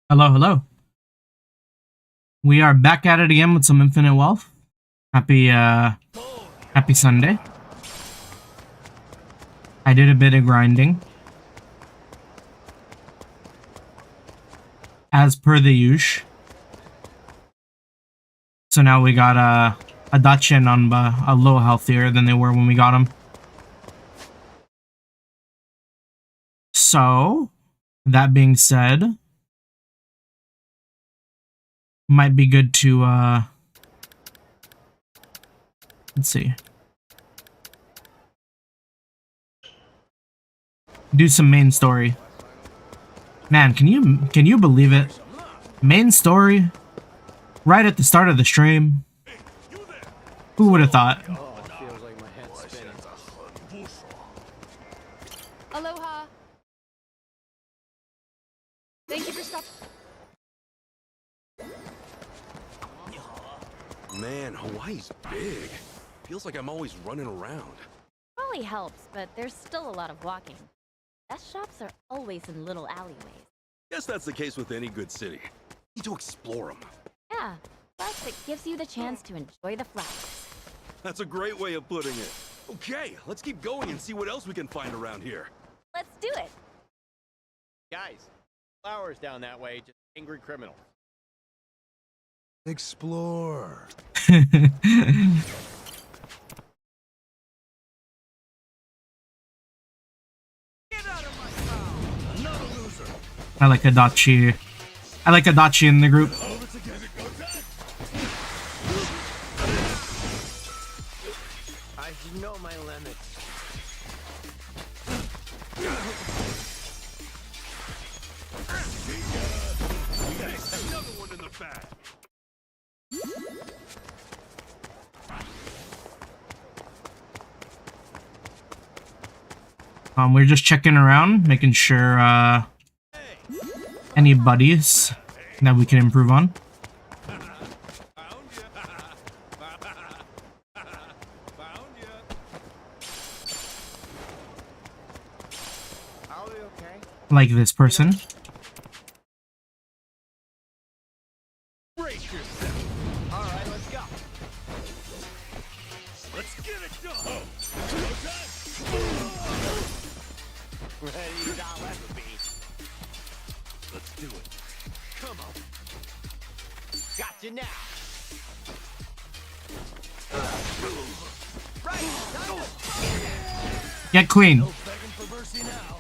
Hello, hello. We are back at it again with some infinite wealth. Happy Sunday. I did a bit of grinding. As per the usual. So now we got a Dachi and Nanba a little healthier than they were when we got them. So, that being said, might be good to, let's see. Do some main story. Man, can you believe it? Main story? Right at the start of the stream? Who would have thought? Aloha. Thank you for stopping. Man, Hawaii's big. Feels like I'm always running around. Probably helps, but there's still a lot of walking. Best shops are always in little alleyways. Guess that's the case with any good city. Need to explore them. Yeah, plus it gives you the chance to enjoy the flowers. That's a great way of putting it. Okay, let's keep going and see what else we can find around here. Let's do it. Guys, flowers down that way, just angry criminals. Explore. I like Adachi. I like Adachi in the group. I should know my limits. Another one in the bag. We're just checking around, making sure any buddies that we can improve on. Like this person. Brace yourself. All right, let's go. Let's get it done. Ready as I'll ever be. Let's do it. Come on. Got you now. Right. Get clean. No begging for mercy now.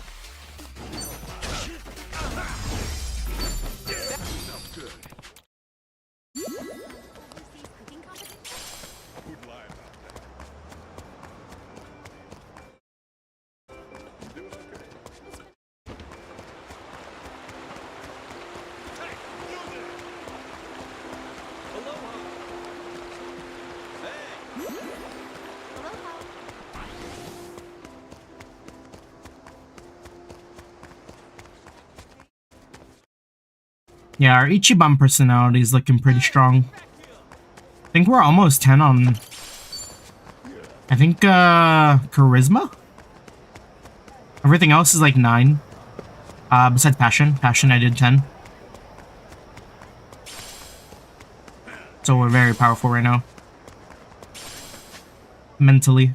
Smells good. Who'd lie about that? You doing okay? Hey, you there! Aloha! Hey! Aloha. Yeah, our Ichiban personality is looking pretty strong. I think we're almost 10 on... I think, charisma? Everything else is like 9. Besides passion. Passion I did 10. So we're very powerful right now. Mentally.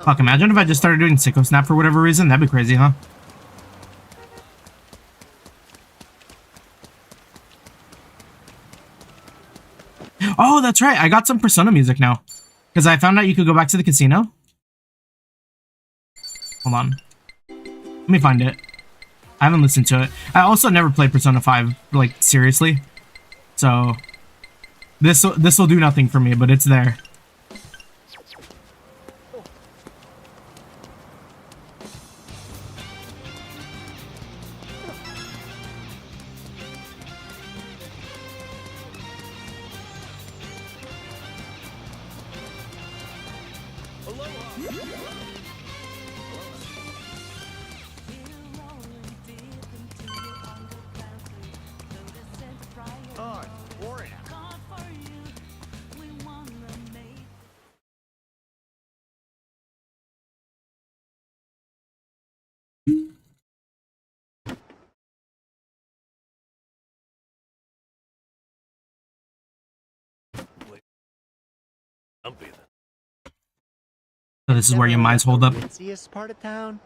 Fuck, imagine if I just started doing Sicko Snap for whatever reason. That'd be crazy, huh? Oh, that's right. I got some Persona music now. Because I found out you could go back to the casino. Hold on. Let me find it. I haven't listened to it. I also never played Persona 5, like, seriously. So, this will do nothing for me, but it's there. Oh, boring. Dumpy then. So this is where your minds hold up. The ritziest part of town?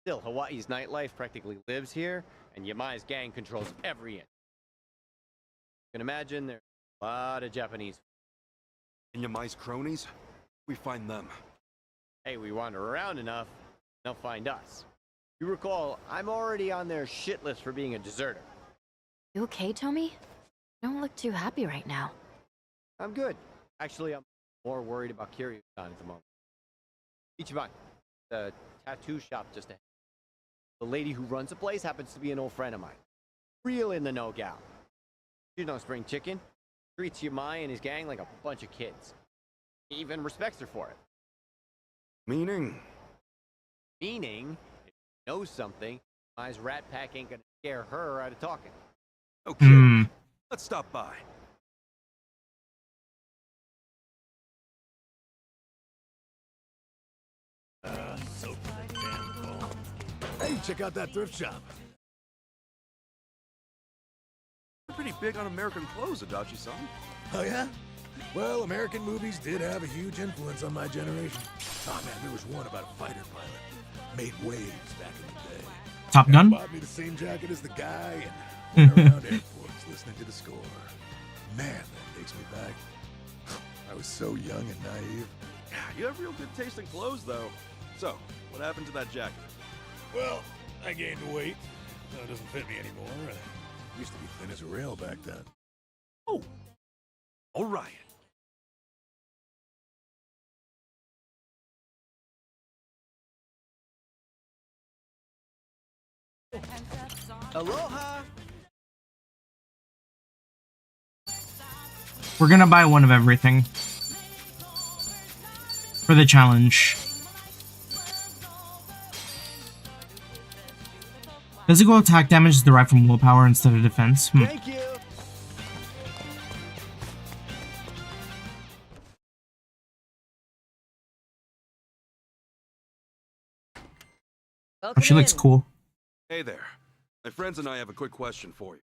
Still, Hawaii's nightlife practically lives here, and Yamai's gang controls every inch. You can imagine there's a lot of Japanese. And your mice cronies? We find them. Hey, we wander around enough, they'll find us. You recall, I'm already on their shit list for being a deserter. You okay, Tommy? You don't look too happy right now. I'm good. Actually, I'm more worried about Kiryu-san at the moment. Ichiban, the tattoo shop just ahead. The lady who runs the place happens to be an old friend of mine. Real in the know gal. She's no spring chicken. Treats Yamai and his gang like a bunch of kids. He even respects her for it. Meaning? Meaning, if she knows something, Yamai's rat pack ain't gonna scare her out of talking. Okay, let's stop by. So damn cool. Hey, check out that thrift shop. You're pretty big on American clothes, Adachi-san. Oh yeah? Well, American movies did have a huge influence on my generation. Oh man, there was one about a fighter pilot. Made waves back in the day. Top Gun? Bought me the same jacket as the guy and went around airports listening to the score. Man, that takes me back. I was so young and naive. Yeah, you have real good taste in clothes, though. So, what happened to that jacket? Well, I gained weight, so it doesn't fit me anymore. I used to be thin as a rail back then. Oh, all right. Aloha! We're gonna buy one of everything for the challenge. Physical attack damage is derived from willpower instead of defense. Thank you! Oh, she looks cool. Hey there. My friends and I have a quick question for you.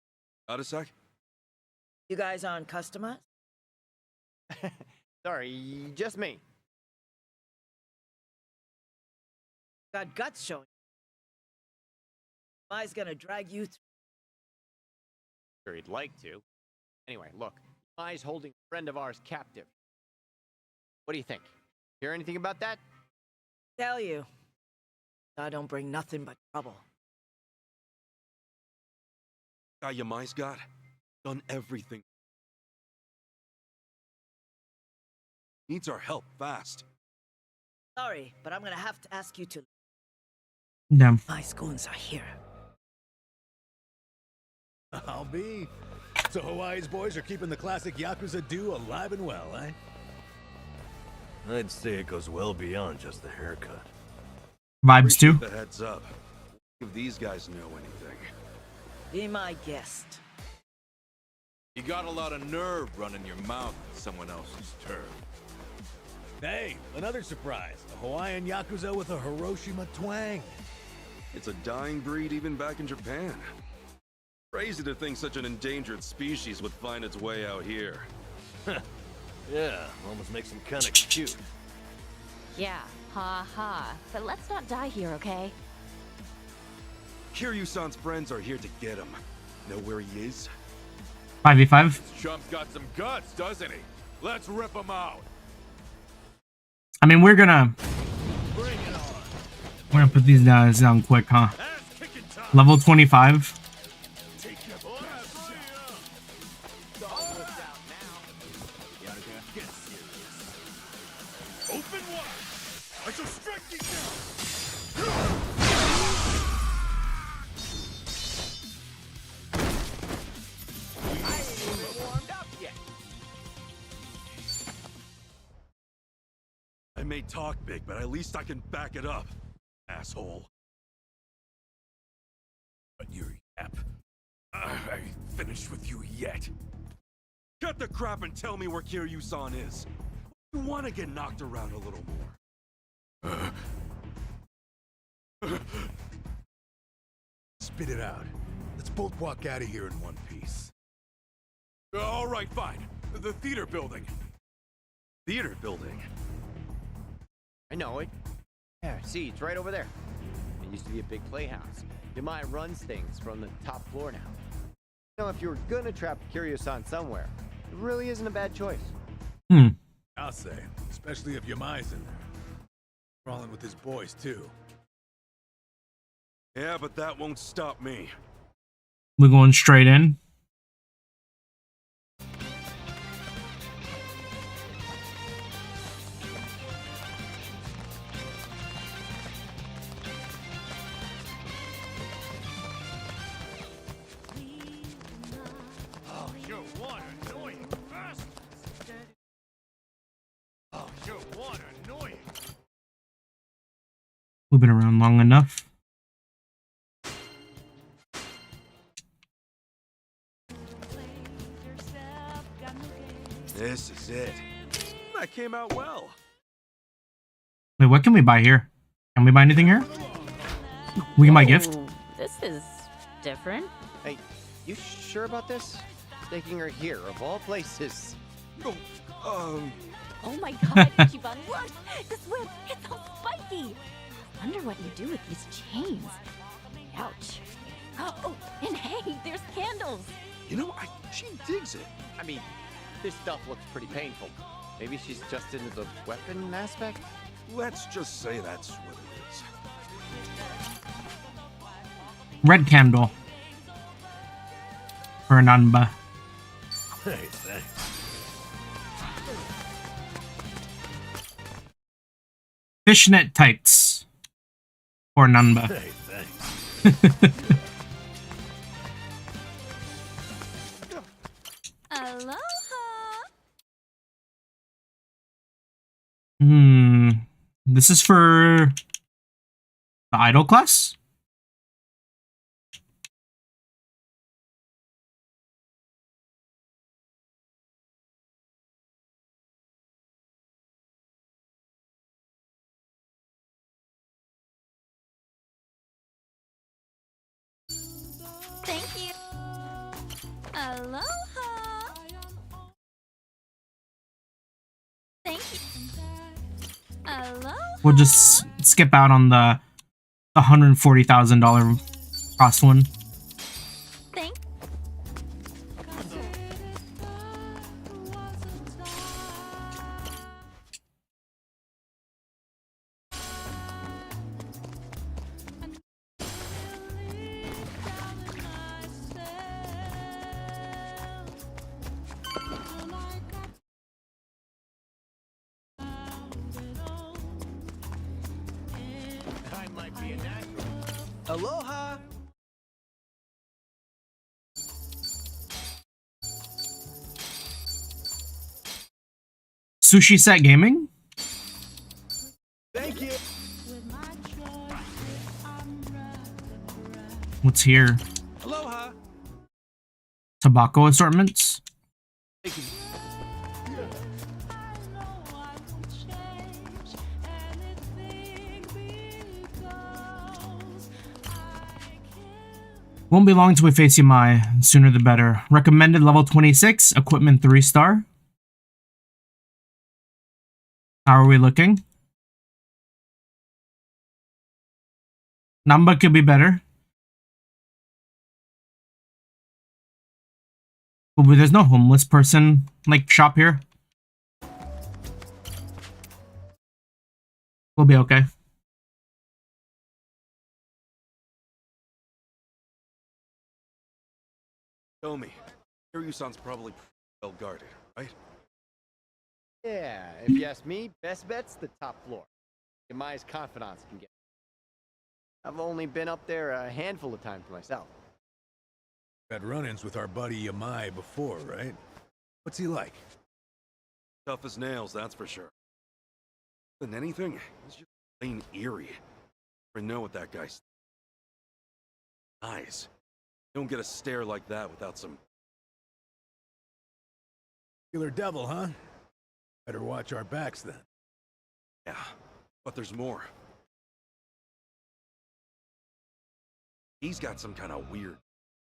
Got a sec? You guys on customer? Sorry, just me. Got guts showing. Mai's gonna drag you through. Sure, he'd like to. Anyway, look. Mai's holding a friend of ours captive. What do you think? Hear anything about that? Tell you. I don't bring nothing but trouble. Guy Yamai's got done everything. Needs our help fast. Sorry, but I'm gonna have to ask you to. Damn. My scoons are here. I'll be. So Hawaii's boys are keeping the classic Yakuza do alive and well, eh? I'd say it goes well beyond just the haircut. Vibes too. The heads up. If these guys know anything. Be my guest. You got a lot of nerve running your mouth in someone else's turf. Hey, another surprise. A Hawaiian Yakuza with a Hiroshima twang. It's a dying breed even back in Japan. Crazy to think such an endangered species would find its way out here. Yeah, almost makes him kinda cute. Yeah, ha ha. But let's not die here, okay? Kiryu-san's friends are here to get him. Know where he is? 5v5. This chump's got some guts, doesn't he? Let's rip him out. I mean, we're gonna put these guys down quick, huh? Level 25. Open wide. I shall strike you down. I ain't even warmed up yet. I may talk big, but at least I can back it up, asshole. But you're yap. I ain't finished with you yet. Cut the crap and tell me where Kiryu-san is. You want to get knocked around a little more. Spit it out. Let's both walk out of here in one piece. All right, fine. The theater building. Theater building. I know it. Yeah, see, it's right over there. It used to be a big playhouse. Yamai runs things from the top floor now. You know, if you were gonna trap Kiryu-san somewhere, it really isn't a bad choice. I'll say, especially if Yamai's in there. Crawling with his boys, too. Yeah, but that won't stop me. We're going straight in. Oh, you're one annoying bastard. Oh, you're one annoying. We've been around long enough. This is it. That came out well. Wait, what can we buy here? Can we buy anything here? We can buy gift. Ooh, this is different. Hey, you sure about this? Taking her here, of all places. Oh, Oh my god, Ichiban, look! This whip, it's all spiky! I wonder what you do with these chains. Ouch. Oh, and hey, there's candles! you know, she digs it. I mean, this stuff looks pretty painful. Maybe she's just into the weapon aspect? Let's just say that's what it is. Red candle. For Nanba. Hey, thanks. Fishnet tights. For Nanba. Hey, thanks. Aloha! This is for the idol class? Thank you! Aloha! Thank you! Aloha! We'll just skip out on the $140,000 cost one. Thank I might be a natural. Aloha! Sushi Set Gaming? Thank you! What's here? Aloha! Tobacco assortments? Thank you. Won't be long till we face Yamai. Sooner the better. Recommended level 26. Equipment 3-star. How are we looking? Namba could be better. But there's no homeless person like shop here. We'll be okay. Tell me, Kiryu-san's probably well guarded, right? Yeah, if you ask me, best bet's the top floor. Yamai's confidants can get. I've only been up there a handful of times myself. Had run-ins with our buddy Yamai before, right? What's he like? Tough as nails, that's for sure. Than anything, he's just plain eerie. I know what that guy's eyes. You don't get a stare like that without some. Killer devil, huh? Better watch our backs then. Yeah, but there's more. He's got some kind of weird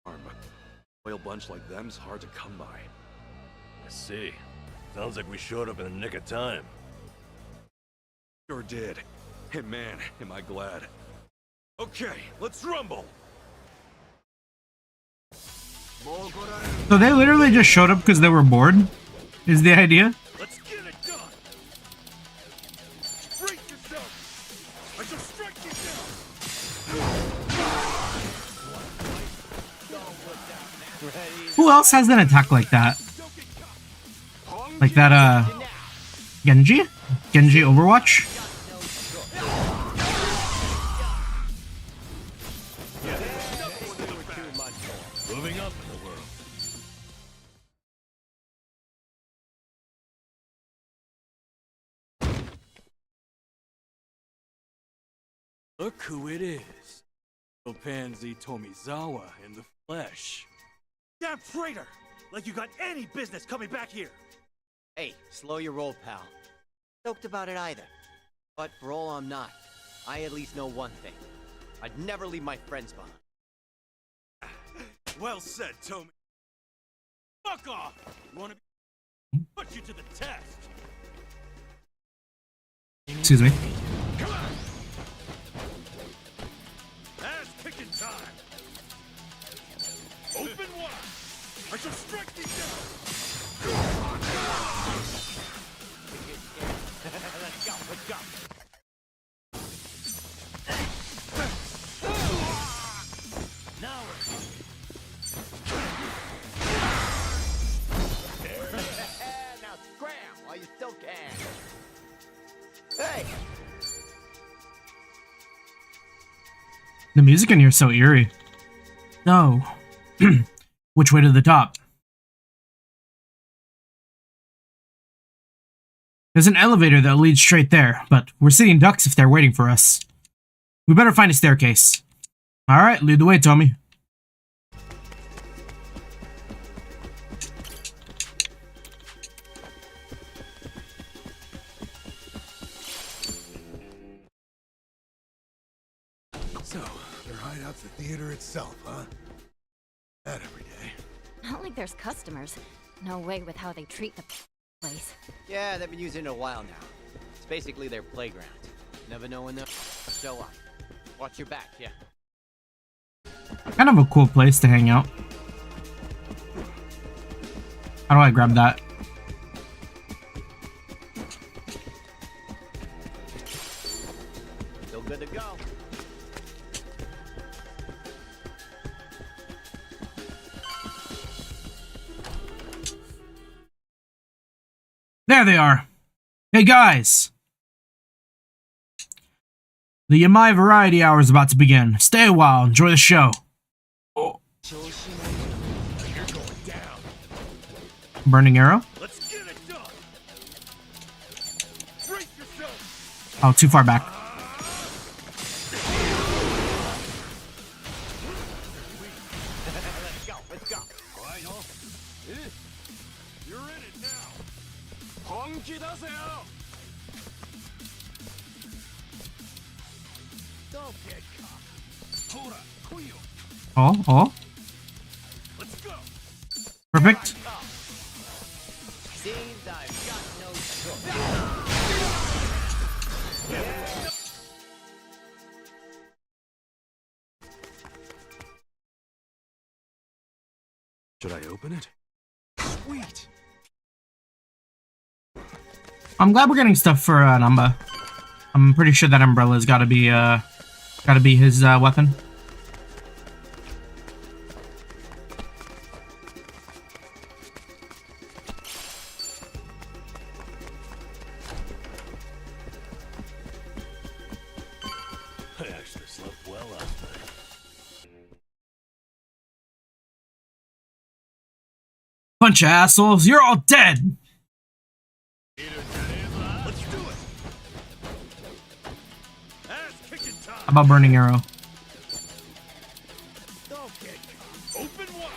arm. A loyal bunch like them's hard to come by. I see. Sounds like we showed up in the nick of time. Sure did. And man, am I glad. Okay, let's rumble. So they literally just showed up because they were bored? Is the idea? Let's get it done. Brace yourself. I shall strike you down. Who else has an attack like that? Like that, Genji? Genji Overwatch? Moving up in the world. Look who it is. Pansy Tomizawa in the flesh. Damn traitor! Like you got any business coming back here! Hey, slow your roll, pal. Stoked about it either. But for all I'm not, I at least know one thing. I'd never leave my friends behind. Well said, Tommy. Fuck off! You wanna put you to the test? Excuse me. Come on! Ass kicking time! Open wide! I shall strike thee down! Let's go, let's go! Now we're Now scram while you still can. Hey! The music in here is so eerie. No. Which way to the top? There's an elevator that leads straight there, but we're sitting ducks if they're waiting for us. We better find a staircase. Alright, lead the way, Tommy. So, their hideout's the theater itself, huh? That every day. Not like there's customers. No way with how they treat the place. Yeah, they've been using it a while now. It's basically their playground. Never know when they'll show up. Watch your back, yeah. Kind of a cool place to hang out. How do I grab that? Still good to go. There they are. Hey guys! The Yamai Variety Hour is about to begin. Stay a while, enjoy the show. Oh. you're going down. Burning arrow? Let's get it done! Brace yourself! Oh, too far back. Let's go, let's go. You're in it now! Honki daseo! Don't get caught. Hora, kuyo. Oh, oh. Let's go! Perfect. Seems I've got no choice. Should I open it? Sweet. I'm glad we're getting stuff for Namba. I'm pretty sure that umbrella's gotta be his weapon. I actually slept well last night. Bunch of assholes, you're all dead! Let's do it! Ass kicking time! How about burning arrow? Don't get caught. Open wide!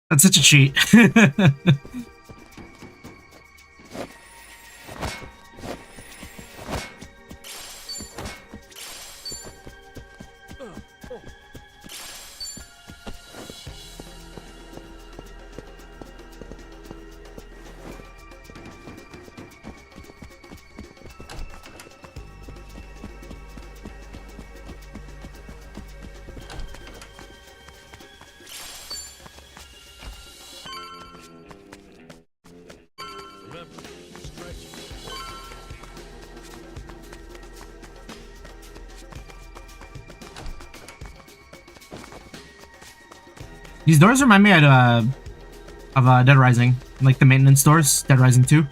That's such a cheat. These doors remind me of Dead Rising, like the maintenance doors, Dead Rising 2.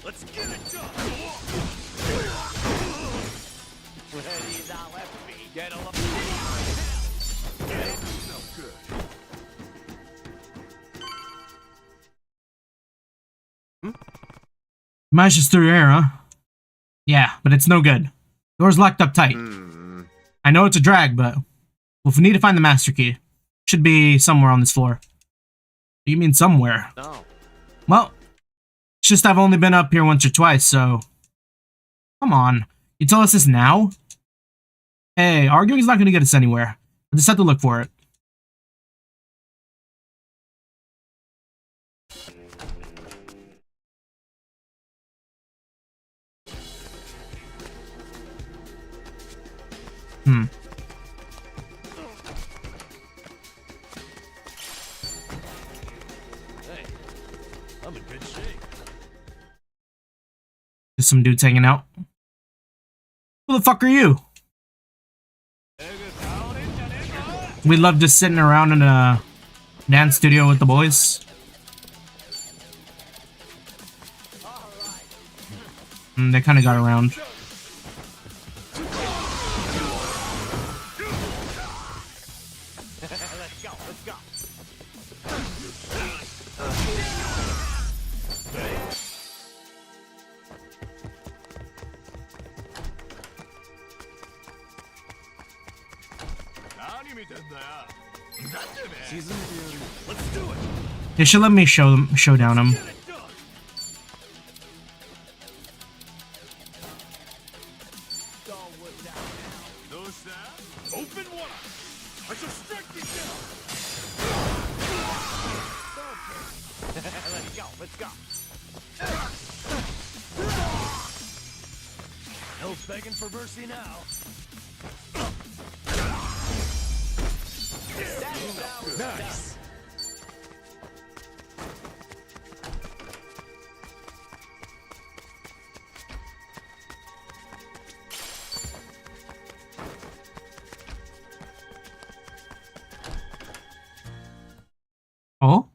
Let's get it done. Get a look. No good. Mine's just through here, huh? Yeah, but it's no good. Door's locked up tight. I know it's a drag, but if we need to find the master key, should be somewhere on this floor. You mean somewhere? No. Well, it's just I've only been up here once or twice, so... Come on. You tell us this now? Hey, arguing's not gonna get us anywhere. I just have to look for it. Hey, I'm in good shape. Just some dudes hanging out. Who the fuck are you? We love just sitting around in a dance studio with the boys. They kind of got around. Let's go. Let's go. Let's do it. They should let me show down him. Get it done. Open one. I shall strike you down. Let's go. Let's go. Hell's begging for mercy now. Nice. Oh?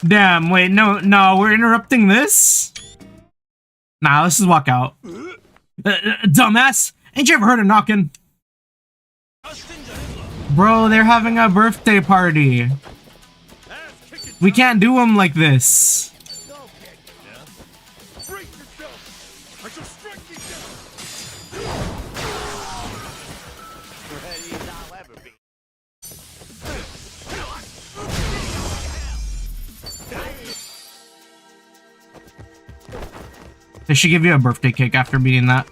Damn, wait, no, we're interrupting this? Nah, let's just walk out. Dumbass! Ain't you ever heard of knocking? Bro, they're having a birthday party. We can't do them like this. Break yourself. I shall strike you down. Ready as I'll ever be. They should give you a birthday cake after beating that.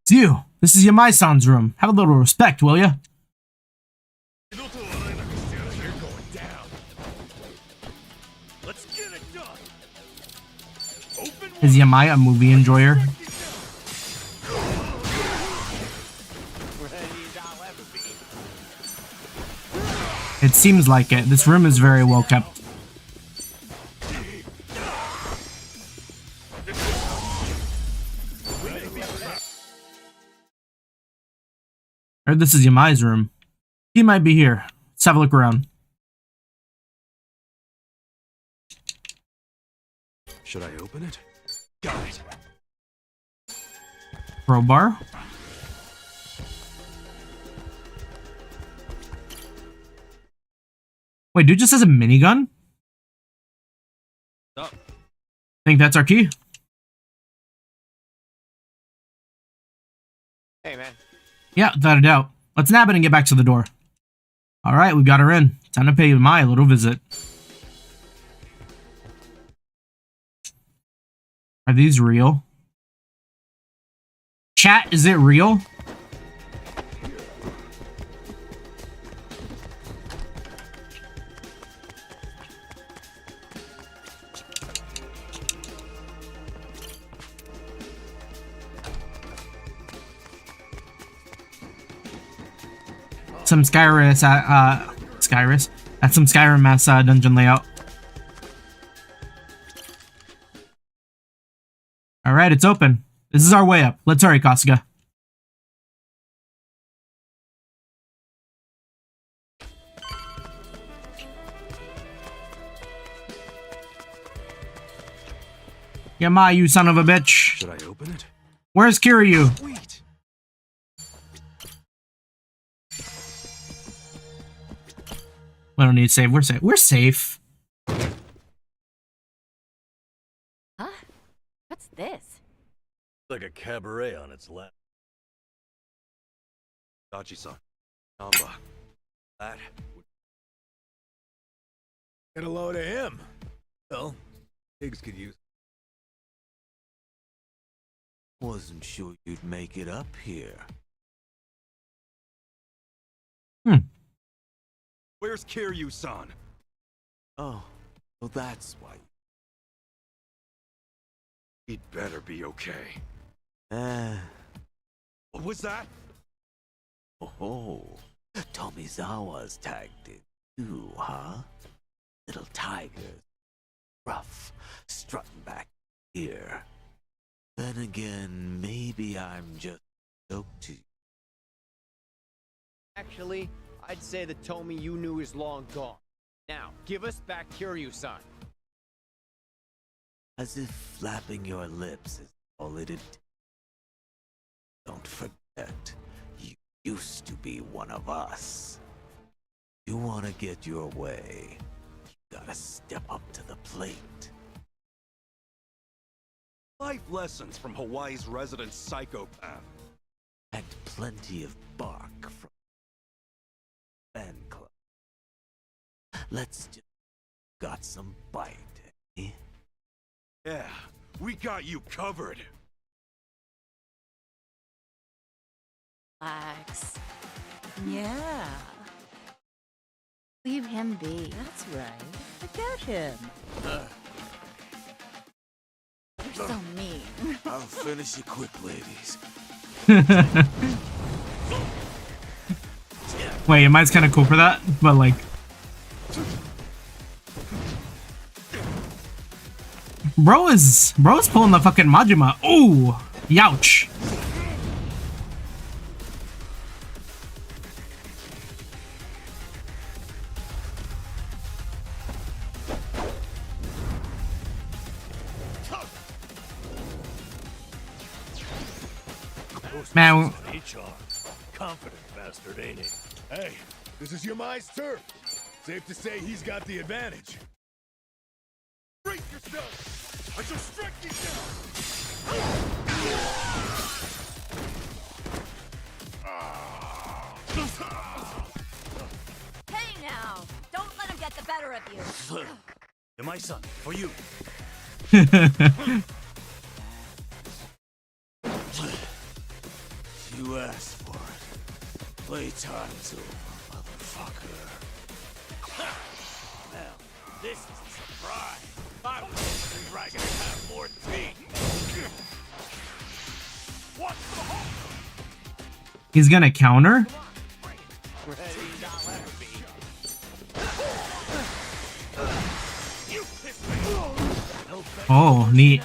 It's you. This is Yamai-san's room. Have a little respect, will ya? You're going down. Let's get it done. Open Is Yamai a movie enjoyer? Ready as I'll ever be. It seems like it. This room is very well kept. Or this is Yamai's room. He might be here. Let's have a look around. Should I open it? Got it. Crowbar. Wait, dude just has a minigun? Oh. Think that's our key? Hey, man. Yeah, without a doubt. Let's nab it and get back to the door. Alright, we got her in. Time to pay Mai a little visit. Are these real? Chat, is it real? some Skyrim at some Skyrim mass dungeon layout. All right, it's open. This is our way up. Let's hurry, Kasuga. Yama, you son of a bitch. Should I open it? Where's Kiryu? Wait. We don't need to save. We're safe. We're safe. Huh? What's this? Like a cabaret on its lap. Dachi-san. Namba. That would... Get a load of him. Well, pigs could use. Wasn't sure you'd make it up here. Where's Kiryu-san? Oh, well that's why. He'd better be okay. What was that? Oh, Tomizawa's tagged in too, huh? Little tigers, rough, strutting back here. Then again, maybe I'm just stoked to. Actually, I'd say the Tomi you knew is long gone. Now, give us back Kiryu-san. As if flapping your lips is all it'd. Don't forget, you used to be one of us. You want to get your way, you gotta step up to the plate. Life lessons from Hawaii's resident psychopath. And plenty of bark from fan club. Let's just got some bite, eh? Yeah, we got you covered. Relax. Yeah. Leave him be. That's right. Forget him. You're so mean. I'll finish it quick, ladies. Wait, your mind's kind of cool for that, but like, bro is pulling the fucking Majima. Ooh, youch. Man, Confident bastard, ain't he? Hey, this is your Mai's turf. Safe to say he's got the advantage. Brace yourself! I shall strike you down! Hey now! Don't let him get the better of you. And my son, for you. You asked for it. Playtime's over, motherfucker. Now, this is a surprise. I was hoping the dragon would have more teeth. What's the hope? he's gonna counter. Oh, neat.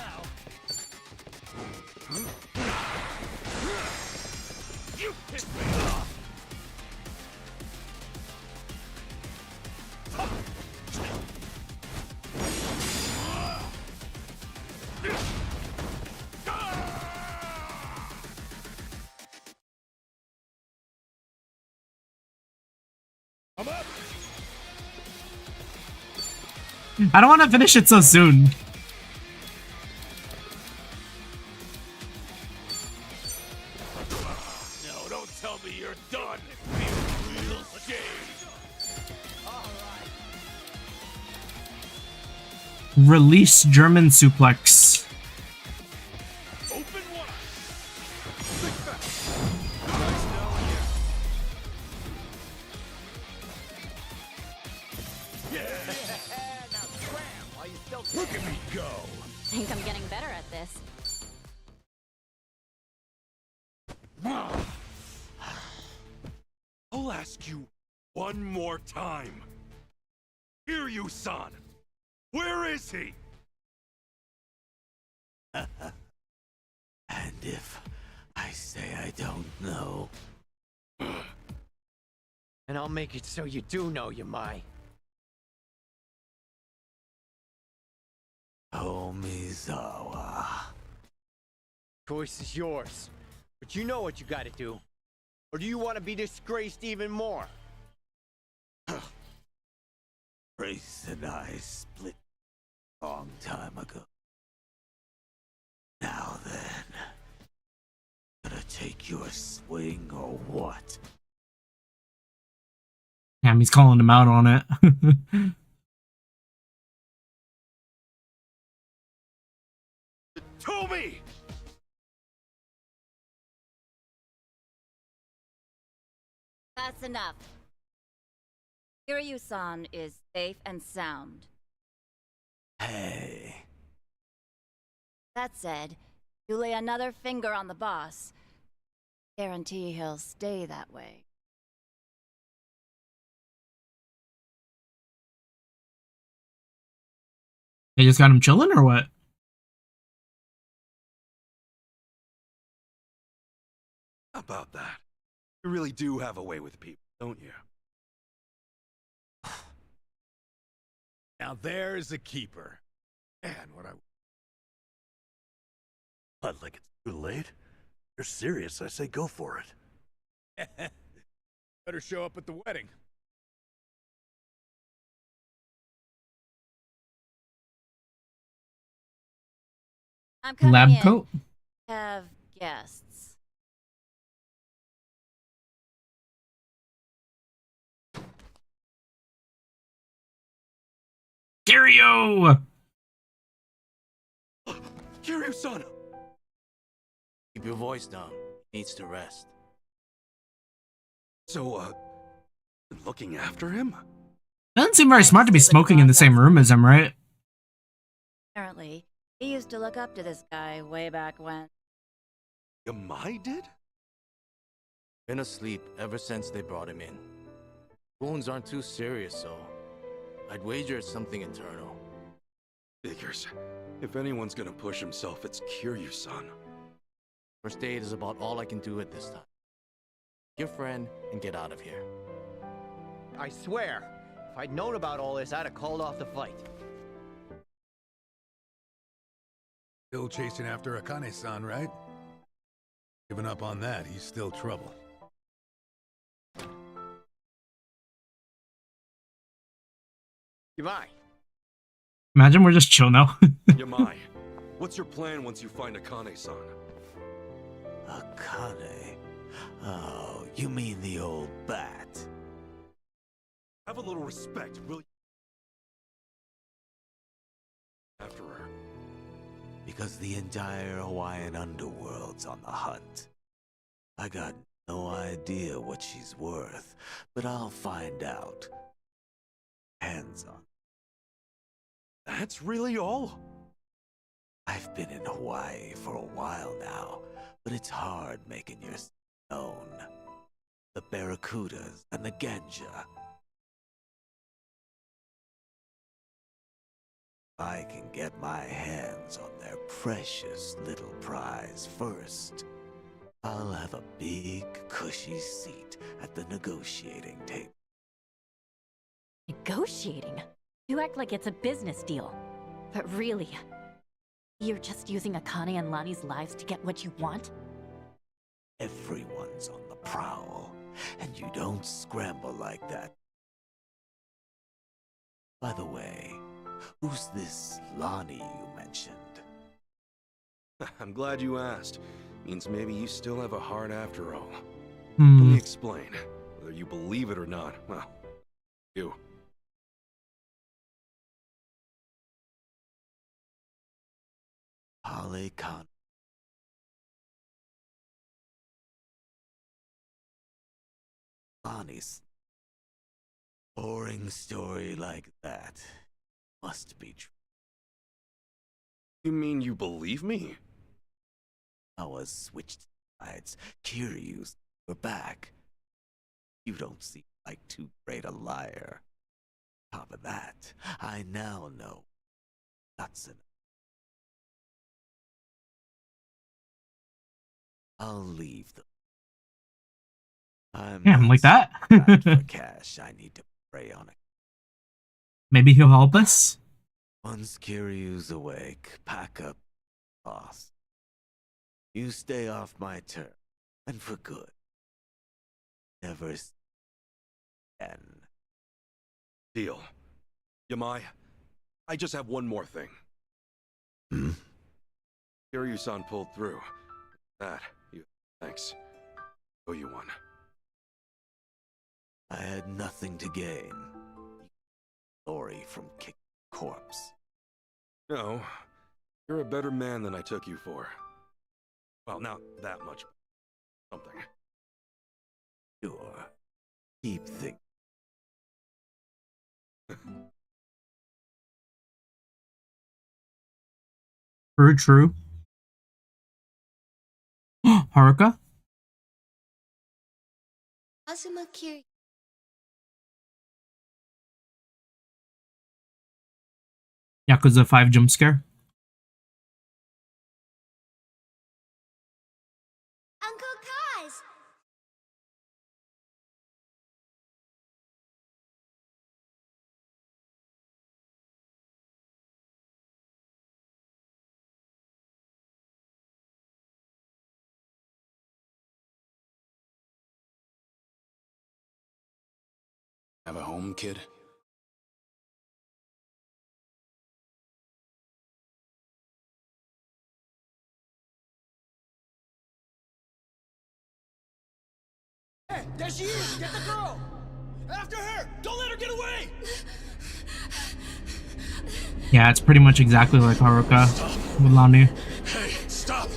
I don't want to finish it so soon. No, don't tell me you're done. Being real shade. Release German suplex. Open wide! Look at me go. I think I'm getting better at this. I'll ask you one more time. Kiryu-san! Where is he? And if I say I don't know... And I'll make it so you do know, Yamai. Tomizawa. Choice is yours. But you know what you gotta do. Or do you want to be disgraced even more? Grace and I split a long time ago. Now then, gonna take your swing or what? Damn, he's calling him out on it. Tomi! That's enough. Kiryu-san is safe and sound. Hey. That said, you lay another finger on the boss, guarantee he'll stay that way. They just got him chilling or what? How about that? You really do have a way with people, don't you? Now there's a keeper. Man, what I... What, like it's too late? You're serious, I say go for it. Better show up at the wedding. I'm coming Lab in. coat? Have guests. Kiryu! Kiryu-san! Keep your voice down. He needs to rest. So, looking after him? Doesn't seem very smart to be smoking in the same room as him, right? Apparently, he used to look up to this guy way back when. Yamai did? Been asleep ever since they brought him in. Wounds aren't too serious, so I'd wager it's something internal. Figures. If anyone's gonna push himself, it's Kiryu-san. First aid is about all I can do at this time. Your friend and get out of here. I swear, if I'd known about all this, I'd have called off the fight. Still chasing after Akane-san, right? Giving up on that, he's still trouble. Yamai. Imagine we're just chill now. Yamai, what's your plan once you find Akane-san? Akane? Oh, you mean the old bat? Have a little respect, will you? After her. Because the entire Hawaiian underworld's on the hunt. I got no idea what she's worth, but I'll find out. Hands on. That's really all? I've been in Hawaii for a while now, but it's hard making yourself known. The Barracudas and the Ganja. I can get my hands on their precious little prize first. I'll have a big, cushy seat at the negotiating table. Negotiating? You act like it's a business deal. But really, you're just using Akane and Lani's lives to get what you want? Everyone's on the prowl, and you don't scramble like that. By the way, who's this Lani you mentioned? I'm glad you asked. Means maybe you still have a heart after all. Let Hmm. me explain. Whether you believe it or not, well, you. Khan. Lani's boring story like that must be true. You mean you believe me? I was switched sides. Curious, we're back. You don't seem like too great a liar. Top of that, I now know that's enough. I'll leave them. I'm Damn, not like that? strapped for cash. I need to prey on it. Maybe he'll help us? Once Kiryu's awake, pack up, boss. You stay off my turf, and for good. Never again. Deal. Yamai, I just have one more thing. Hmm? Kiryu-san pulled through. That, thanks. Owe you one. I had nothing to gain. Glory from kicking a corpse. No, you're a better man than I took you for. Well, not that much. Something. Sure. Keep thinking. True. Haruka? Azuma Kiryu. Yakuza 5 jump scare? Uncle Kaz! Have a home, kid? Hey, there she is! Get the girl! After her! Don't let her get away! Yeah, it's pretty much exactly like Haruka with Lani. Hey, stop!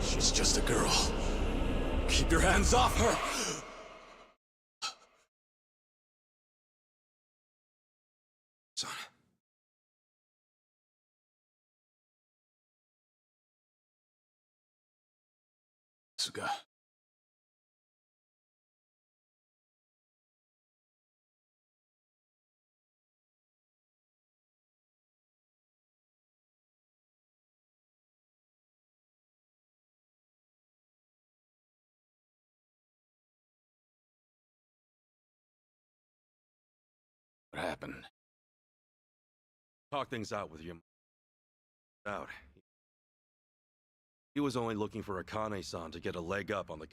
She's just a girl. Keep your hands off her! Son. Suga. What happened? Talk things out with you. Out. He was only looking for Akane-san to get a leg up on the...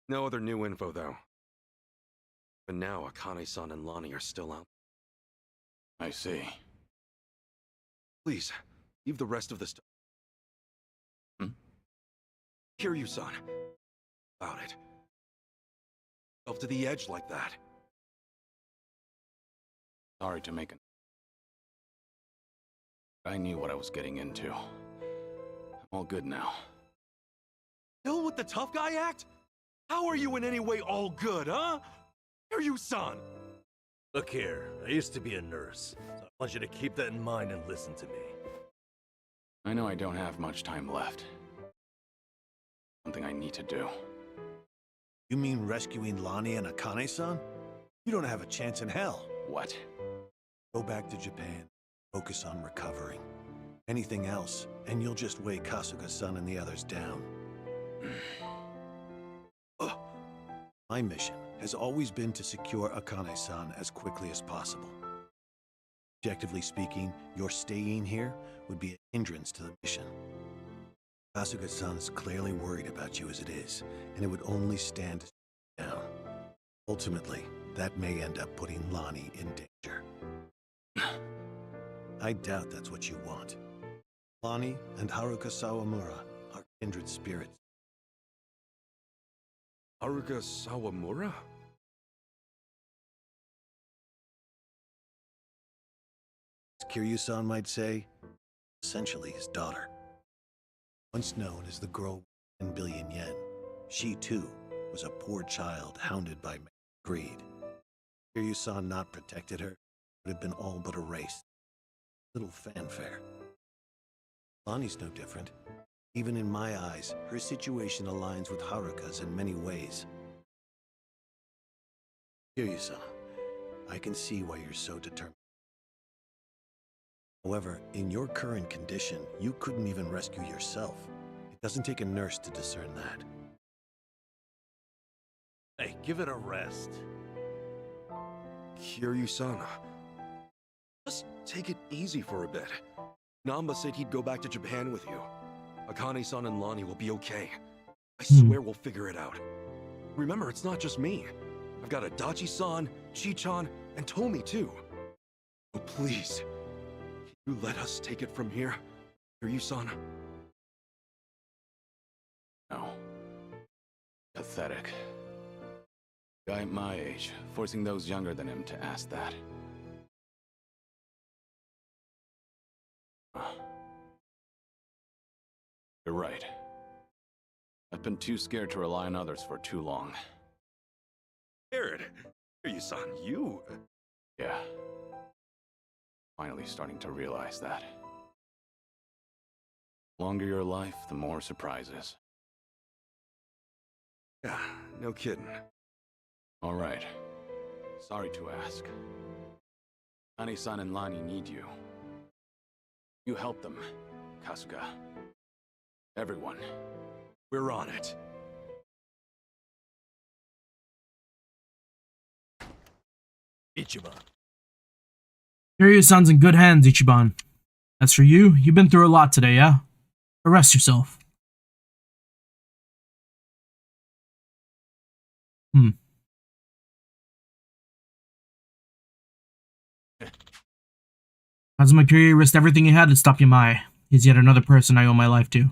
No other new info, though. But now Akane-san and Lani are still out. I see. Please, leave the rest of the stuff. Kiryu-san. About it. Up to the edge like that. Sorry to make it. I knew what I was getting into. I'm all good now. Still with the tough guy act? How are you in any way all good, huh? Kiryu-san! Look here, I used to be a nurse, so I want you to keep that in mind and listen to me. I know I don't have much time left. Something I need to do. You mean rescuing Lani and Akane-san? You don't have a chance in hell. What? Go back to Japan. Focus on recovering. Anything else, and you'll just weigh Kasuga-san and the others down. My mission has always been to secure Akane-san as quickly as possible. Objectively speaking, your staying here would be a hindrance to the mission. Kasuga-san is clearly worried about you as it is, and it would only stand to stay down. Ultimately, that may end up putting Lani in danger. I doubt that's what you want. Lani and Haruka Sawamura are kindred spirits. Haruka Sawamura? As Kiryu-san might say, essentially his daughter. Once known as the girl with 10 billion yen, she too was a poor child hounded by greed. Kiryu-san not protected her would have been all but erased. Little fanfare. Lonnie's no different. Even in my eyes, her situation aligns with Haruka's in many ways. Kiryu-san, I can see why you're so determined. However, in your current condition, you couldn't even rescue yourself. It doesn't take a nurse to discern that. Hey, give it a rest. Kiryu-san, just take it easy for a bit. Namba said he'd go back to Japan with you. Akane-san and Lonnie will be okay. I swear we'll figure it out. Remember, it's not just me. I've got Adachi-san, Chi-chan, and Tomi too. Oh, please, can you let us take it from here? Kiryu-san? No. Pathetic. Guy my age, forcing those younger than him to ask that. You're right. I've been too scared to rely on others for too long. Scared? Kiryu-san, you... Yeah. Finally starting to realize that. The longer your life, the more surprises. Yeah, no kidding. All right. Sorry to ask. Ani-san and Lani need you. You help them, Kasuga. Everyone. We're on it. Ichiban. Kiryu-san's in good hands, Ichiban. As for you, you've been through a lot today, yeah? Rest yourself. Kazuma Kiryu risked everything he had to stop Yamai. He's yet another person I owe my life to.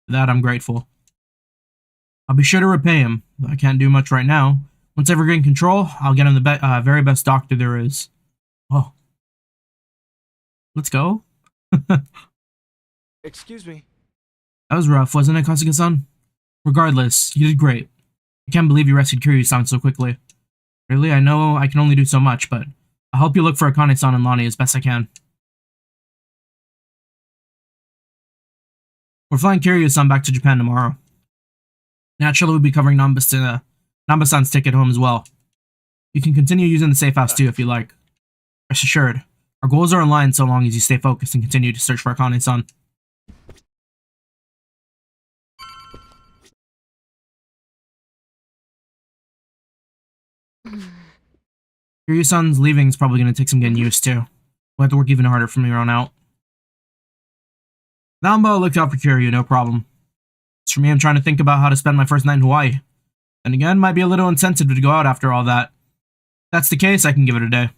For that, I'm grateful. I'll be sure to repay him, though I can't do much right now. Once I regain control, I'll get him the very best doctor there is. Oh. Let's go. Excuse me. That was rough, wasn't it, Kasuga-san? Regardless, you did great. I can't believe you rescued Kiryu-san so quickly. Really, I know I can only do so much, but I'll help you look for Akane-san and Lonnie as best I can. We're flying Kiryu-san back to Japan tomorrow. Naturally, we'll be covering Namba-san's ticket home as well. You can continue using the safe house too if you like. Rest assured, our goals are in line so long as you stay focused and continue to search for Akane-san. Kiryu-san's leaving is probably going to take some getting used to. We'll have to work even harder from here on out. Namba looked out for Kiryu, no problem. As for me, I'm trying to think about how to spend my first night in Hawaii. And again, might be a little insensitive to go out after all that. If that's the case, I can give it a day.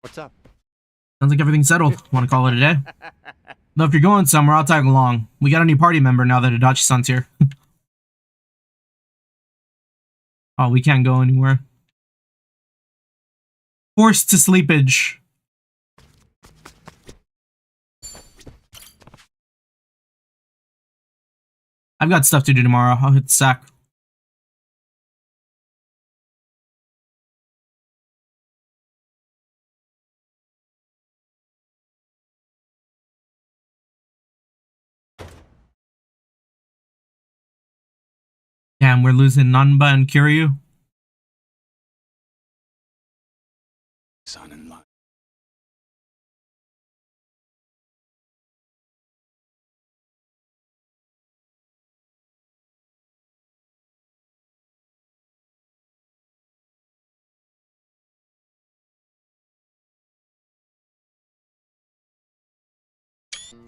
What's up? Sounds like everything's settled. Want to call it a day? Though if you're going somewhere, I'll tag along. We got a new party member now that Adachi-san's here. Oh, we can't go anywhere. Forced to sleepage. I've got stuff to do tomorrow. I'll hit the sack. Damn, we're losing Namba and Kiryu. Son and Lani.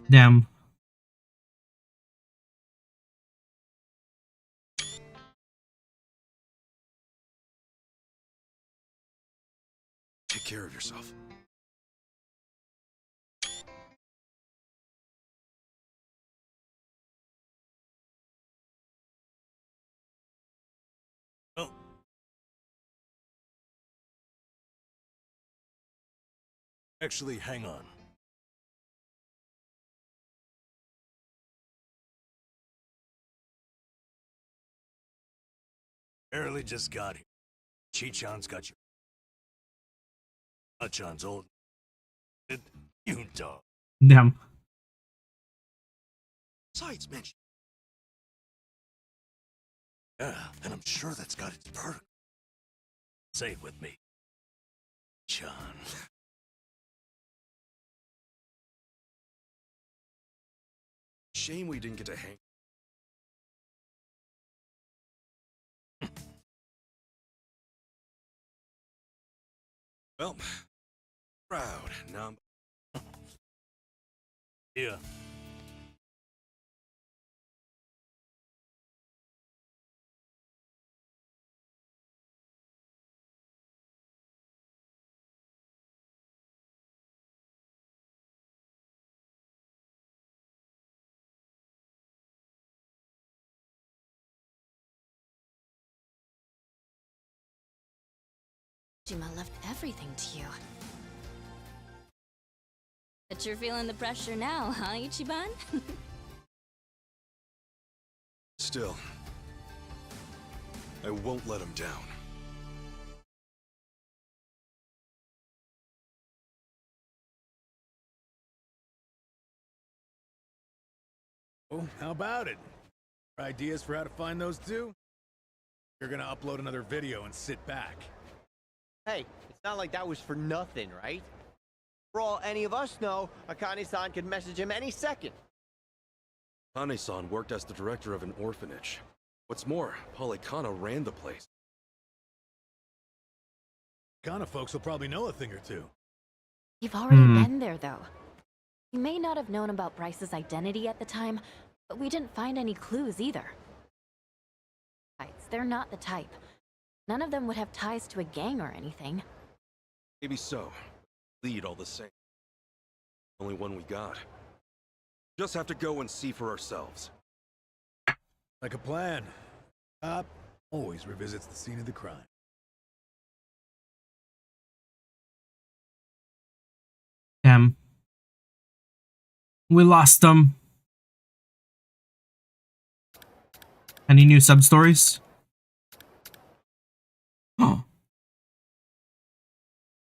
Damn. Take care of yourself. Oh. Actually, hang on. Barely just got here. Chi-chan's got you. Achan's old. You dog. Damn. Besides, man, Yeah, and I'm sure that's got its perk. Say it with me. John. shame we didn't get to hang. Well, proud now. Yeah. Jima left everything to you. But you're feeling the pressure now, huh, Ichiban? Still, I won't let him down. Oh, how about it? Ideas for how to find those two? You're gonna upload another video and sit back. Hey, it's not like that was for nothing, right? For all any of us know, Akane-san could message him any second. Akane-san worked as the director of an orphanage. What's more, Paul Ikina ran the place. Kana folks will probably know a thing or two. You've already been there, though. You may not have known about Bryce's identity at the time, but we didn't find any clues either. Besides, they're not the type. None of them would have ties to a gang or anything. Maybe so. Lead all the same. Only one we got. Just have to go and see for ourselves. Like a plan. Cop always revisits the scene of the crime. Damn. We lost them. Any new sub-stories? Oh.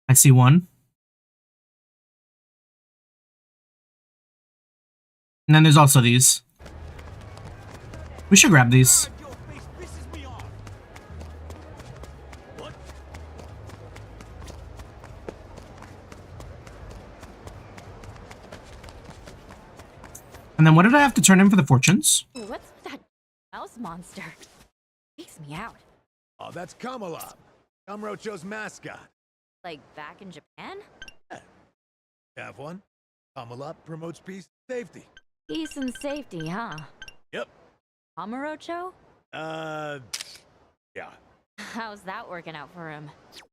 I see one. And then there's also these. We should grab these. And then what did I have to turn in for the fortunes? What's with that mouse monster? Freaks me out. Oh, that's Kamalab, Kamurocho's mascot. Like back in Japan? Have one? Kamalab promotes peace and safety. Peace and safety, huh? Yep. Kamurocho? Yeah. How's that working out for him?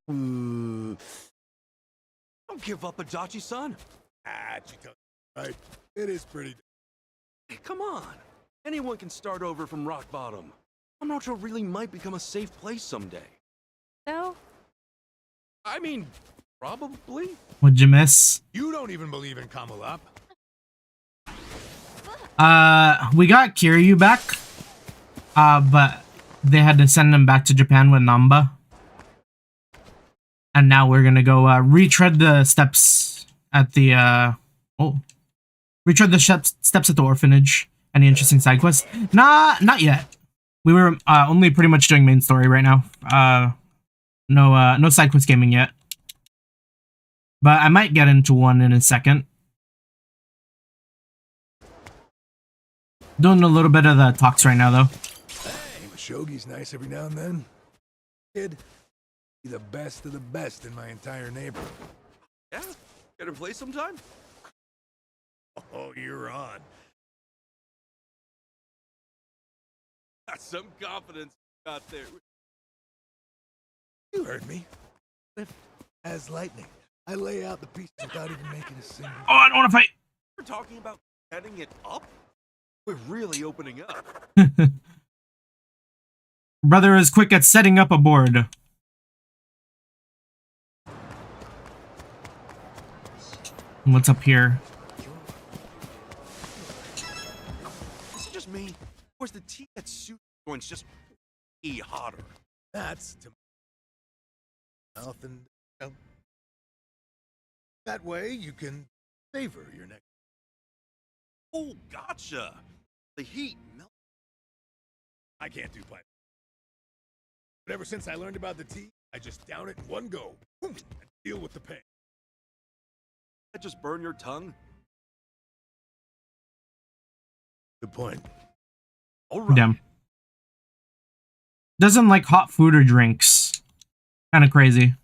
Don't give up, Adachi-san. Chito. Right. It is pretty. Hey, come on. Anyone can start over from rock bottom. Kamurocho really might become a safe place someday. So? I mean, probably. What'd you miss? You don't even believe in Kamalab. We got Kiryu back. But they had to send him back to Japan with Namba. And now we're gonna go retread the steps at the retread the steps at the orphanage. Any interesting side quests? Not yet. We were only pretty much doing main story right now. No side quest gaming yet. But I might get into one in a second. Doing a little bit of the talks right now though. Hey, Shogi's nice every now and then. Kid, be the best of the best in my entire neighborhood. Yeah? Get to play sometime? Oh, you're on. That's some confidence out there. You heard me. Swift as lightning. I lay out the pieces without even making a single. Oh, I don't want to fight. We're talking about setting it up? We're really opening up. Brother is quick at setting up a board. What's up here? Is it just me? Or is the tea at suit joint's just way hotter? That's to mouth and That way you can savor your next. Oh, gotcha. The heat melt. I can't do pipe. But ever since I learned about the tea, I just down it in one go. Boom, and deal with the pain. That just burn your tongue? Good point. All right. Damn. Doesn't like hot food or drinks. Kind of crazy.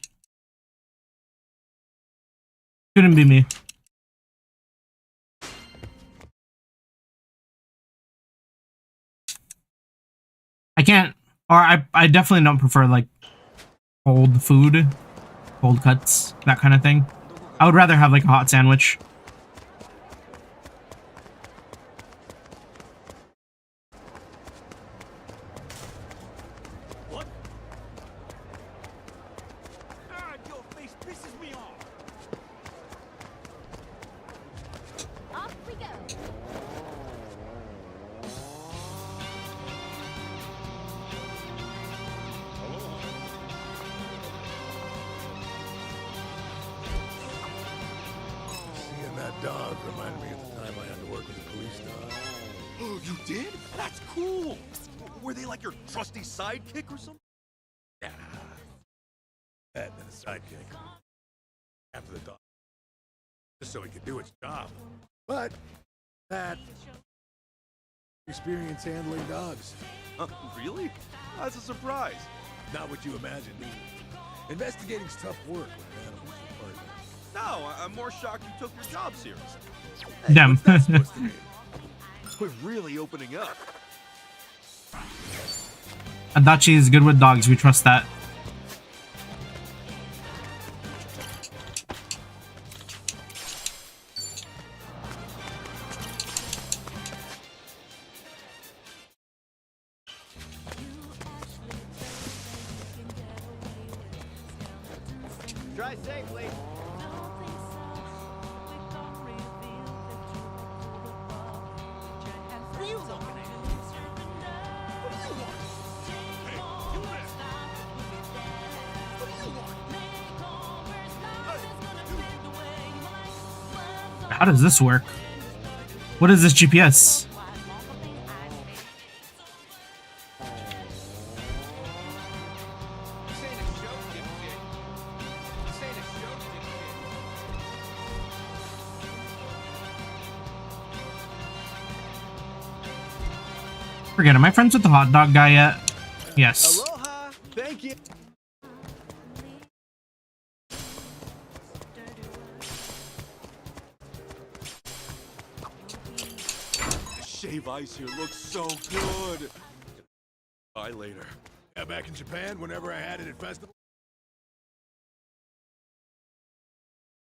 Couldn't be me. I can't, or I definitely don't prefer like cold food, cold cuts, that kind of thing. I would rather have like a hot sandwich. What? Ah, your face pisses me off. Off we go. Seeing that dog reminded me of the time I had to work with a police dog. Oh, you did? That's cool. Were they like your trusty sidekick or something? Nah. That and a sidekick. After the dog. Just so he could do its job. But that experience handling dogs. Really? That's a surprise. Not what you imagined. Investigating's tough work when animals are partners. No, I'm more shocked you took your job seriously. Damn. What's that supposed to mean? We're really opening up. Adachi is good with dogs. We trust that. Drive safely. What are you looking at? What do you want? Hey, you there. What do you want? How does this work? What is this GPS? This ain't a show, dipshit. This ain't a show, dipshit. Forget, am I friends with the hot dog guy yet? Yes. Aloha. Thank you. The shave ice here looks so good. Bye later. Yeah, back in Japan, whenever I had it at festival,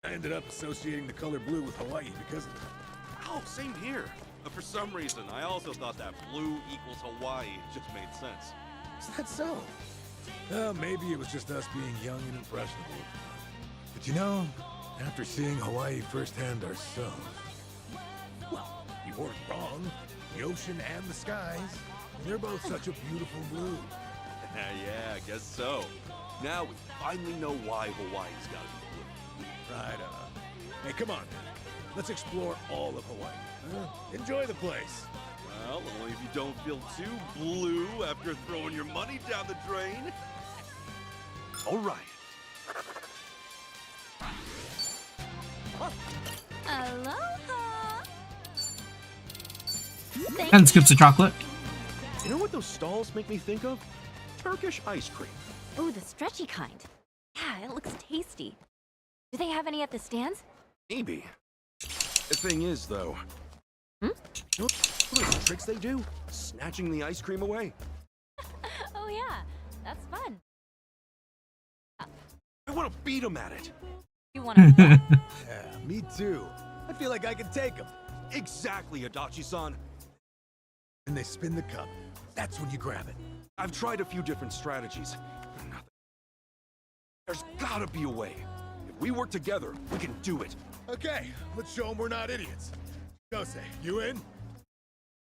I ended up associating the color blue with Hawaii because of it. Oh, same here. But for some reason, I also thought that blue equals Hawaii just made sense. Is that so? Maybe it was just us being young and impressionable. But you know, after seeing Hawaii firsthand ourselves, well, you weren't wrong. The ocean and the skies, they're both such a beautiful blue. Yeah, I guess so. Now we finally know why Hawaii's gotta be blue. Right on. Hey, come on. Let's explore all of Hawaii. Enjoy the place. Well, only if you don't feel too blue after throwing your money down the drain. All right. Aloha. And scoops of chocolate. You know what those stalls make me think of? Turkish ice cream. Oh, the stretchy kind. Yeah, it looks tasty. Do they have any at the stands? Maybe. The thing is, though, Hmm? you know those tricks they do? Snatching the ice cream away. Oh yeah, that's fun. I want to beat them at it. You want to? Yeah, me too. I feel like I can take them. Exactly, Adachi-san. And they spin the cup. That's when you grab it. I've tried a few different strategies. Nothing. There's gotta be a way. If we work together, we can do it. Okay, let's show them we're not idiots. Jose, you in?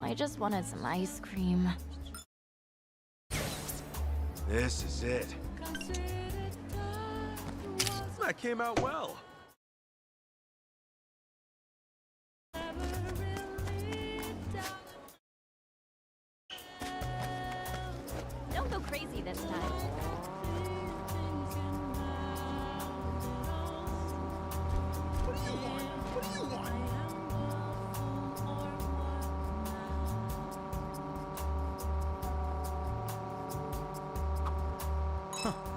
I just wanted some ice cream. This is it. That came out well.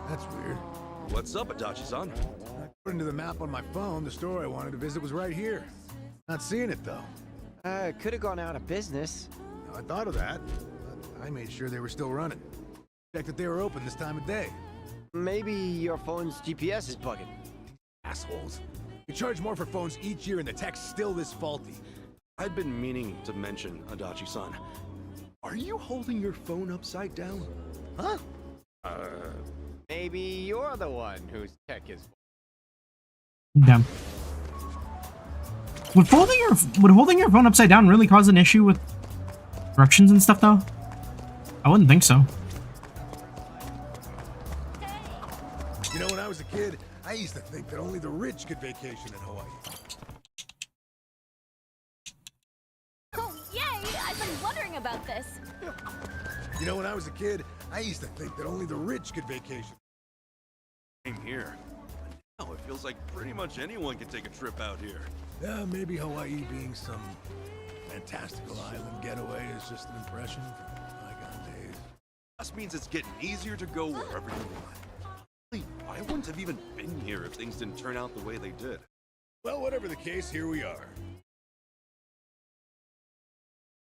That's weird. What's up, Adachi-san? According to the map on my phone, the store I wanted to visit was right here. Not seeing it, though. Could have gone out of business. I thought of that, but I made sure they were still running. Checked that they were open this time of day. Maybe your phone's GPS is bugging. Assholes. You charge more for phones each year and the tech's still this faulty. I'd been meaning to mention, Adachi-san. Are you holding your phone upside down? Huh? Maybe you're the one whose tech is. Damn. Would holding your phone upside down really cause an issue with directions and stuff, though? I wouldn't think so. You know, when I was a kid, I used to think that only the rich could vacation in Hawaii. Oh, yay! I've been wondering about this. You know, when I was a kid, I used to think that only the rich could vacation. Same here. Now it feels like pretty much anyone can take a trip out here. Yeah, maybe Hawaii being some fantastical island getaway is just an impression from bygone days. This means it's getting easier to go wherever you want. I wouldn't have even been here if things didn't turn out the way they did. Well, whatever the case, here we are.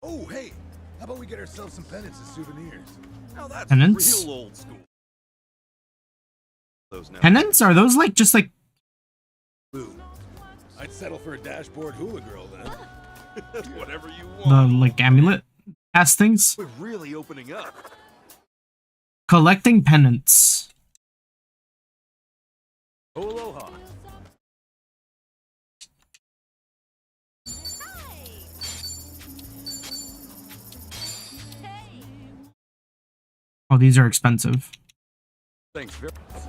Oh, hey! How about we get ourselves some pennants as souvenirs? Now that's Pennants? real old school. Those now. Pennants? Are those like just like... Boo. I'd settle for a dashboard hula girl then. Whatever you the want. like amulet ass things? We're really opening up. Collecting pennants. Aloha. Oh, these are expensive. Thanks very much.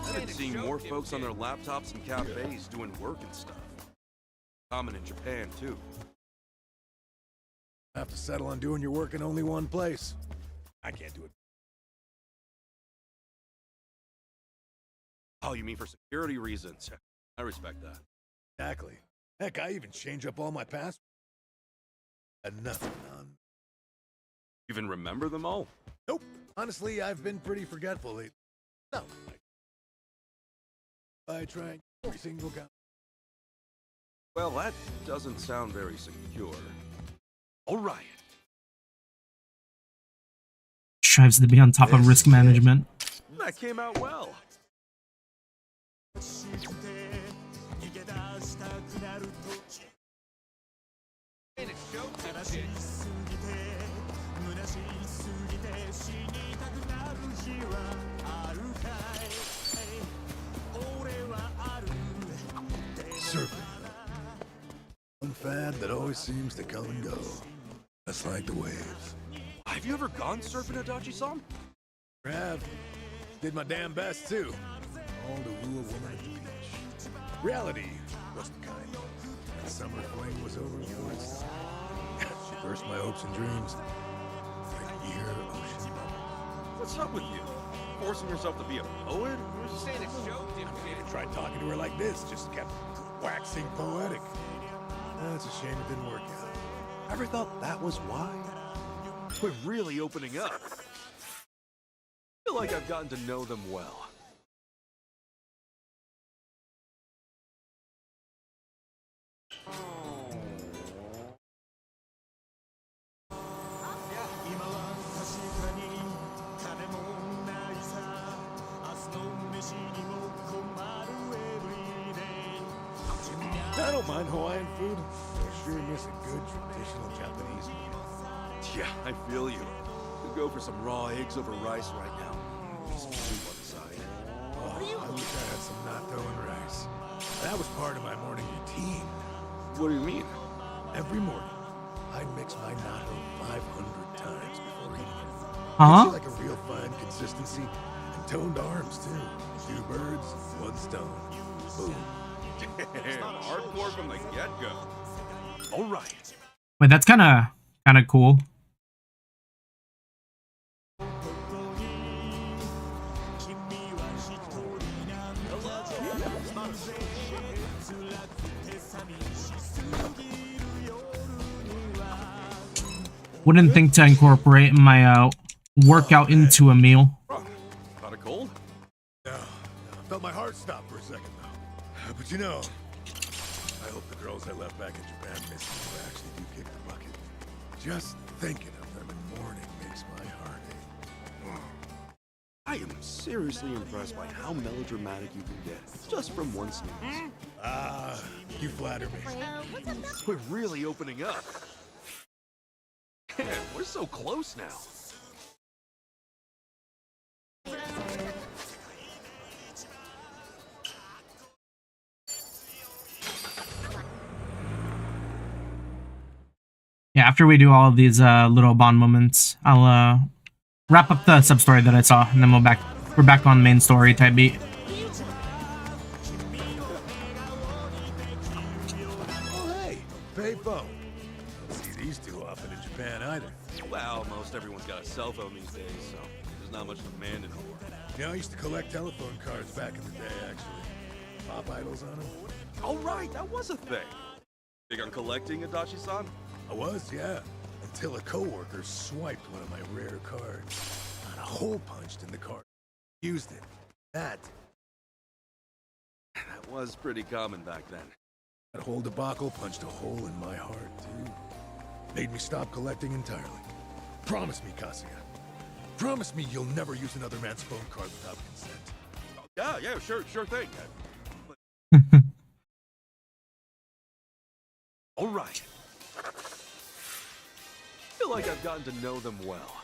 I've been seeing more folks on their laptops and cafes doing work and stuff. Common in Japan, too. Have to settle on doing your work in only one place. I can't do it. Oh, you mean for security reasons? I respect that. Exactly. Heck, I even change up all my passwords. Enough, none. You even remember them all? Nope. Honestly, I've been pretty forgetful lately. No. I try every single guy. Well, that doesn't sound very secure. All right. Strives to be on top of risk management. That came out well. Surfing. One fad that always seems to come and go. Just like the waves. Have you ever gone surfing, Adachi-san? Have. Did my damn best, too. All to woo a woman at the beach. Reality wasn't kind. That summer fling was over before it started. She burst my hopes and dreams. Like a year of ocean bubbles. What's up with you? Forcing yourself to be a poet? I tried talking to her like this, just kept waxing poetic. It's a shame it didn't work out. Ever thought that was why? We're really opening up. I feel like I've gotten to know them well. I don't mind Hawaiian food. I sure miss a good traditional Japanese meal. Yeah, I feel you. Could go for some raw eggs over rice right now. Maybe some soup on the side. Oh, I wish I had some natto and rice. That was part of my morning routine. What do you mean? Every morning, I'd mix my natto 500 times before eating it. Huh? Like a real fine consistency and toned arms too. 2 birds, 1 stone. Boom. Damn, hardcore from the get-go. All right. Wait, that's kind of cool. Wouldn't think to incorporate my workout into a meal. Got a cold? No, felt my heart stop for a second though. But you know, I hope the girls I left back in Japan miss me who actually do kick the bucket. Just thinking of them in the morning makes my heart ache. I am seriously impressed by how melodramatic you can get just from one sneeze. You flatter me. We're really opening up. Man, we're so close now. Yeah, after we do all of these little bond moments, I'll wrap up the sub story that I saw, and then we're back on main story type beat. Oh hey, payphone. Don't see these too often in Japan either. Well, most everyone's got a cell phone these days, so there's not much demand anymore. You know, I used to collect telephone cards back in the day, actually. Pop idols on them. All right, that was a thing. Big on collecting, Adachi-san? I was, yeah. Until a coworker swiped one of my rare cards. Got a hole punched in the card. Used it. That was pretty common back then. That whole debacle punched a hole in my heart, too. Made me stop collecting entirely. Promise me, Kasuga. Promise me you'll never use another man's phone card without consent. Yeah, sure thing. All right. Feel like I've gotten to know them well.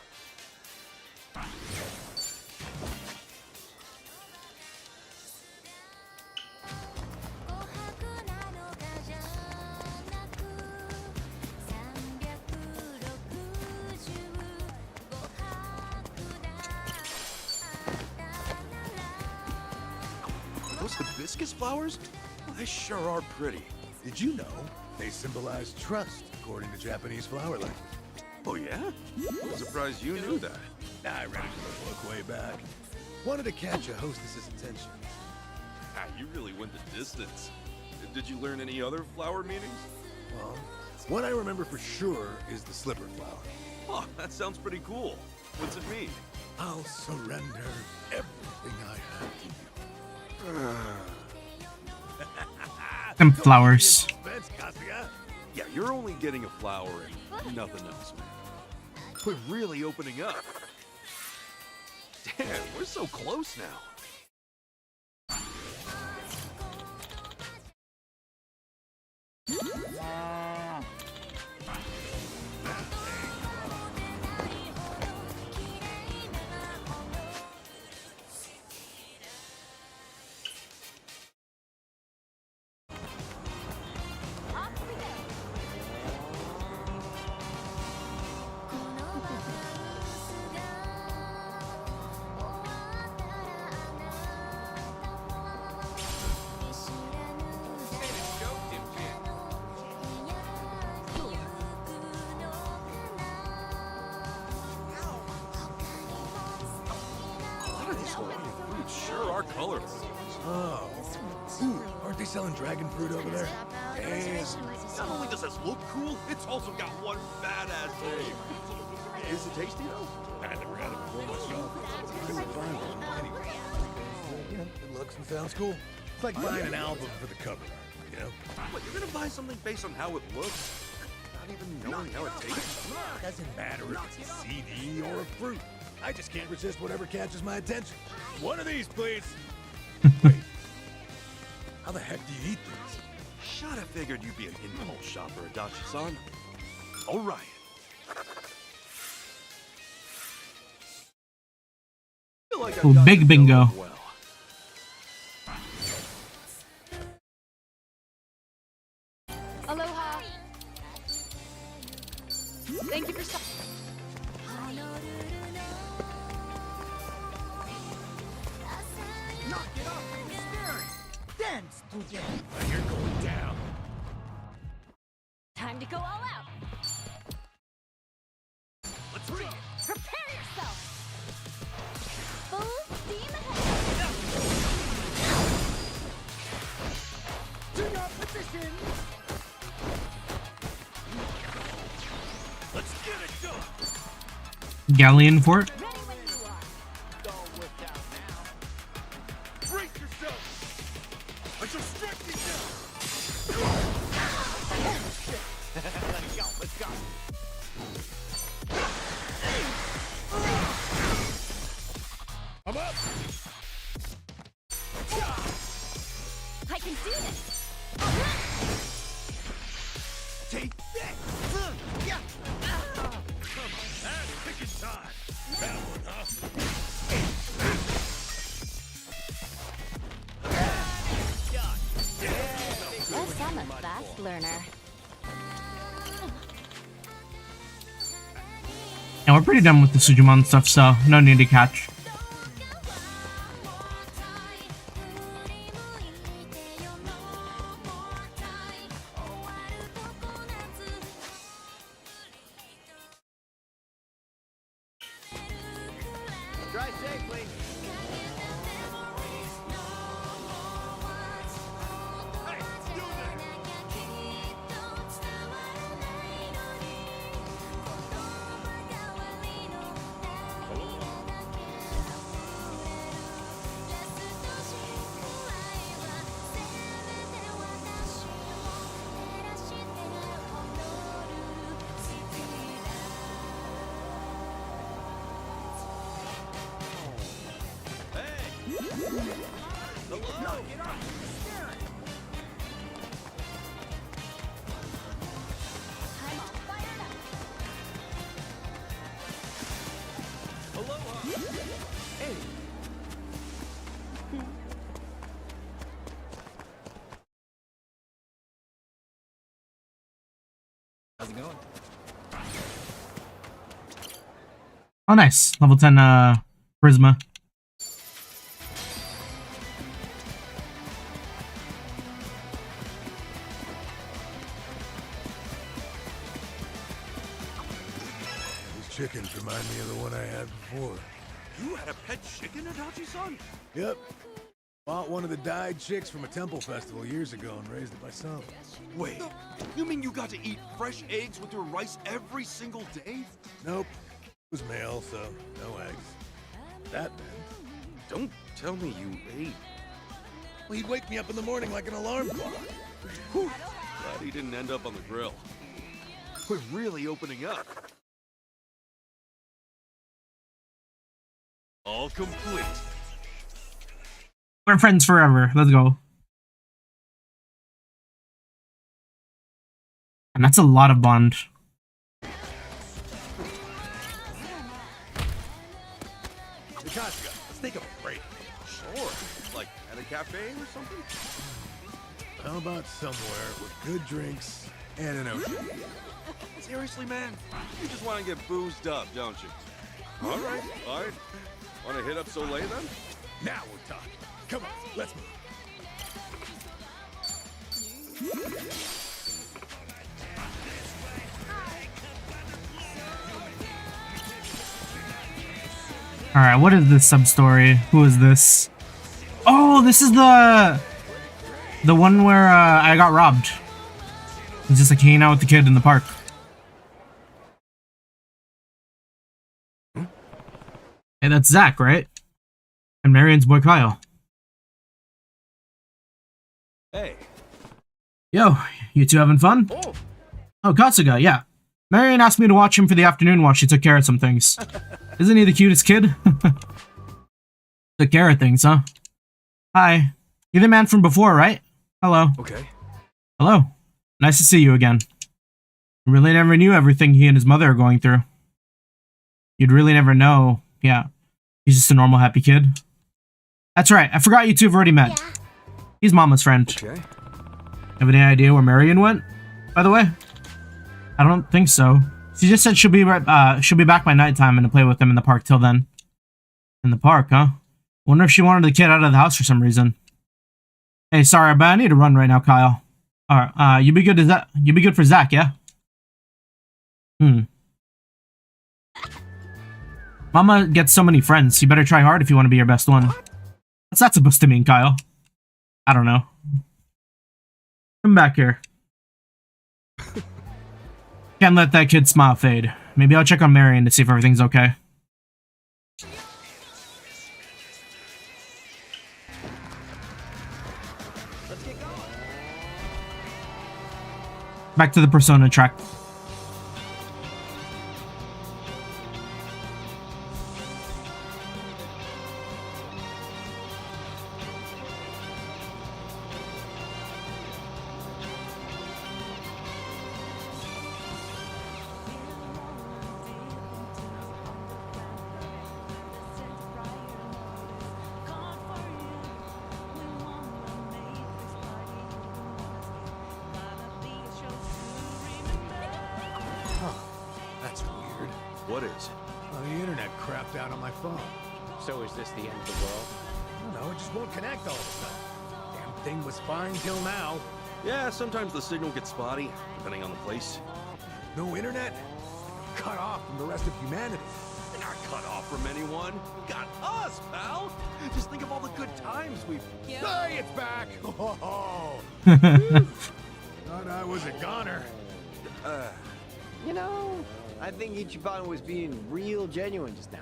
Those hibiscus flowers? They sure are pretty. Did you know they symbolize trust, according to Japanese flower language? Oh, yeah? I'm surprised you knew that. I read it in a book way back. Wanted to catch a hostess's attention. You really went the distance. Did you learn any other flower meanings? Well, one I remember for sure is the slipper flower. Oh, that sounds pretty cool. What's it mean? I'll surrender everything I have to you. Them flowers. Yeah, you're only getting a flower and nothing else, man. We're really opening up. Damn, we're so close now. Sure are colorful. Oh. Ooh, aren't they selling dragon fruit over there? Damn. Not only does this look cool, it's also got one badass name. Is it tasty though? I never had it before myself. I couldn't find one anyway. You know, it looks and sounds cool. It's like buying an album for the cover, you know? What, you're gonna buy something based on how it looks? Not even knowing how it tastes? Doesn't matter if it's a CD or a fruit. I just can't resist whatever catches my attention. One of these, please. Wait. How the heck do you eat these? Should have figured you'd be an impulse shopper, Adachi-san. All right. Feel like I've Oh, gotten big to know bingo. them well. Aloha. Thank you for stopping. Dance together. You're going down. Time to go all out. Let's bring it. Prepare yourself. Full steam ahead. To your position. Let's get it done. Galleon fort. Ready when you are. Don't work out now. Brace yourself. I shall strike you down. Let's go, let's go. I'm up. I can do this. Take that. Come on, ass picking time. That one, huh? Guess I'm a fast learner. And we're pretty done with the Sujimon stuff, so no need to catch. Drive safely. Hey, you there. I'm all fired up. How's it going? Oh, nice. Level 10 Charisma. These chickens remind me of the one I had before. You had a pet chicken at Hachi-san? Yep. Bought one of the dyed chicks from a temple festival years ago and raised it myself. Wait, you mean you got to eat fresh eggs with your rice every single day? Nope. It was male, so no eggs. That meant. Don't tell me you ate. Well, he'd wake me up in the morning like an alarm clock. Whew. Glad he didn't end up on the grill. We're really opening up. All complete. We're friends forever. Let's go. And that's a lot of bond. Nikashka, let's take a break. Sure. Like at a cafe or something? How about somewhere with good drinks and an ocean? Seriously, man? You just want to get boozed up, don't you? All right, fine. Want to hit up Soleil then? Now we're talking. Come on, let's move. Alright, what is this sub-story? Who is this? Oh, this is the one where I got robbed. He's just like hanging out with the kid in the park. Hey, that's Zach, right? And Marion's boy Kyle. Hey. Yo, you two having fun? Oh, Katsuga, yeah. Marion asked me to watch him for the afternoon while she took care of some things. Isn't he the cutest kid? Took care of things, huh? Hi. You're the man from before, right? Hello. Okay. Hello. Nice to see you again. I really never knew everything he and his mother are going through. You'd really never know. Yeah. He's just a normal, happy kid. That's right. I forgot you two have already met. Yeah. He's Mama's friend. Okay. Have any idea where Marion went, by the way? I don't think so. She just said she'll be back by nighttime and to play with him in the park till then. In the park, huh? Wonder if she wanted the kid out of the house for some reason. Hey, sorry, but I need to run right now, Kyle. Alright, you be good to that. You be good for Zach, yeah? Mama gets so many friends. You better try hard if you want to be your best one. What's that supposed to mean, Kyle? I don't know. Come back here. Can't let that kid's smile fade. Maybe I'll check on Marion to see if everything's okay. Back to the Persona track. That's weird. What is? Oh, the internet crapped out on my phone. So is this the end of the world? I don't know, it just won't connect all of a sudden. Damn thing was fine till now. Yeah, sometimes the signal gets spotty, depending on the place. No internet? Cut off from the rest of humanity. You're not cut off from anyone. You got us, pal. Just think of all the good times we've... Hey, it's back! Oh, thought I was a goner. You know, I think Ichiban was being real genuine just now.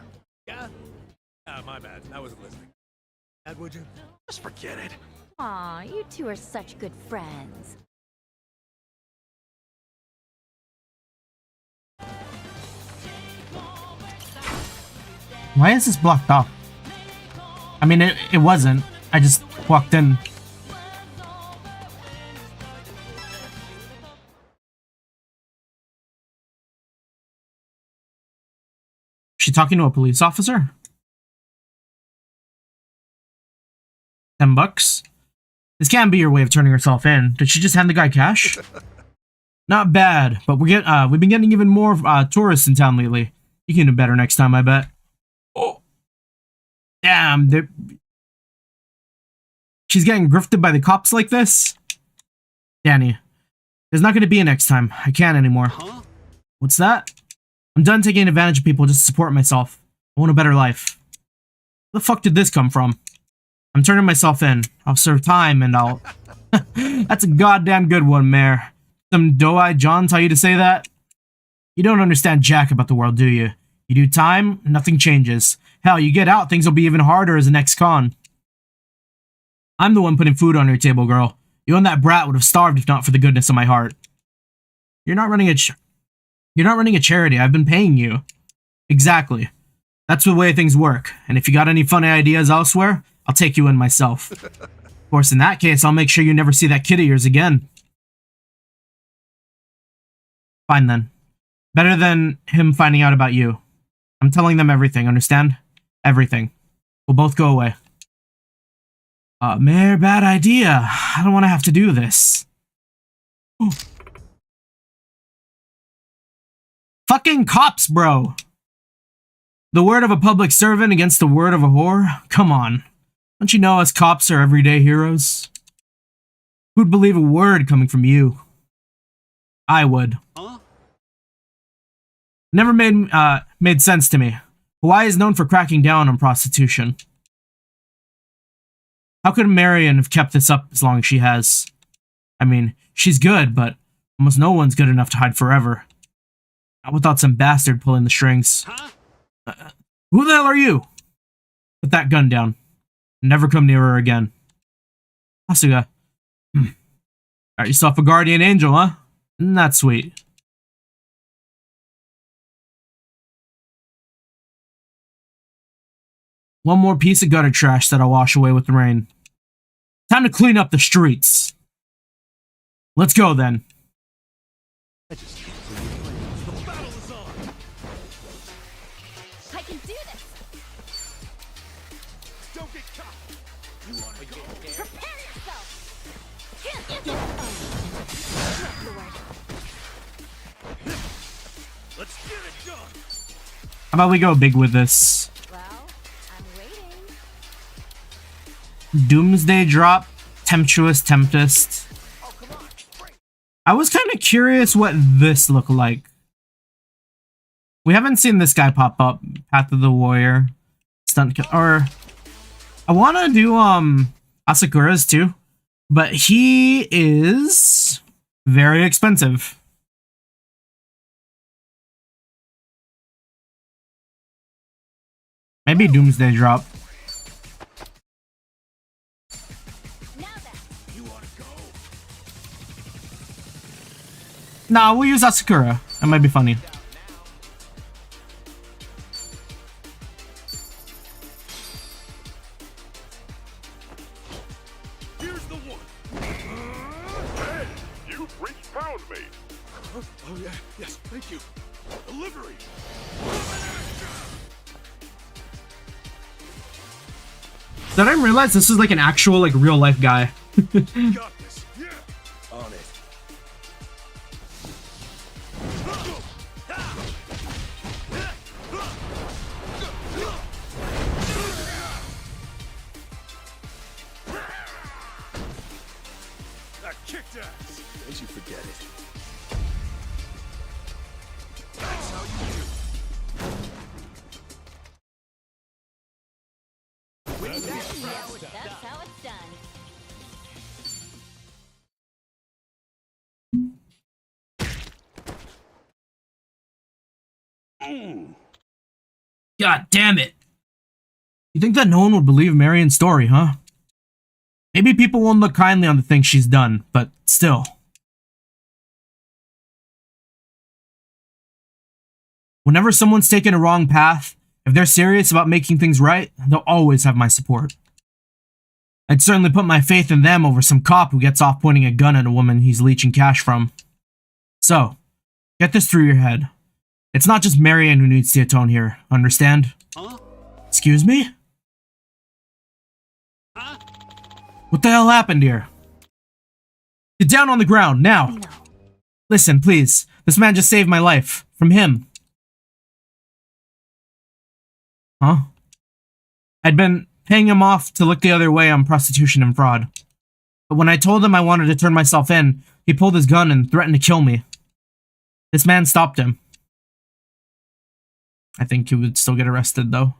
Yeah? My bad. I wasn't listening. Dad, would you? Just forget it. Aw, you two are such good friends. Why is this blocked off? I mean, it wasn't. I just walked in. She talking to a police officer? $10? This can't be your way of turning herself in. Did she just hand the guy cash? Not bad, but we've been getting even more tourists in town lately. You can do better next time, I bet. Oh, damn! She's getting grifted by the cops like this. Danny, there's not going to be a next time. I can't anymore. Huh? What's that? I'm done taking advantage of people just to support myself. I want a better life. Where the fuck did this come from? I'm turning myself in. I'll serve time and I'll... That's a goddamn good one, Mayor. Some doe-eyed John tell you to say that? You don't understand jack about the world, do you? You do time, nothing changes. Hell, you get out, things will be even harder as an ex-con. I'm the one putting food on your table, girl. You and that brat would have starved if not for the goodness of my heart. You're not running a charity. I've been paying you. Exactly. That's the way things work. And if you got any funny ideas elsewhere, I'll take you in myself. Of course, in that case, I'll make sure you never see that kid of yours again. Fine then. Better than him finding out about you. I'm telling them everything, understand? Everything. We'll both go away. Mayor, bad idea. I don't want to have to do this. Ooh. Fucking cops, bro. The word of a public servant against the word of a whore? Come on. Don't you know us cops are everyday heroes? Who'd believe a word coming from you? I would. Huh? Never made sense to me. Hawaii is known for cracking down on prostitution. How could Marion have kept this up as long as she has? I mean, she's good, but almost no one's good enough to hide forever. Not without some bastard pulling the strings. Huh? Who the hell are you? Put that gun down. Never come near her again. Asuga. Got yourself a guardian angel, huh? Isn't that sweet? One more piece of gutter trash that I'll wash away with the rain. Time to clean up the streets. Let's go then. I can do this. Don't get caught. You want to go? Prepare yourself. Let's get it done. How about we go big with this? Well, I'm waiting. Doomsday Drop, Tempestuous Tempest. I was kind of curious what this looked like. We haven't seen this guy pop up. Path of the Warrior, Stunt Kill, or I want to do Asakura's too, but he is very expensive. Maybe Doomsday Drop. Nah, we'll use Asakura. That might be funny. Here's the one. Hey, you've reached pound me. Oh yeah, yes, thank you. Delivery. Did I realize this is like an actual like real life guy? Got this. Yeah. On it. I kicked ass. Don't you forget it. That's how you do. That's how it's done. God damn it. You think that no one would believe Marion's story, huh? Maybe people won't look kindly on the things she's done, but still. Whenever someone's taken a wrong path, if they're serious about making things right, they'll always have my support. I'd certainly put my faith in them over some cop who gets off pointing a gun at a woman he's leeching cash from. So, get this through your head. It's not just Marion who needs to atone here, understand? Huh? Excuse me? Huh? What the hell happened here? Get down on the ground, now! No. Listen, please. This man just saved my life. From him. Huh? I'd been paying him off to look the other way on prostitution and fraud. But when I told him I wanted to turn myself in, he pulled his gun and threatened to kill me. This man stopped him. I think he would still get arrested, though.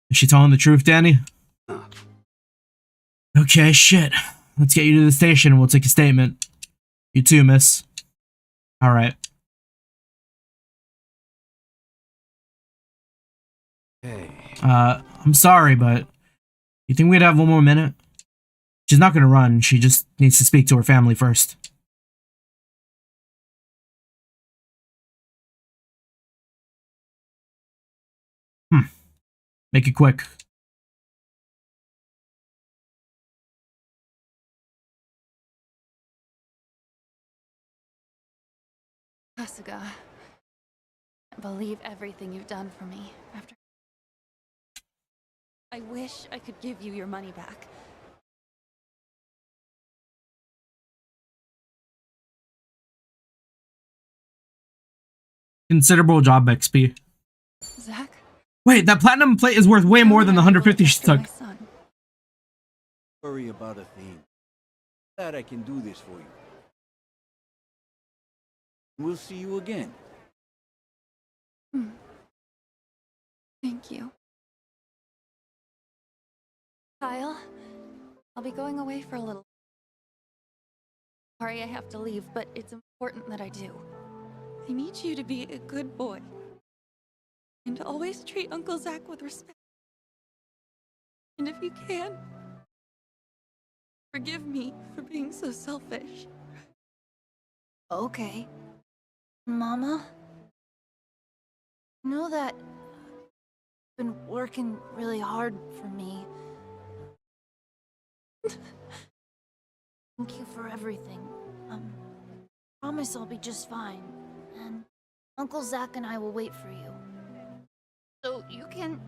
Is she telling the truth, Danny? Okay, shit. Let's get you to the station and we'll take a statement. You too, miss. Alright. Hey. I'm sorry, but you think we'd have one more minute? She's not gonna run. She just needs to speak to her family first. Make it quick. Asuka, I believe everything you've done for me after. I wish I could give you your money back. Considerable job XP. Zach? Wait, that platinum plate is worth way more than the 150 she took. Worry about a thing. Glad I can do this for you. We'll see you again. Thank you. Kyle, I'll be going away for a little. Sorry I have to leave, but it's important that I do. I need you to be a good boy. And to always treat Uncle Zach with respect. And if you can, forgive me for being so selfish. Okay. Mama? Know that you've been working really hard for me. Thank you for everything. Promise I'll be just fine. And Uncle Zach and I will wait for you. So you can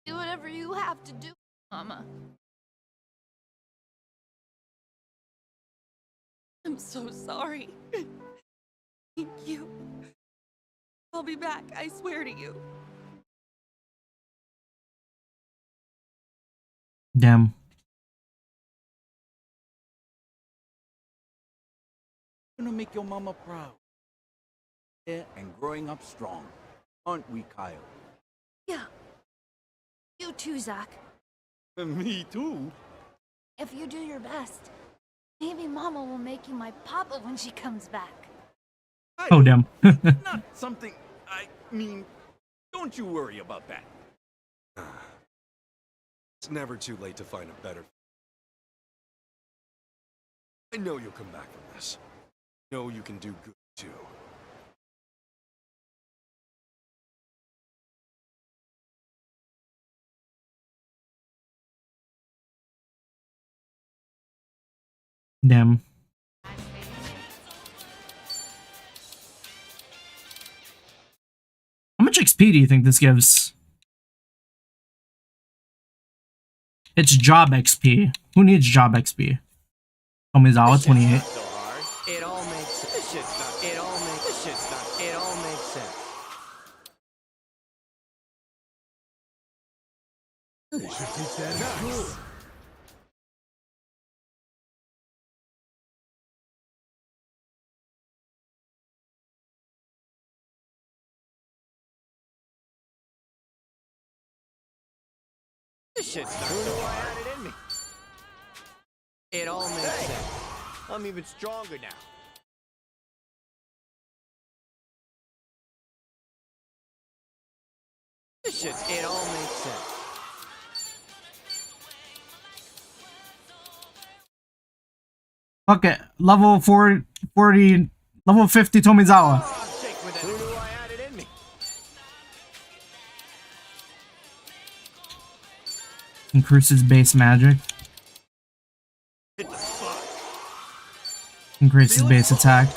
do whatever you have to do, Mama. I'm so sorry. Thank you. I'll be back, I swear to you. Damn. Gonna make your mama proud. Yeah, and growing up strong. Aren't we, Kyle? Yeah. You too, Zach. Me too. If you do your best, maybe Mama will make you my papa when she comes back. Oh, damn. Not something. I mean, don't you worry about that. It's never too late to find a better. I know you'll come back from this. I know you can do good too. Damn. How much XP do you think this gives? It's job XP. Who needs job XP? Tomizawa 28. So hard. It all makes sense. It all makes sense. It all makes sense. You should teach that in school. This shit's not so hard. It in me. It all makes sense. I'm even stronger now. This shit, it all makes sense. Fuck it. Level 40, level 50 Tomizawa. Who knew I had it in me? Increases base magic. Increases base attack.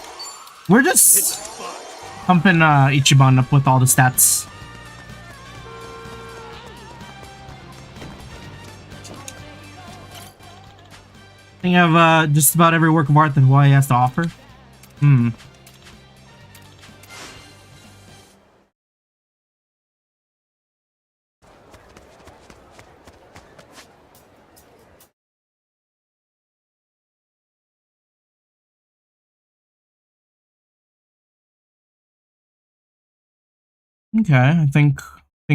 We're just pumping Ichiban up with all the stats. I think I have just about every work of art that Hawaii has to offer. Okay, I think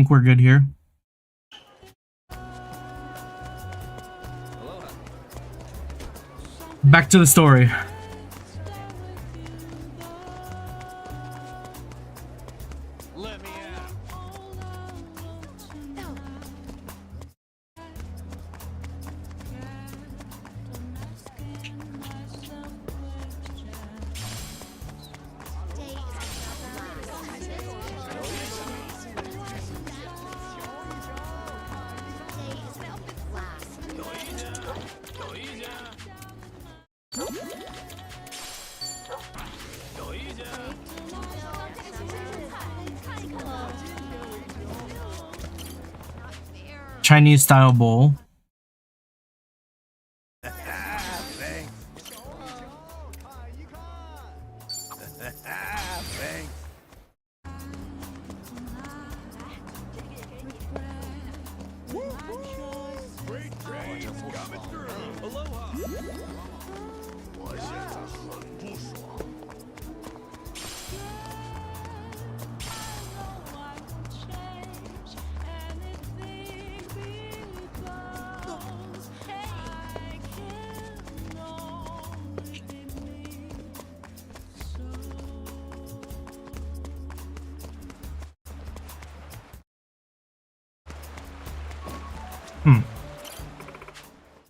we're good here. Back to the story. Let me out. Chinese style bowl.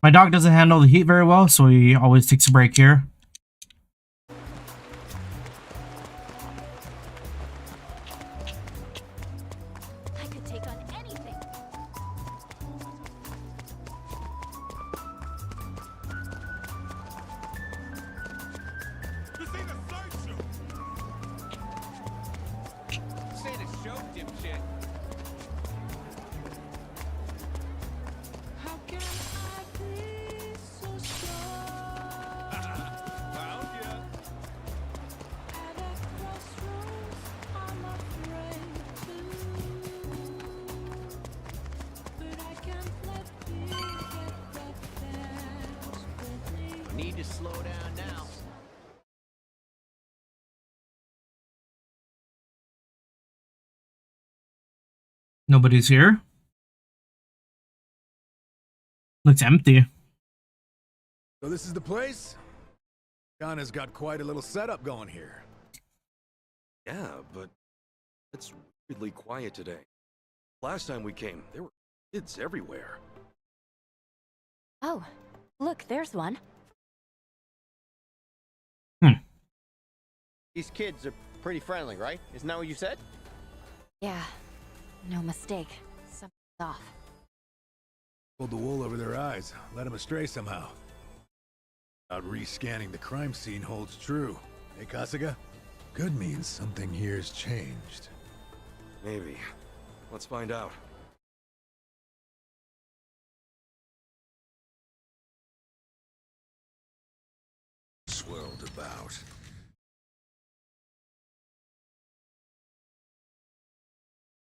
My dog doesn't handle the heat very well, so he always takes a break here. I could take on anything. This ain't a sideshow. This ain't a show, dipshit. How can I be so strong? Found ya. At a crossroads, I'm afraid to. But I can't let fear get need to slow down now. Nobody's here. Looks empty. So this is the place? Kana's got quite a little setup going here. Yeah, but it's weirdly quiet today. Last time we came, there were kids everywhere. Oh, look, there's one. These kids are pretty friendly, right? Isn't that what you said? Yeah, no mistake. Something's off. Pulled the wool over their eyes, led them astray somehow. Out re-scanning the crime scene holds true. Hey, Kasuga? Could mean something here's changed. Maybe. Let's find out. Swirled about.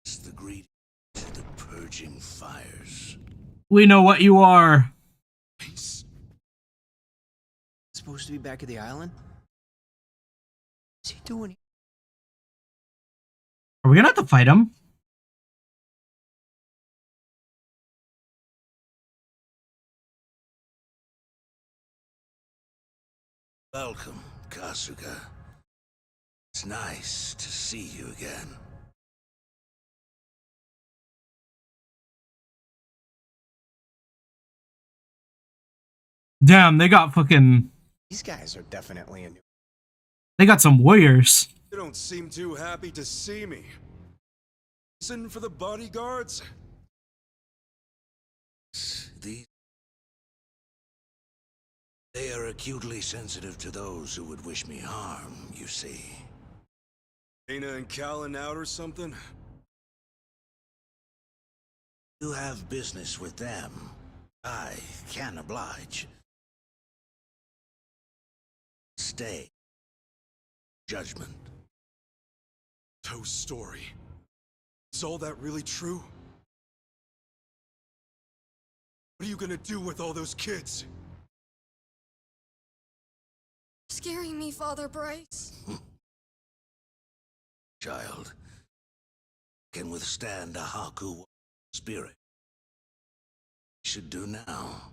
It's the greed to the purging fires. We know what you are. Supposed to be back at the island? What's he doing? Are we gonna have to fight him? Welcome, Kasuga. It's nice to see you again. Damn, they got fucking... These guys are definitely a new... They got some warriors. You don't seem too happy to see me. Listen for the bodyguards? They are acutely sensitive to those who would wish me harm, you see. Dana and Callan out or something? You have business with them. I can oblige. Stay. Judgment. Toast story. Is all that really true? What are you gonna do with all those kids? Scaring me, Father Bryce. Child. Can withstand a Haku spirit. Should do now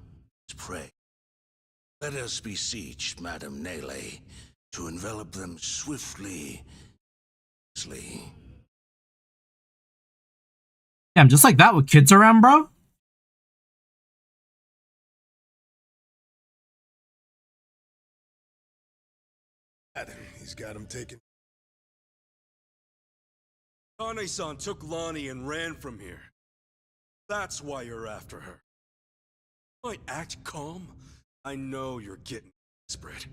is pray. Let us beseech Madame Nele to envelop them swiftly. Damn, just like that with kids around, bro. He's got him taken. Kane-san took Lonnie and ran from here. That's why you're after her. Might act calm. I know you're getting desperate.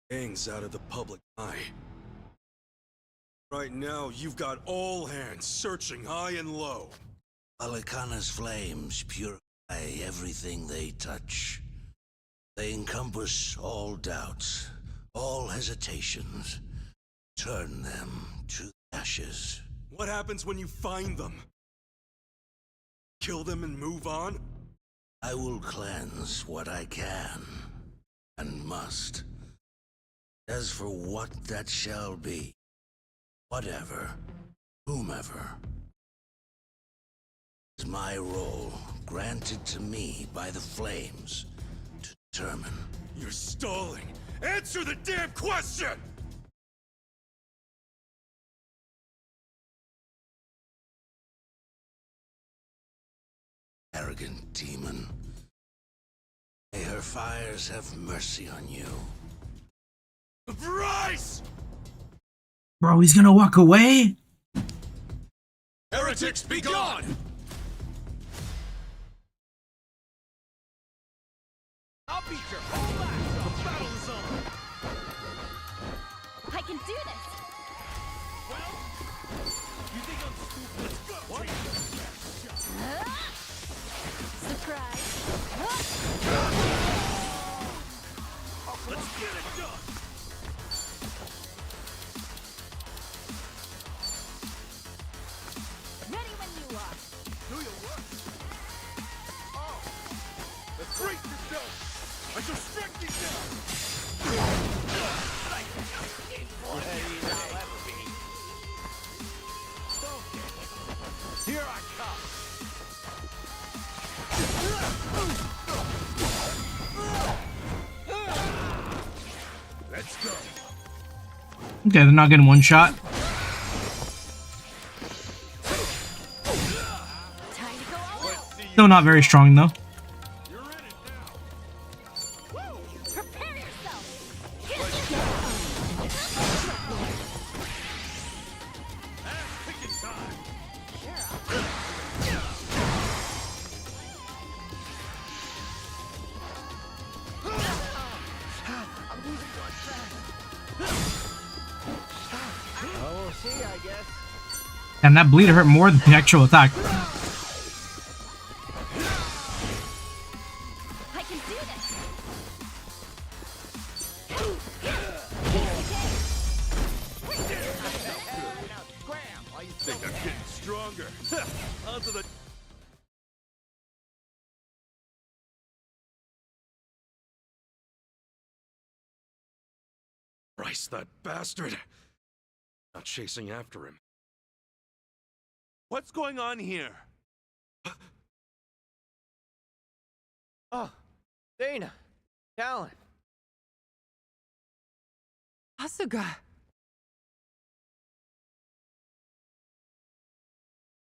Gang's out of the public eye. Right now, you've got all hands searching high and low. Alicana's flames purify everything they touch. They encompass all doubts, all hesitations. Turn them to ashes. What happens when you find them? Kill them and move on? I will cleanse what I can, and must. As for what that shall be, whatever, whomever, is my role granted to me by the flames to determine. You're stalling! Answer the damn question! Arrogant demon. May her fires have mercy on you. Bryce! Bro, he's gonna walk away? Heretics, be gone! I'll beat your whole ass! The battle is on! I can do this! Well, you think I'm stupid? Let's go! What? Surprise! Let's get it done! Ready when you are! Here I come. Let's go. Okay, they're not getting one shot. Still not very strong though. Prepare yourself. Oh, we'll see, I guess. And that bleed hurt more than the actual attack. I can do this. Think I'm getting stronger. Onto the... Christ, that bastard! Not chasing after him. What's going on here? Oh, Dana. Talon. Asuga.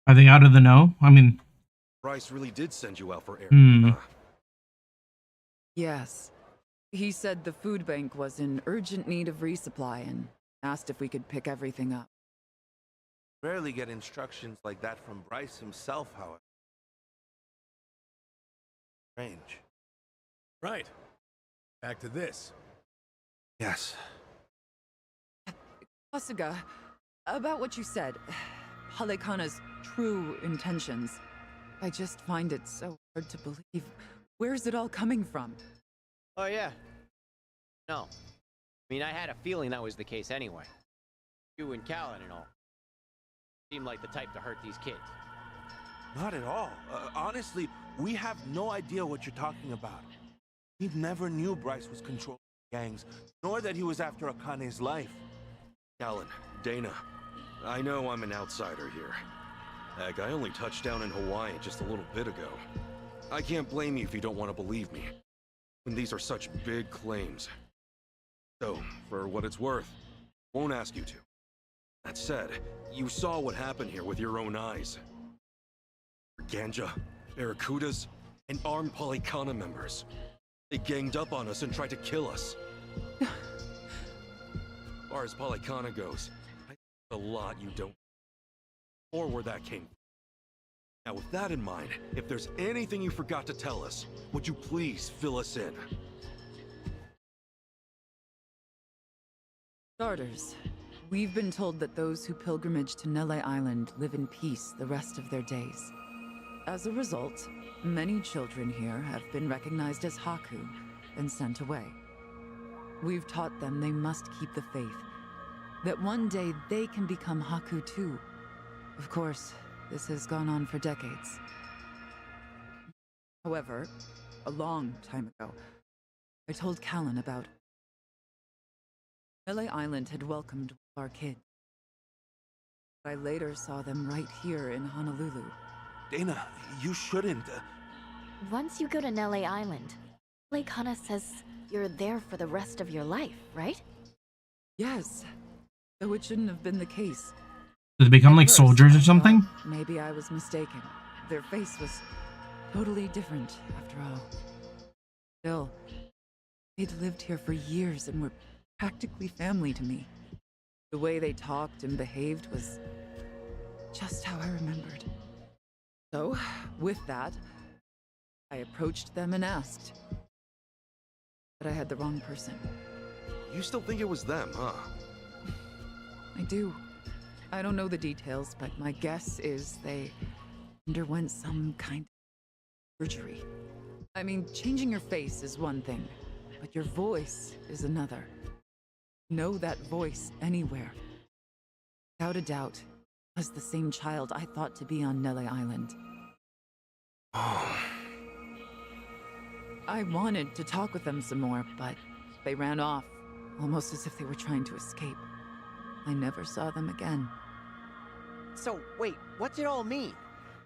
Are they out of the know? I mean, Bryce really did send you out for air. Yes. He said the food bank was in urgent need of resupply and asked if we could pick everything up. Rarely get instructions like that from Bryce himself, however. Strange. Right. Back to this. Yes. Asuga, about what you said, Halekana's true intentions. I just find it so hard to believe. Where's it all coming from? Oh, yeah. No. I mean, I had a feeling that was the case anyway. You and Callan and all. Seem like the type to hurt these kids. Not at all. Honestly, we have no idea what you're talking about. We never knew Bryce was controlling gangs, nor that he was after Akane's life. Callan, Dana, I know I'm an outsider here. Heck, I only touched down in Hawaii just a little bit ago. I can't blame you if you don't want to believe me. When these are such big claims. So, for what it's worth, won't ask you to. That said, you saw what happened here with your own eyes. Ganja, Barracudas, and armed Polycana members. They ganged up on us and tried to kill us. As far as Polycana goes, I think a lot you don't know, or where that came from. Now with that in mind, if there's anything you forgot to tell us, would you please fill us in? Starters, we've been told that those who pilgrimage to Nele Island live in peace the rest of their days. As a result, many children here have been recognized as Haku and sent away. We've taught them they must keep the faith, that one day they can become Haku too. Of course, this has gone on for decades. However, a long time ago, I told Callan about Nele Island had welcomed our kids. I later saw them right here in Honolulu. Dana, you shouldn't. Once you go to Nele Island, Polycana says you're there for the rest of your life, right? Yes, though it shouldn't have been the case. Did they become At like first, soldiers I or something? thought maybe I was mistaken. Their face was totally different, after all. Still, they'd lived here for years and were practically family to me. The way they talked and behaved was just how I remembered. So, with that, I approached them and asked. But I had the wrong person. You still think it was them, huh? I do. I don't know the details, but my guess is they underwent some kind of surgery. I mean, changing your face is one thing, but your voice is another. Know that voice anywhere. Without a doubt, it was the same child I thought to be on Nele Island. I wanted to talk with them some more, but they ran off, almost as if they were trying to escape. I never saw them again. So, wait, what's it all mean?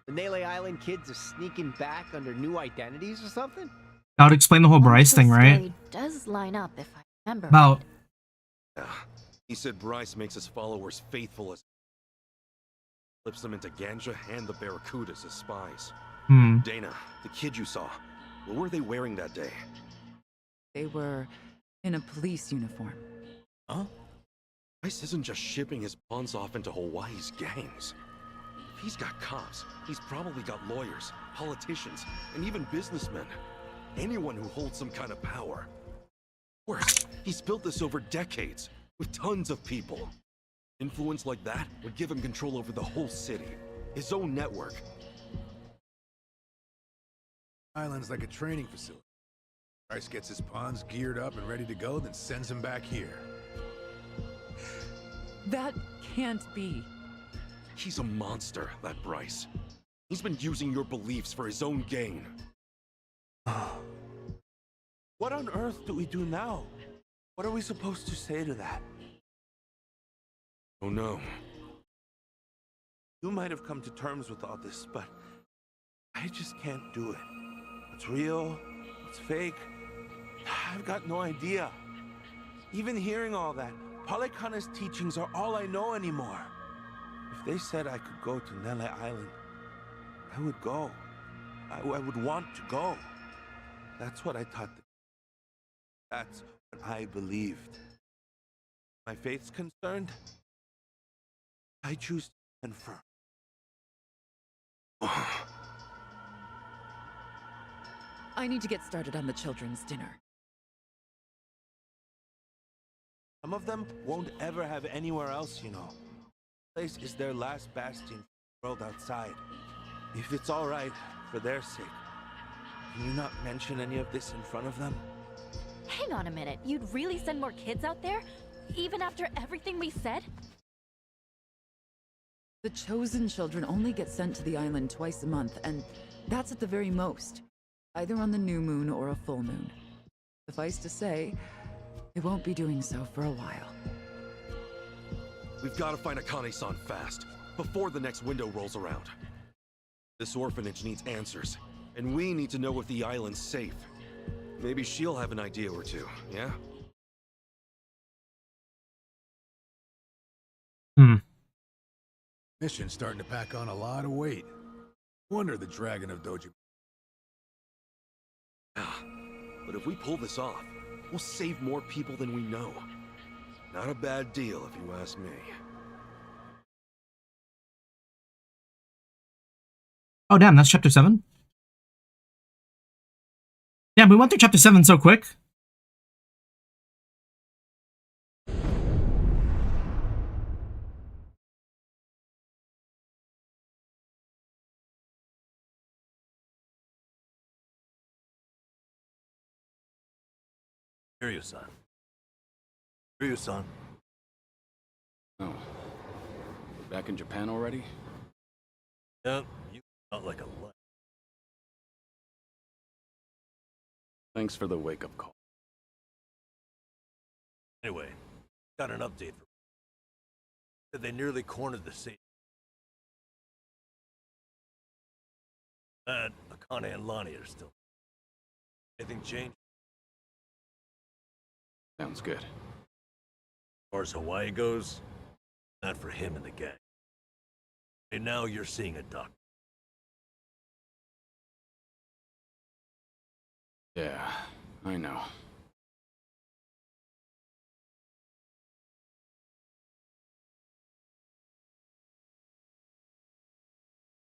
The Nele Island kids are sneaking back under new identities or something? That would explain the whole Bryce thing, right? Story does line up if I remember. About Yeah. He said Bryce makes his followers faithful as flips them into Ganja and the Barracudas as spies. Dana, the kid you saw, what were they wearing that day? They were in a police uniform. Huh? Bryce isn't just shipping his pawns off into Hawaii's gangs. If he's got cops, he's probably got lawyers, politicians, and even businessmen. Anyone who holds some kind of power. Worse, he's built this over decades, with tons of people. Influence like that would give him control over the whole city, his own network. Island's like a training facility. Bryce gets his pawns geared up and ready to go, then sends him back here. That can't be. He's a monster, that Bryce. He's been using your beliefs for his own gain. What on earth do we do now? What are we supposed to say to that? Oh no. You might have come to terms with all this, but I just can't do it. What's real? What's fake? I've got no idea. Even hearing all that, Palekana's teachings are all I know anymore. If they said I could go to Nele Island, I would go. I would want to go. That's what I taught them. That's what I believed. My faith's concerned, I choose to confirm. I need to get started on the children's dinner. Some of them won't ever have anywhere else, you know. This place is their last bastion for the world outside. If it's all right, for their sake, can you not mention any of this in front of them? Hang on a minute. You'd really send more kids out there? Even after everything we said? The chosen children only get sent to the island twice a month, and that's at the very most. Either on the new moon or a full moon. Suffice to say, they won't be doing so for a while. We've got to find Akane-san fast, before the next window rolls around. This orphanage needs answers, and we need to know if the island's safe. Maybe she'll have an idea or two, yeah? Mission's starting to pack on a lot of weight. Wonder the Dragon of Doji. But if we pull this off, we'll save more people than we know. Not a bad deal, if you ask me. Oh damn, that's chapter 7? Damn, we went through chapter 7 so quick. Kiryu-san. Kiryu-san. Oh. Back in Japan already? Yep, you felt like a light. Thanks for the wake-up call. Anyway, got an update for you. They nearly cornered the city. Akane and Lonnie are still. Anything changed? Sounds good. As far as Hawaii goes, not for him and the gang. And now you're seeing a doctor. Yeah, I know.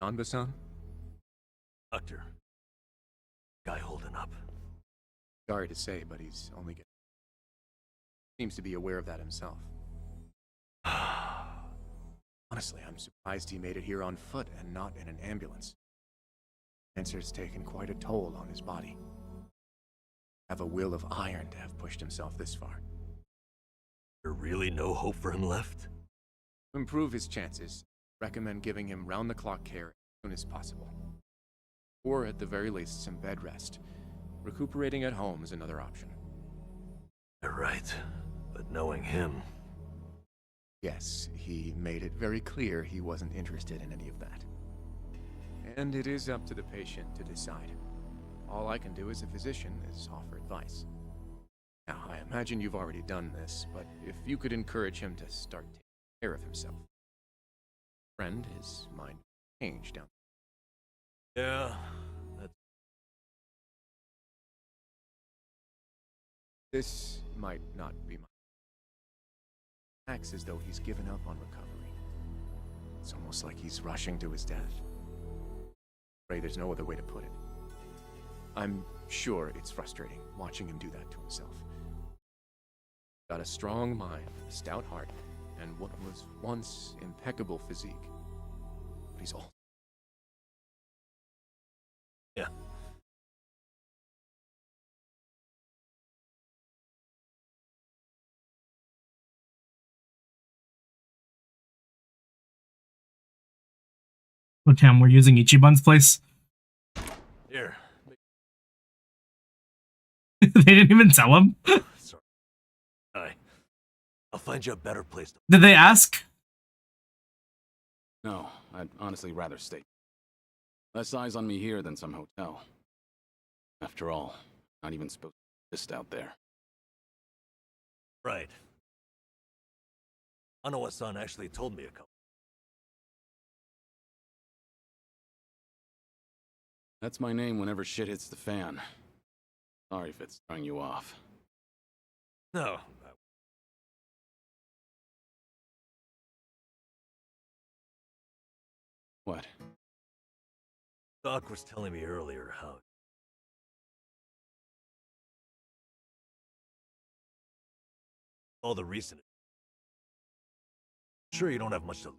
Nanba-san? Doctor. Guy holding up. Sorry to say, but he's only getting... Seems to be aware of that himself. Honestly, I'm surprised he made it here on foot and not in an ambulance. Cancer's taken quite a toll on his body. Have a will of iron to have pushed himself this far. There really no hope for him left? To improve his chances, recommend giving him round-the-clock care as soon as possible. Or at the very least, some bed rest. Recuperating at home is another option. You're right, but knowing him... Yes, he made it very clear he wasn't interested in any of that. and it is up to the patient to decide. All I can do as a physician is offer advice. Now, I imagine you've already done this, but if you could encourage him to start taking care of himself. Friend, his mind changed down. Yeah, that's... This might not be my... Acts as though he's given up on recovery. It's almost like he's rushing to his death. Pray there's no other way to put it. I'm sure it's frustrating watching him do that to himself. Got a strong mind, a stout heart, and what was once impeccable physique. But he's old. Yeah. Oh damn, we're using Ichiban's place. Here. They didn't even tell him. Sorry. I'll find you a better place. Did they ask? No, I'd honestly rather stay. Less eyes on me here than some hotel. After all, not even supposed to exist out there. Right. Anawa-san actually told me a couple. That's my name whenever shit hits the fan. Sorry if it's throwing you off. No. What? Doc was telling me earlier how... all the recent... Sure, you don't have much to lose.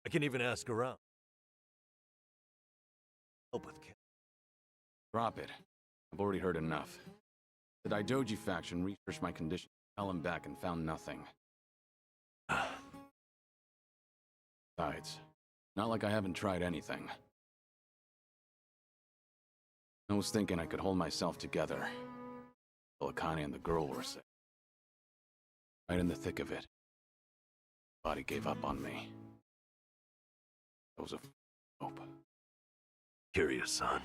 I can even ask around. Help with Kim. Drop it. I've already heard enough. The Daidoji faction researched my condition, fell him back, and found nothing. Besides, not like I haven't tried anything. I was thinking I could hold myself together. Till Ikana and the girl were sick. Right in the thick of it. Body gave up on me. That was a hope. Curious-san.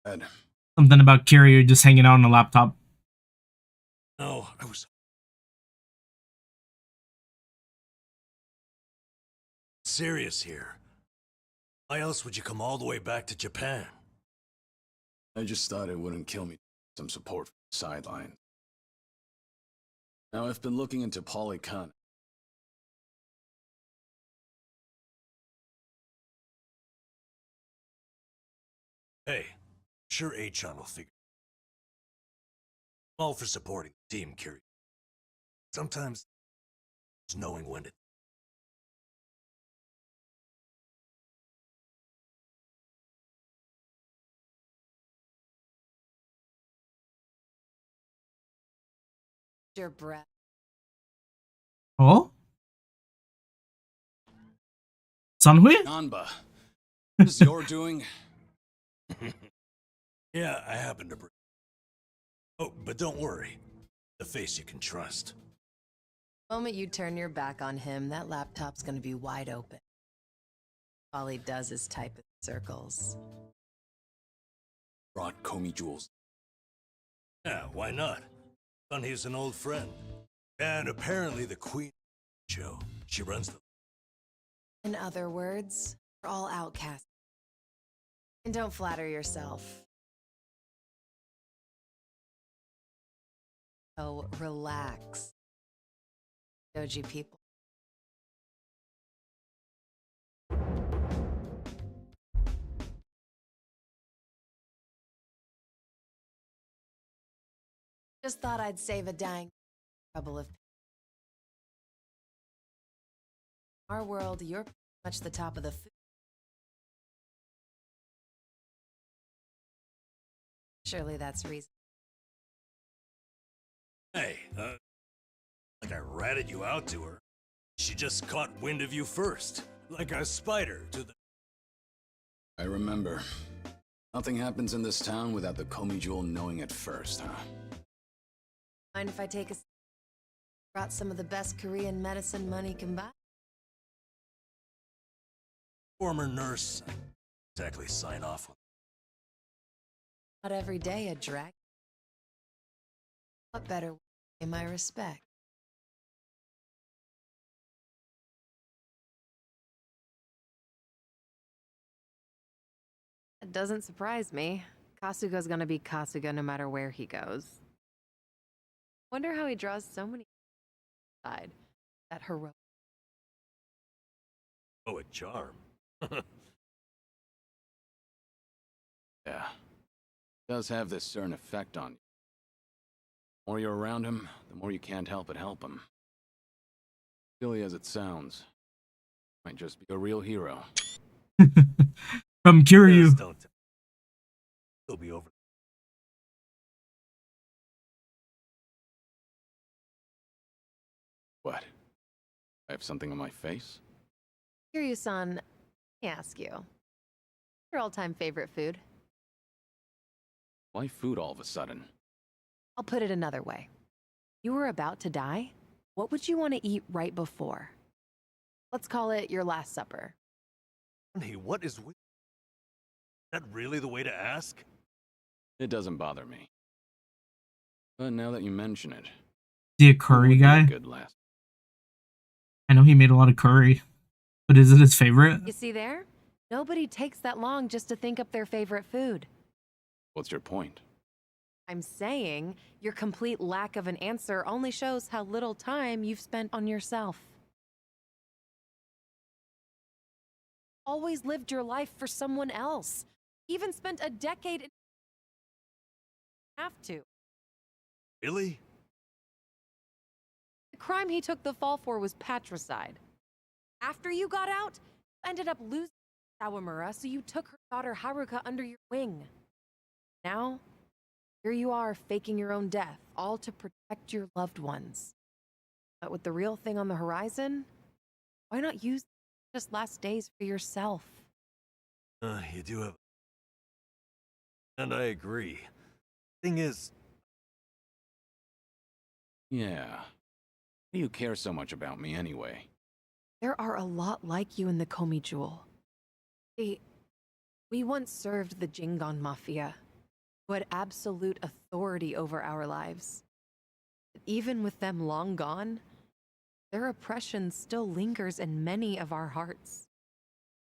Ed. Something about Kiryu just hanging out on a laptop. No, I was... serious here. Why else would you come all the way back to Japan? I just thought it wouldn't kill me. Some support from the sideline. Now I've been looking into Ikana. Hey, sure A-chan will figure. I'm all for supporting the team, Kiryu. Sometimes, it's knowing when to... Your breath. Oh? Sunhui? Nanba, what is your doing? Yeah, I happen to bring... Oh, but don't worry. The face you can trust. The moment you turn your back on him, that laptop's gonna be wide open. All he does is type in circles. Brought Komi jewels. Yeah, why not? Sunhei's an old friend. And apparently the queen show. She runs the... In other words, we're all outcasts. And don't flatter yourself. So relax. Doji people. Just thought I'd save a dang trouble of... Our world, you're pretty much the top of the food. Surely that's reason. Hey, like I ratted you out to her. She just caught wind of you first, like a spider to the... I remember. Nothing happens in this town without the Komi Jewel knowing it first, huh? Mind if I take a... Brought some of the best Korean medicine money can buy? Former nurse. Exactly sign off on. Not every day a dragon. What better way to pay my respect? It doesn't surprise me. Kasuga's gonna be Kasuga no matter where he goes. Wonder how he draws so many side. That heroic. Poet charm. Yeah. Does have this certain effect on you. The more you're around him, the more you can't help but help him. Silly as it sounds, might just be a real hero. From Kiryu. Just don't. It'll be over. What? I have something on my face? Kiryu-san, let me ask you. Your all-time favorite food? Why food all of a sudden? I'll put it another way. You were about to die? What would you want to eat right before? Let's call it your last supper. Hey, what is with... Is that really the way to ask? It doesn't bother me. But now that you mention it... Is he a curry guy? Good last. I know he made a lot of curry. But is it his favorite? You see there? Nobody takes that long just to think up their favorite food. What's your point? I'm saying your complete lack of an answer only shows how little time you've spent on yourself. Always lived your life for someone else. Even spent a decade in... Have to. Really? The crime he took the fall for was patricide. After you got out, you ended up losing Sawamura, so you took her daughter Haruka under your wing. Now, here you are faking your own death, all to protect your loved ones. But with the real thing on the horizon, why not use just last days for yourself? You do have... And I agree. Thing is... Yeah. Why do you care so much about me anyway? There are a lot like you in the Komi Jewel. See, we once served the Jingon Mafia, who had absolute authority over our lives. But even with them long gone, their oppression still lingers in many of our hearts.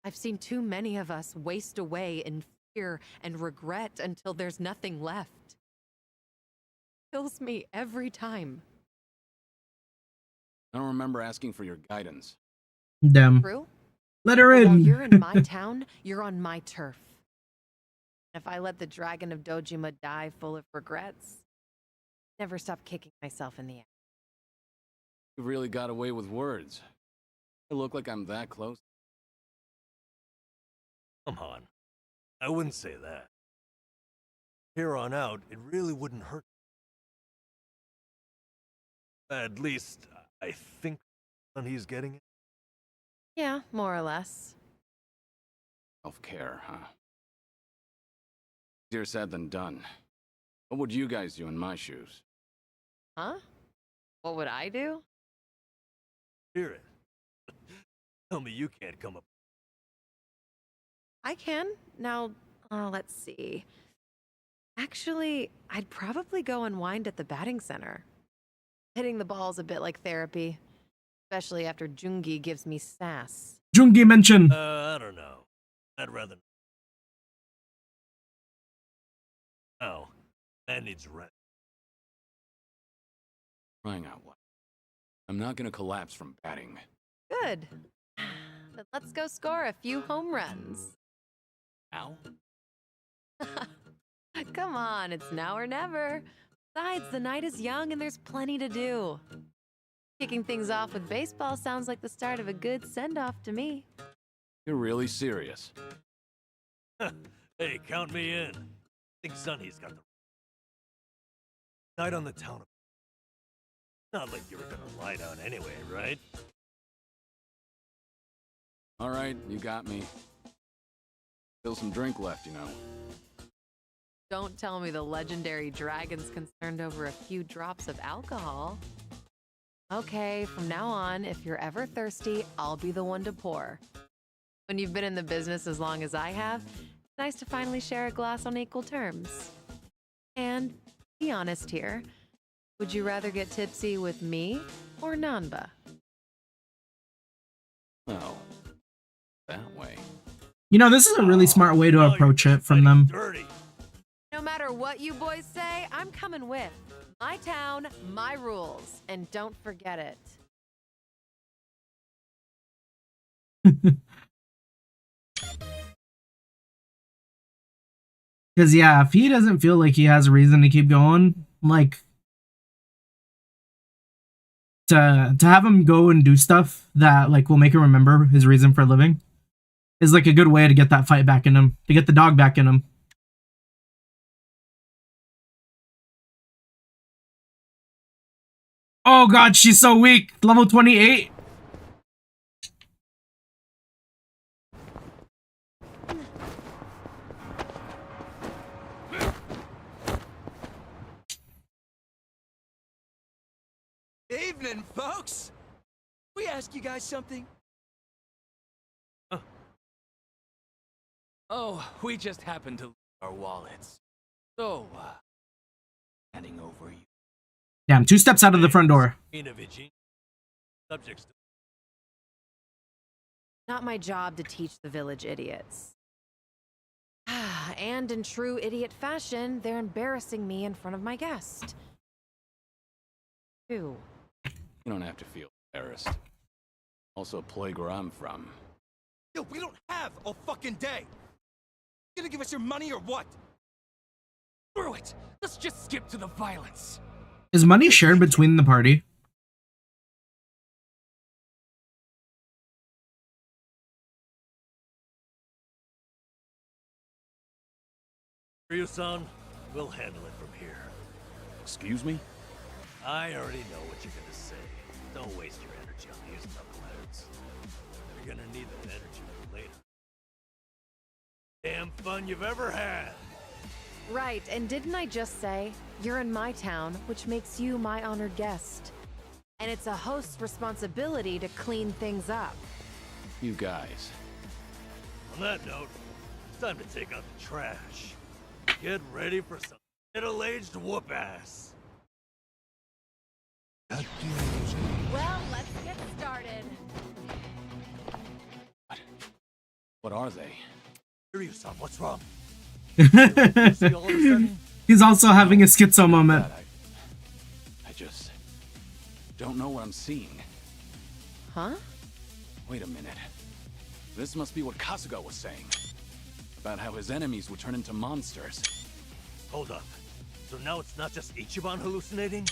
I've seen too many of us waste away in fear and regret until there's nothing left. Kills me every time. I don't remember asking for your guidance. Damn. True? Let her While in. you're in my town, you're on my turf. If I let the Dragon of Dojima die full of regrets, never stop kicking myself in the ass. You really got away with words. I look like I'm that close. Come on. I wouldn't say that. Here on out, it really wouldn't hurt. At least, I think he's getting it. Yeah, more or less. Self-care, huh? Easier said than done. What would you guys do in my shoes? Huh? What would I do? Hear it. Tell me you can't come up. I can. Now, let's see. Actually, I'd probably go unwind at the batting center. Hitting the ball's a bit like therapy, especially after Jungi gives me sass. Jungi mention. I don't know. I'd rather... Oh, man needs rest. Crying out loud. I'm not gonna collapse from batting. Good. Then let's go score a few home runs. Ow? Come on, it's now or never. Besides, the night is young and there's plenty to do. Kicking things off with baseball sounds like the start of a good send-off to me. You're really serious. Hey, count me in. think Sonny's got the night on the town. Not like you were gonna lie down anyway, right? All right, you got me. Still some drink left, you know. Don't tell me the legendary dragon's concerned over a few drops of alcohol. Okay, from now on, if you're ever thirsty, I'll be the one to pour. When you've been in the business as long as I have, it's nice to finally share a glass on equal terms. And be honest here, would you rather get tipsy with me or Nanba? Oh, that way. You know, this is a really smart way to approach it from them. No matter what you boys say, I'm coming with. My town, my rules, and don't forget it. Because, yeah, if he doesn't feel like he has a reason to keep going, like, to have him go and do stuff that, like, will make him remember his reason for living is, like, a good way to get that fight back in him, to get the dog back in him. Oh god, she's so weak. Level 28. Evening, folks. We ask you guys something? Oh, we just happened to lose our wallets. So, handing over you. Damn, 2 steps out of the front door. Subjects. Not my job to teach the village idiots. And in true idiot fashion, they're embarrassing me in front of my guest. Ew. You don't have to feel embarrassed. Also a plague where I'm from. Yo, we don't have a fucking day. You gonna give us your money or what? Screw it. Let's just skip to the violence. Is money shared between the party? Ryu-san, we'll handle it from here. Excuse me? I already know what you're gonna say. Don't waste your energy on these knuckleheads. You're gonna need that energy later. Damn fun you've ever had. Right, and didn't I just say, you're in my town, which makes you my honored guest. And it's a host's responsibility to clean things up. You guys. On that note, it's time to take out the trash. Get ready for some middle-aged whoop-ass. Well, let's get started. What are they? Ryu-san, what's wrong? He's also having a schizo moment. I just don't know what I'm seeing. Huh? Wait a minute. This must be what Kasuga was saying. About how his enemies would turn into monsters. Hold up. So now it's not just Ichiban hallucinating?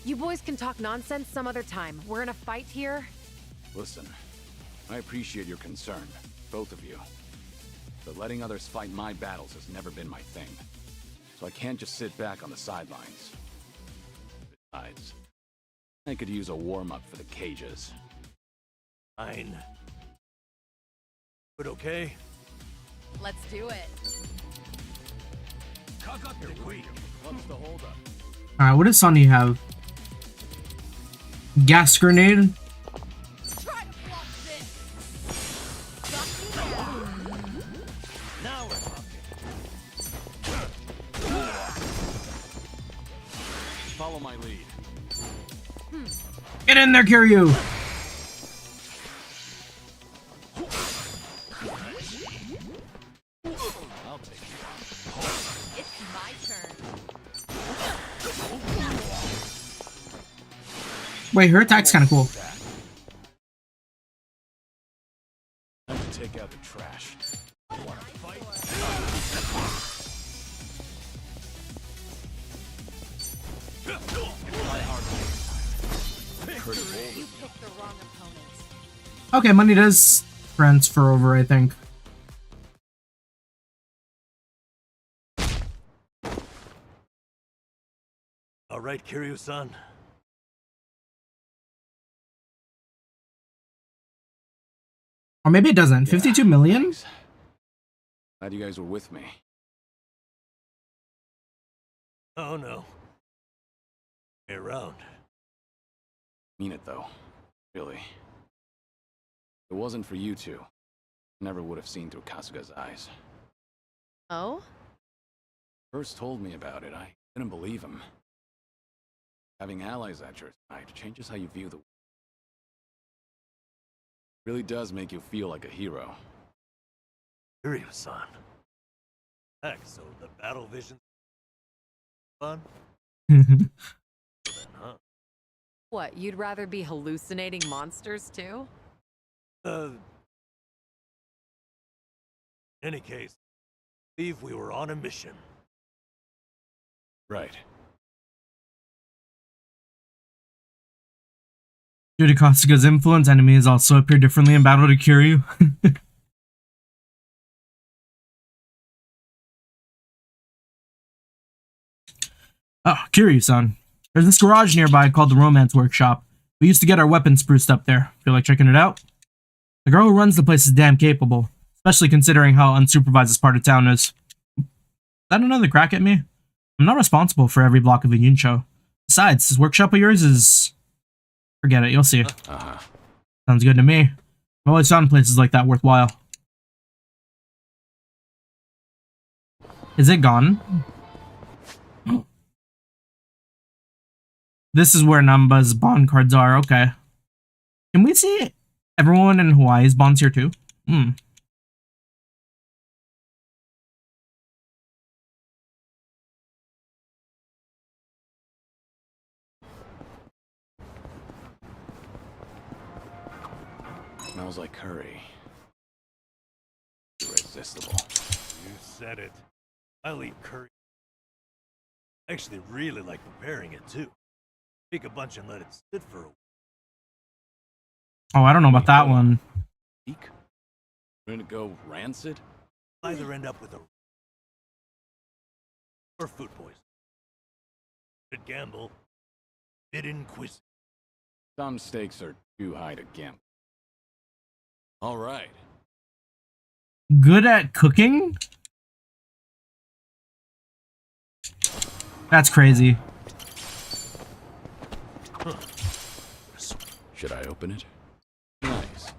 You boys can talk nonsense some other time. We're in a fight here. Listen, I appreciate your concern, both of you. But letting others fight my battles has never been my thing. So I can't just sit back on the sidelines. Besides, I could use a warm-up for the cages. Fine. But okay? Let's do it. What's the holdup? Alright, what does Sonny have? Gas grenade? Try to block this. Now we're talking. Follow my lead. Get in there, Kiryu! I'll take it. It's my turn. Wait, her attack's kind of cool. Time to take out the trash. Wanna fight? You picked the wrong opponent. Okay, money does transfer over, I think. All right, Kiryu-san. Or maybe it doesn't. 52 million? Thanks. Glad you guys were with me. Oh no. Stay around. Mean it though. Really. If it wasn't for you two, I never would have seen through Kasuga's eyes. Oh? First told me about it, I didn't believe him. Having allies at your side changes how you view the world. Really does make you feel like a hero. Kiryu-san. Heck, so the battle vision fun? Huh? What, you'd rather be hallucinating monsters too? Any case, I believe we were on a mission. Right. Due to Kasuga's influence, enemies also appear differently in battle to Kiryu. Oh, Kiryu-san. There's this garage nearby called the Romance Workshop. We used to get our weapons spruced up there. Feel like checking it out? The girl who runs the place is damn capable, especially considering how unsupervised this part of town is. Is that another crack at me? I'm not responsible for every block of the Yuncho. Besides, this workshop of yours is... Forget it, you'll see. Sounds good to me. I've always found places like that worthwhile. Is it gone? This is where Namba's bond cards are, okay. Can we see everyone in Hawaii's bonds here too? Smells like curry. Irresistible. You said it. I'll eat curry. I actually really like preparing it too. Pick a bunch and let it sit for a while. Oh, I don't know about that one. Gonna go rancid? Either end up with a or food poison. Good gamble. Bit inquisitive. Some stakes are too high to gamble. All right. Good at cooking? That's crazy. Should I open it? Nice.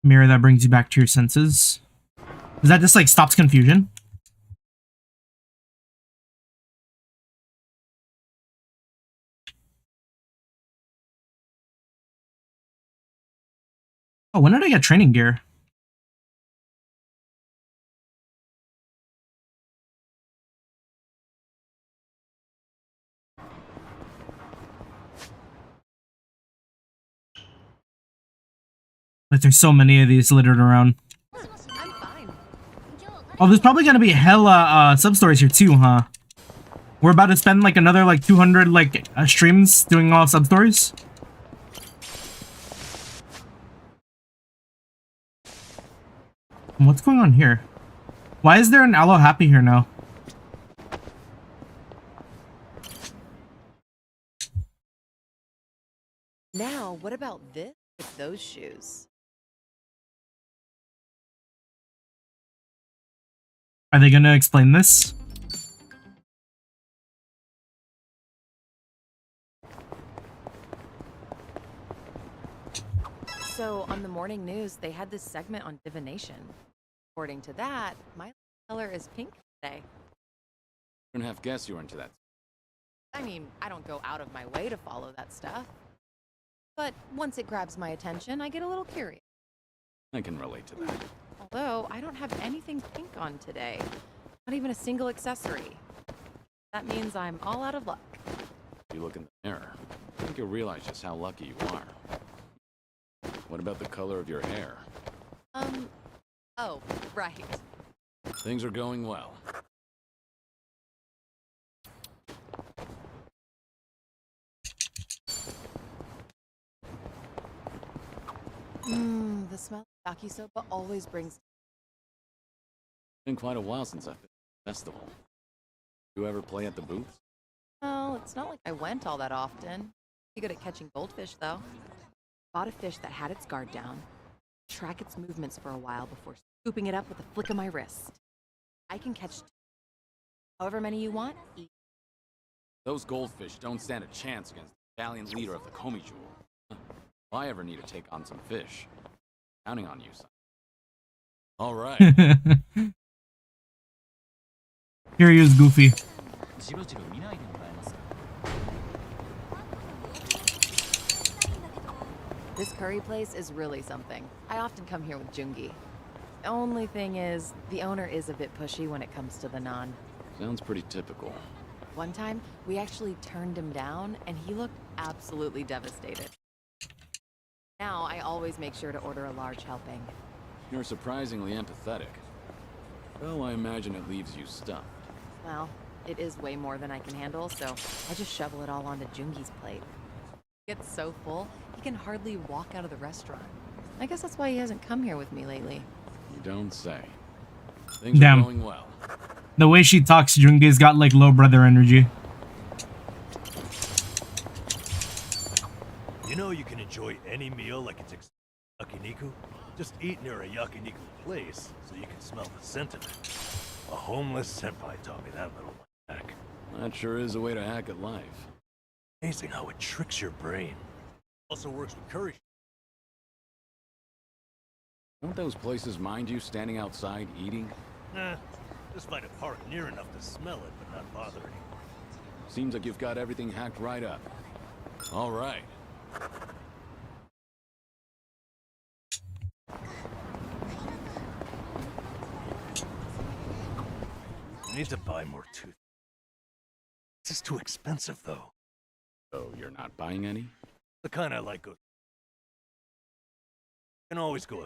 Mirror that brings you back to your senses. Is that just like stops confusion? Oh, when did I get training gear? Like, there's so many of these littered around. Oh, there's probably gonna be hella sub-stories here too, huh? We're about to spend like another like 200 like streams doing all sub-stories. What's going on here? Why is there an Aloe Happy here now? Now, what about this with those shoes? Are they gonna explain this? So, on the morning news, they had this segment on divination. According to that, my color is pink today. Couldn't have guessed you were into that. I mean, I don't go out of my way to follow that stuff. But once it grabs my attention, I get a little curious. I can relate to that. Although, I don't have anything pink on today. Not even a single accessory. That means I'm all out of luck. If you look in the mirror, I think you'll realize just how lucky you are. What about the color of your hair? Oh, right. Things are going well. The smell of yakisoba always brings... Been quite a while since I've been at the festival. You ever play at the booths? Oh, it's not like I went all that often. Pretty good at catching goldfish, though. Bought a fish that had its guard down, track its movements for a while before scooping it up with a flick of my wrist. I can catch however many you want. Eat. Those goldfish don't stand a chance against the valiant leader of the Komi Jewel. If I ever need to take on some fish, counting on you, son. All right. Here he is, Goofy. This curry place is really something. I often come here with Jungi. The only thing is, the owner is a bit pushy when it comes to the naan. Sounds pretty typical. One time, we actually turned him down, and he looked absolutely devastated. Now, I always make sure to order a large helping. You're surprisingly empathetic. Well, I imagine it leaves you stumped. Well, it is way more than I can handle, so I just shovel it all onto Jungi's plate. He gets so full, he can hardly walk out of the restaurant. I guess that's why he hasn't come here with me lately. You don't say. Things Damn. are going well. The way she talks, Jungi's got like low brother energy. You know you can enjoy any meal like it's yakiniku? Just eat near a yakiniku place so you can smell the scent of it. A homeless senpai taught me that little hack. That sure is a way to hack at life. Amazing how it tricks your brain. Also works with curry. Don't those places mind you standing outside eating? Nah, just find a park near enough to smell it but not bother it. Seems like you've got everything hacked right up. All right. I need to buy more tooth. This is too expensive, though. So you're not buying any? The kind I like goes. Can always go.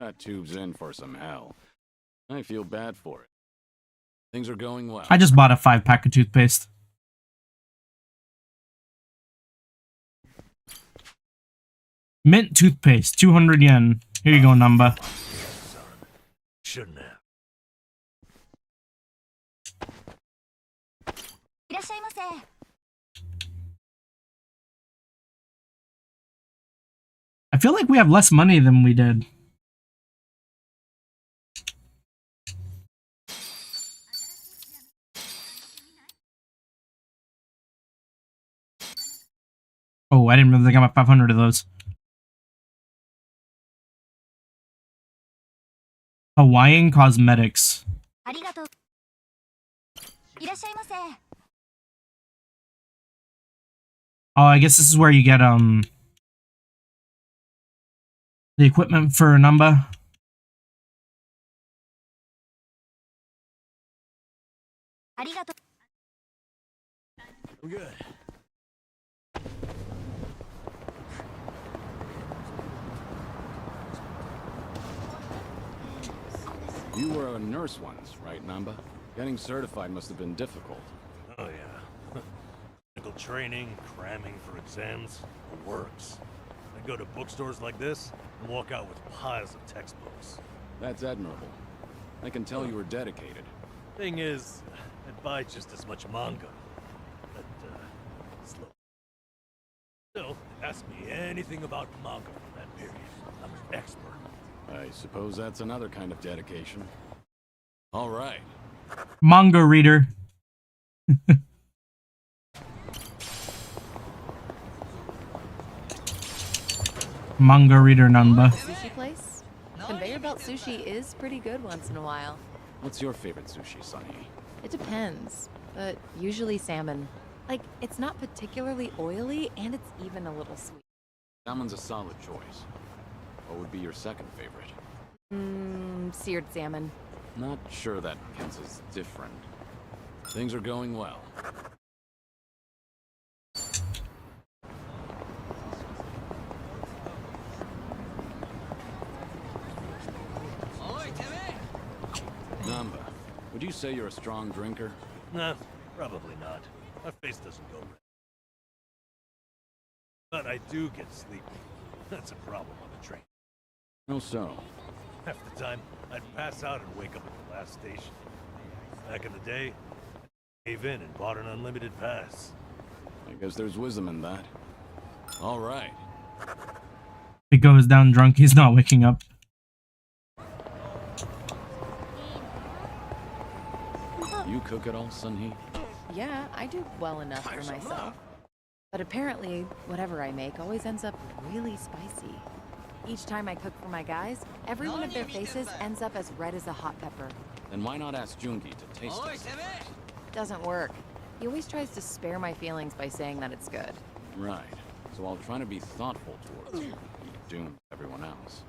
That tube's in for some hell. I feel bad for it. Things are going well. I just bought a 5-pack of toothpaste. Mint toothpaste, 200 yen. Here you go, Namba. Shouldn't have. I feel like we have less money than we did. Oh, I didn't really think I got 500 of those. Hawaiian cosmetics. Oh, I guess this is where you get the equipment for Namba. I'm good. You were a nurse once, right, Namba? Getting certified must have been difficult. Oh yeah. Clinical training, cramming for exams, it works. I go to bookstores like this and walk out with piles of textbooks. That's admirable. I can tell you were dedicated. Thing is, I'd buy just as much manga. But, slow. Still, ask me anything about manga from that period. I'm an expert. I suppose that's another kind of dedication. All right. Manga reader. Manga reader Namba. Sushi place? Conveyor belt sushi is pretty good once in a while. What's your favorite sushi, Sunny? It depends, but usually salmon. Like, it's not particularly oily, and it's even a little sweet. Salmon's a solid choice. What would be your second favorite? Seared salmon. Not sure that counts as different. Things are going well. Namba, would you say you're a strong drinker? Nah, probably not. My face doesn't go red. But I do get sleepy. That's a problem on the train. How so? Half the time, I'd pass out and wake up at the last station. Back in the day, I gave in and bought an unlimited pass. I guess there's wisdom in that. All right. He goes down drunk, he's not waking up. You cook it all, Sunhee? Yeah, I do well enough for myself. But apparently, whatever I make always ends up really spicy. Each time I cook for my guys, every one of their faces ends up as red as a hot pepper. Then why not ask Jungi to taste it? Doesn't work. He always tries to spare my feelings by saying that it's good. Right. So I'll try to be thoughtful towards you. Doom everyone else.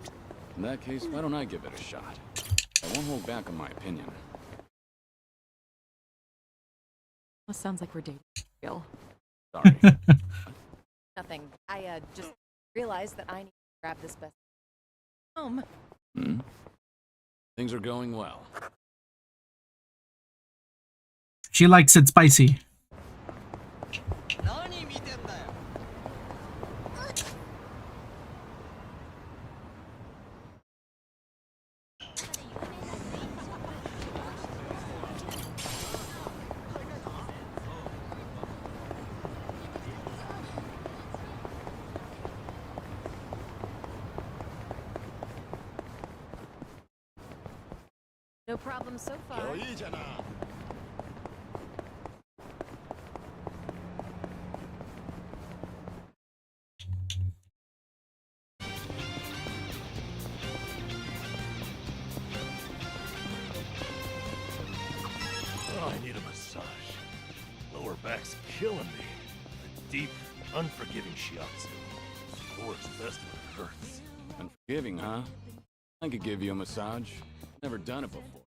In that case, why don't I give it a shot? I won't hold back on my opinion. This sounds like we're dating. Real. Sorry. Nothing. I just realized that I need to grab this best home. Hmm? Things are going well. She likes it spicy. No problem so far. Oh, I need a massage. Lower back's killing me. A deep, unforgiving shiatsu. Works best when it hurts. Unforgiving, huh? I could give you a massage. Never done it before.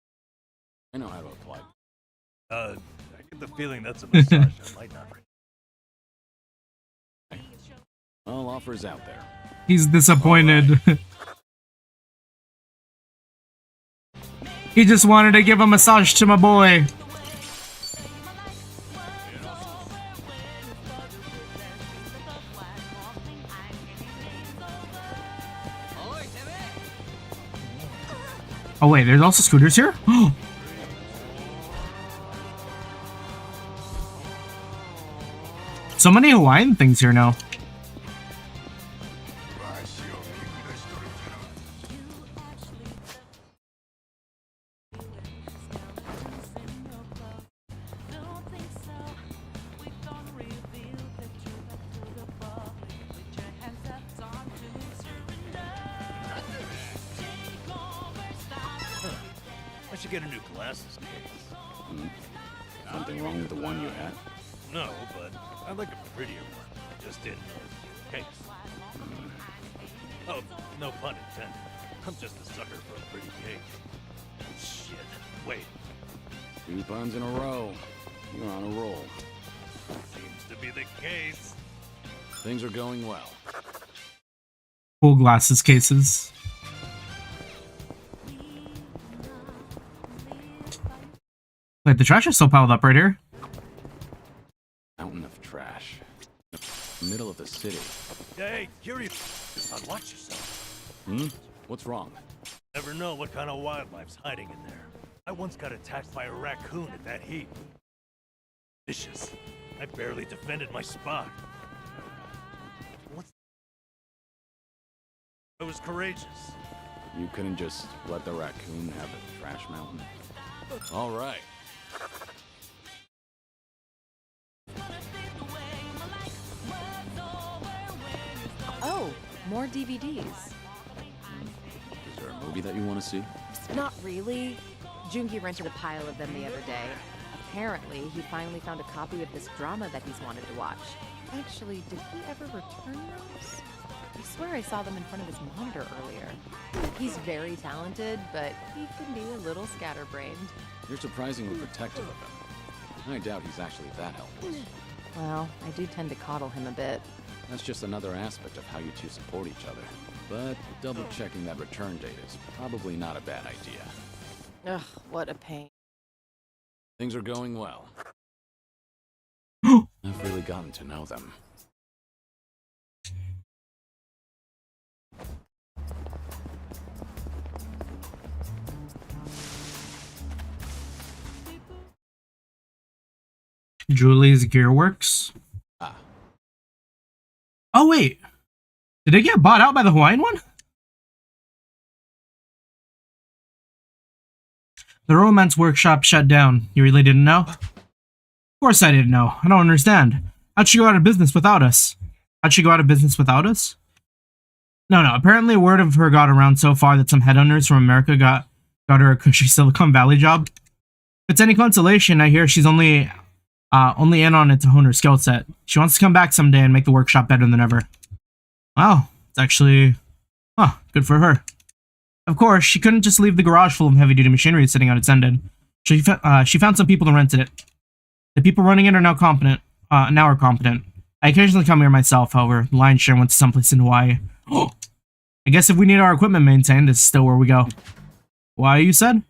I know how to apply. I get the feeling that's a massage I might not read. All offers out there. He's disappointed. He just wanted to give a massage to my boy. Oh wait, there's also scooters here? So many Hawaiian things here now. I should get a new glasses case. Something wrong with the one you had? No, but I'd like a prettier one. Just in case. Oh, no pun intended. I'm just a sucker for a pretty case. Shit. Wait. 2 puns in a row. You're on a roll. Seems to be the case. Things are going well. Cool glasses cases. Wait, the trash is still piled up right here. Mountain of trash. Middle of the city. Hey, curious. Watch yourself. Hmm? What's wrong? Never know what kind of wildlife's hiding in there. I once got attacked by a raccoon at that heap. Vicious. I barely defended my spot. I was courageous. You couldn't just let the raccoon have a trash mountain? All right. Oh, more DVDs. Is there a movie that you want to see? Not really. Jungi rented a pile of them the other day. Apparently, he finally found a copy of this drama that he's wanted to watch. Actually, did he ever return those? I swear I saw them in front of his monitor earlier. He's very talented, but he can be a little scatterbrained. You're surprisingly protective of him. I doubt he's actually that helpless. Well, I do tend to coddle him a bit. That's just another aspect of how you two support each other. But double-checking that return date is probably not a bad idea. Ugh, what a pain. Things are going well. I've really gotten to know them. Julie's Gearworks. Oh wait, did it get bought out by the Hawaiian one? The romance workshop shut down. You really didn't know? Of course I didn't know. I don't understand. How'd she go out of business without us? How'd she go out of business without us? No. Apparently word of her got around so far that some headhunters from America got her a cushy Silicon Valley job. If it's any consolation, I hear she's only in on it to hone her skill set. She wants to come back someday and make the workshop better than ever. Wow, it's actually... good for her. Of course, she couldn't just leave the garage full of heavy-duty machinery sitting out its ended. She found some people to rent it. The people running it are now competent. Now are competent. I occasionally come here myself, however. The lion's share went to someplace in Hawaii. I guess if we need our equipment maintained, this is still where we go. Why, you said?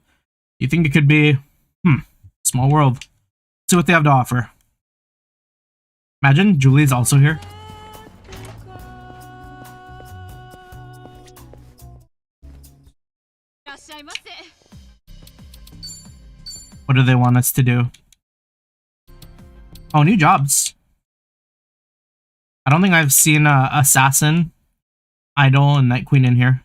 You think it could be... small world. See what they have to offer. Imagine Julie's also here. What do they want us to do? Oh, new jobs. I don't think I've seen Assassin, Idol, and Night Queen in here.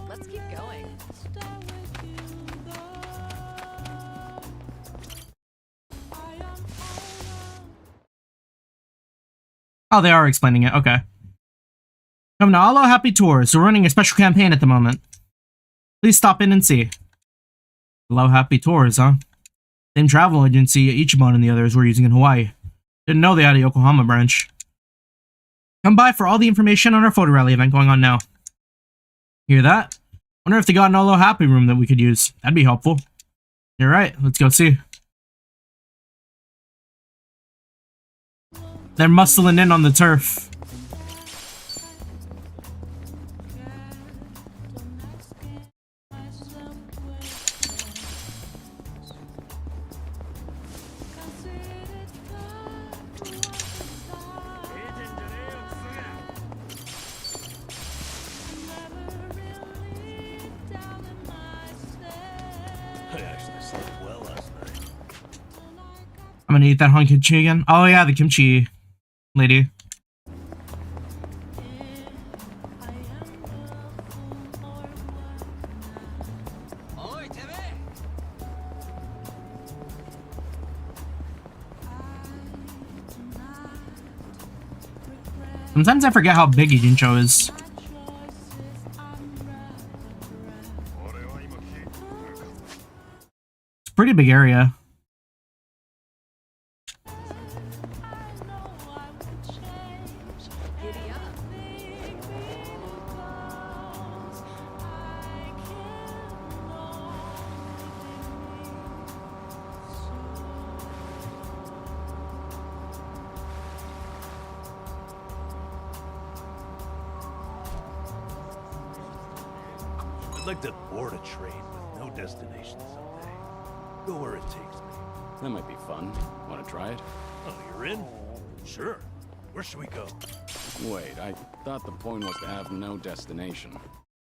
Let's keep going. Oh, they are explaining it. Okay. Come to Alo Happy Tours. We're running a special campaign at the moment. Please stop in and see. Alo Happy Tours, huh? Same travel agency Ichiban and the others were using in Hawaii. Didn't know they had a Yokohama branch. Come by for all the information on our photo rally event going on now. Hear that? Wonder if they got an Alo Happy room that we could use. That'd be helpful. You're right. Let's go see. They're muscling in on the turf. I'm gonna eat that hon kimchi again. Oh yeah, the kimchi lady. Sometimes I forget how big Ijincho is. It's a pretty big area. I'd like to board a train with no destination someday. Go where it takes me. That might be fun. Want to try it? Oh, you're in? Sure. Where should we go? Wait, I thought the point was to have no destination.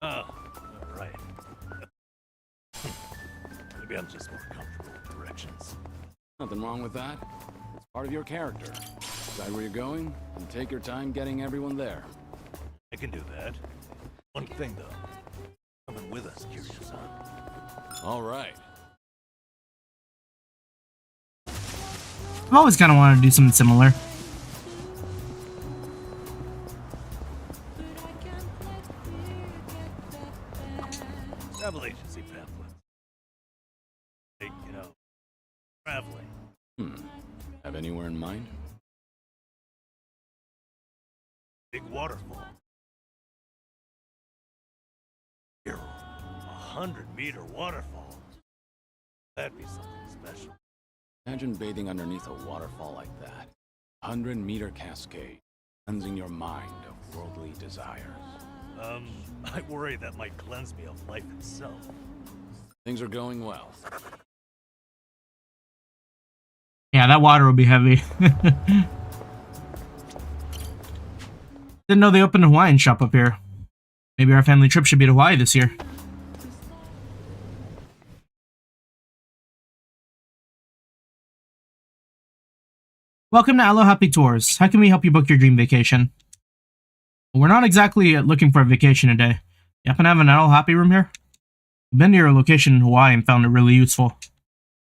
Oh, all right. Maybe I'm just more comfortable with directions. Nothing wrong with that. It's part of your character. Decide where you're going, and take your time getting everyone there. I can do that. One thing, though. Coming with us, Kiryu-san. All right. I've always kind of wanted to do something similar. Travel agency pamphlets. Like, you know, traveling. Have anywhere in mind? Big waterfall. Here, 100-meter waterfall. That'd be something special. Imagine bathing underneath a waterfall like that. 100-meter cascade, cleansing your mind of worldly desires. I worry that might cleanse me of life itself. Things are going well. Yeah, that water will be heavy. Didn't know they opened a Hawaiian shop up here. Maybe our family trip should be to Hawaii this year. Welcome to Aloha Happy Tours. How can we help you book your dream vacation? Well, we're not exactly looking for a vacation today. You happen to have an Aloha Happy room here? I've been to your location in Hawaii and found it really useful.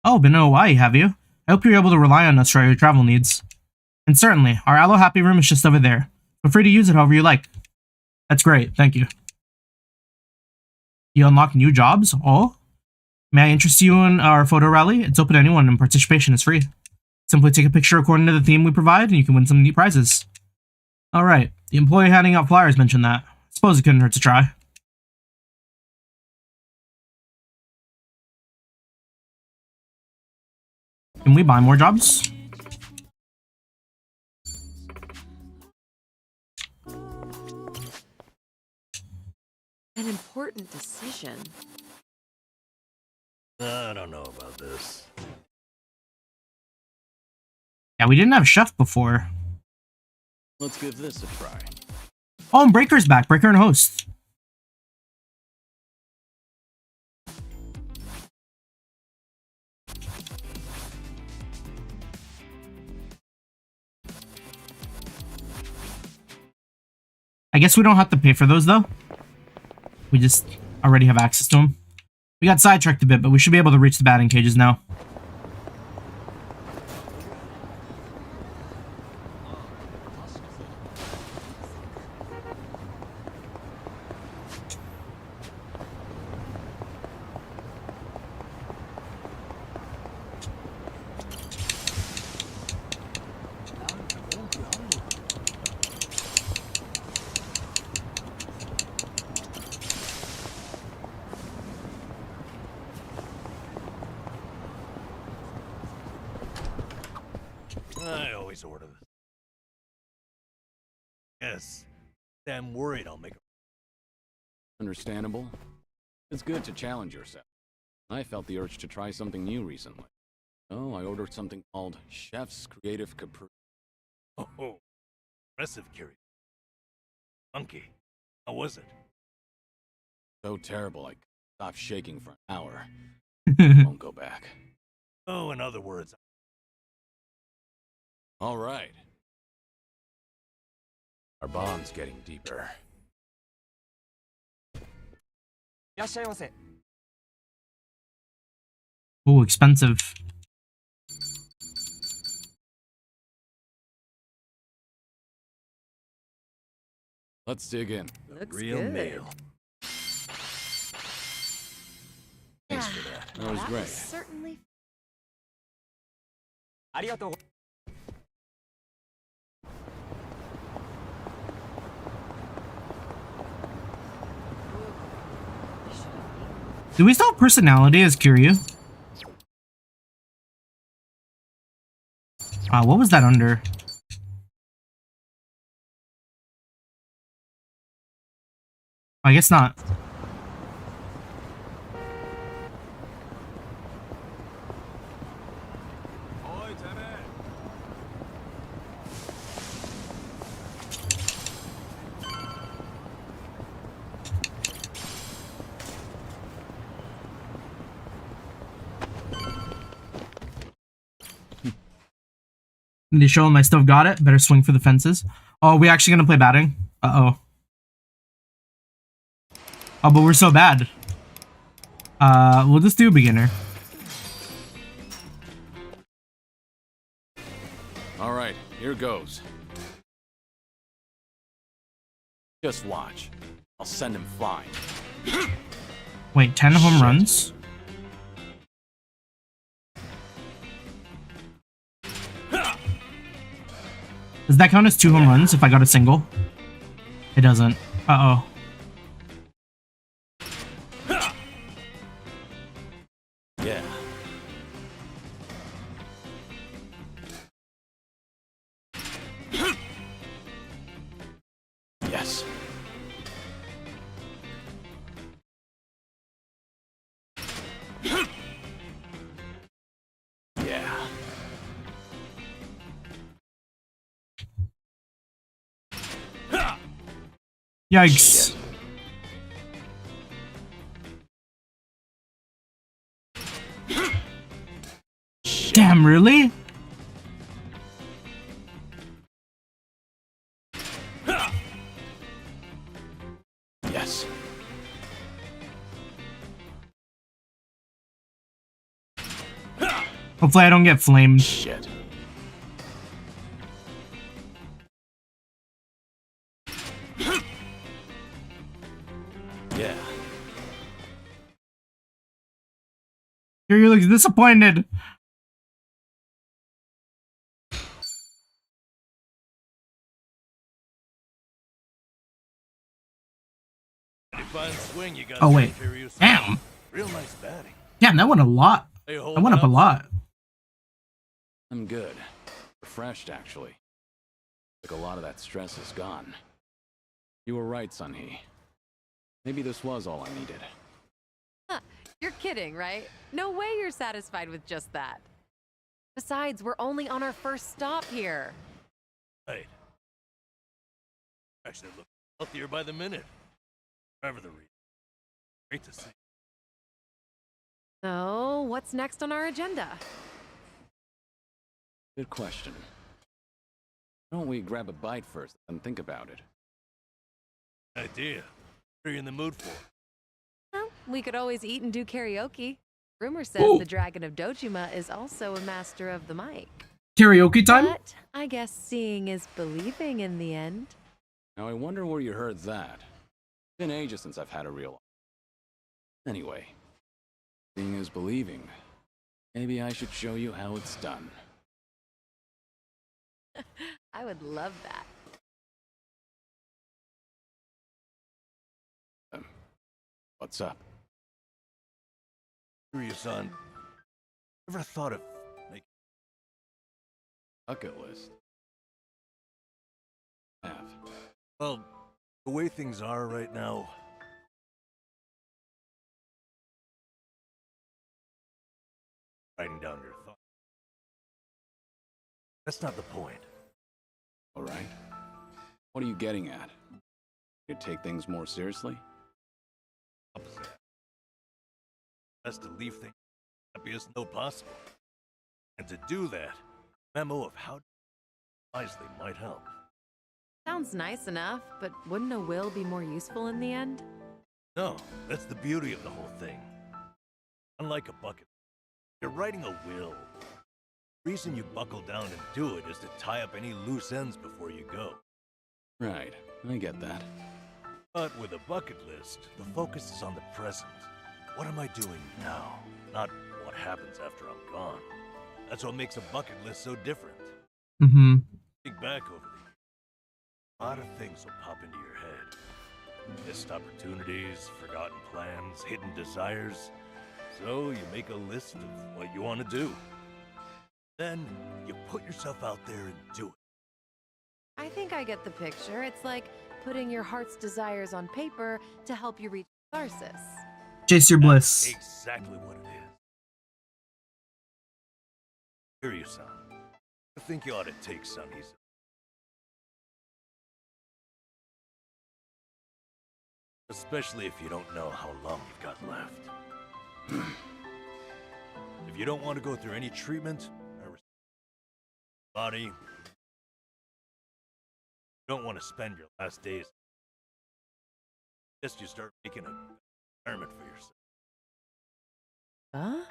Oh, been to Hawaii, have you? I hope you're able to rely on us for your travel needs. And certainly, our Aloha Happy room is just over there. Feel free to use it however you like. That's great, thank you. You unlock new jobs? Oh? May I interest you in our photo rally? It's open to anyone and participation is free. Simply take a picture according to the theme we provide and you can win some neat prizes. Alright, the employee handing out flyers mentioned that. I suppose it couldn't hurt to try. Can we buy more jobs? An important decision. I don't know about this. Yeah, we didn't have Chef before. Let's give this a try. Oh, and Breaker's back. Breaker and Host. I guess we don't have to pay for those, though. We just already have access to them. We got sidetracked a bit, but we should be able to reach the batting cages now. I always order this. Yes. I'm worried I'll make a... Understandable. It's good to challenge yourself. I felt the urge to try something new recently. So I ordered something called Chef's Creative Caprice. Oh, impressive, curious. Funky. How was it? So terrible I stopped shaking for an hour. Won't go back. Oh, in other words... All right. Our bond's getting deeper. Ooh, expensive. Let's dig in. Looks Real good. meal. Thanks for that. That was great. Certainly. Do we still have personality as Kiryu? What was that under? I guess not. They show him I still got it. Better swing for the fences. Oh, are we actually gonna play batting? Uh-oh. Oh, but we're so bad. We'll just do beginner. All right, here goes. Just watch. I'll send him flying. Wait, 10 home runs? Does that count as 2 home runs if I got a single? It doesn't. Uh-oh. Yeah. Yes. Yikes. Damn, really? Yes. Hopefully I don't get flamed. Shit. Yeah. Kiryu looks disappointed. Fine swing you got. Oh wait. Kiryu-san. Damn. Real nice batting. Damn, that went a lot. Hey, hold That went up a up. lot. I'm good. Refreshed, actually. Like a lot of that stress is gone. You were right, Sunhee. Maybe this was all I needed. Huh, you're kidding, right? No way you're satisfied with just that. Besides, we're only on our first stop here. Right. Actually, look healthier by the minute. Whatever the reason. Great to see. So, what's next on our agenda? Good question. Why don't we grab a bite first and think about it? Idea. What are you in the mood for? Well, we could always eat and do karaoke. Rumor says Ooh. the Dragon of Dojima is also a master of the mic. Karaoke time? But I guess seeing is believing in the end. Now I wonder where you heard that. It's been ages since I've had a real... Anyway, seeing is believing. Maybe I should show you how it's done. I would love that. What's up? Kiryu-san, ever thought of making Bucket list. Have. Well, the way things are right now... Writing down your thoughts. That's not the point. All right. What are you getting at? You take things more seriously? Opposite. Best to leave things happiest note possible. And to do that, a memo of how wisely might help. Sounds nice enough, but wouldn't a will be more useful in the end? No, that's the beauty of the whole thing. Unlike a bucket, you're writing a will. The reason you buckle down and do it is to tie up any loose ends before you go. Right, I get that. But with a bucket list, the focus is on the present. What am I doing now? Not what happens after I'm gone. That's what makes a bucket list so different. Mm-hmm. Think back over the years. A lot of things will pop into your head. Missed opportunities, forgotten plans, hidden desires. So you make a list of what you want to do. Then you put yourself out there and do it. I think I get the picture. It's like putting your heart's desires on paper to help you reach catharsis. Chase your bliss. Exactly what it is. Kiryu-san, I think you ought to take Sunny's. Especially if you don't know how long you've got left. If you don't want to go through any treatment, or body, you don't want to spend your last days. Guess you start making an environment for yourself. Huh?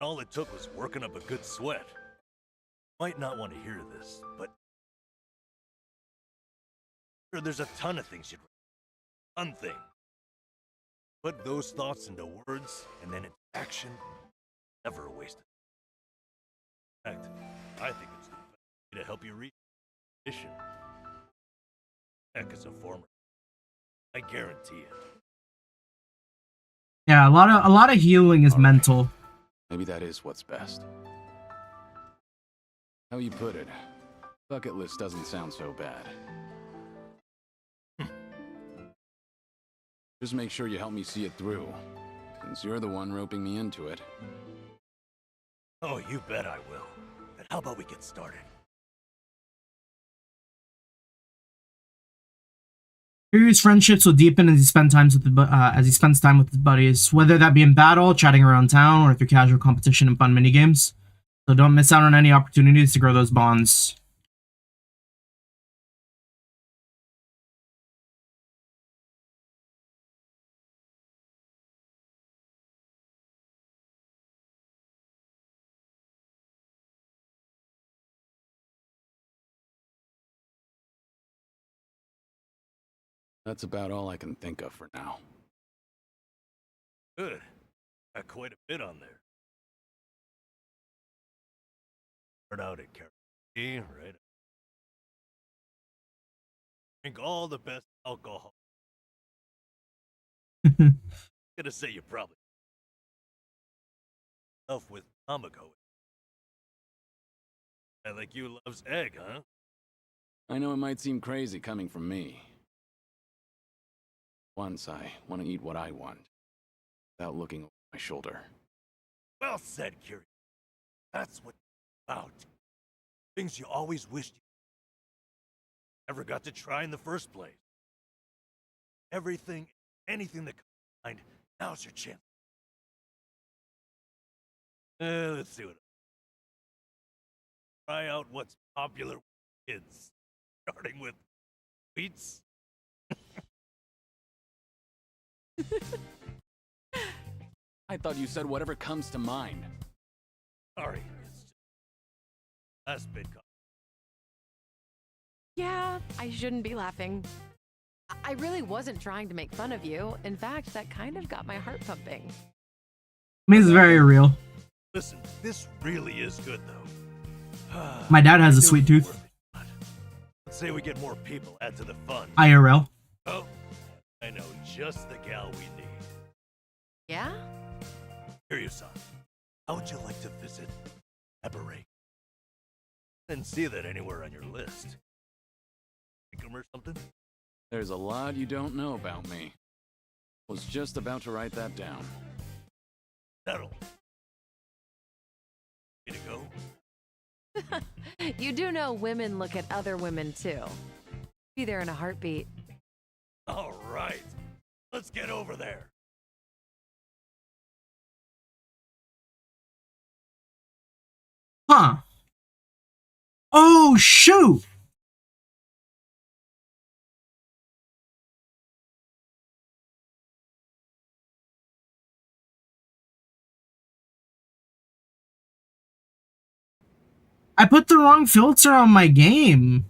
All it took was working up a good sweat. Might not want to hear this, but sure, there's a ton of things you'd write. Fun thing. Put those thoughts into words and then into action. Never a waste of time. In fact, I think it's the best way to help you reach your mission. Heck, as a former, I guarantee it. Yeah, a lot of healing is mental. Maybe that is what's best. How you put it, bucket list doesn't sound so bad. Just make sure you help me see it through, since you're the one roping me into it. Oh, you bet I will. Then how about we get started? Kiryu's friendships will deepen as he spends time with his buddies, whether that be in battle, chatting around town, or through casual competition and fun minigames. So don't miss out on any opportunities to grow those bonds. That's about all I can think of for now. Good. Got quite a bit on there. Start out at karaoke, right? Drink all the best alcohol. Gonna say you probably stuff with Tamako. I like you loves egg, huh? I know it might seem crazy coming from me. Once I want to eat what I want, without looking over my shoulder. Well said, Kiryu. That's what it's about. Things you always wished you never got to try in the first place. Everything, anything that comes to mind, now's your chance. Let's see what. Try out what's popular with kids, starting with sweets. I thought you said whatever comes to mind. Sorry, it's just last bit. Yeah, I shouldn't be laughing. I really wasn't trying to make fun of you. In fact, that kind of got my heart pumping. I mean, it's very real. Listen, this really is good, though. My dad has a sweet tooth. Let's say we get more people, add to the fun. IRL. Oh, I know just the gal we need. Yeah? Kiryu-san, how would you like to visit Appare? Didn't see that anywhere on your list. Think 'em or something? There's a lot you don't know about me. Was just about to write that down. Settle. Ready to go? You do know women look at other women too. Be there in a heartbeat. All right, let's get over there. Huh. Oh, shoot. I put the wrong filter on my game.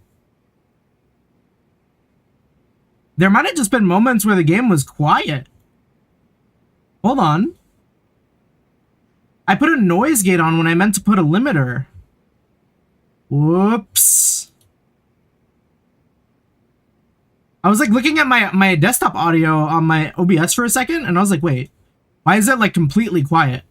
There might have just been moments where the game was quiet. Hold on. I put a noise gate on when I meant to put a limiter. Whoops. I was like looking at my desktop audio on my OBS for a second, and I was like, wait, why is it like completely quiet?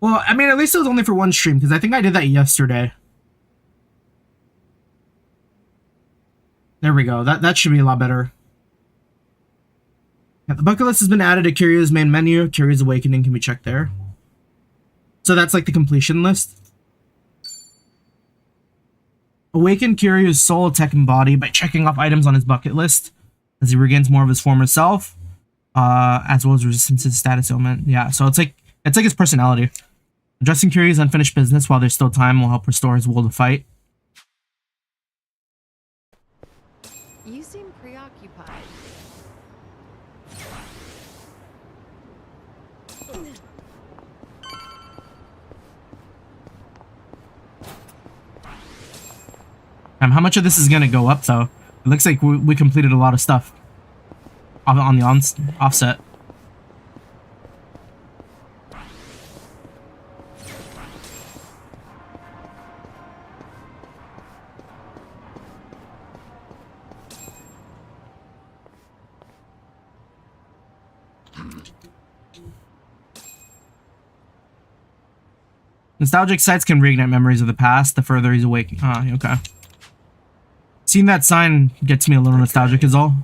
Well, I mean, at least it was only for one stream, because I think I did that yesterday. There we go. That should be a lot better. Yeah, the bucket list has been added to Kiryu's main menu. Kiryu's Awakening can be checked there. So that's like the completion list. Awaken Kiryu's soul, tech, and body by checking off items on his bucket list as he regains more of his former self, as well as resistance to status ailment. Yeah, so it's like his personality. Addressing Kiryu's unfinished business while there's still time will help restore his will to fight. You seem preoccupied. How much of this is gonna go up though? It looks like we completed a lot of stuff on the offset. Nostalgic sights can reignite memories of the past the further he's awake. Ah, okay. Seeing that sign gets me a little nostalgic is all.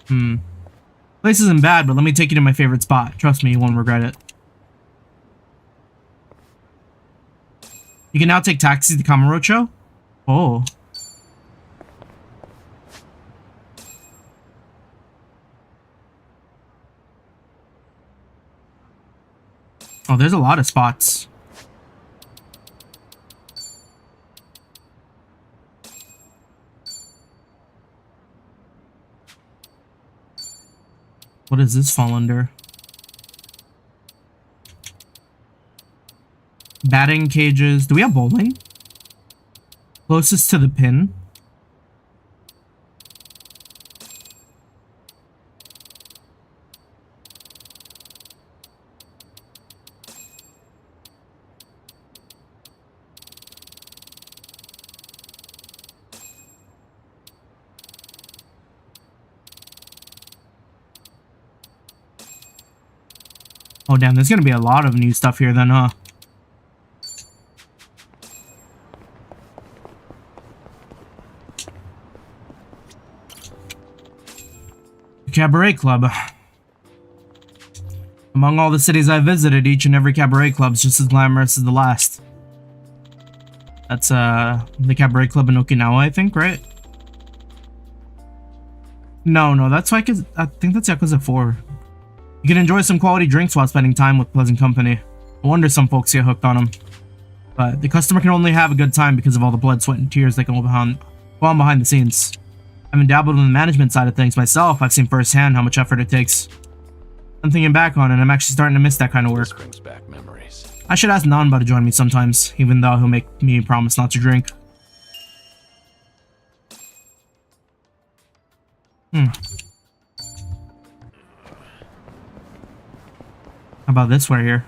Place isn't bad, but let me take you to my favorite spot. Trust me, you won't regret it. You can now take taxis to Kamurocho. Oh. Oh, there's a lot of spots. What does this fall under? Batting cages. Do we have bowling? Closest to the pin. Oh damn, there's gonna be a lot of new stuff here then, huh? Cabaret club. Among all the cities I visited, each and every cabaret club is just as glamorous as the last. That's the cabaret club in Okinawa, I think, right? No, that's like I think that's Yakuza 4. You can enjoy some quality drinks while spending time with pleasant company. No wonder some folks get hooked on them. But the customer can only have a good time because of all the blood, sweat, and tears that go on behind the scenes. Having dabbled in the management side of things myself, I've seen firsthand how much effort it takes. I'm thinking back on it, and I'm actually starting to miss that kind of work. This brings back memories. I should ask Nanba to join me sometimes, even though he'll make me promise not to drink. How about this way here?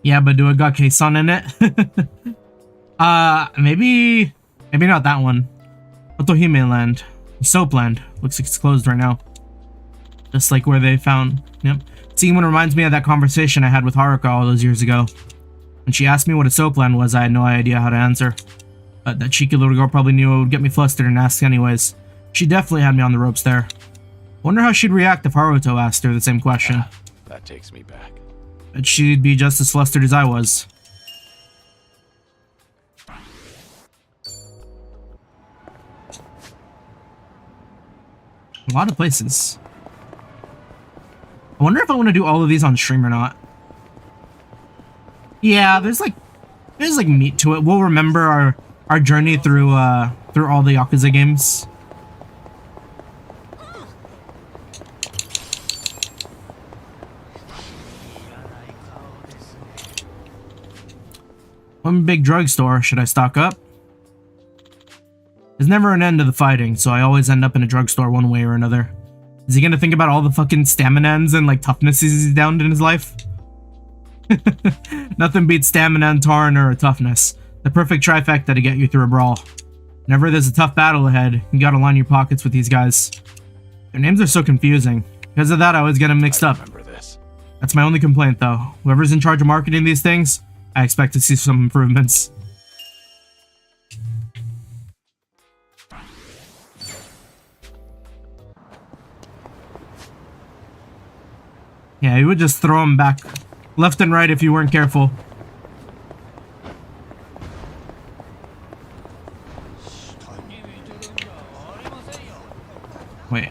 Yeah, but do it got K-san in it? Maybe not that one. Otohime Land. Soap Land. Looks like it's closed right now. Just like where they found... Yep. Seeing one reminds me of that conversation I had with Haruka all those years ago. When she asked me what a soap land was, I had no idea how to answer. But that cheeky little girl probably knew it would get me flustered and asked anyways. She definitely had me on the ropes there. Wonder how she'd react if Haruto asked her the same question. That takes me back. Bet she'd be just as flustered as I was. A lot of places. I wonder if I want to do all of these on stream or not. Yeah, there's like meat to it. We'll remember our journey through all the Yakuza games. One big drugstore. Should I stock up? There's never an end to the fighting, so I always end up in a drugstore one way or another. Is he gonna think about all the fucking stamina and like toughness he's downed in his life? Nothing beats stamina and Tarn or toughness. The perfect trifecta to get you through a brawl. Whenever there's a tough battle ahead, you gotta line your pockets with these guys. Their names are so confusing. Because of that, I always get them mixed up. That's my only complaint though. Whoever's in charge of marketing these things, I expect to see some improvements. Yeah, you would just throw them back left and right if you weren't careful. Wait.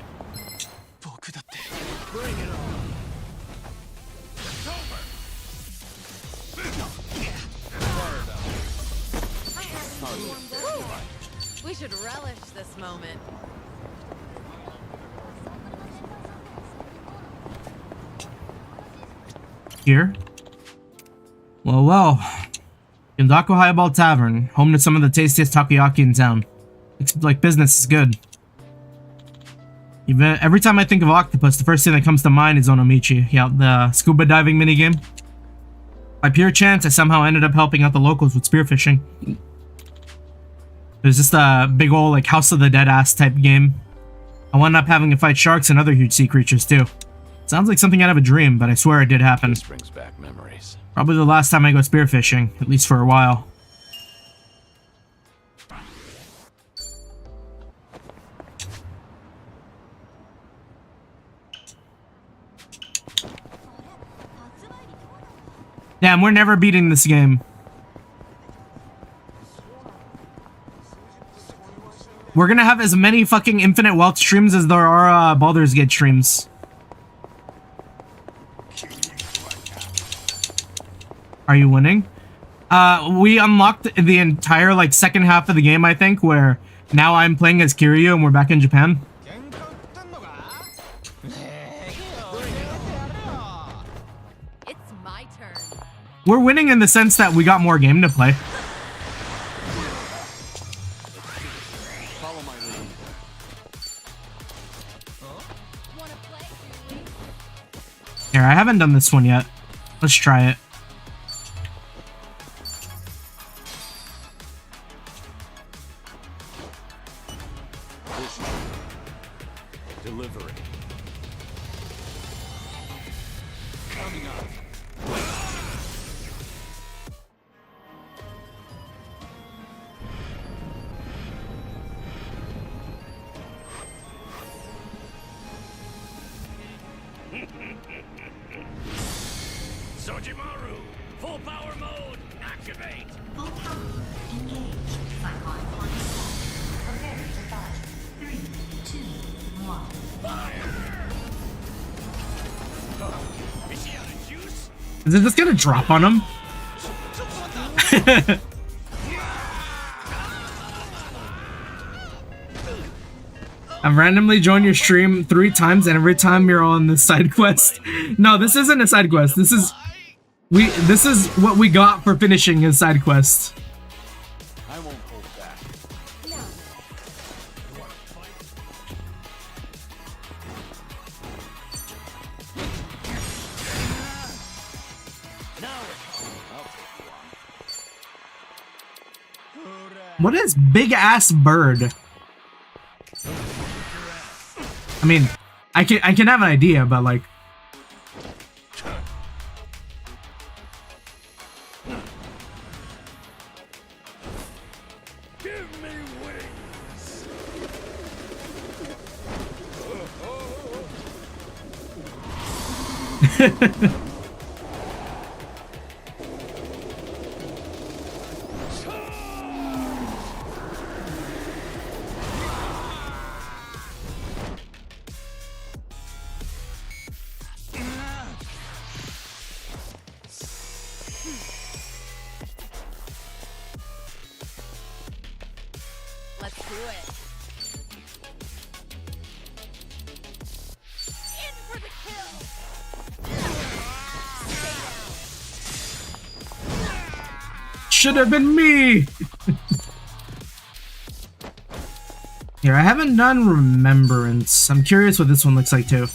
We should relish this moment. Here? Well. Yondako Highball Tavern, home to some of the tastiest takoyaki in town. Looks like business is good. Even every time I think of octopus, the first thing that comes to mind is Onomichi. Yeah, the scuba diving minigame. By pure chance, I somehow ended up helping out the locals with spearfishing. There's just a big old like House of the Dead ass type game. I wound up having to fight sharks and other huge sea creatures too. Sounds like something out of a dream, but I swear it did happen. This brings back memories. Probably the last time I go spearfishing, at least for a while. Damn, we're never beating this game. We're gonna have as many fucking Infinite Wealth streams as there are Baldur's Gate streams. Are you winning? We unlocked the entire like second half of the game, I think, where now I'm playing as Kiryu and we're back in Japan. It's my turn. We're winning in the sense that we got more game to play. Follow my lead. Here, I haven't done this one yet. Let's try it. Delivery. Coming up. Sojimaru, full power mode, activate. Full power, engage. Cyclone flying start. Prepare to fight. 3, 2, 1. Fire! Is she out of juice? Is it just gonna drop on him? I've randomly joined your stream 3 times and every time you're on this side quest. No, this isn't a side quest. This is what we got for finishing his side quest. I won't hold back. What is big ass bird? I mean, I can have an idea, but like, Give me wings. Let's do it. In for the kill. should have been me. Here, I haven't done Remembrance. I'm curious what this one looks like too.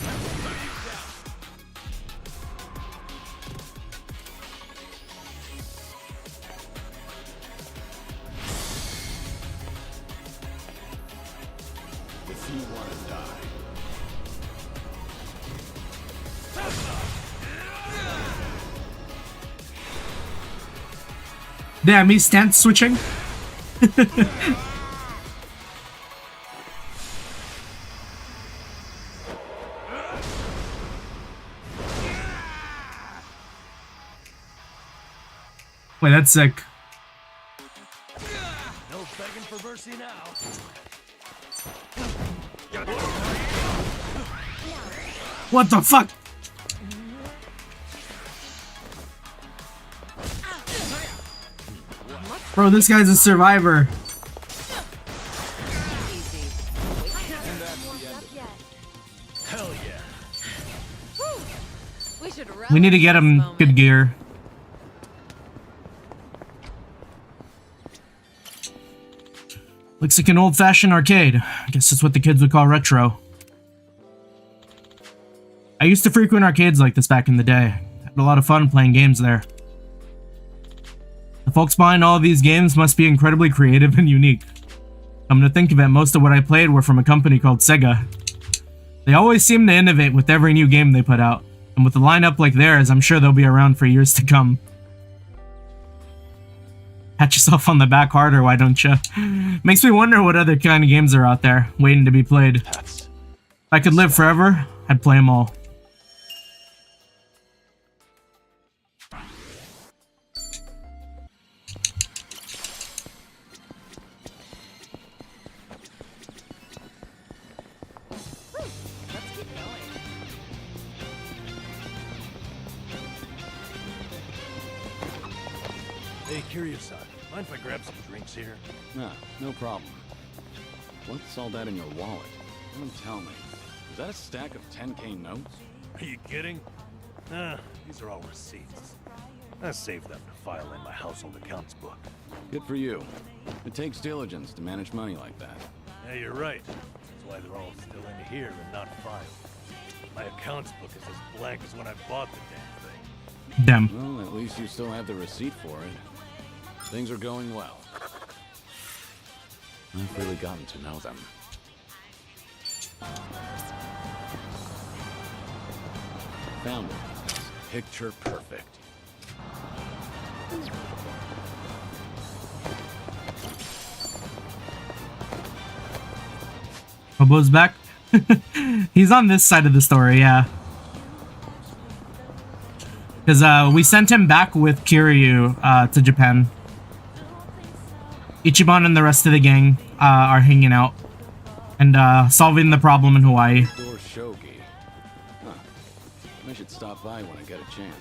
Damn, he's stance switching. Wait, that's sick. No begging for mercy now. What the fuck? Bro, this guy's a survivor. Hell yeah. We need to get him good gear. Looks like an old-fashioned arcade. I guess that's what the kids would call retro. I used to frequent arcades like this back in the day. Had a lot of fun playing games there. The folks behind all of these games must be incredibly creative and unique. Come to think of it, most of what I played were from a company called Sega. They always seem to innovate with every new game they put out, and with a lineup like theirs, I'm sure they'll be around for years to come. Pat yourself on the back harder, why don't you? Makes me wonder what other kind of games are out there, waiting to be played. If I could live forever, I'd play them all. Hey, Kiryu-san, mind if I grab some drinks here? Nah, no problem. What's all that in your wallet? Don't tell me. Is that a stack of 10K notes? Are you kidding? Nah, these are all receipts. I saved them to file in my household accounts book. Good for you. It takes diligence to manage money like that. Yeah, you're right. That's why they're all still in here and not filed. My accounts book is as blank as when I bought the damn thing. Damn. Well, at least you still have the receipt for it. Things are going well. I've really gotten to know them. Found it. Picture perfect. Hobo's back. He's on this side of the story, yeah. Because we sent him back with Kiryu to Japan. Ichiban and the rest of the gang are hanging out and solving the problem in Hawaii. Or shogi. Huh. I should stop by when I get a chance.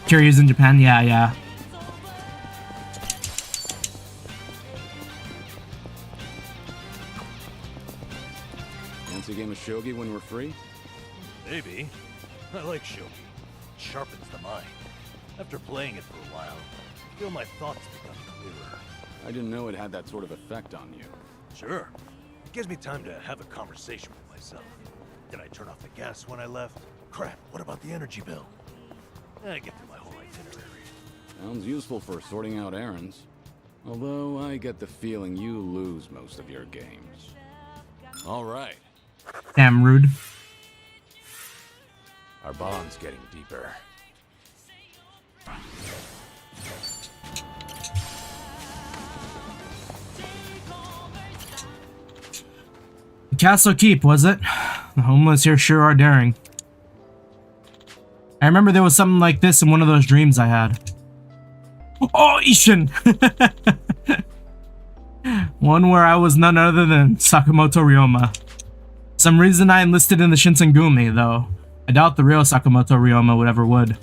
Kiryu's in Japan, yeah. Fancy a game of shogi when we're free? Maybe. I like shogi. It sharpens the mind. After playing it for a while, I feel my thoughts become clearer. I didn't know it had that sort of effect on you. Sure. It gives me time to have a conversation with myself. Did I turn off the gas when I left? Crap, what about the energy bill? I get through my whole itinerary. Sounds useful for sorting out errands. Although I get the feeling you lose most of your games. All right. Damn rude. Our bond's getting deeper. Castle Keep, was it? The homeless here sure are daring. I remember there was something like this in one of those dreams I had. Oh, Ishin! One where I was none other than Sakamoto Ryoma. Some reason I enlisted in the Shinsengumi, though. I doubt the real Sakamoto Ryoma would ever would.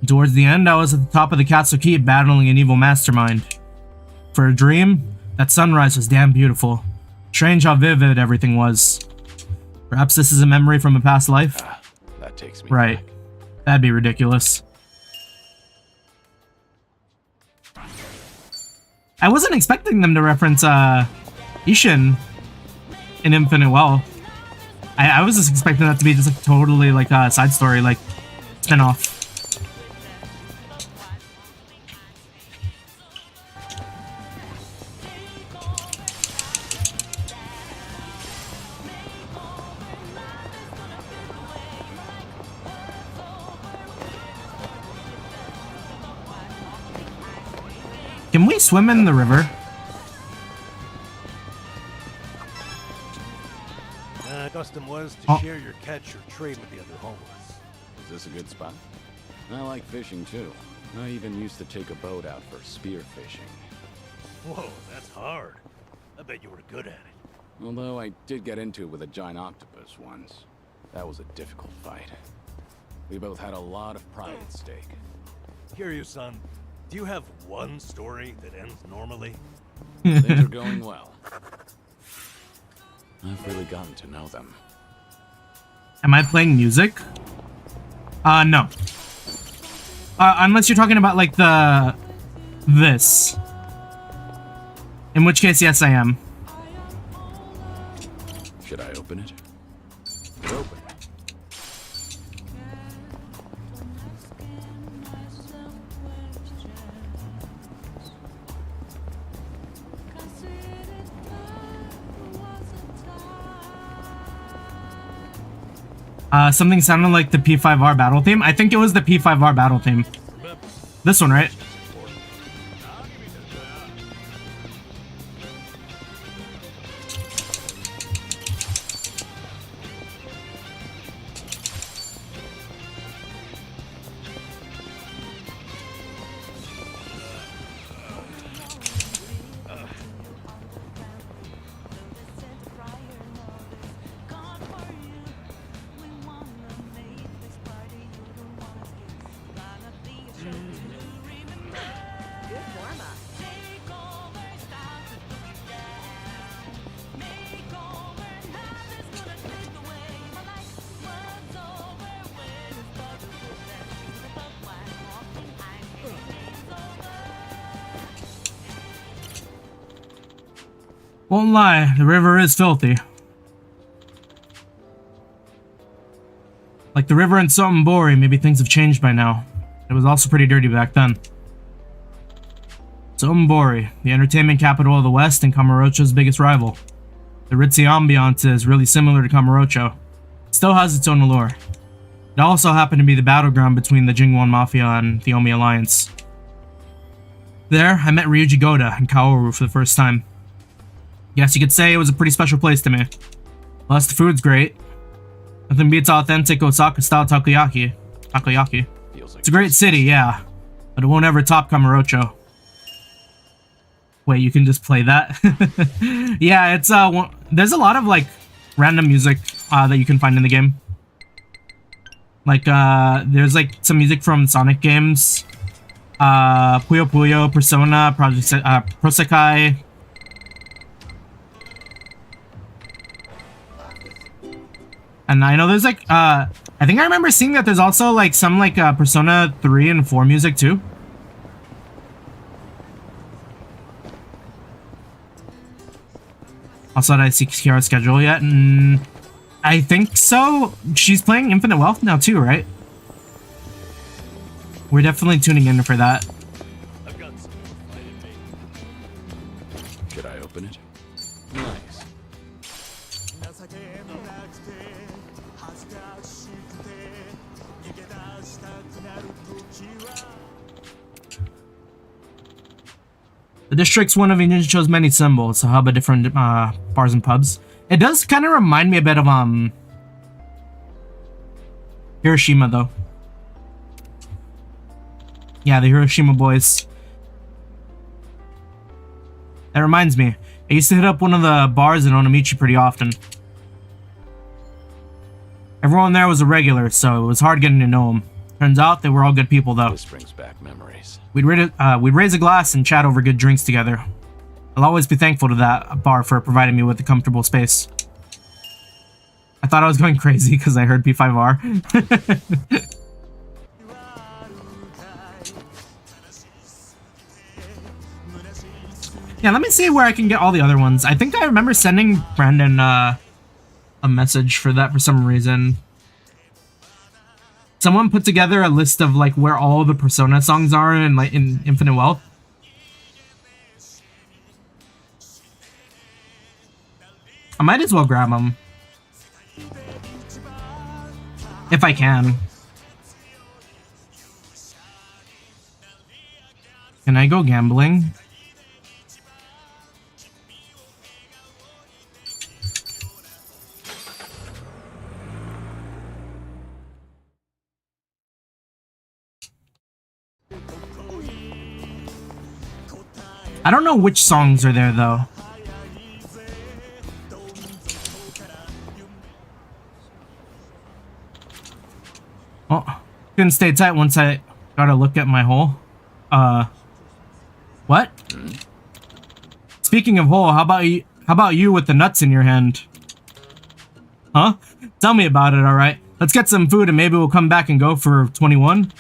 Towards the end, I was at the top of the castle keep battling an evil mastermind. For a dream, that sunrise was damn beautiful. Strange how vivid everything was. Perhaps this is a memory from a past life? That takes me right. back. That'd be ridiculous. I wasn't expecting them to reference Ishin in Infinite Well. I was just expecting that to be just like totally like a side story, like spin-off. Can we swim in the river? Custom was to share your catch or trade with the other homeless. Is this a good spot? I like fishing too. I even used to take a boat out for spear fishing. Whoa, that's hard. I bet you were good at it. Although I did get into it with a giant octopus once. That was a difficult fight. We both had a lot of pride at stake. Kiryu-san, do you have one story that ends normally? Things are going well. I've really gotten to know them. Am I playing music? No. Unless you're talking about like this. In which case, yes, I am. Should I open it? Open it. Something sounded like the P5R battle theme. I think it was the P5R battle theme. This one, right? Won't lie, the river is filthy. Like the river in Nozomanai, maybe things have changed by now. It was also pretty dirty back then. Nozomanai, the entertainment capital of the West and Kamurocho's biggest rival. The ritzy ambiance is really similar to Kamurocho. It still has its own allure. It also happened to be the battleground between the Jingwan Mafia and the Omi Alliance. There, I met Ryuji Goda and Kaoru for the first time. Yes, you could say it was a pretty special place to me. Plus, the food's great. Nothing beats authentic Osaka-style takoyaki. It's a great city, yeah, but it won't ever top Kamurocho. Wait, you can just play that? Yeah, it's there's a lot of like random music that you can find in the game. Like there's like some music from Sonic games, Puyo Puyo, Persona, Prosekai. And I know there's like I think I remember seeing that there's also like some like Persona 3 and 4 music too. Also, did I see Kiara's schedule yet? I think so. She's playing Infinite Wealth now too, right? We're definitely tuning in for that. Should I open it? Nice. The district's one of Incho's many symbols, a hub of different bars and pubs. It does kind of remind me a bit of Hiroshima though. Yeah, the Hiroshima boys. That reminds me, I used to hit up one of the bars in Onomichi pretty often. Everyone there was a regular, so it was hard getting to know them. Turns out they were all good people though. This brings back memories. We'd raise a glass and chat over good drinks together. I'll always be thankful to that bar for providing me with a comfortable space. I thought I was going crazy because I heard P5R. Yeah, let me see where I can get all the other ones. I think I remember sending Brandon a message for that for some reason. Someone put together a list of like where all the Persona songs are in like in Infinite Wealth. I might as well grab them. If I can. Can I go gambling? I don't know which songs are there though. Oh, couldn't stay tight once I got a look at my hole. What? Speaking of hole, how about you with the nuts in your hand? Huh? Tell me about it, alright? Let's get some food and maybe we'll come back and go for 21.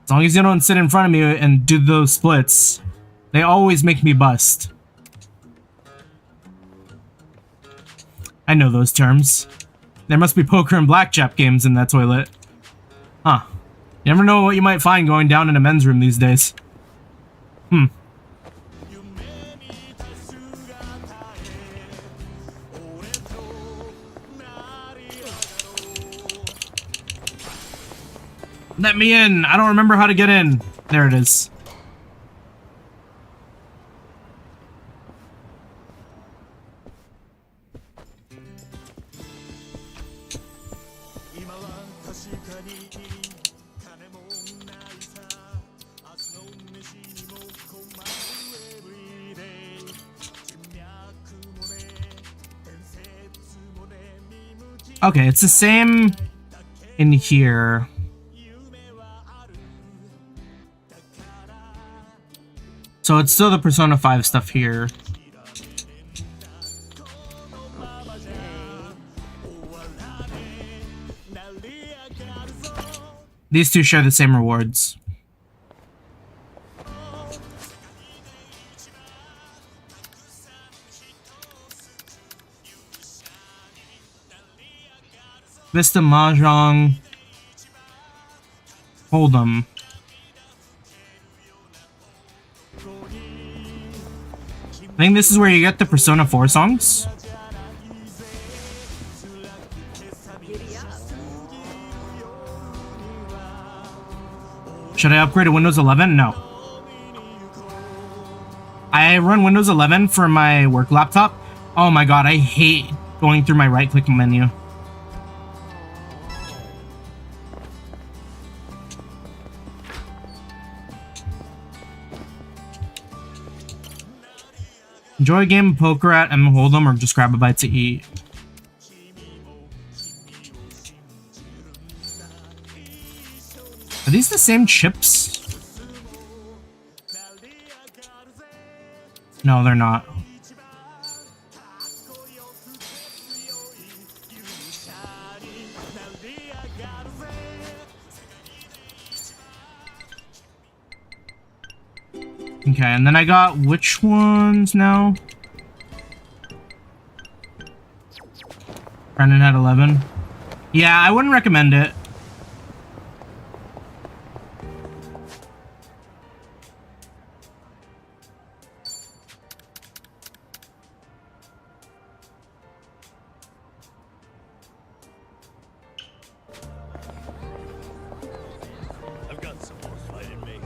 As long as you don't sit in front of me and do those splits. They always make me bust. I know those terms. There must be poker and blackjack games in that toilet. Huh. You never know what you might find going down in a men's room these days. Let me in! I don't remember how to get in. There it is. Okay, it's the same in here. So it's still the Persona 5 stuff here. These two share the same rewards. Vista, Mahjong, Hold'em. I think this is where you get the Persona 4 songs. Should I upgrade to Windows 11? No. I run Windows 11 for my work laptop. Oh my god, I hate going through my right-click menu. Enjoy a game of poker at and Hold'em, or just grab a bite to eat. Are these the same chips? No, they're not. Okay, and then I got which ones now? Brennan had 11. Yeah, I wouldn't recommend it. I've got some more fight in me.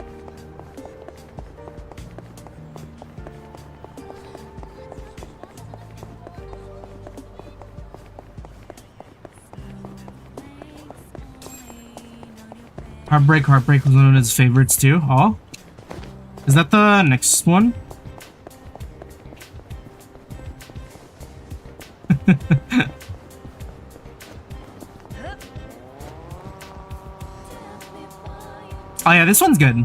Heartbreak was one of his favorites too. Oh, is that the next one? Oh yeah, this one's good.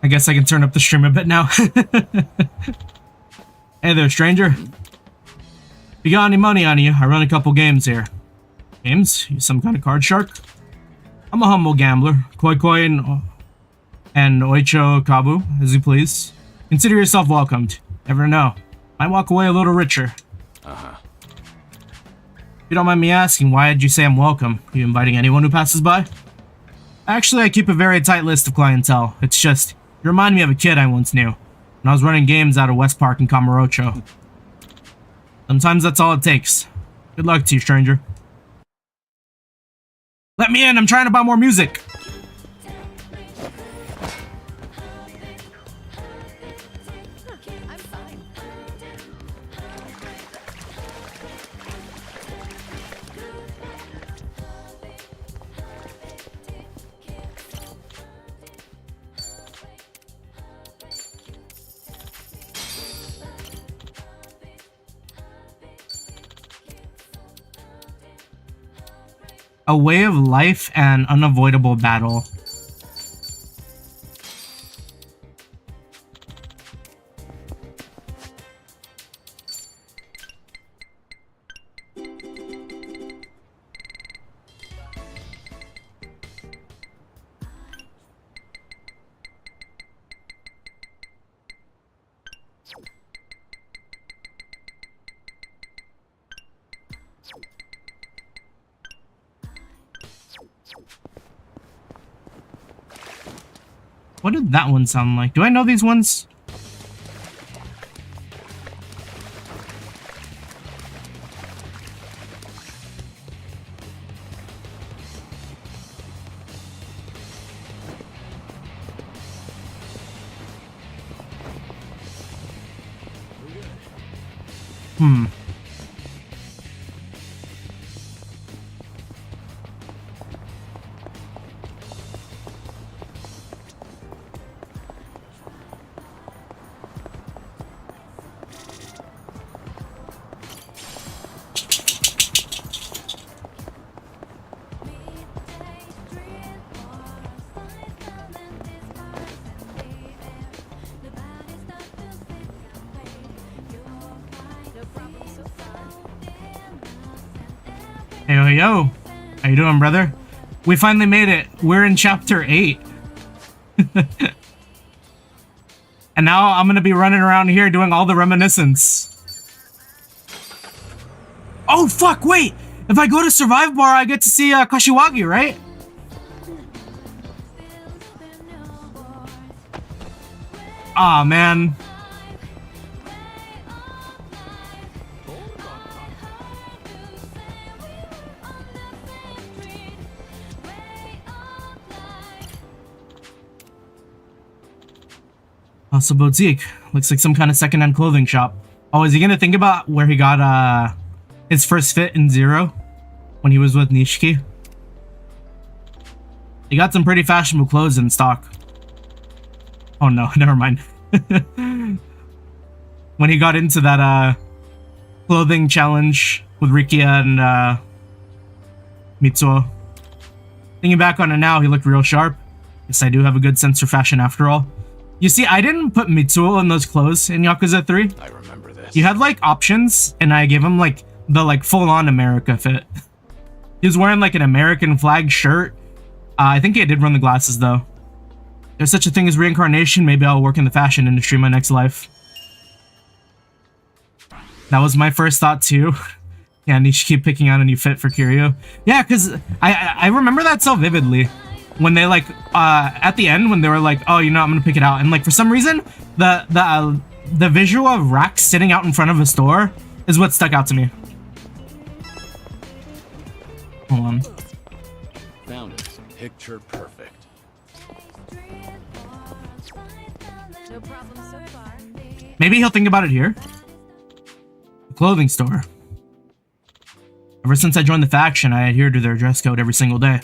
I guess I can turn up the stream a bit now. Hey there, stranger. If you got any money on you, I run a couple games here. Games? You some kind of card shark? I'm a humble gambler. Koi Koi and Oicho Kabu, as you please. Consider yourself welcomed. Never know. Might walk away a little richer. Uh-huh. If you don't mind me asking, why did you say I'm welcome? Are you inviting anyone who passes by? Actually, I keep a very tight list of clientele. It's just, you remind me of a kid I once knew, when I was running games out of West Park in Kamurocho. Sometimes that's all it takes. Good luck to you, stranger. Let me in, I'm trying to buy more music. A way of life and unavoidable battle. What did that one sound like? Do I know these ones? Hey, yo, yo. How you doing, brother? We finally made it. We're in chapter 8. And now I'm gonna be running around here doing all the reminiscence. Oh, fuck, wait! If I go to Survive Bar, I get to see Kashiwagi, right? Aw, man. Also, boutique. Looks like some kind of secondhand clothing shop. Oh, is he gonna think about where he got his first fit in Zero when he was with Nishiki? He got some pretty fashionable clothes in stock. Oh no, never mind. When he got into that clothing challenge with Rikia and Mitsuo. Thinking back on it now, he looked real sharp. Guess I do have a good sense for fashion after all. You see, I didn't put Mitsuo in those clothes in Yakuza 3. I remember this. You had like options, and I gave him like the full-on America fit. He was wearing like an American flag shirt. I think he did run the glasses though. There's such a thing as reincarnation. Maybe I'll work in the fashion industry in my next life. That was my first thought too. Yeah, and you should keep picking out a new fit for Kiryu. Yeah, because I remember that so vividly. When they at the end when they were like, oh, you know, I'm gonna pick it out, and like for some reason the visual of Rax sitting out in front of a store is what stuck out to me. Hold on. Found it. Picture perfect. No problem so far. Maybe he'll think about it here. The clothing store. Ever since I joined the faction, I adhere to their dress code every single day.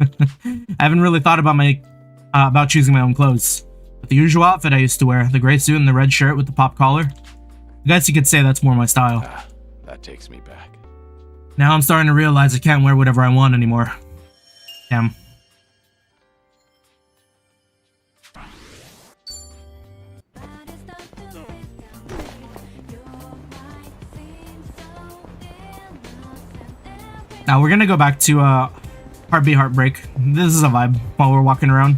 I haven't really thought about about choosing my own clothes. But the usual outfit I used to wear, the gray suit and the red shirt with the pop collar, I guess you could say that's more my style. That takes me back. Now I'm starting to realize I can't wear whatever I want anymore. Damn. Now we're gonna go back to Heartbeat Heartbreak. This is a vibe while we're walking around.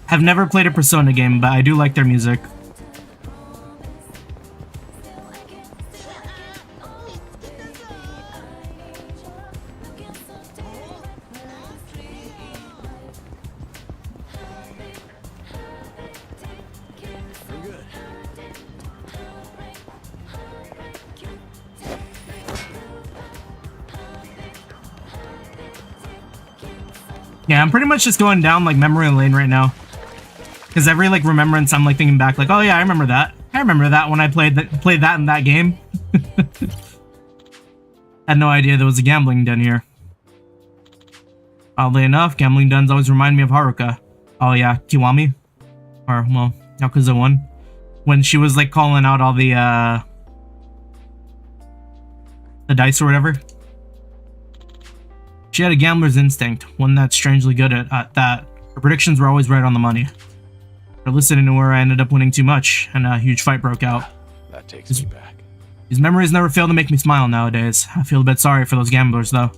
I've never played a Persona game, but I do like their music. Yeah, I'm pretty much just going down like memory lane right now. Because every like remembrance, I'm like thinking back, like, oh yeah, I remember that. I remember that when I played that in that game. Had no idea there was a gambling den here. Oddly enough, gambling dens always remind me of Haruka. Oh yeah, Kiwami, or well, Yakuza 1, when she was like calling out all the dice or whatever. She had a gambler's instinct, one that's strangely good at that. Her predictions were always right on the money. For listening to her, I ended up winning too much, and a huge fight broke out. That takes me back. These memories never fail to make me smile nowadays. I feel a bit sorry for those gamblers, though.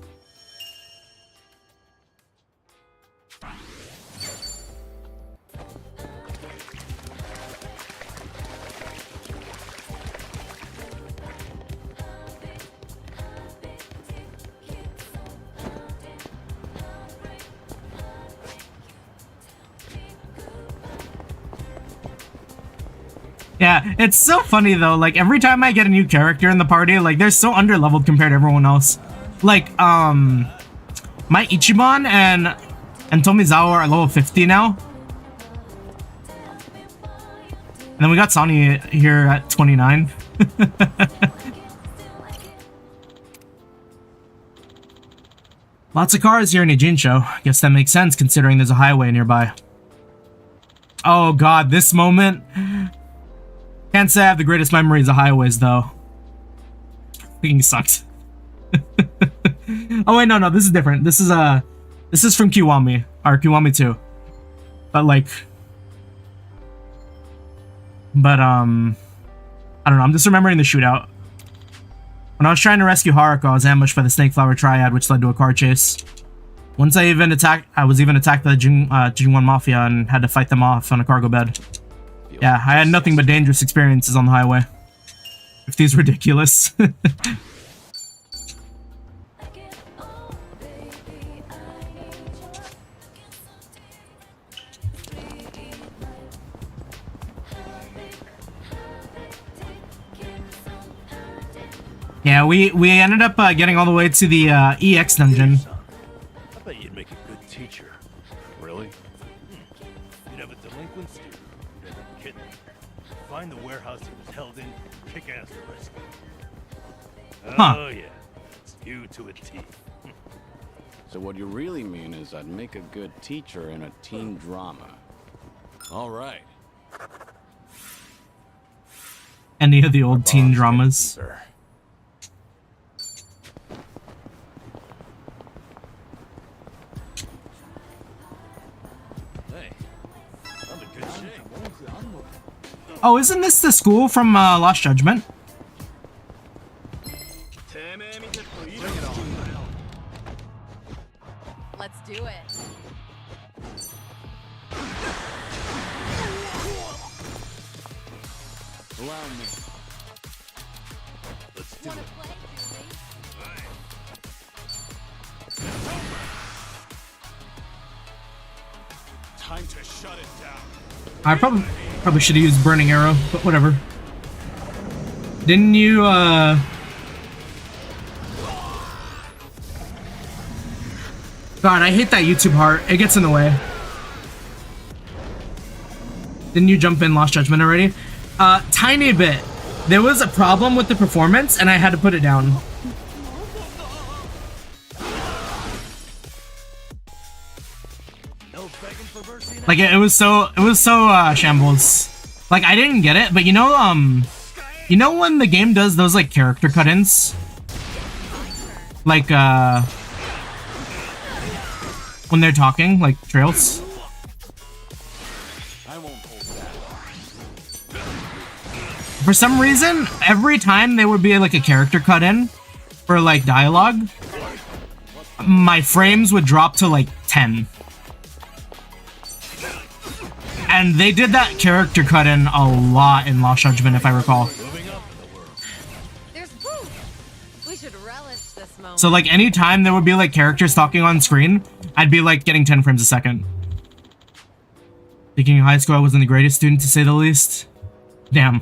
Yeah, it's so funny though, like every time I get a new character in the party, like they're so underleveled compared to everyone else. Like, my Ichiban and Tomizawa are level 50 now. And then we got Sonny here at 29. Lots of cars here in Ijincho. Guess that makes sense considering there's a highway nearby. Oh god, this moment. Can't say I have the greatest memories of highways, though. Freaking sucks. Oh wait, no, this is different. This This is from Kiwami, or Kiwami 2. But like, I don't know, I'm just remembering the shootout. When I was trying to rescue Haruko, I was ambushed by the Snake Flower Triad, which led to a car chase. Once I was even attacked by the Jingwan Mafia and had to fight them off on a cargo bed. Yeah, I had nothing but dangerous experiences on the highway. If these ridiculous. Yeah, we ended up getting all the way to the EX dungeon. I bet you'd make a good teacher. Really? You'd have a delinquent student who'd end up kidnapped. Find the warehouse he was held in, kick ass the rescue. Huh. Oh yeah, it's you to a T. So what you really mean is I'd make a good teacher in a teen drama. All right. Any of the old teen dramas. Oh, isn't this the school from Lost Judgment? Let's do it. Allow me. Let's do it. Time to shut it down. I probably should have used Burning Arrow, but whatever. Didn't you, God, I hate that YouTube heart. It gets in the way. Didn't you jump in Lost Judgment already? Tiny bit. There was a problem with the performance, and I had to put it down. Like it was so shambles. Like I didn't get it, but you know when the game does those like character cut-ins, like when they're talking, like trails. For some reason, every time there would be like a character cut-in for like dialogue, my frames would drop to like 10. And they did that character cut-in a lot in Lost Judgment, if I recall. We should relish this moment. So like any time there would be like characters talking on screen, I'd be like getting 10 frames a second. Speaking of high school, I wasn't the greatest student to say the least. Damn.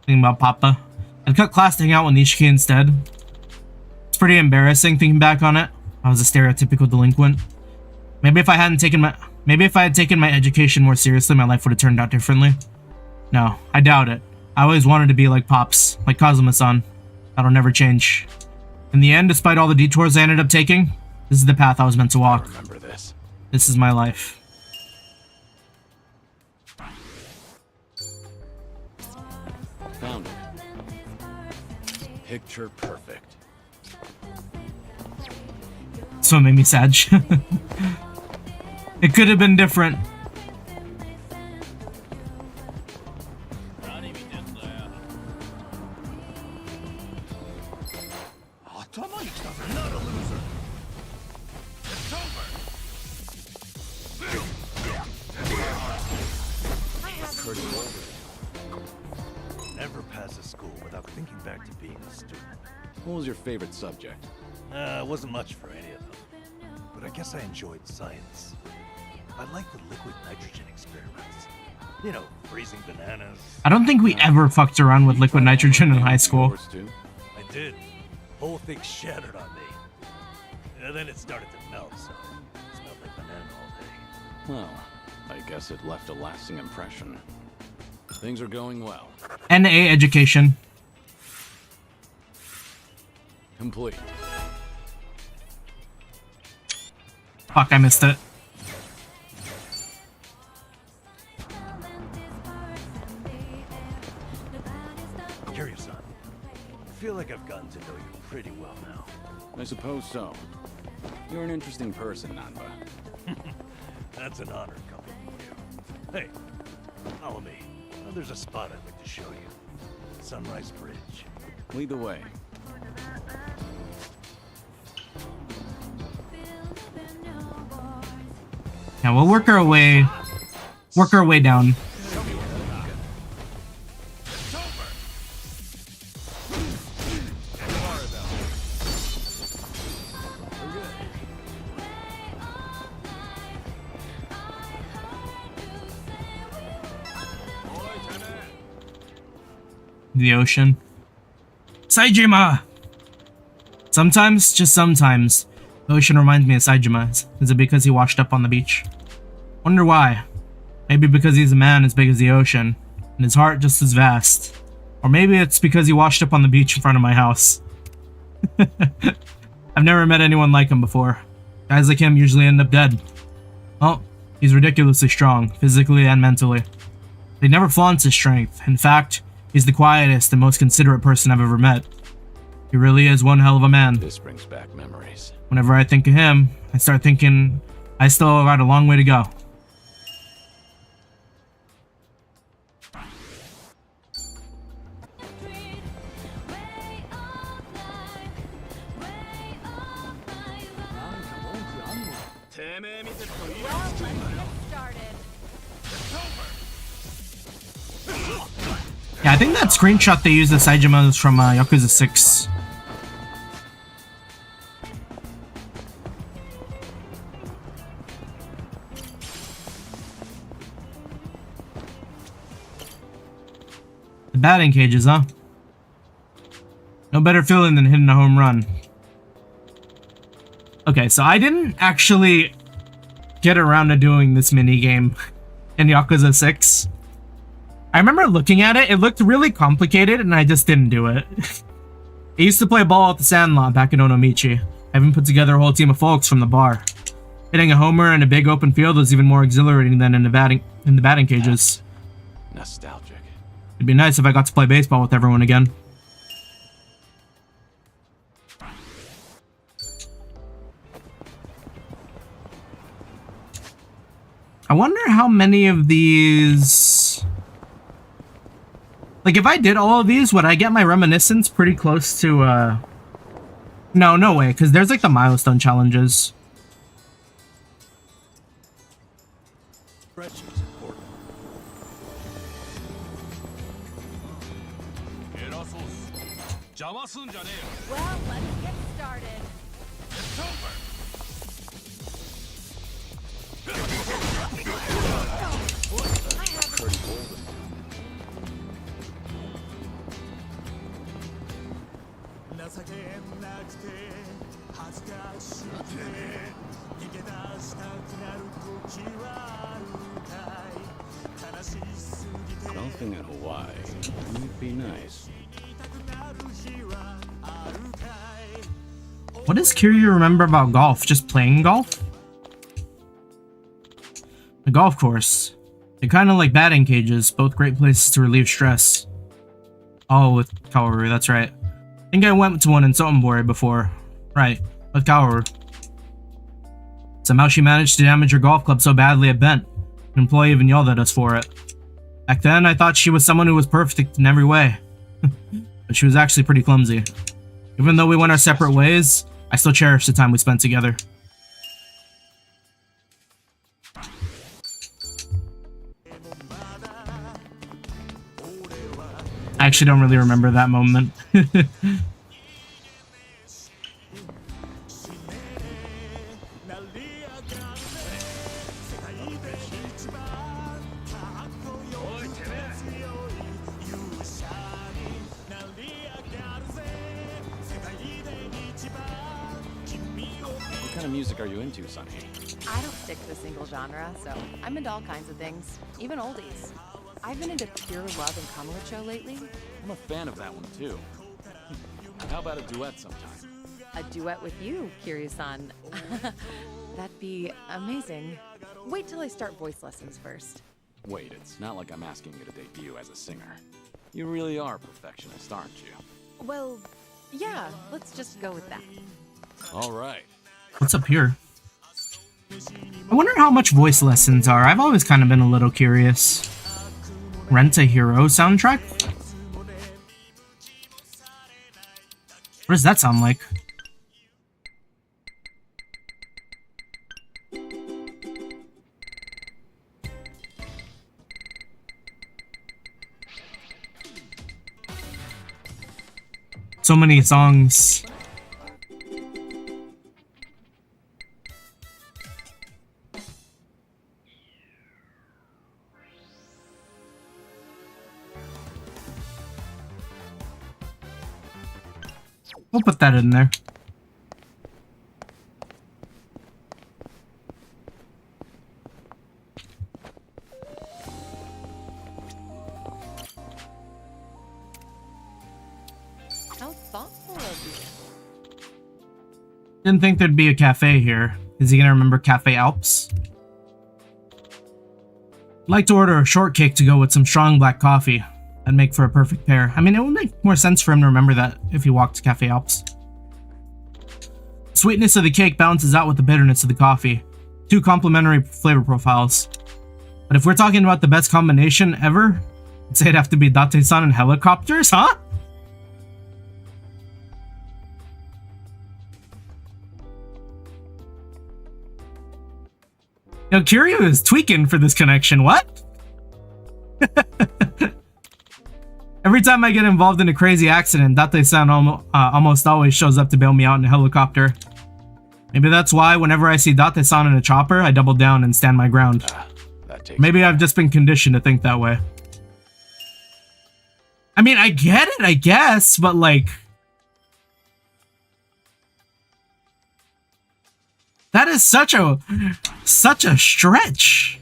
Thinking about Papa. I'd cut class to hang out with Ichi instead. It's pretty embarrassing thinking back on it. I was a stereotypical delinquent. Maybe if I had taken my education more seriously, my life would have turned out differently. No, I doubt it. I always wanted to be like Pops, like Kazuma-san. That'll never change. In the end, despite all the detours I ended up taking, this is the path I was meant to walk. Remember this. This is my life. Found it. Picture perfect. So it made me sad. It could have been different. Not a loser. It's over. Never pass a school without thinking back to being a student. What was your favorite subject? Wasn't much for any of them. But I guess I enjoyed science. I liked the liquid nitrogen experiments. You know, freezing bananas. I don't think we ever fucked around with liquid nitrogen in high school. I did. Whole thing shattered on me. And then it started to melt, so it smelled like banana all day. Well, I guess it left a lasting impression. Things are going well. NA education. Complete. Fuck, I missed it. Kiryu-san, I feel like I've gotten to know you pretty well now. I suppose so. You're an interesting person, Nanba. That's an honor coming from you. Hey, follow me. There's a spot I'd like to show you. Sunrise Bridge. Lead the way. Yeah, we'll work our way down. The ocean. Saejima! Sometimes, just sometimes, the ocean reminds me of Saejima. Is it because he washed up on the beach? Wonder why. Maybe because he's a man as big as the ocean, and his heart just as vast. Or maybe it's because he washed up on the beach in front of my house. I've never met anyone like him before. Guys like him usually end up dead. Well, he's ridiculously strong, physically and mentally. But he never flaunts his strength. In fact, he's the quietest and most considerate person I've ever met. He really is one hell of a man. This brings back memories. Whenever I think of him, I start thinking I still got a long way to go. Yeah, I think that screenshot they used as Saejima is from Yakuza 6. The batting cages, huh? No better feeling than hitting a home run. Okay, so I didn't actually get around to doing this minigame in Yakuza 6. I remember looking at it, it looked really complicated, and I just didn't do it. I used to play ball at the Sandlot back in Onomichi. I even put together a whole team of folks from the bar. Hitting a homer in a big open field was even more exhilarating than in the batting cages. Nostalgic. It'd be nice if I got to play baseball with everyone again. I wonder how many of these... Like, if I did all of these, would I get my reminiscence pretty close to, No way, because there's, like, the milestone challenges. Well, let's get started. It's over. Golfing in Hawaii might be nice. What does Kiryu remember about golf? Just playing golf? The golf course. They're kind of like batting cages, both great places to relieve stress. Oh, with Kaworu, that's right. I think I went to one in Sotenbori before. Right, with Kaworu. Somehow she managed to damage her golf club so badly it bent. An employee even yelled at us for it. Back then, I thought she was someone who was perfect in every way. But she was actually pretty clumsy. Even though we went our separate ways, I still cherish the time we spent together. I actually don't really remember that moment. What kind of music are you into, Sunny? I don't stick to a single genre, so I'm into all kinds of things, even oldies. I've been into Pure Love and Kamurocho lately. I'm a fan of that one, too. How about a duet sometime? A duet with you, Kiryu-san. That'd be amazing. Wait till I start voice lessons first. Wait, it's not like I'm asking you to debut as a singer. You really are a perfectionist, aren't you? Well, yeah, let's just go with that. All right. What's up here? I wonder how much voice lessons are. I've always kind of been a little curious. Rent a Hero soundtrack? What does that sound like? So many songs. We'll put that in there. How thoughtful of you. Didn't think there'd be a cafe here. Is he gonna remember Cafe Alps? I'd like to order a shortcake to go with some strong black coffee. That'd make for a perfect pair. I mean, it would make more sense for him to remember that if he walked to Cafe Alps. The sweetness of the cake balances out with the bitterness of the coffee. Two complementary flavor profiles. But if we're talking about the best combination ever, I'd say it'd have to be Date-san and helicopters, huh? Yo, Kiryu is tweaking for this connection. What? Every time I get involved in a crazy accident, Date-san almost always shows up to bail me out in a helicopter. Maybe that's why whenever I see Date-san in a chopper, I double down and stand my ground. Maybe I've just been conditioned to think that way. I mean, I get it, I guess, but like... that is such a stretch.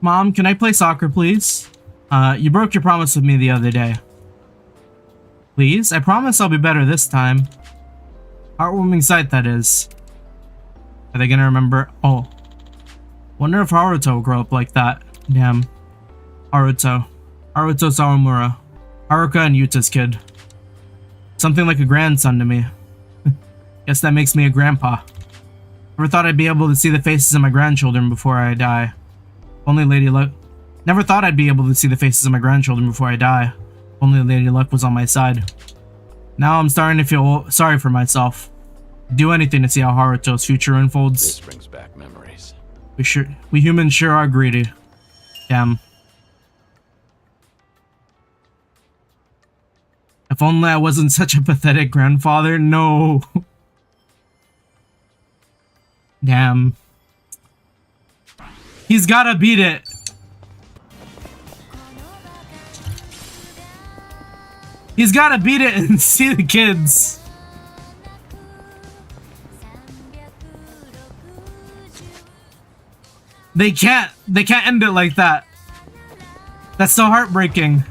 Mom, can I play soccer, please? You broke your promise with me the other day. Please? I promise I'll be better this time. Heartwarming sight, that is. Are they gonna remember? Oh. Wonder if Haruto will grow up like that. Damn. Haruto. Haruto Sawamura. Haruka and Yuta's kid. Something like a grandson to me. Guess that makes me a grandpa. Never thought I'd be able to see the faces of my grandchildren before I die. Only Lady Luck. Never thought I'd be able to see the faces of my grandchildren before I die. Only Lady Luck was on my side. Now I'm starting to feel sorry for myself. I'd do anything to see how Haruto's future unfolds. This brings back memories. We humans sure are greedy. Damn. If only I wasn't such a pathetic grandfather. No. Damn. He's gotta beat it. He's gotta beat it and see the kids. They can't end it like that. That's so heartbreaking.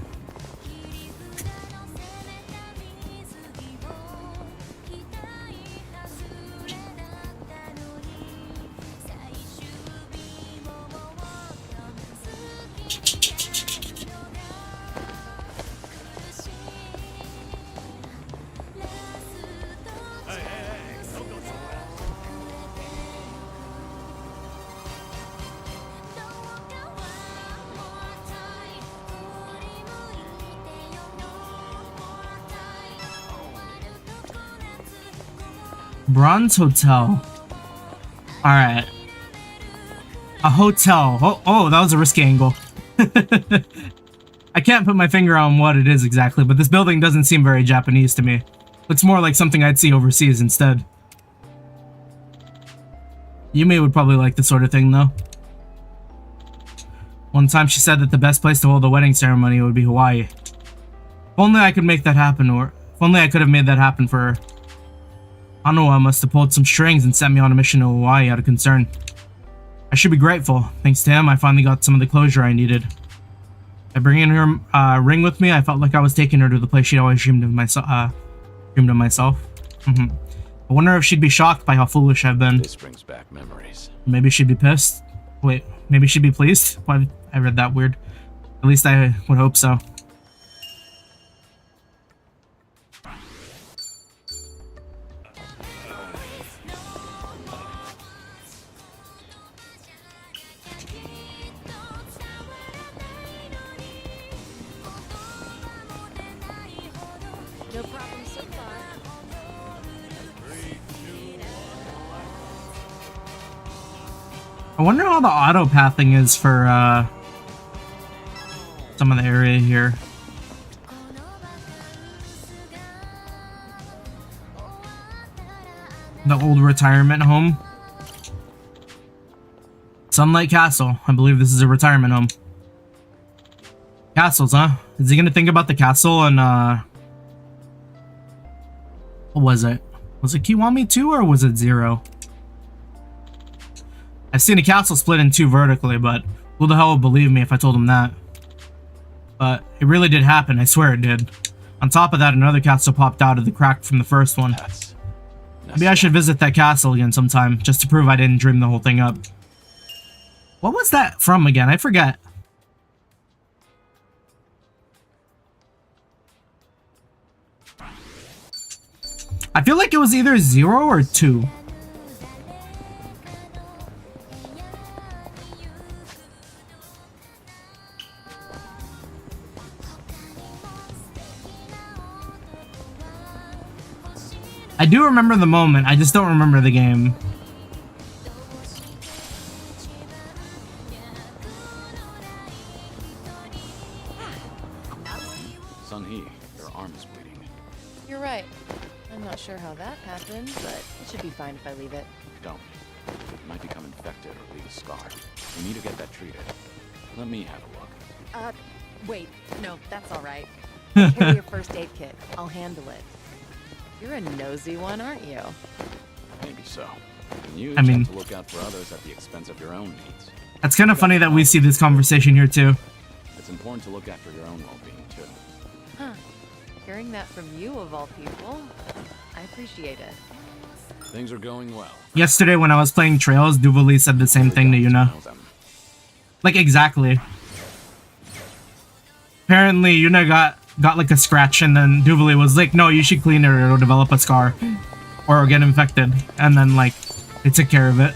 Bronze Hotel. Alright. A hotel. Oh, that was a risky angle. I can't put my finger on what it is exactly, but this building doesn't seem very Japanese to me. Looks more like something I'd see overseas instead. Yumi would probably like this sort of thing, though. One time she said that the best place to hold a wedding ceremony would be Hawaii. If only I could make that happen, or if only I could have made that happen for her. Anoa must have pulled some strings and sent me on a mission to Hawaii out of concern. I should be grateful. Thanks to him, I finally got some of the closure I needed. By bringing her ring with me, I felt like I was taking her to the place she'd always dreamed of myself. I wonder if she'd be shocked by how foolish I've been. This brings back memories. Maybe she'd be pissed. Wait, maybe she'd be pleased? Why? I read that weird. At least I would hope so. No problem so far. I wonder how the auto pathing is for some of the area here. The old retirement home. Sunlight Castle. I believe this is a retirement home. Castles, huh? Is he gonna think about the castle and what was it? Was it Kiwami 2 or was it 0? I've seen a castle split in two vertically, but who the hell would believe me if I told him that? But it really did happen, I swear it did. On top of that, another castle popped out of the crack from the first one. Maybe I should visit that castle again sometime, just to prove I didn't dream the whole thing up. What was that from again? I forget. I feel like it was either 0 or 2. I do remember the moment, I just don't remember the game. Sunhee, your arm is bleeding. You're right. I'm not sure how that happened, but it should be fine if I leave it. Don't. It might become infected or leave a scar. We need to get that treated. Let me have a look. Wait. No, that's all right. I'll carry your first aid kit. I'll handle it. You're a nosy one, aren't you? Maybe so. And you I mean, tend to look out for others at the expense of your own needs. That's kind of funny that we see this conversation here too. It's important to look after your own well-being too. Huh. Hearing that from you of all people, I appreciate it. Things are going well. Yesterday when I was playing Trails, Duvali said the same thing to Yuna. Like exactly. Apparently Yuna got like a scratch and then Duvali was like, no, you should clean it or it'll develop a scar. Or get infected. And then like, they took care of it.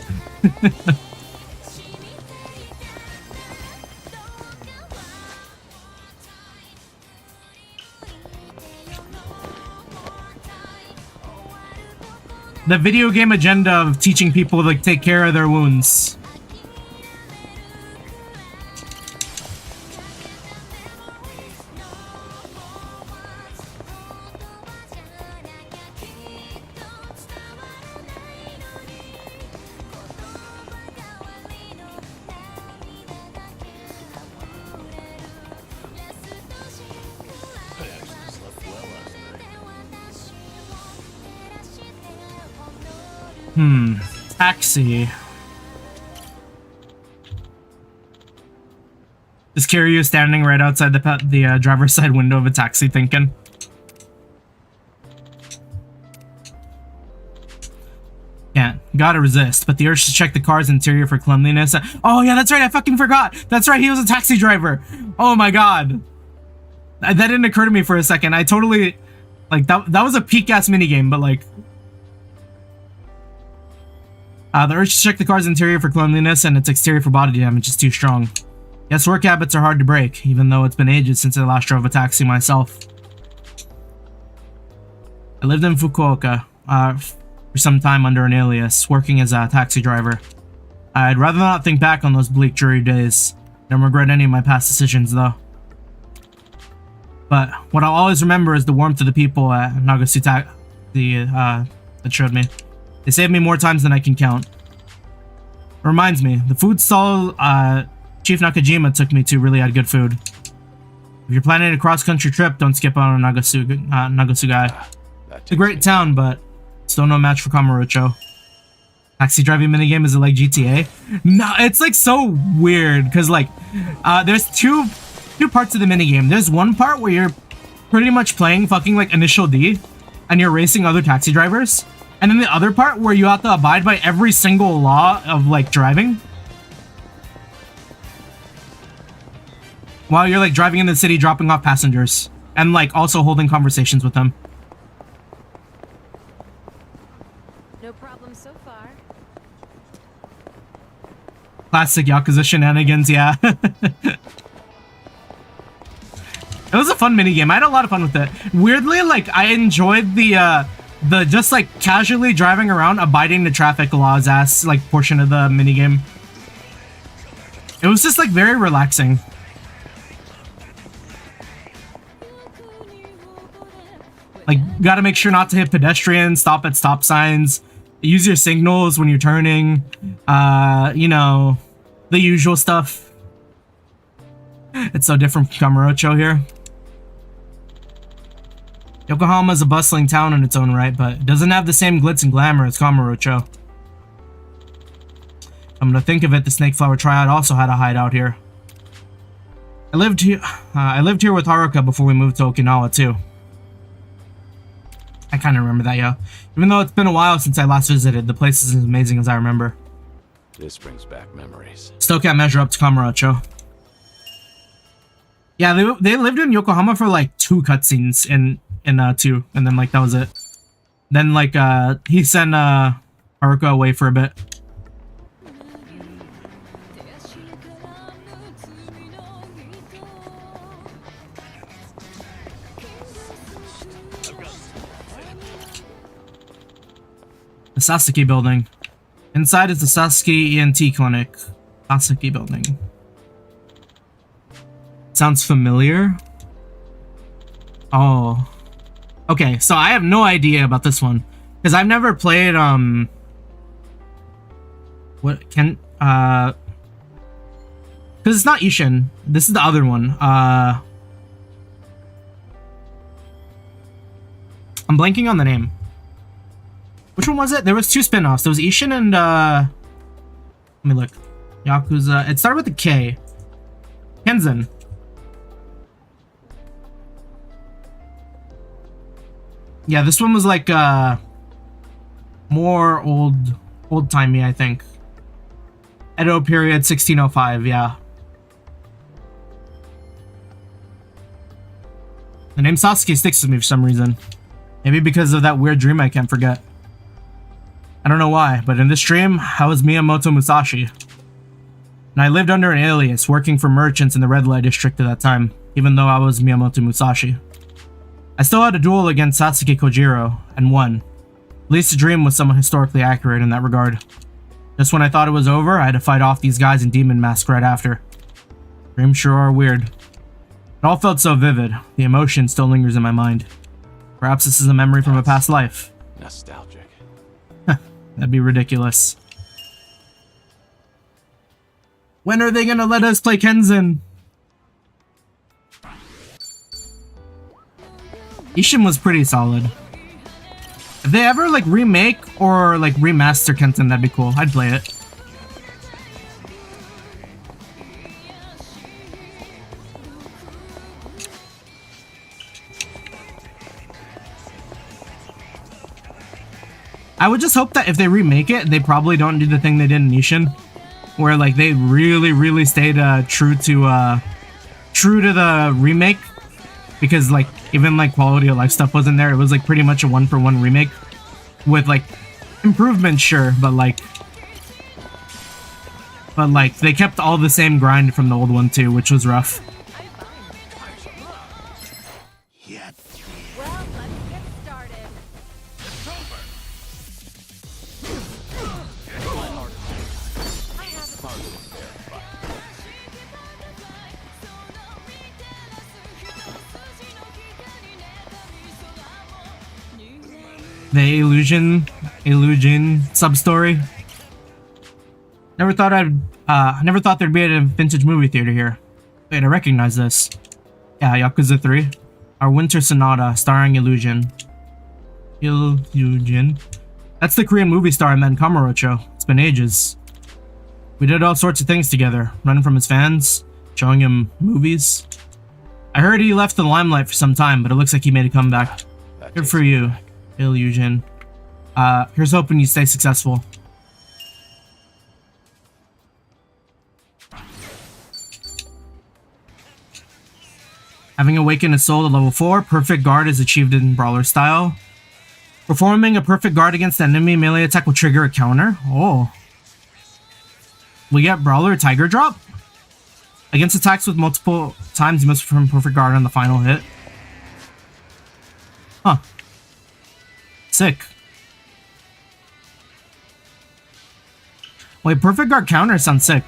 The video game agenda of teaching people to like, take care of their wounds. Taxi. Is Kiryu standing right outside the driver's side window of a taxi thinking? Can't. Gotta resist, but the urge to check the car's interior for cleanliness. Oh yeah, that's right, I fucking forgot! That's right, he was a taxi driver! Oh my god! That didn't occur to me for a second. I totally... Like, that was a peak-ass minigame, but like... the urge to check the car's interior for cleanliness and its exterior for body damage is too strong. Yes, work habits are hard to break, even though it's been ages since I last drove a taxi myself. I lived in Fukuoka for some time under an alias, working as a taxi driver. I'd rather not think back on those bleak, dreary days. Don't regret any of my past decisions, though. But what I'll always remember is the warmth of the people at Nagasuta that showed me. They saved me more times than I can count. Reminds me, the food stall Chief Nakajima took me to really had good food. If you're planning a cross-country trip, don't skip out on Nagasugai. It's a great town, but still no match for Kamurocho. Taxi driving minigame, is it like GTA? No, it's like so weird, because like, there's two two parts of the minigame. There's one part where you're pretty much playing fucking like Initial D and you're racing other taxi drivers. And then the other part where you have to abide by every single law of like driving. While you're like driving in the city, dropping off passengers. And like also holding conversations with them. No problem so far. Classic Yakuza shenanigans, yeah. It was a fun minigame. I had a lot of fun with it. Weirdly, like, I enjoyed the just, like, casually driving around, abiding the traffic laws ass, like, portion of the minigame. It was just, like, very relaxing. Like, gotta make sure not to hit pedestrians, stop at stop signs, use your signals when you're turning, you know, the usual stuff. It's so different from Kamurocho here. Yokohama is a bustling town in its own right, but it doesn't have the same glitz and glamour as Kamurocho. I'm gonna think of it, the Snake Flower Triad also had a hideout here. I lived here with Haruka before we moved to Okinawa too. I kind of remember that, yeah. Even though it's been a while since I last visited, the place is as amazing as I remember. This brings back memories. Still can't measure up to Kamurocho. Yeah, they lived in Yokohama for like 2 cutscenes in 2, and then like that was it. Then like he sent Haruka away for a bit. The Sasuke building. Inside is the Sasuke ENT clinic. Sasuke building. Sounds familiar. Oh. Okay, so I have no idea about this one. Because I've never played, what can, because it's not Ishin. This is the other one. I'm blanking on the name. Which one was it? There was 2 spin-offs. There was Ishin and, let me look. Yakuza. It started with a K. Kenzen. Yeah, this one was like, more old-timey, I think. Edo period, 1605, yeah. The name Sasuke sticks with me for some reason. Maybe because of that weird dream I can't forget. I don't know why, but in this dream, I was Miyamoto Musashi. And I lived under an alias, working for merchants in the red light district at that time, even though I was Miyamoto Musashi. I still had a duel against Sasuke Kojiro, and won. At least the dream was somewhat historically accurate in that regard. Just when I thought it was over, I had to fight off these guys in demon masks right after. Dreams sure are weird. It all felt so vivid, the emotion still lingers in my mind. Perhaps this is a memory from a past life. Nostalgic. That'd be ridiculous. When are they gonna let us play Kenzen? Ishin was pretty solid. If they ever like remake or like remaster Kenzen, that'd be cool. I'd play it. I would just hope that if they remake it, they probably don't do the thing they did in Ishin, where like they really stayed true to the remake, because like even like quality of life stuff wasn't there. It was like pretty much a 1-for-1 remake with like improvements, sure, but like they kept all the same grind from the old one too, which was rough. The illusion sub-story. Never thought there'd be a vintage movie theater here. Wait, I recognize this. Yeah, Yakuza 3. Our Winter Sonata, starring Illusion. Illusion? That's the Korean movie star I met in Kamurocho. It's been ages. We did all sorts of things together. Running from his fans, showing him movies. I heard he left the limelight for some time, but it looks like he made a comeback. Good for you, Illusion. Here's hoping you stay successful. Having awakened a soul to level 4, perfect guard is achieved in brawler style. Performing a perfect guard against an enemy melee attack will trigger a counter. Oh. We get brawler tiger drop. Against attacks with multiple times, you must perform perfect guard on the final hit. Huh. Sick. Wait, perfect guard counter sounds sick.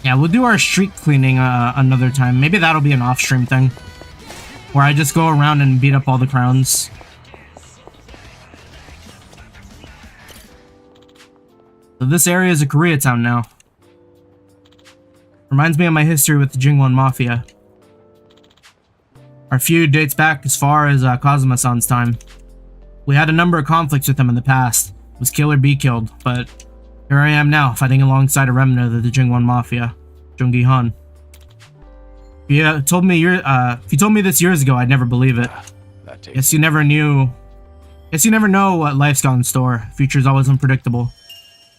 Yeah, we'll do our street cleaning another time. Maybe that'll be an off-stream thing. Where I just go around and beat up all the crowns. So this area is a Koreatown now. Reminds me of my history with the Jingwon Mafia. Our feud dates back as far as Kazuma-san's time. We had a number of conflicts with him in the past. It was kill or be killed, but here I am now, fighting alongside a remnant of the Jingwon Mafia, Jungi Han. If you told me this years ago, I'd never believe it. Guess you never knew. Guess you never know what life's got in store. Future's always unpredictable.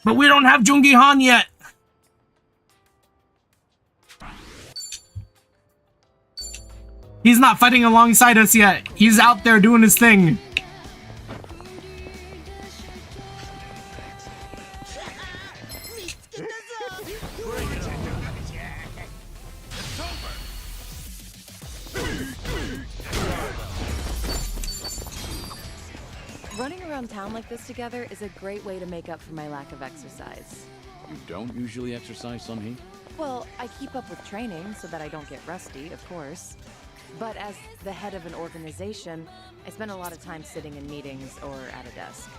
But we don't have Jungi Han yet. He's not fighting alongside us yet. He's out there doing his thing. Running around town like this together is a great way to make up for my lack of exercise. You don't usually exercise, Sunhee? Well, I keep up with training so that I don't get rusty, of course. But as the head of an organization, I spend a lot of time sitting in meetings or at a desk.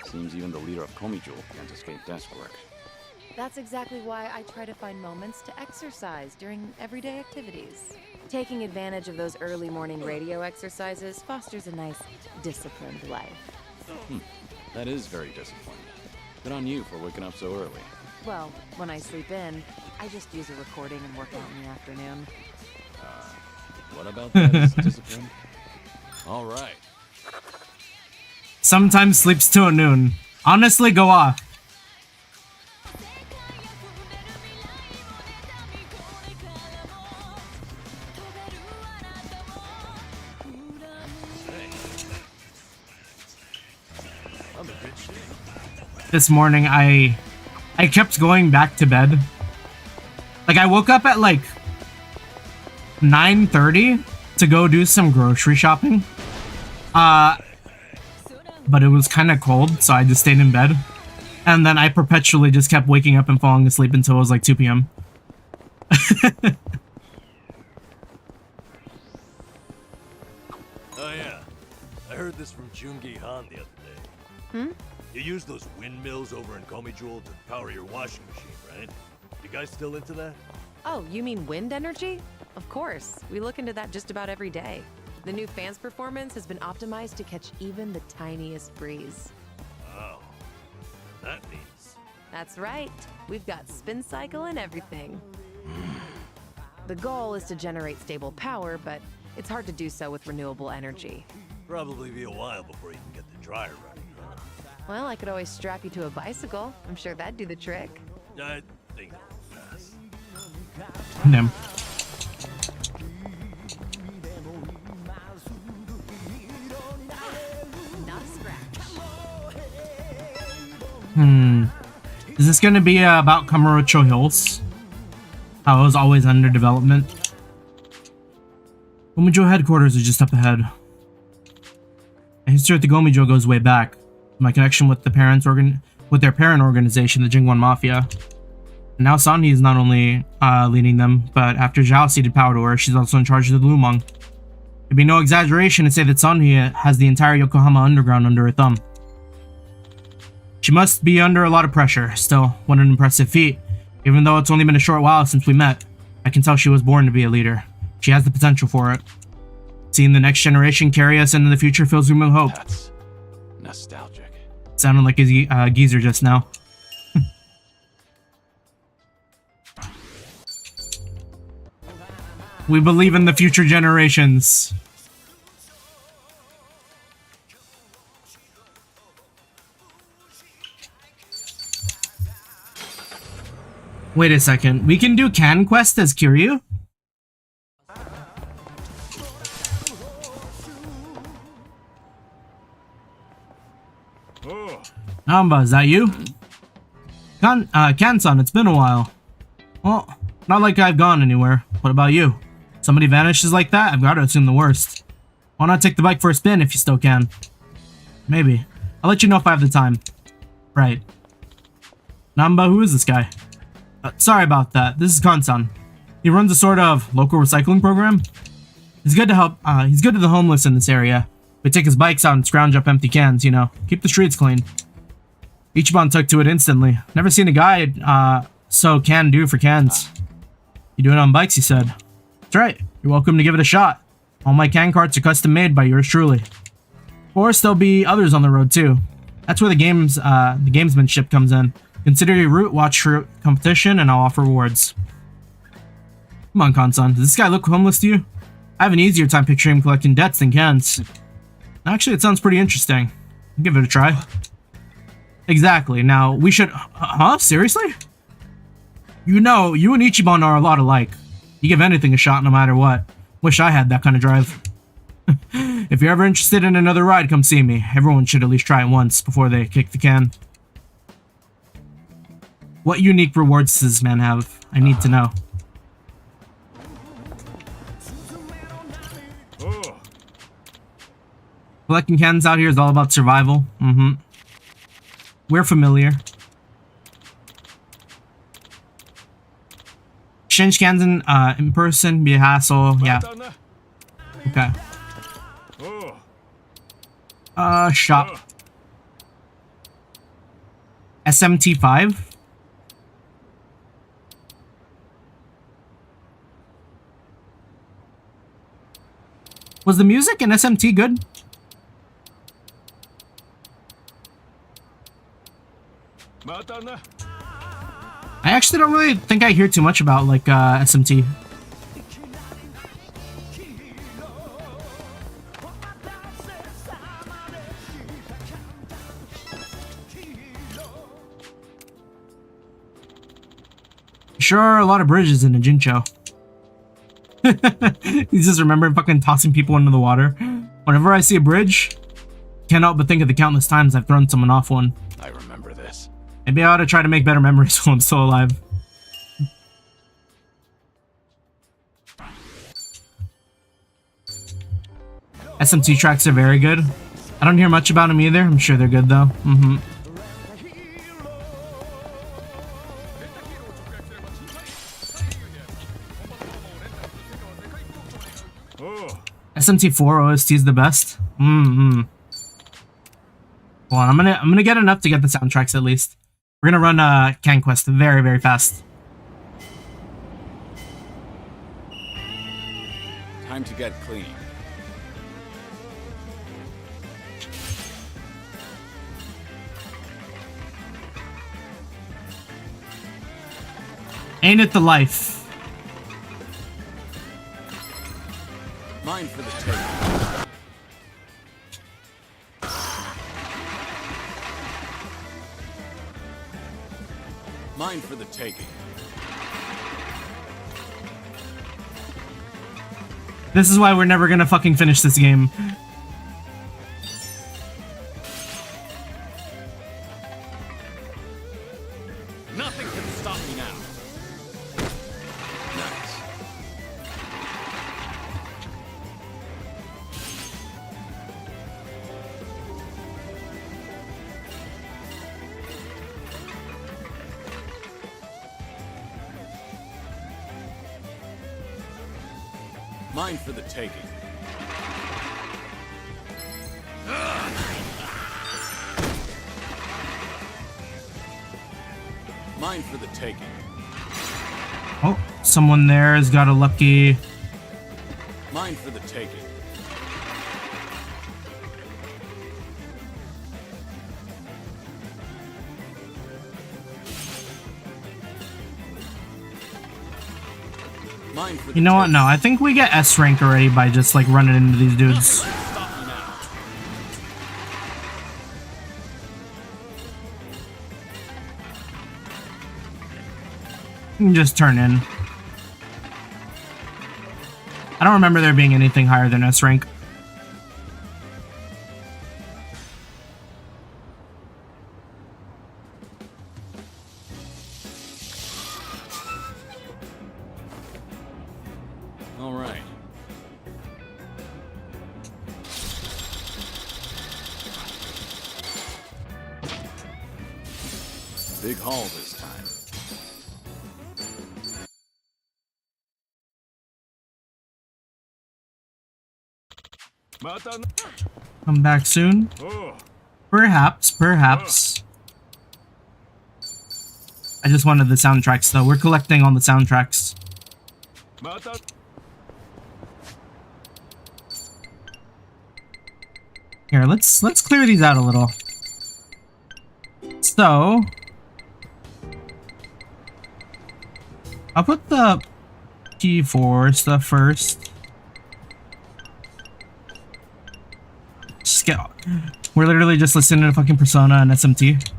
Seems even the leader of Komijo can't escape desk work. That's exactly why I try to find moments to exercise during everyday activities. Taking advantage of those early morning radio exercises fosters a nice, disciplined life. That is very disciplined. Good on you for waking up so early. Well, when I sleep in, I just use a recording and work out in the afternoon. What about that is discipline? All right. Sometimes sleeps till noon. Honestly, go off. This morning, I kept going back to bed. Like, I woke up at like 9:30 to go do some grocery shopping. But it was kind of cold, so I just stayed in bed. And then I perpetually just kept waking up and falling asleep until it was like 2 p.m. Oh yeah, I heard this from Jungi Han the other day. You use those windmills over in Komijo to power your washing machine, right? You guys still into that? Oh, you mean wind energy? Of course. We look into that just about every day. The new fan's performance has been optimized to catch even the tiniest breeze. Wow. That means... That's right. We've got spin cycle and everything. The goal is to generate stable power, but it's hard to do so with renewable energy. Probably be a while before you can get the dryer running, huh? Well, I could always strap you to a bicycle. I'm sure that'd do the trick. I think it'll pass. Damn. Is this gonna be about Kamurocho Hills? How it was always under development? Gomijo headquarters is just up ahead. My history with the Gomijo goes way back. My connection with their parent organization, the Jingwon Mafia. And now Sanhee is not only leading them, but after Zhao ceded power to her, she's also in charge of the Lumang. It'd be no exaggeration to say that Sonia has the entire Yokohama underground under her thumb. She must be under a lot of pressure. Still, what an impressive feat. Even though it's only been a short while since we met, I can tell she was born to be a leader. She has the potential for it. Seeing the next generation carry us into the future fills me with hope. That's nostalgic. Sounded like a geezer just now. We believe in the future generations. Wait a second. We can do Can Quest as Kiryu? Namba, is that you? Kan-san, it's been a while. Well, not like I've gone anywhere. What about you? Somebody vanishes like that? I've got to assume the worst. Why not take the bike for a spin if you still can? Maybe. I'll let you know if I have the time. Right. Namba, who is this guy? Sorry about that. This is Kan-san. He runs a sort of local recycling program. He's good to help. He's good to the homeless in this area. We take his bikes out and scrounge up empty cans, you know. Keep the streets clean. Ichiban took to it instantly. Never seen a guy so can do for cans. You do it on bikes, he said. That's right. You're welcome to give it a shot. All my can carts are custom made by yours truly. Of course, there'll be others on the road too. That's where the gamesmanship comes in. Consider your route, watch for competition, and I'll offer rewards. Come on, Kan-san. Does this guy look homeless to you? I have an easier time picturing him collecting debts than cans. Actually, it sounds pretty interesting. I'll give it a try. Exactly. Now, we should... Huh? Seriously? You know, you and Ichiban are a lot alike. You give anything a shot no matter what. Wish I had that kind of drive. If you're ever interested in another ride, come see me. Everyone should at least try it once before they kick the can. What unique rewards does this man have? I need to know. Collecting cans out here is all about survival. We're familiar. Exchange cans in person, be a hassle. Yeah. Okay. Shop. SMT5? Was the music in SMT good? I actually don't really think I hear too much about, like, SMT. Sure are a lot of bridges in a Jincho. He's just remembering fucking tossing people into the water. Whenever I see a bridge, can't help but think of the countless times I've thrown someone off one. I remember this. Maybe I ought to try to make better memories while I'm still alive. SMT tracks are very good. I don't hear much about them either. I'm sure they're good though. SMT4 OST is the best. Hold on, I'm gonna get enough to get the soundtracks at least. We're gonna run Can Quest very, very fast. Time to get clean. Ain't it the life? Mine for the taking. Mine for the taking. This is why we're never gonna fucking finish this game. Nothing can stop me now. Nice. Mine for the taking. Mine for the taking. Oh, someone there has got a lucky. Mine for the taking. Mine for the You know what? No, I think we get S rank already by just like running into these dudes. You can just turn in. I don't remember there being anything higher than S rank. All right. Big haul this time. Come back soon. Perhaps, perhaps. I just wanted the soundtracks though. We're collecting all the soundtracks. Here, let's clear these out a little. So I'll put the P4 stuff first. Just get, we're literally just listening to fucking Persona and SMT.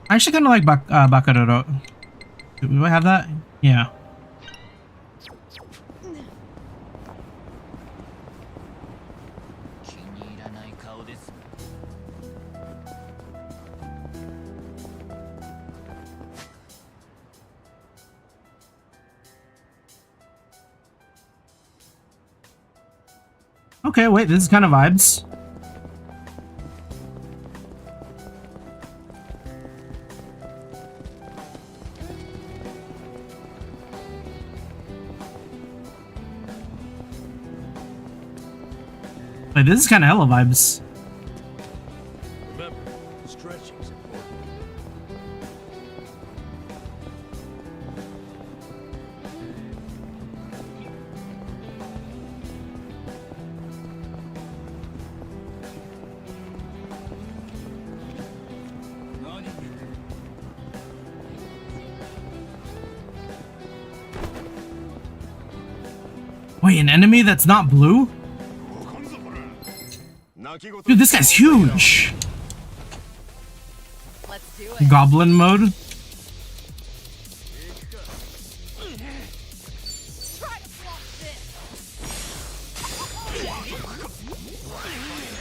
I actually kind of like Bakaroro. Do I have that? Yeah. Okay, wait, this is kind of vibes. Wait, this is kind of hella vibes. Remember, stretching's important. Wait, an enemy that's not blue? Dude, this guy's huge! Let's do it. Goblin mode?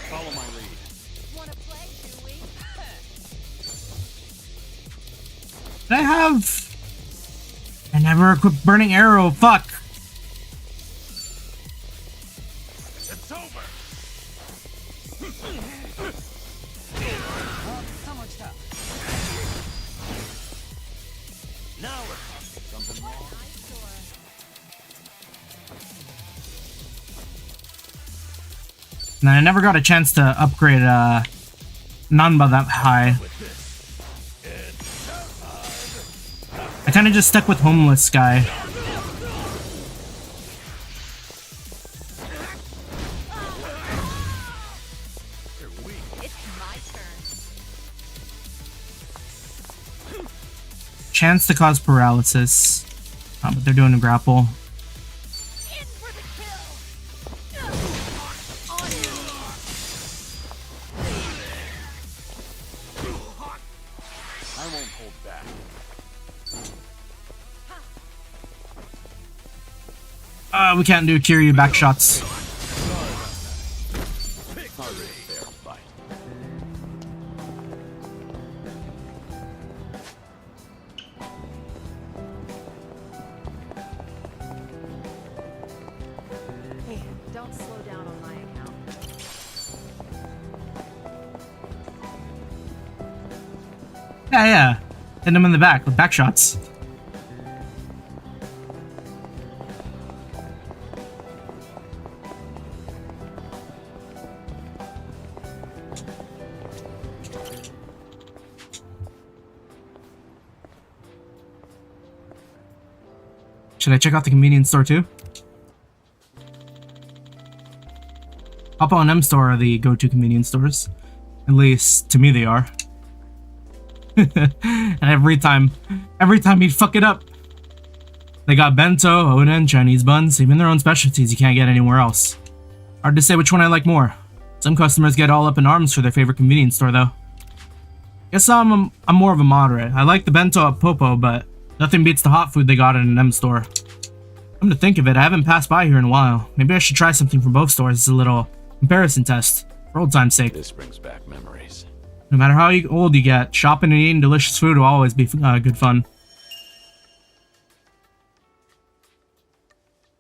Follow my lead. Wanna play, do we? Did I have... I never equipped Burning Arrow, fuck! It's over. Now we're talking. Something wrong? And I never got a chance to upgrade Nanba that high. I kind of just stuck with Homeless Guy. Chance to cause paralysis. But they're doing a grapple. I won't hold back. We can't do Kiryu back shots. Don't slow down on my account. Yeah. Hit him in the back with back shots. Should I check out the convenience store too? Oppo and M Store are the go-to convenience stores. At least, to me they are. And every time he'd fuck it up. They got bento, oden, Chinese buns, even their own specialties you can't get anywhere else. Hard to say which one I like more. Some customers get all up in arms for their favorite convenience store though. Guess I'm more of a moderate. I like the bento at Popo, but nothing beats the hot food they got at an M Store. Come to think of it, I haven't passed by here in a while. Maybe I should try something from both stores as a little comparison test, for old time's sake. This brings back memories. No matter how old you get, shopping and eating delicious food will always be good fun.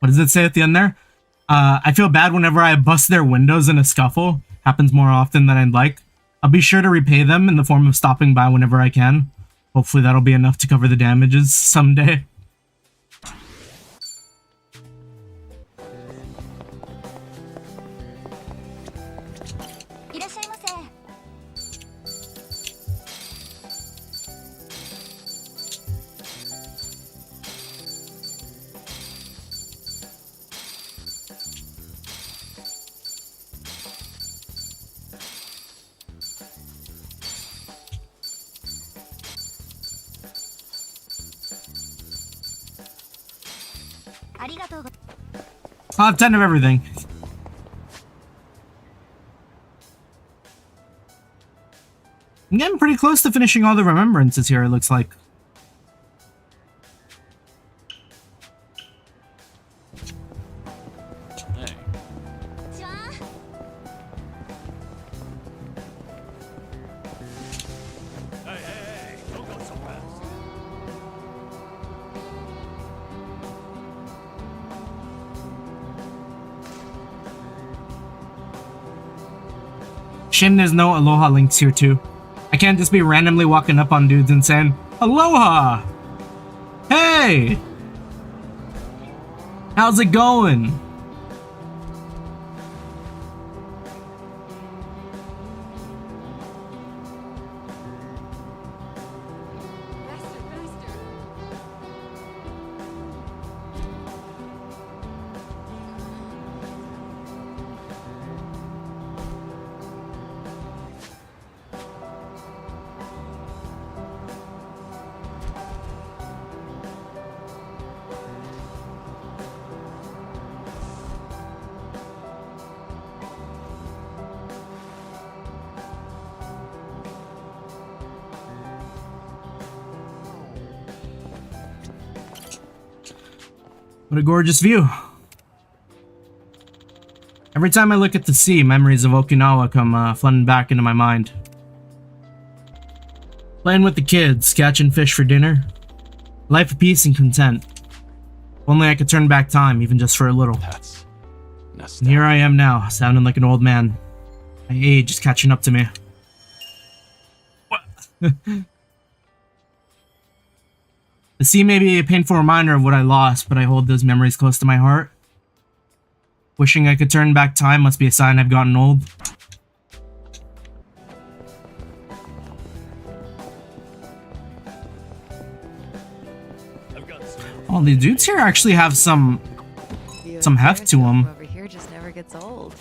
What does it say at the end there? I feel bad whenever I bust their windows in a scuffle. Happens more often than I'd like. I'll be sure to repay them in the form of stopping by whenever I can. Hopefully that'll be enough to cover the damages someday. I'll have 10 of everything. I'm getting pretty close to finishing all the remembrances here, it looks like. Shame there's no aloha links here too. I can't just be randomly walking up on dudes and saying, "Aloha! Hey! How's it going?" What a gorgeous view. Every time I look at the sea, memories of Okinawa come flooding back into my mind. Playing with the kids, catching fish for dinner. Life of peace and content. If only I could turn back time, even just for a little. And here I am now, sounding like an old man. My age is catching up to me. The sea may be a painful reminder of what I lost, but I hold those memories close to my heart. Wishing I could turn back time must be a sign I've gotten old. Oh, the dudes here actually have some heft to them. Over here just never gets old.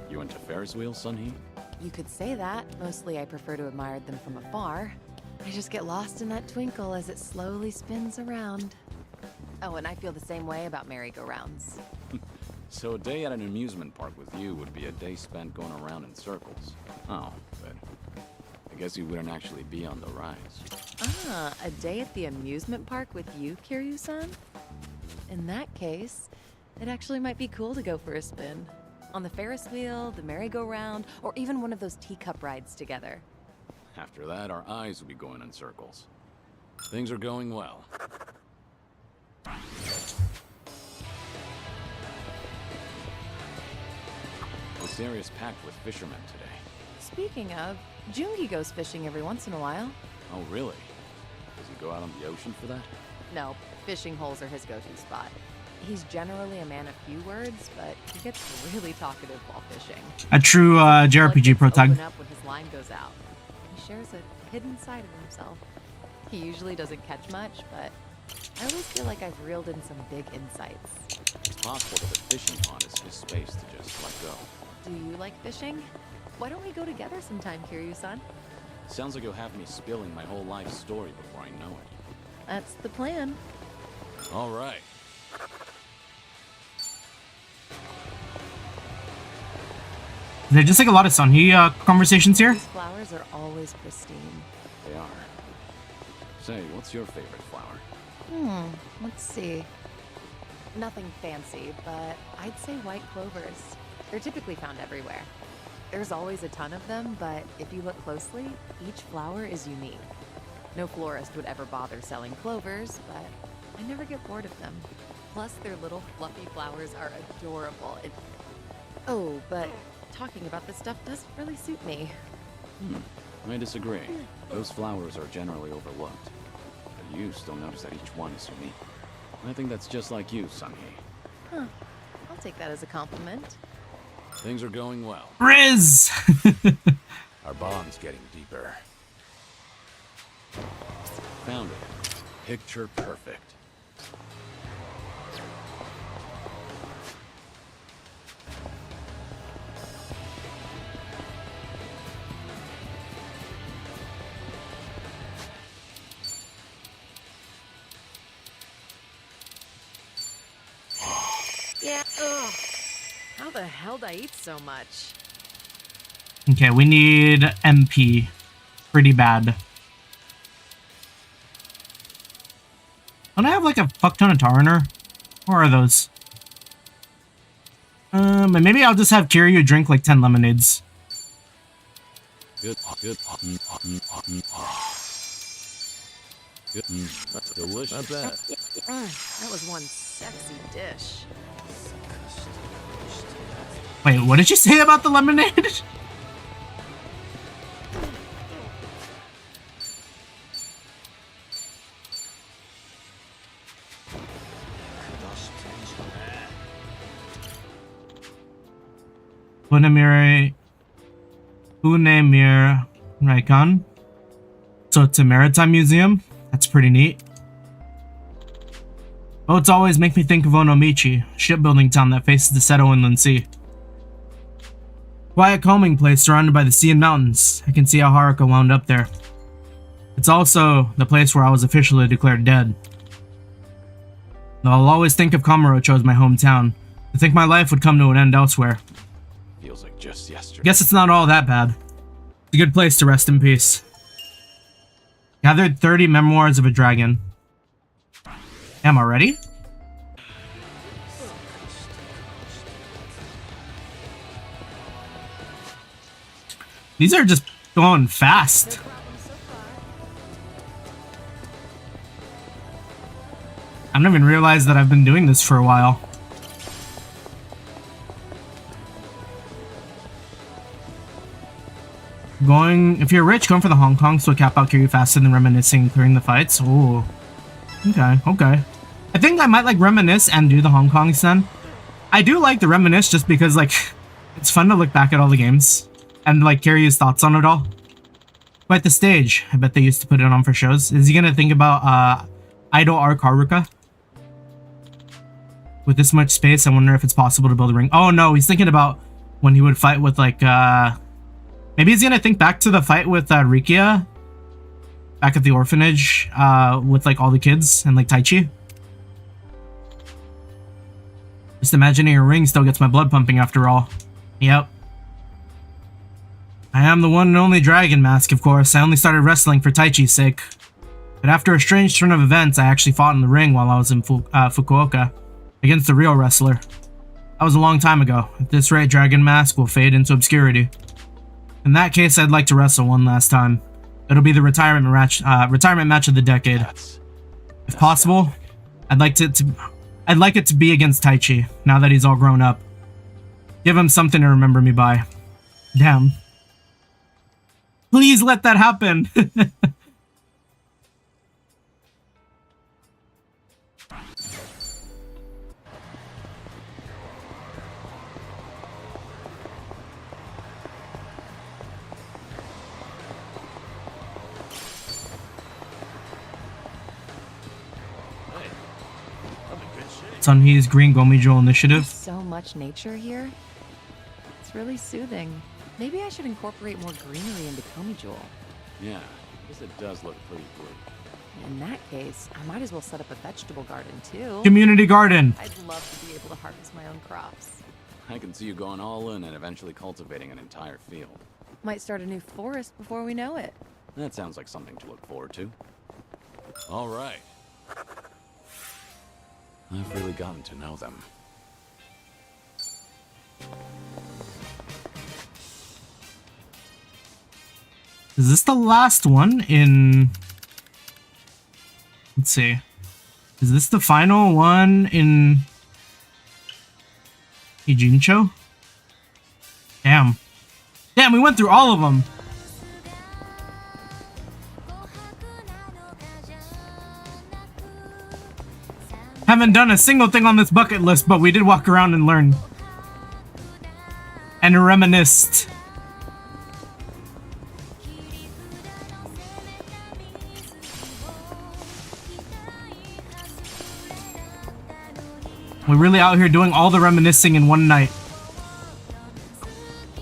You into Ferris wheels, Sunheat? You could say that. Mostly I prefer to admire them from afar. I just get lost in that twinkle as it slowly spins around. Oh, and I feel the same way about merry-go-rounds. So a day at an amusement park with you would be a day spent going around in circles. Oh, but I guess you wouldn't actually be on the rides. Ah, a day at the amusement park with you, Kiryu-san? In that case, it actually might be cool to go for a spin. On the Ferris wheel, the merry-go-round, or even one of those teacup rides together. After that, our eyes will be going in circles. Things are going well. serious pact with fishermen today. Speaking of, Jungi goes fishing every once in a while. Oh, really? Does he go out on the ocean for that? No, fishing holes are his go-to spot. He's generally a man of few words, but he gets really talkative while fishing. A true JRPG protag. Open up when his line goes out. He shares a hidden side of himself. He usually doesn't catch much, but I always feel like I've reeled in some big insights. It's possible that the fishing pond is his space to just let go. Do you like fishing? Why don't we go together sometime, Kiryu-san? Sounds like you'll have me spilling my whole life story before I know it. That's the plan. All right. There's just like a lot of Sunhee conversations here. These flowers are always pristine. They are. Say, what's your favorite flower? Let's see. Nothing fancy, but I'd say white clovers. They're typically found everywhere. There's always a ton of them, but if you look closely, each flower is unique. No florist would ever bother selling clovers, but I never get bored of them. Plus, their little fluffy flowers are adorable. Oh, but talking about this stuff doesn't really suit me. I disagree. Those flowers are generally overlooked. But you still notice that each one is unique. I think that's just like you, Sunhee. Huh. I'll take that as a compliment. Things are going well. Riz! Our bond's getting deeper. Found it. Picture perfect. Yeah, ugh. How the hell did I eat so much? Okay, we need MP. Pretty bad. Don't I have like a fuck ton of tar in her? Or are those? And maybe I'll just have Kiryu drink like 10 lemonades. Good. Delicious. Not bad. That was one sexy dish. Wait, what did you say about the lemonade? Unemir Raikan. So it's a maritime museum. That's pretty neat. Boats always make me think of Onomichi, a shipbuilding town that faces the Seto Inland Sea. Quiet, calming place surrounded by the sea and mountains. I can see how Haruka wound up there. It's also the place where I was officially declared dead. Though I'll always think of Kamurocho as my hometown. To think my life would come to an end elsewhere. Feels like just yesterday. Guess it's not all that bad. It's a good place to rest in peace. Gathered 30 memoirs of a dragon. Am I ready? These are just going fast. I don't even realize that I've been doing this for a while. If you're rich, going for the Hong Kong, so cap out Kiryu faster than reminiscing and clearing the fights. Ooh. Okay. I think I might like reminisce and do the Hong Kongs then. I do like the reminisce just because like it's fun to look back at all the games and like Kiryu's thoughts on it all. Quite the stage. I bet they used to put it on for shows. Is he gonna think about Idol Arc Haruka? With this much space, I wonder if it's possible to build a ring. Oh no, he's thinking about when he would fight with like maybe he's gonna think back to the fight with Rikia back at the orphanage with like all the kids and like Taichi. Just imagining a ring still gets my blood pumping after all. Yep. I am the one and only Dragon Mask, of course. I only started wrestling for Taichi's sake. But after a strange turn of events, I actually fought in the ring while I was in Fukuoka against the real wrestler. That was a long time ago. At this rate, Dragon Mask will fade into obscurity. In that case, I'd like to wrestle one last time. It'll be the retirement match of the decade. If possible, I'd like it to be against Taichi, now that he's all grown up. Give him something to remember me by. Damn. Please let that happen. Sunhee's Green Gomi-jo Initiative. So much nature here. It's really soothing. Maybe I should incorporate more greenery into Komi-jewel. Yeah, I guess it does look pretty blue. In that case, I might as well set up a vegetable garden too. Community garden. I'd love to be able to harvest my own crops. I can see you going all in and eventually cultivating an entire field. Might start a new forest before we know it. That sounds like something to look forward to. All right. I've really gotten to know them. Is this the last one in... Let's see. Is this the final one in... Ijincho? Damn. Damn, we went through all of them. Haven't done a single thing on this bucket list, but we did walk around and learn. And reminisced. We're really out here doing all the reminiscing in one night.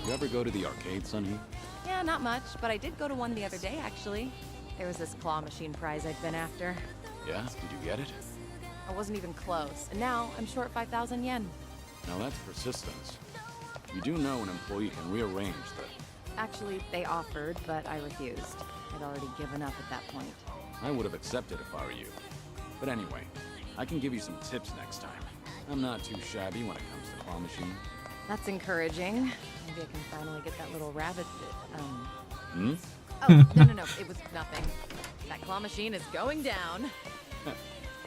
You ever go to the arcade, Sunny? Yeah, not much, but I did go to one the other day, actually. There was this claw machine prize I'd been after. Yeah? Did you get it? I wasn't even close, and now I'm short 5,000 yen. Now that's persistence. You do know an employee can rearrange the... Actually, they offered, but I refused. I'd already given up at that point. I would have accepted if I were you. But anyway, I can give you some tips next time. I'm not too shabby when it comes to claw machine. That's encouraging. Maybe I can finally get that little rabbit Hmm? Oh, no, it was nothing. That claw machine is going down.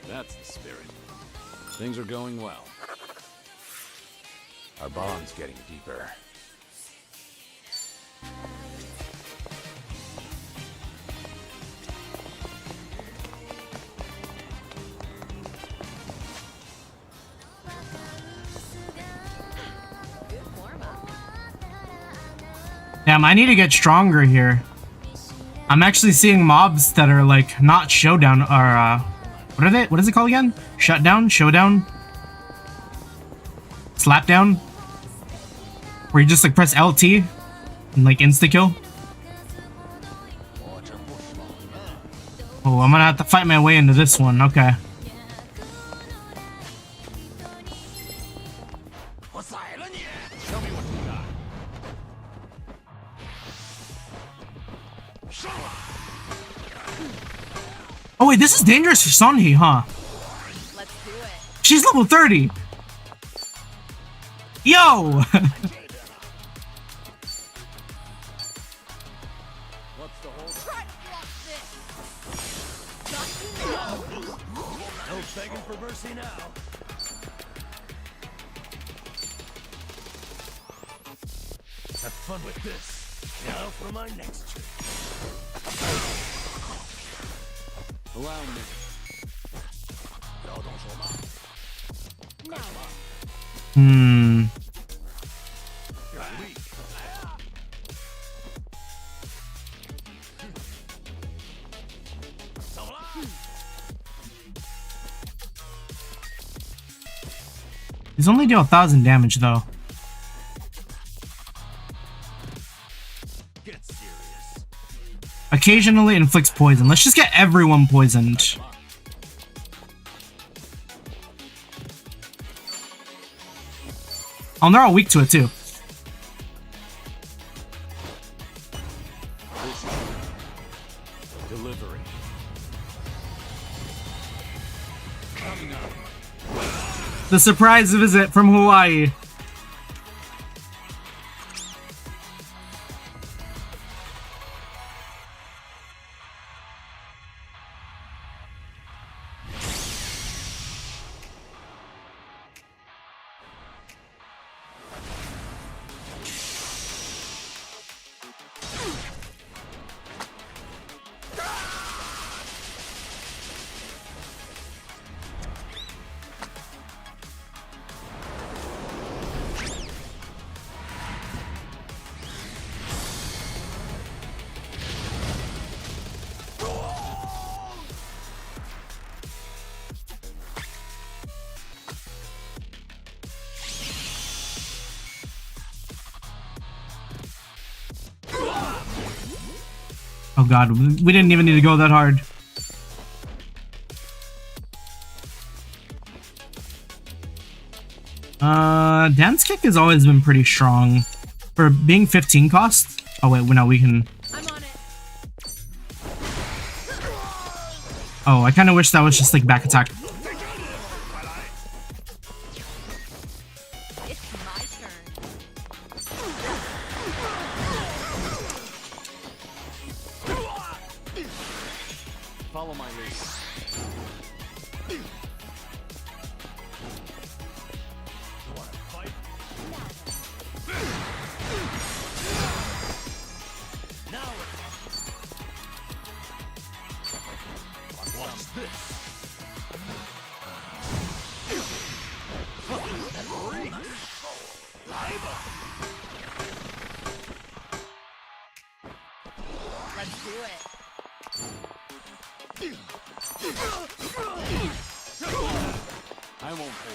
That's the spirit. Things are going well. Our bond's getting deeper. Damn, I need to get stronger here. I'm actually seeing mobs that are like not showdown or what are they? What is it called again? Shutdown? Showdown? Slapdown? Where you just like press LT and like insta-kill? Oh, I'm gonna have to fight my way into this one. Okay. Oh wait, this is dangerous for Sunhee, huh? Let's do it. She's level 30. Yo! No begging for mercy now. Have fun with this. Now for my next trick. Allow me. Hmm. He's only deal 1,000 damage though. Get serious. Occasionally inflicts poison. Let's just get everyone poisoned. Oh, and they're all weak to it too. Delivery. Coming up. The surprise visit from Hawaii. Oh god, we didn't even need to go that hard. Dance kick has always been pretty strong. For being 15 cost. Oh wait, well, now we can... Oh, I kind of wish that was just like back attack. Follow my lead.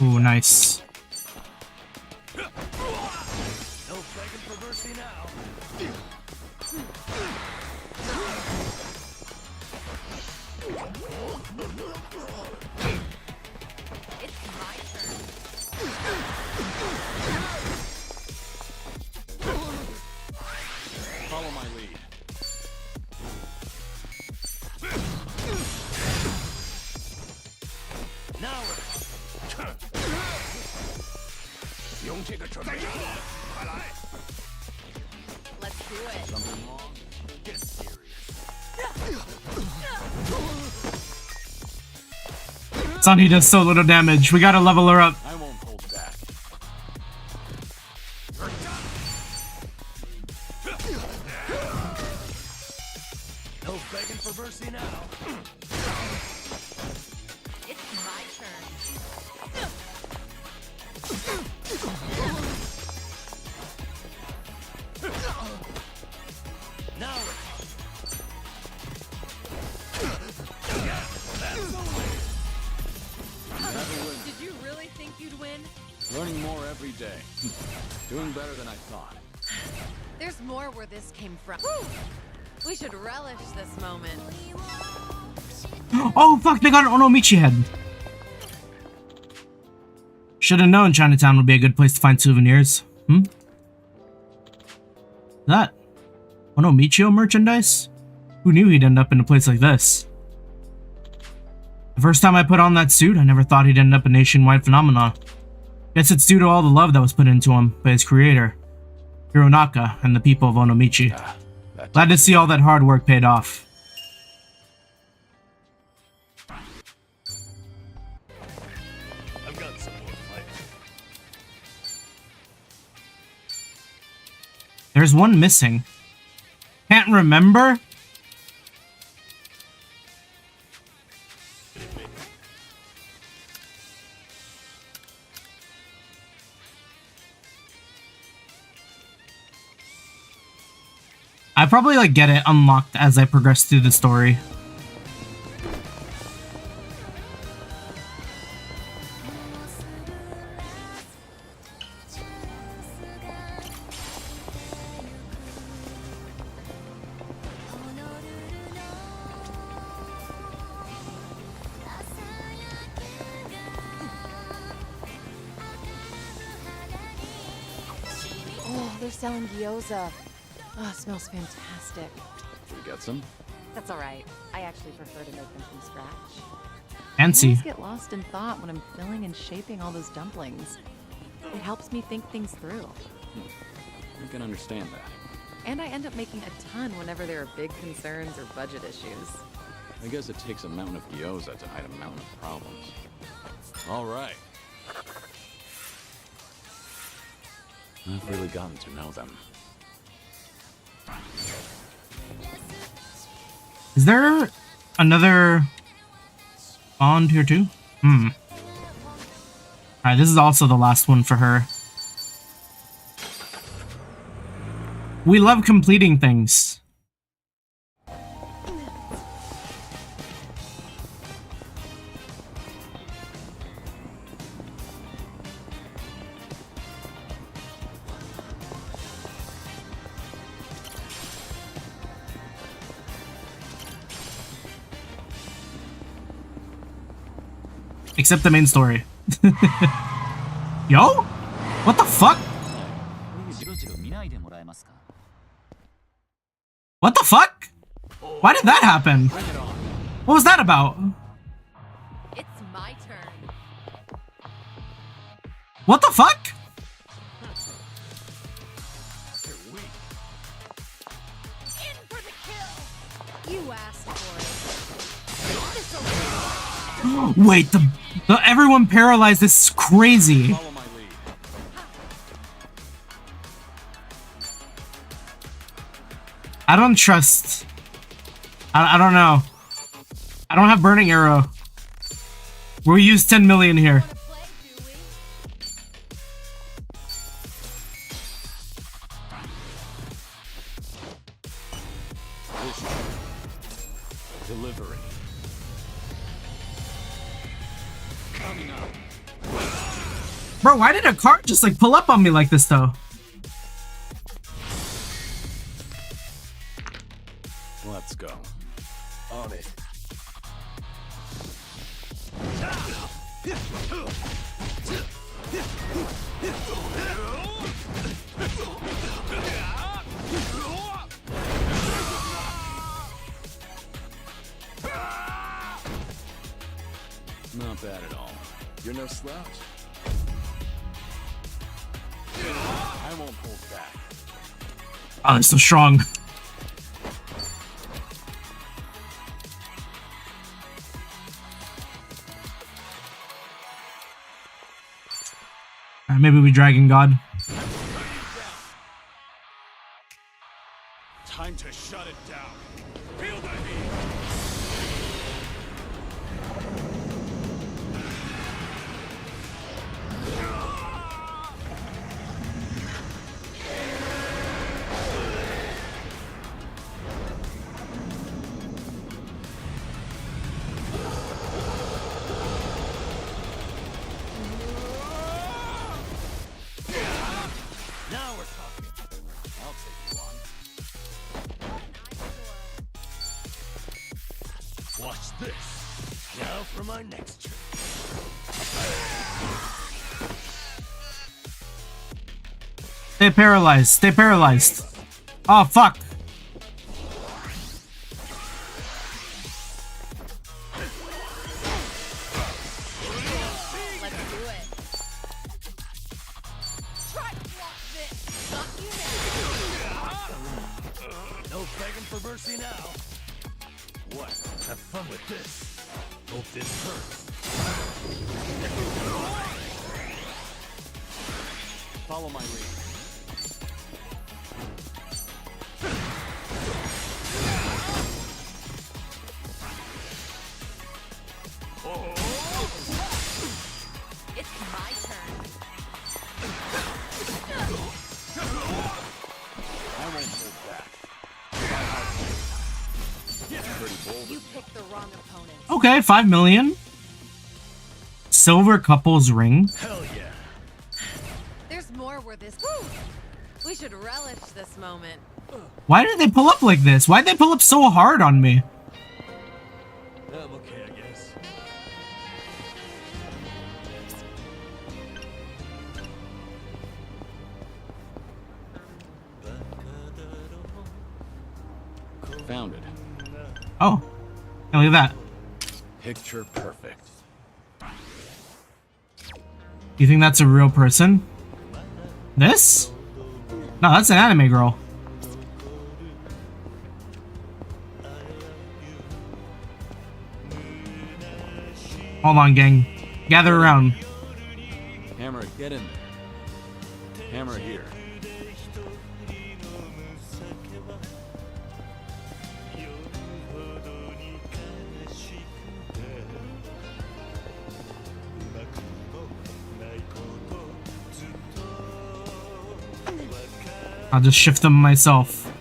Ooh, nice. Follow my lead. Now Let's do it. Something wrong? Get serious. Sunny does so little damage. We gotta level her up. I won't hold back. no begging for mercy now. It's my turn. Now Did you really think you'd win? Learning more every day. Doing better than I thought. There's more where this came from. We should relish this moment. Oh fuck, they got an Onomichi head. Should have known Chinatown would be a good place to find souvenirs. That Onomichio merchandise? Who knew he'd end up in a place like this? The first time I put on that suit, I never thought he'd end up a nationwide phenomenon. Guess it's due to all the love that was put into him by his creator, Hironaka, and the people of Onomichi. Glad to see all that hard work paid off. I've got some more fight. There's one missing. Can't remember? I probably like get it unlocked as I progress through the story. Oh, they're selling gyoza. Oh, it smells fantastic. Should we get some? That's all right. I actually prefer to make them from scratch. Fancy. I always get lost in thought when I'm filling and shaping all those dumplings. It helps me think things through. I can understand that. And I end up making a ton whenever there are big concerns or budget issues. I guess it takes a mountain of gyoza to hide a mountain of problems. All right. I've really gotten to know them. Is there another bond here too? Alright, this is also the last one for her. We love completing things. Except the main story. Yo? What the fuck? What the fuck? Why did that happen? What was that about? It's my turn. What the fuck? In for the kill. You asked for it. Wait, the everyone paralyzed. This is crazy. Follow my lead. I don't trust. I don't know. I don't have burning arrow. We'll use 10 million here. Delivery. Coming up. Bro, why did a cart just like pull up on me like this though? Let's go. On it. Not bad at all. You're no slouch. I won't hold back. Oh, they're so strong. Alright, maybe we Dragon God. Time to shut it down. Feel the heat. Now we're talking. I'll take you on. Watch this. Now for my next trick. Stay paralyzed. Stay paralyzed. Oh, fuck. Let's do it. Try to block this. Not you now. No begging for mercy now. What? Have fun with this. Hope this hurts. Follow my lead. It's my turn. I won't hold back. Pretty bold. You picked the wrong opponent. Okay, 5 million. Silver couple's ring. Hell yeah. There's more where this. Woo! We should relish this moment. Why did they pull up like this? Why'd they pull up so hard on me? I'm okay, I guess. Found it. Oh, hey, look at that. Picture perfect. You think that's a real person? This? No, that's an anime girl. Hold on, gang. Gather around. Hammer, get in there. Hammer here. I'll just shift them myself.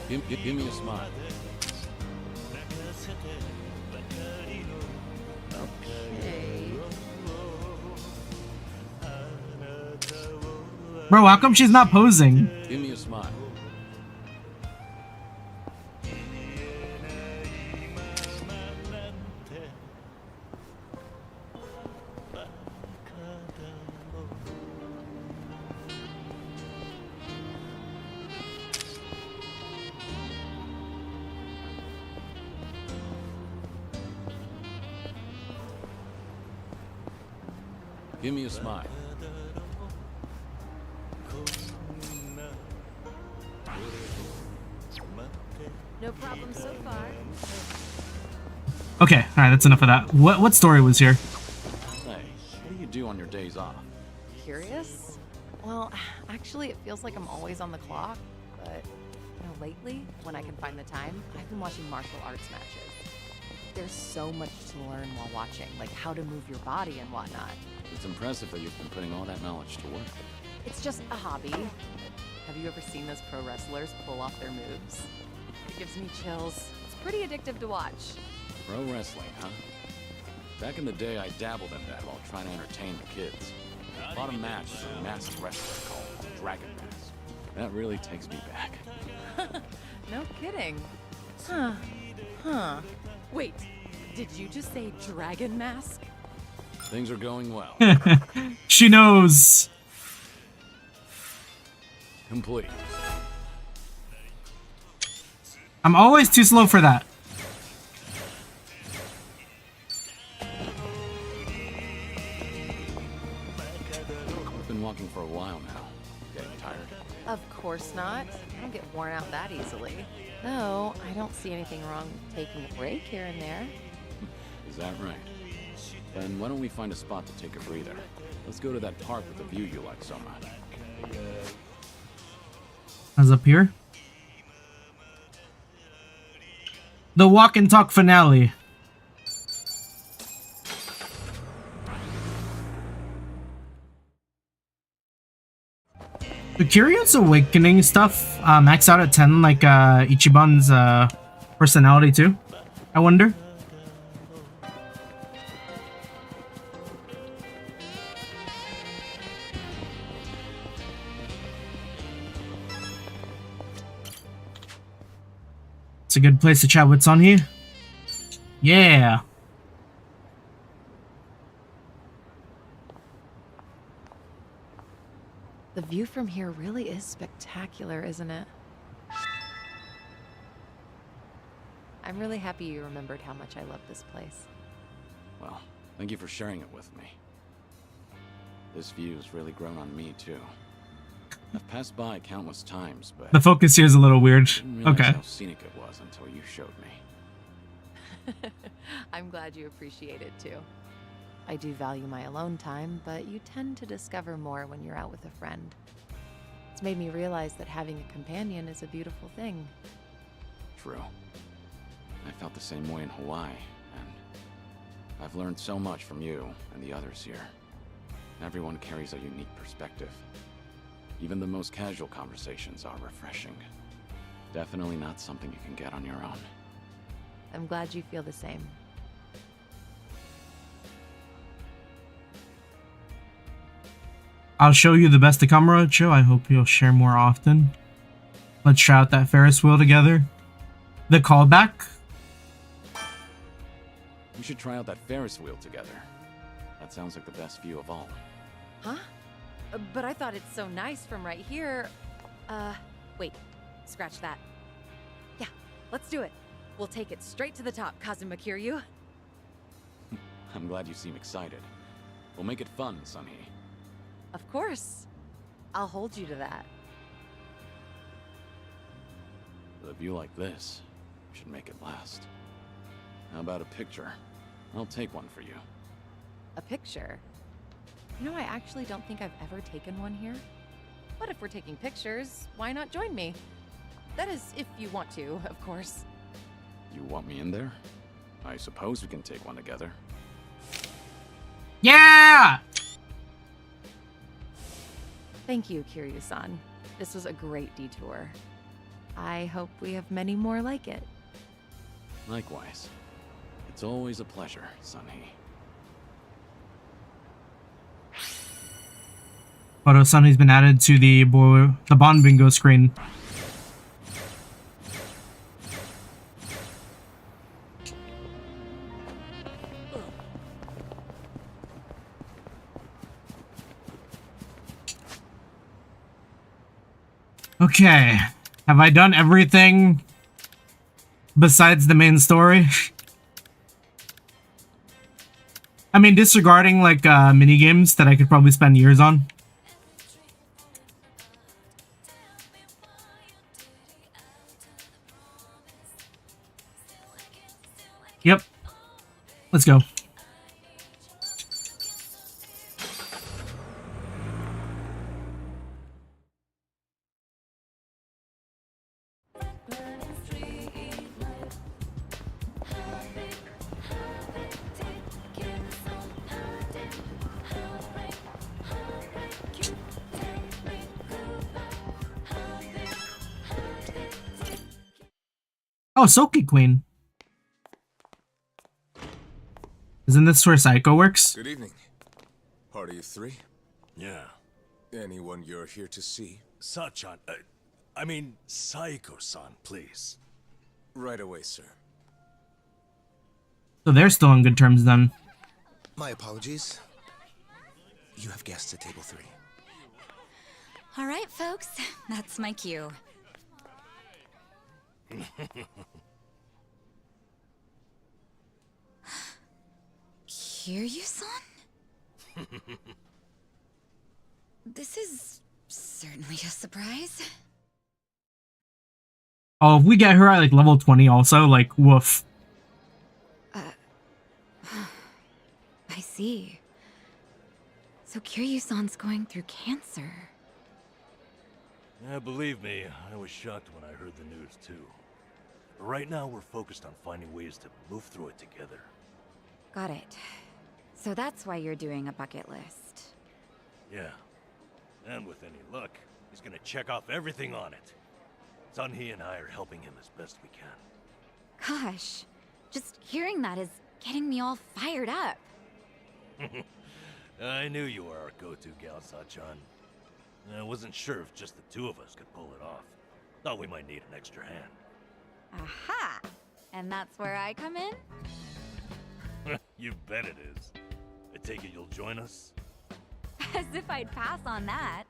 Give me a smile. Okay. Bro, how come she's not posing? Give me a smile. Give me a smile. No problem so far. Okay, alright, that's enough of that. What story was here? Say, what do you do on your days off? Curious? Well, actually, it feels like I'm always on the clock, but lately, when I can find the time, I've been watching martial arts matches. There's so much to learn while watching, like how to move your body and whatnot. It's impressive that you've been putting all that knowledge to work. It's just a hobby. Have you ever seen those pro wrestlers pull off their moves? It gives me chills. It's pretty addictive to watch. Pro wrestling, huh? Back in the day, I dabbled in that while trying to entertain the kids. I fought a match with a masked wrestler called Dragon Mask. That really takes me back. No kidding. Huh. Wait, did you just say Dragon Mask? Things are going well. She knows. Complete. I'm always too slow for that. I've been walking for a while now. Getting tired. Of course not. I don't get worn out that easily. No, I don't see anything wrong with taking a break here and there. Is that right? Then why don't we find a spot to take a breather? Let's go to that park with the view you like so much. As up here. The walk and talk finale. The Kiryu's Awakening stuff max out at 10 like Ichiban's personality too? I wonder. It's a good place to chat with Sunhee. Yeah. The view from here really is spectacular, isn't it? I'm really happy you remembered how much I love this place. Well, thank you for sharing it with me. This view's really grown on me, too. I've passed by countless times, but... The focus here is a little weird. Didn't realize Okay. how scenic it was until you showed me. I'm glad you appreciate it, too. I do value my alone time, but you tend to discover more when you're out with a friend. It's made me realize that having a companion is a beautiful thing. True. I felt the same way in Hawaii, and I've learned so much from you and the others here. Everyone carries a unique perspective. Even the most casual conversations are refreshing. Definitely not something you can get on your own. I'm glad you feel the same. I'll show you the best of Kamurocho. I hope you'll share more often. Let's try out that Ferris wheel together. The callback. We should try out that Ferris wheel together. That sounds like the best view of all. Huh? But I thought it's so nice from right here. Wait. Scratch that. Yeah, let's do it. We'll take it straight to the top, Kazuma Kiryu. I'm glad you seem excited. We'll make it fun, Sunhee. Of course. I'll hold you to that. With a view like this, should make it last. How about a picture? I'll take one for you. A picture? You know, I actually don't think I've ever taken one here. But if we're taking pictures, why not join me? That is, if you want to, of course. You want me in there? I suppose we can take one together. Yeah! Thank you, Kiryu-san. This was a great detour. I hope we have many more like it. Likewise. It's always a pleasure, Sunhee. Photo-san has been added to the Bond bingo screen. Okay, have I done everything besides the main story? I mean, disregarding like mini games that I could probably spend years on. Yep. Let's go. Oh, Soki Queen. Isn't this where Psycho works? Good evening. Party of three? Yeah. Anyone you're here to see? Sachan, I mean, Saiko-san, please. Right away, sir. So they're still on good terms then. My apologies. You have guests at table 3. All right, folks. That's my cue. Kiryu-san? This is certainly a surprise. Oh, if we get her at like level 20 also, like, woof. I see. So Kiryu-san's going through cancer. Yeah, believe me, I was shocked when I heard the news too. But right now we're focused on finding ways to move through it together. Got it. So that's why you're doing a bucket list. Yeah. And with any luck, he's gonna check off everything on it. Sunhee and I are helping him as best we can. Gosh, just hearing that is getting me all fired up. I knew you were our go-to gal, Sachan. I wasn't sure if just the two of us could pull it off. Thought we might need an extra hand. Aha! And that's where I come in? You bet it is. I take it you'll join us? As if I'd pass on that.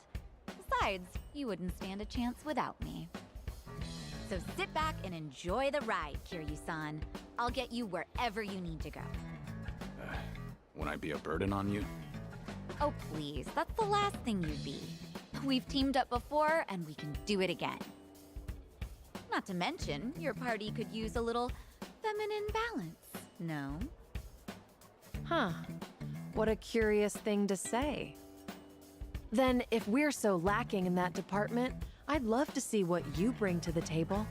Besides, you wouldn't stand a chance without me. So sit back and enjoy the ride, Kiryu-san. I'll get you wherever you need to go. Won't I be a burden on you? Oh, please. That's the last thing you'd be. We've teamed up before, and we can do it again. Not to mention, your party could use a little feminine balance, no? Huh. What a curious thing to say. Then, if we're so lacking in that department, I'd love to see what you bring to the table.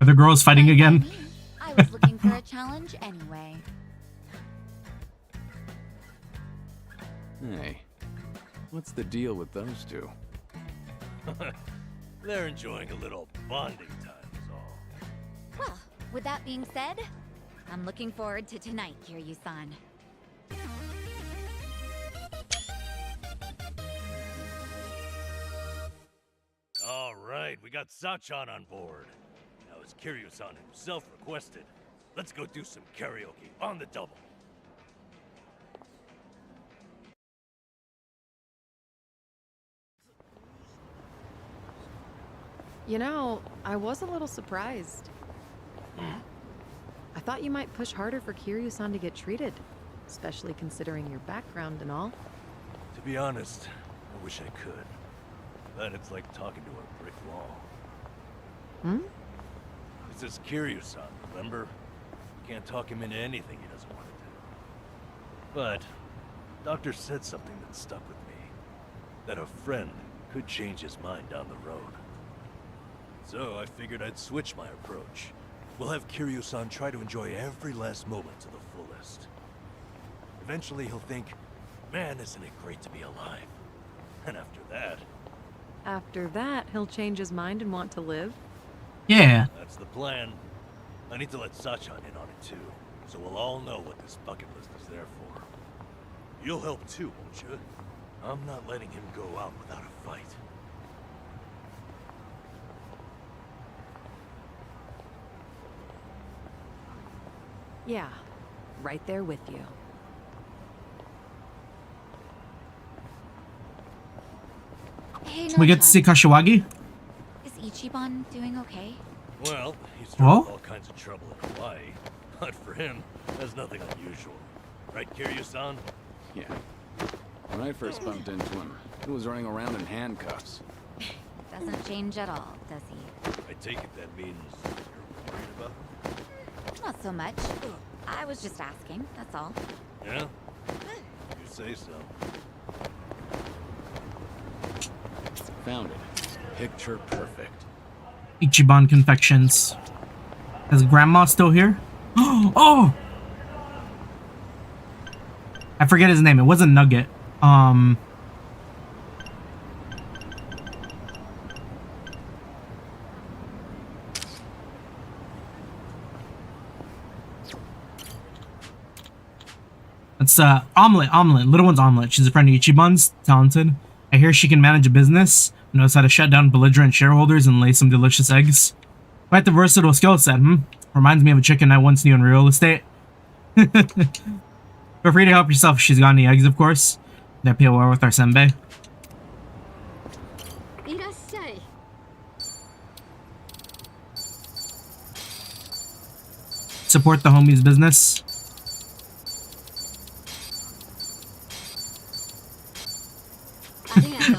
Are the girls fighting again? I was looking for a challenge anyway. Hey, what's the deal with those two? They're enjoying a little bonding time is all. Well, with that being said, I'm looking forward to tonight, Kiryu-san. All right, we got Sachan on board. Now, as Kiryu-san himself requested, let's go do some karaoke on the double. You know, I was a little surprised. I thought you might push harder for Kiryu-san to get treated, especially considering your background and all. To be honest, I wish I could. But it's like talking to a brick wall. This is Kiryu-san, remember? You can't talk him into anything he doesn't want to do. But, Doctor said something that stuck with me. That a friend could change his mind down the road. So I figured I'd switch my approach. We'll have Kiryu-san try to enjoy every last moment to the fullest. Eventually he'll think, man, isn't it great to be alive? And after that... After that, he'll change his mind and want to live? Yeah. That's the plan. I need to let Sachan in on it too, so we'll all know what this bucket list is there for. You'll help too, won't you? I'm not letting him go out without a fight. Yeah, right there with you. Hey, We get to see Kashiwagi? Is Ichiban doing okay? Well, he's thrown Oh? all kinds of trouble in Hawaii. But for him, that's nothing unusual. Right, Kiryu-san? Yeah. When I first bumped into him, he was running around in handcuffs. Doesn't change at all, does he? I take it that means you're worried about him? Not so much. I was just asking, that's all. Yeah? You say so. Found it. Picture perfect. Ichiban Confections. Is Grandma still here? Oh! I forget his name. It wasn't Nugget. It's Omelet. Little one's Omelet. She's a friend of Ichiban's. Talented. I hear she can manage a business, knows how to shut down belligerent shareholders and lay some delicious eggs. Quite the versatile skill set, Reminds me of a chicken I once knew in real estate. Feel free to help yourself if she's got any eggs, of course. That pay well with our senbei. Support the homie's business.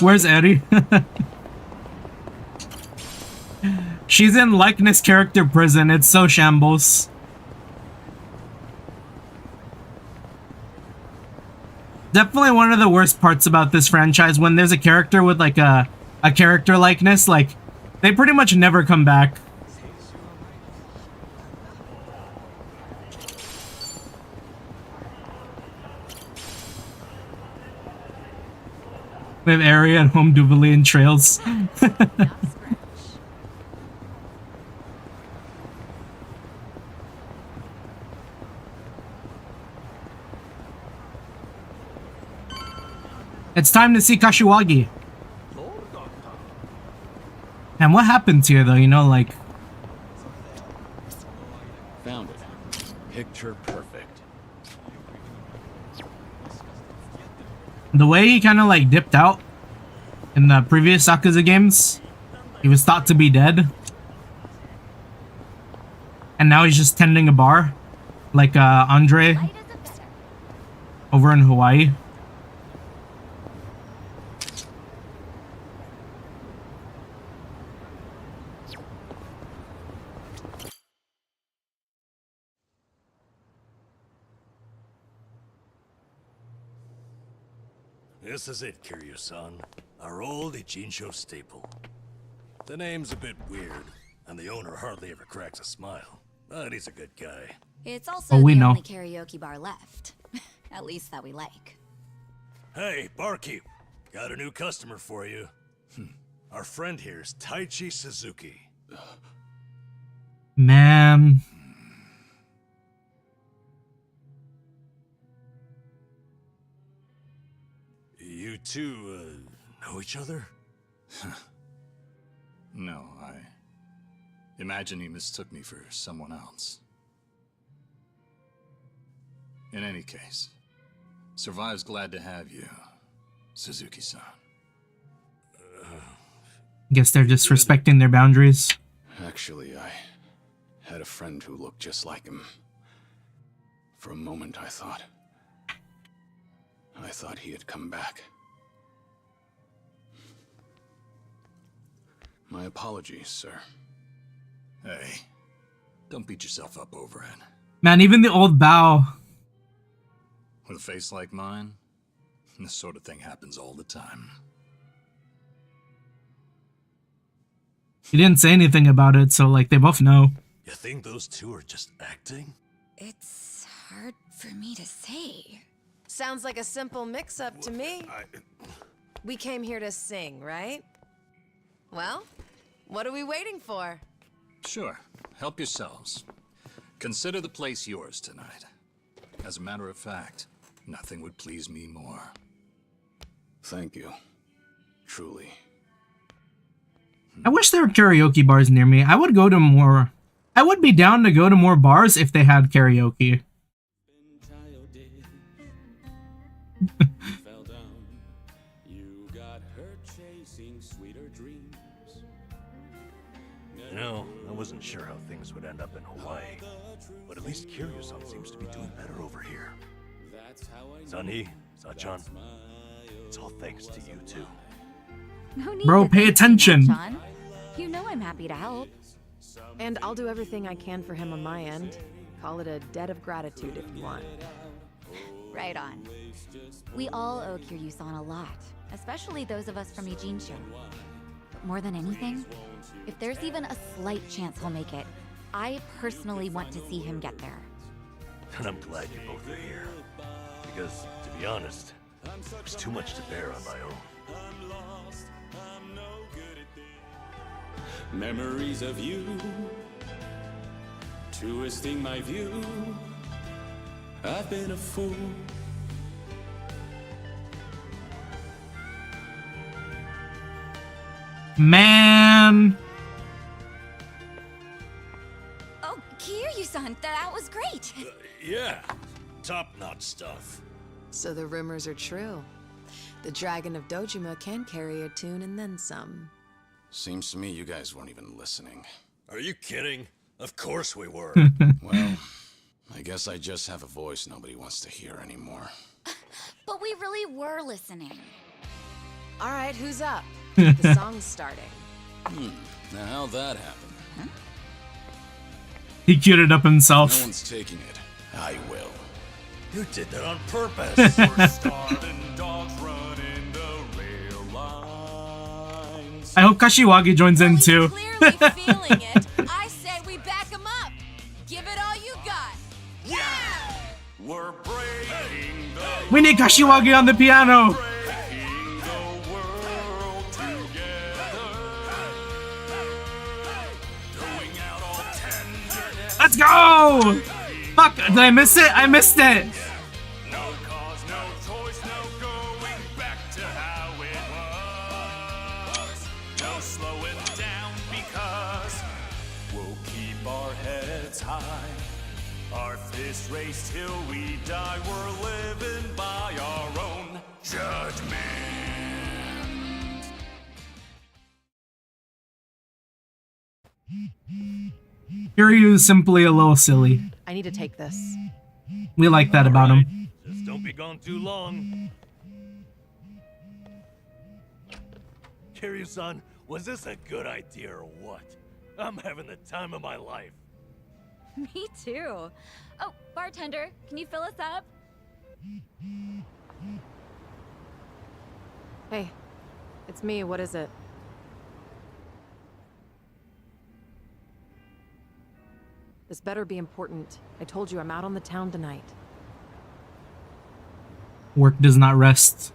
Where's Eri? She's in likeness character prison. It's so shambles. Definitely one of the worst parts about this franchise, when there's a character with like a character likeness, like they pretty much never come back. We have area and home Duvalian trails. It's time to see Kashiwagi. And what happens here, though? You know, like... Found it. Picture perfect. The way he kind of, like, dipped out in the previous Yakuza games, he was thought to be dead. And now he's just tending a bar, like Andre over in Hawaii. This is it, Kiryu-san. Our old Ichinsho staple. The name's a bit weird, and the owner hardly ever cracks a smile. But he's a good guy. It's also we the know. only karaoke bar left. At least that we like. Hey, barkeep. Got a new customer for you. Our friend here's Taichi Suzuki. Man. You two, know each other? No, I imagine he mistook me for someone else. In any case, Survive's glad to have you, Suzuki-san. Guess they're disrespecting their boundaries. Actually, I had a friend who looked just like him. For a moment, I thought he had come back. My apologies, sir. Hey, don't beat yourself up over it. Man, even the old bow. With a face like mine, this sort of thing happens all the time. He didn't say anything about it, so like they both know. You think those two are just acting? It's hard for me to say. Sounds like a simple mix-up to me. We came here to sing, right? Well, what are we waiting for? Sure, help yourselves. Consider the place yours tonight. As a matter of fact, nothing would please me more. Thank you. Truly. I wish there were karaoke bars near me. I would go to more. I would be down to go to more bars if they had karaoke. You know, I wasn't sure how things would end up in Hawaii, but at least Kiryu-san seems to be doing better over here. Sunny, Sachan, it's all thanks to you two. No need Bro, to pay thank me, attention. John. You know I'm happy to help. And I'll do everything I can for him on my end. Call it a debt of gratitude if you want. Right on. We all owe Kiryu-san a lot, especially those of us from Ijincho. But more than anything, if there's even a slight chance he'll make it, I personally want to see him get there. And I'm glad you both are here. Because, to be honest, there's too much to bear on my own. Memories of you, twisting my view. I've been a fool. Man. Oh, Kiryu-san, that was great. Yeah, top-notch stuff. So the rumors are true. The Dragon of Dojima can carry a tune and then some. Seems to me you guys weren't even listening. Are you kidding? Of course we were. Well, I guess I just have a voice nobody wants to hear anymore. But we really were listening. All right, who's up? The song's starting. Now how'd that happen? He queued it up himself. No one's taking it. I will. You did that on purpose. We're starving dogs running the rail lines. I hope Kashiwagi joins in too. Clearly feeling it. I say we back him up. Give it all you got. Yeah! We're breaking the We need Kashiwagi on the piano. breaking the world together. Throwing out all tenderness. Let's go! Fuck, did I miss it? I missed it. No cause, no choice, no going back to how it was. No slowing down because we'll keep our heads high. Our fists raised till we die. We're living by our own judgment. Kiryu is simply a little silly. I need to take this. We like that about him. Just don't be gone too long. Kiryu-san, was this a good idea or what? I'm having the time of my life. Me too. Oh, bartender, can you fill us up? Hey, it's me. What is it? This better be important. I told you I'm out on the town tonight. Work does not rest.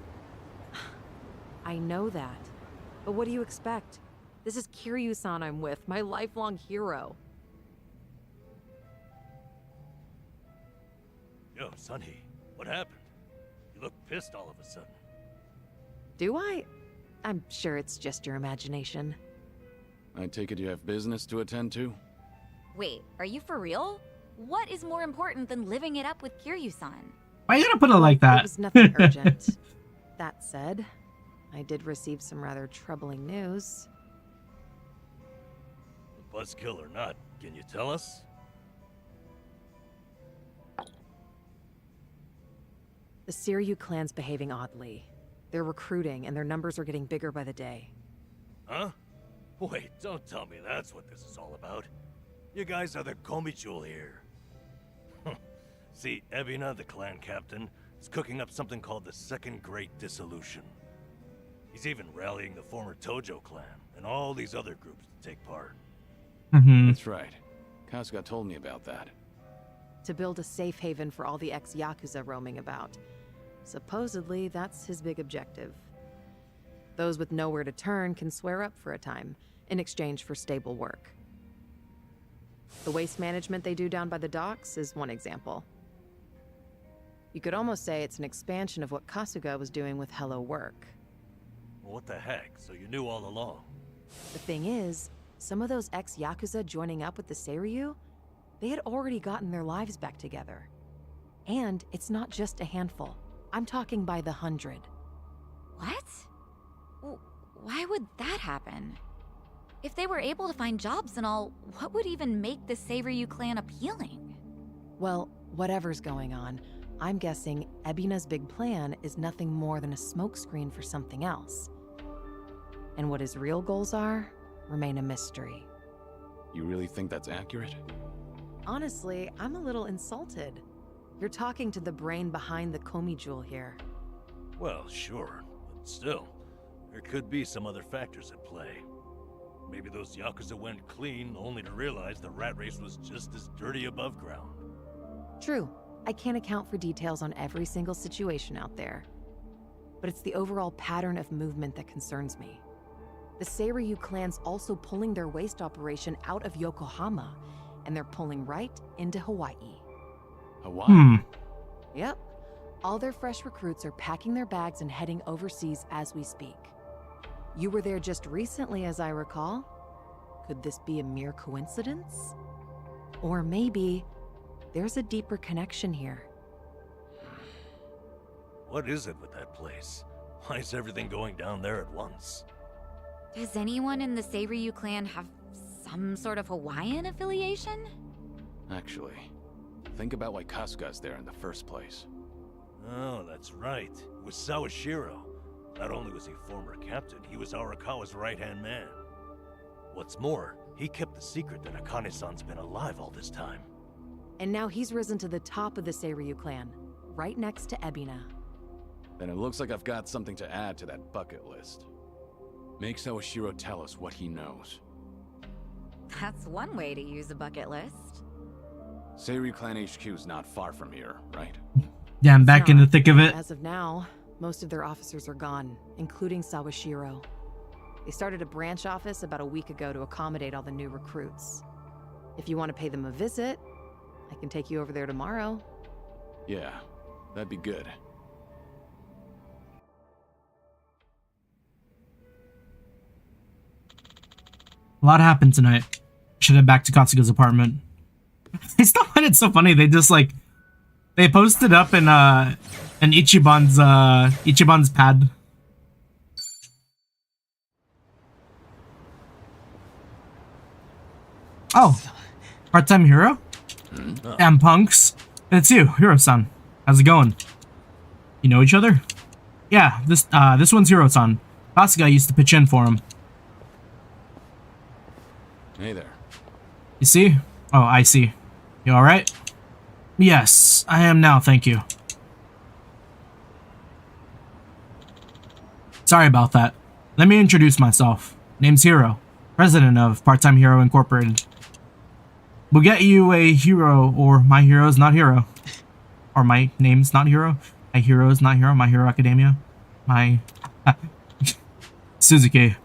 I know that. But what do you expect? This is Kiryu-san I'm with, my lifelong hero. Yo, Sunny, what happened? You look pissed all of a sudden. Do I? I'm sure it's just your imagination. I take it you have business to attend to? Wait, are you for real? What is more important than living it up with Kiryu-san? Why you gotta put it like It that? was nothing urgent. That said, I did receive some rather troubling news. Buzzkill or not, can you tell us? The Siryu clan's behaving oddly. They're recruiting, and their numbers are getting bigger by the day. Huh? Wait, don't tell me that's what this is all about. You guys are the Komijul here. See, Ebina, the clan captain, is cooking up something called the Second Great Dissolution. He's even rallying the former Tojo clan and all these other groups to take part. That's right. Kasuga told me about that. To build a safe haven for all the ex-Yakuza roaming about. Supposedly, that's his big objective. Those with nowhere to turn can swear up for a time, in exchange for stable work. The waste management they do down by the docks is one example. You could almost say it's an expansion of what Kasuga was doing with Hello Work. Well, what the heck? So you knew all along? The thing is, some of those ex-Yakuza joining up with the Seiryu, they had already gotten their lives back together. And it's not just a handful. I'm talking by the 100. What? Why would that happen? If they were able to find jobs and all, what would even make the Seiryu clan appealing? Well, whatever's going on, I'm guessing Ebina's big plan is nothing more than a smokescreen for something else. And what his real goals are, remain a mystery. You really think that's accurate? Honestly, I'm a little insulted. You're talking to the brain behind the Komi jewel here. Well, sure, but still, there could be some other factors at play. Maybe those Yakuza went clean only to realize the rat race was just as dirty above ground. True, I can't account for details on every single situation out there. But it's the overall pattern of movement that concerns me. The Seiryu clan's also pulling their waste operation out of Yokohama, and they're pulling right into Hawaii. Hawaii? Yep. All their fresh recruits are packing their bags and heading overseas as we speak. You were there just recently, as I recall. Could this be a mere coincidence? Or maybe there's a deeper connection here. What is it with that place? Why is everything going down there at once? Does anyone in the Seiryu clan have some sort of Hawaiian affiliation? Actually, think about why Kasuga's there in the first place. Oh, that's right. It was Sawashiro. Not only was he former captain, he was Arakawa's right-hand man. What's more, he kept the secret that Akane-san's been alive all this time. And now he's risen to the top of the Seiryu clan, right next to Ebina. Then it looks like I've got something to add to that bucket list. Make Sawashiro tell us what he knows. That's one way to use a bucket list. Seiryu Clan HQ's not far from here, right? Yeah, I'm back in the thick of it. As of now, most of their officers are gone, including Sawashiro. They started a branch office about a week ago to accommodate all the new recruits. If you want to pay them a visit, I can take you over there tomorrow. Yeah, that'd be good. A lot happened tonight. Should head back to Katsuga's apartment. I still find it so funny. They just like they posted up in Ichiban's pad. Oh, part-time hero? Damn punks. It's you, Hiro-san. How's it going? You know each other? Yeah, this one's Hiro-san. Kasuga used to pitch in for him. Hey there. You see? Oh, I see. You alright? Yes, I am now, thank you. Sorry about that. Let me introduce myself. Name's Hiro, president of Part-Time Hero Incorporated. We'll get you a hero, or My Hero's Not Hero. Or My Name's Not Hero. My Hero's Not Hero. My Hero Academia. My... Suzuki.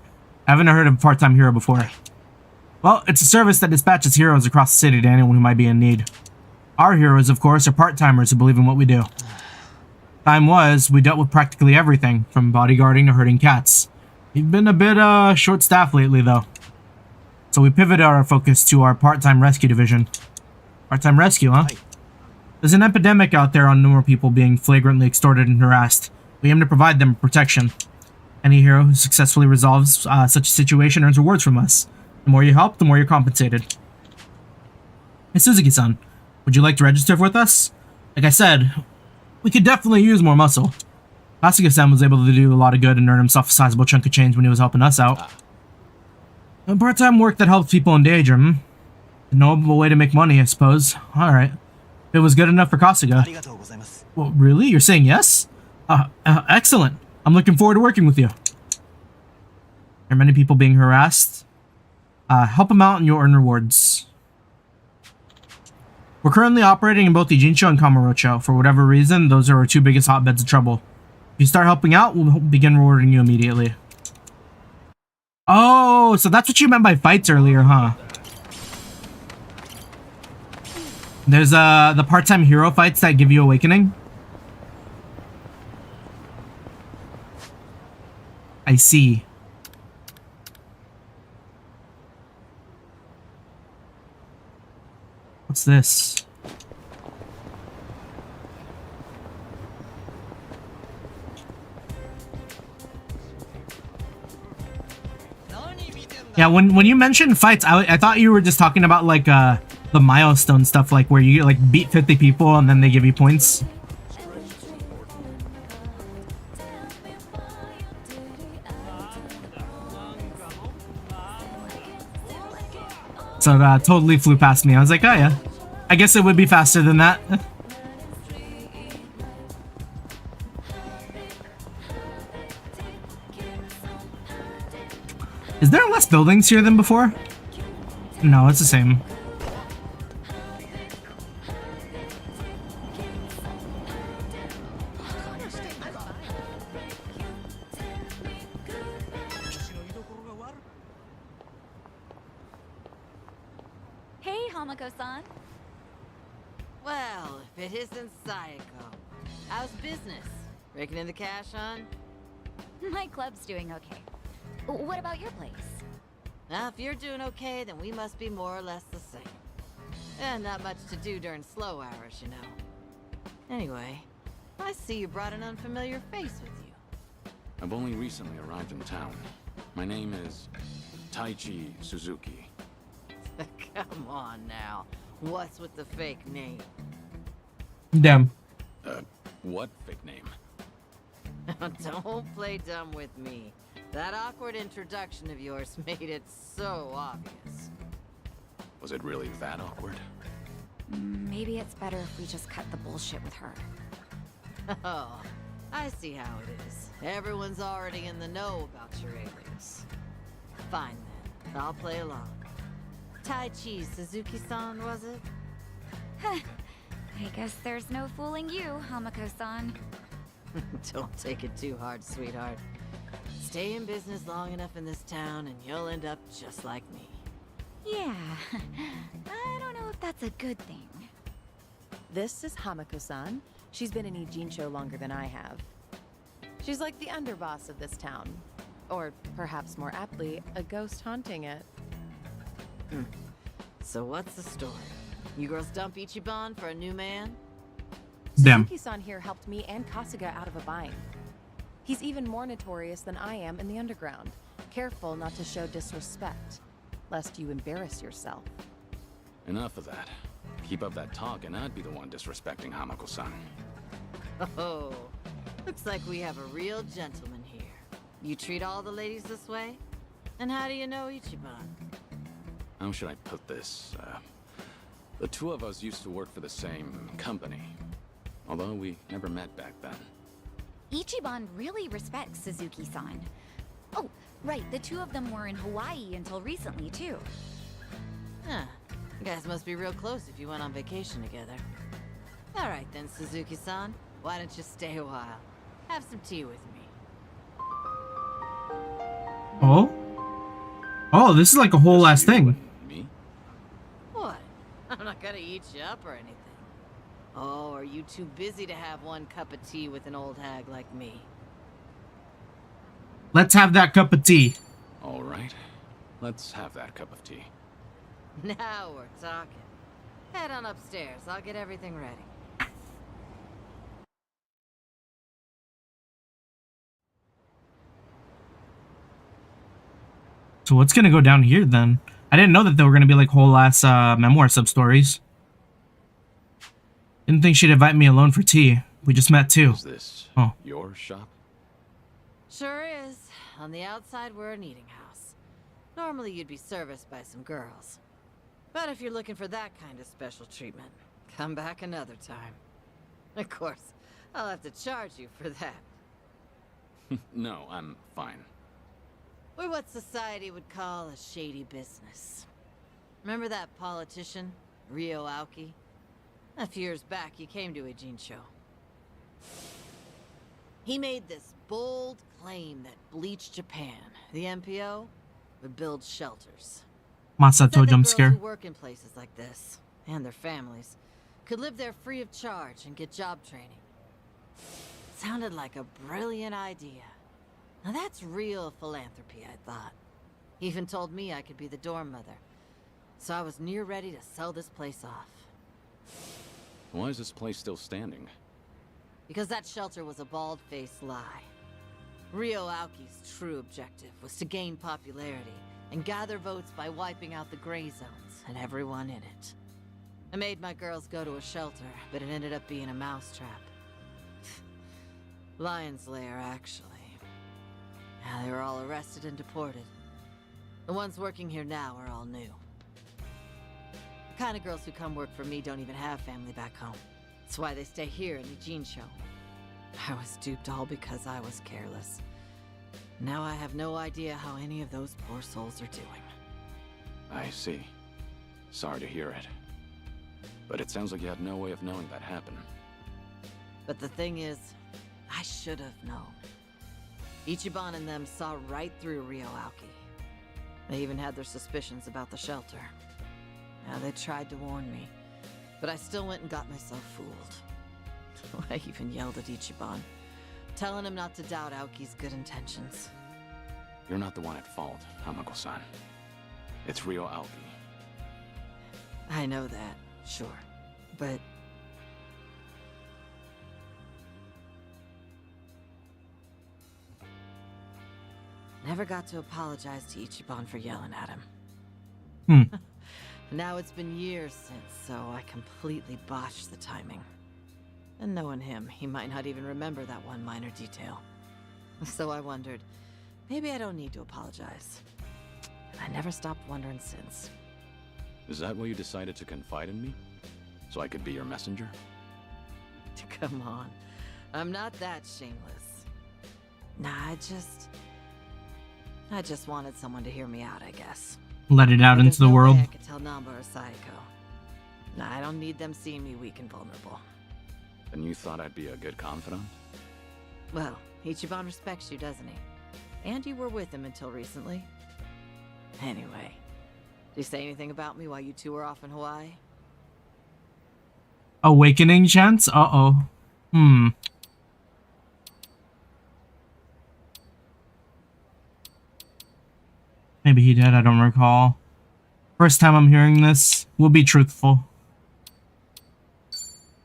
I haven't heard of Part-Time Hero before. Well, it's a service that dispatches heroes across the city to anyone who might be in need. Our heroes, of course, are part-timers who believe in what we do. Time was, we dealt with practically everything, from bodyguarding to herding cats. We've been a bit, short-staffed lately, though. So we pivoted our focus to our part-time rescue division. Part-time rescue, huh? There's an epidemic out there on normal people being flagrantly extorted and harassed. We aim to provide them protection. Any hero who successfully resolves such a situation earns rewards from us. The more you help, the more you're compensated. Hey, Suzuki-san, would you like to register with us? Like I said, we could definitely use more muscle. Kasuga-san was able to do a lot of good and earn himself a sizable chunk of change when he was helping us out. Part-time work that helps people in danger, A noble way to make money, I suppose. Alright. If it was good enough for Kasuga. Well, really? You're saying yes? Excellent. I'm looking forward to working with you. There are many people being harassed. Help them out and you'll earn rewards. We're currently operating in both Ijincho and Kamurocho. For whatever reason, those are our two biggest hotbeds of trouble. If you start helping out, we'll begin rewarding you immediately. Oh, so that's what you meant by fights earlier, huh? There's the part-time hero fights that give you awakening. I see. What's this? Yeah, when you mentioned fights, I thought you were just talking about like the milestone stuff, like where you like beat 50 people and then they give you points. So that totally flew past me. I was like, oh yeah, I guess it would be faster than that. Is there less buildings here than before? No, it's the same. Hey, Hamako-san. Well, if it isn't Sayako. How's business? Raking in the cash, hon? My club's doing okay. What about your place? Now, if you're doing okay, then we must be more or less the same. And not much to do during slow hours, you know. Anyway, I see you brought an unfamiliar face with you. I've only recently arrived in town. My name is Taichi Suzuki. Come on now. What's with the fake name? Damn. What fake name? Don't play dumb with me. That awkward introduction of yours made it so obvious. Was it really that awkward? Maybe it's better if we just cut the bullshit with her. Oh, I see how it is. Everyone's already in the know about your alias. Fine then, I'll play along. Taichi Suzuki-san, was it? I guess there's no fooling you, Hamako-san. Don't take it too hard, sweetheart. Stay in business long enough in this town and you'll end up just like me. Yeah, I don't know if that's a good thing. This is Hamako-san. She's been in Ijincho longer than I have. She's like the underboss of this town. Or perhaps more aptly, a ghost haunting it. So what's the story? You girls dump Ichiban for a new man? Damn. Suzuki-san here helped me and Kasuga out of a bind. He's even more notorious than I am in the underground. Careful not to show disrespect, lest you embarrass yourself. Enough of that. Keep up that talk and I'd be the one disrespecting Hamako-san. Oh, looks like we have a real gentleman here. You treat all the ladies this way? And how do you know Ichiban? How should I put this? The two of us used to work for the same company. Although we never met back then. Ichiban really respects Suzuki-san. Oh, right, the two of them were in Hawaii until recently, too. Huh. You guys must be real close if you went on vacation together. All right then, Suzuki-san. Why don't you stay a while? Have some tea with me. Oh? Oh, this is like a whole last thing. Me? What? I'm not gonna eat you up or anything. Oh, are you too busy to have one cup of tea with an old hag like me? Let's have that cup of tea. All right. Let's have that cup of tea. Now we're talking. Head on upstairs. I'll get everything ready. So what's gonna go down here then? I didn't know that there were gonna be like whole ass memoir sub-stories. Didn't think she'd invite me alone for tea. We just met too. Is this your shop? Sure is. On the outside, we're an eating house. Normally, you'd be serviced by some girls. But if you're looking for that kind of special treatment, come back another time. Of course, I'll have to charge you for that. No, I'm fine. We're what society would call a shady business. Remember that politician, Ryo Aoki? A few years back, he came to Ijincho. He made this bold claim that Bleach Japan, the MPO, would build shelters. Masato jump scare. Girls who work in places like this, and their families, could live there free of charge and get job training. Sounded like a brilliant idea. Now that's real philanthropy, I thought. He even told me I could be the dorm mother. So I was near ready to sell this place off. Why is this place still standing? Because that shelter was a bald-faced lie. Rio Aoki's true objective was to gain popularity and gather votes by wiping out the gray zones and everyone in it. I made my girls go to a shelter, but it ended up being a mousetrap. Lion's lair, actually. Yeah, they were all arrested and deported. The ones working here now are all new. The kind of girls who come work for me don't even have family back home. That's why they stay here in the Jinsei. I was duped all because I was careless. Now I have no idea how any of those poor souls are doing. I see. Sorry to hear it. But it sounds like you had no way of knowing that happened. But the thing is, I should have known. Ichiban and them saw right through Rio Aoki. They even had their suspicions about the shelter. Now they tried to warn me, but I still went and got myself fooled. I even yelled at Ichiban, telling him not to doubt Aoki's good intentions. You're not the one at fault, Hamako-san. It's Rio Aoki. I know that, sure, but... Never got to apologize to Ichiban for yelling at him. Now it's been years since, so I completely botched the timing. And knowing him, he might not even remember that one minor detail. So I wondered, maybe I don't need to apologize. And I never stopped wondering since. Is that why you decided to confide in me? So I could be your messenger? Come on. I'm not that shameless. Nah, I just wanted someone to hear me out, I guess. Let it out into the world. I could tell Namba or Sayako. Nah, I don't need them seeing me weak and vulnerable. And you thought I'd be a good confidant? Well, Ichiban respects you, doesn't he? And you were with him until recently. Anyway, did you say anything about me while you two were off in Hawaii? Awakening chance? Uh-oh. Maybe he did, I don't recall. First time I'm hearing this. We'll be truthful.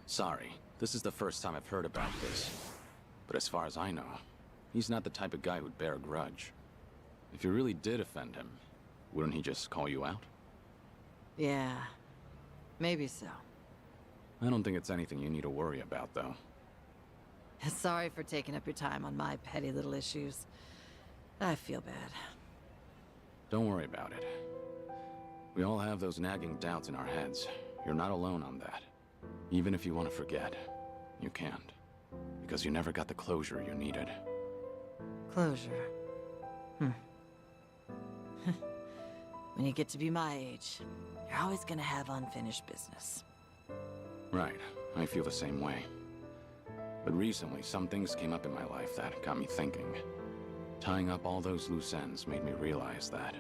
Sorry, this is the first time I've heard about this. But as far as I know, he's not the type of guy who'd bear a grudge. If you really did offend him, wouldn't he just call you out? Yeah, maybe so. I don't think it's anything you need to worry about, though. Sorry for taking up your time on my petty little issues. I feel bad. Don't worry about it. We all have those nagging doubts in our heads. You're not alone on that. Even if you want to forget, you can't. Because you never got the closure you needed. Closure? When you get to be my age, you're always gonna have unfinished business. Right, I feel the same way. But recently, some things came up in my life that got me thinking. Tying up all those loose ends made me realize that.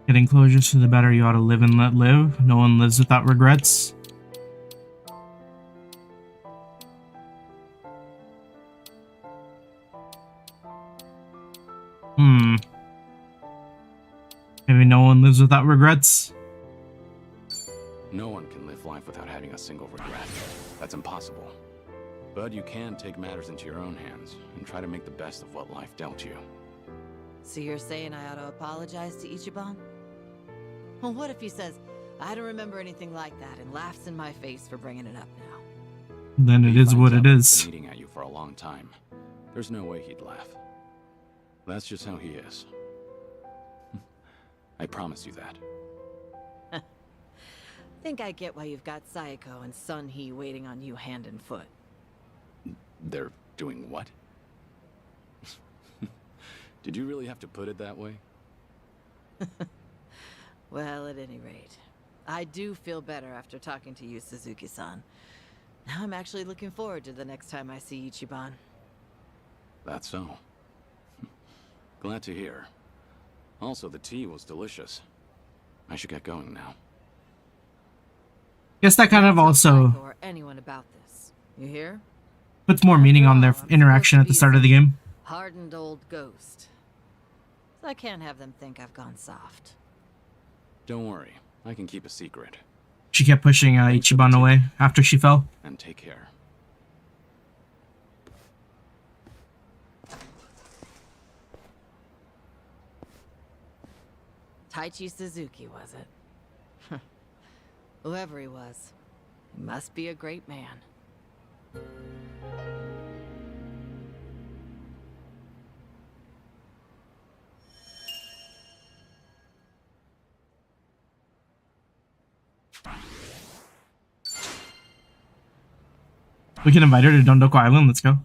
Getting closure to the better you ought to live and let live. No one lives without regrets. Maybe no one lives without regrets. No one can live life without having a single regret. That's impossible. But you can take matters into your own hands and try to make the best of what life dealt you. So you're saying I ought to apologize to Ichiban? Well, what if he says, I don't remember anything like that, and laughs in my face for bringing it up now? Then it is what it is. Been eating at you for a long time. There's no way he'd laugh. That's just how he is. I promise you that. Think I get why you've got Sayako and Sun Hee waiting on you hand and foot. They're doing what? Did you really have to put it that way? Well, at any rate, I do feel better after talking to you, Suzuki-san. Now I'm actually looking forward to the next time I see Ichiban. That's so. Glad to hear. Also, the tea was delicious. I should get going now. Guess that kind of also Or anyone about this. You hear? puts more meaning on their interaction at the start of the game. Hardened old ghost. So I can't have them think I've gone soft. Don't worry, I can keep a secret. She kept pushing Ichiban away after she fell. And take care. Taichi Suzuki, was it? Whoever he was, he must be a great man. We can invite her to Dondoko Island. Let's go.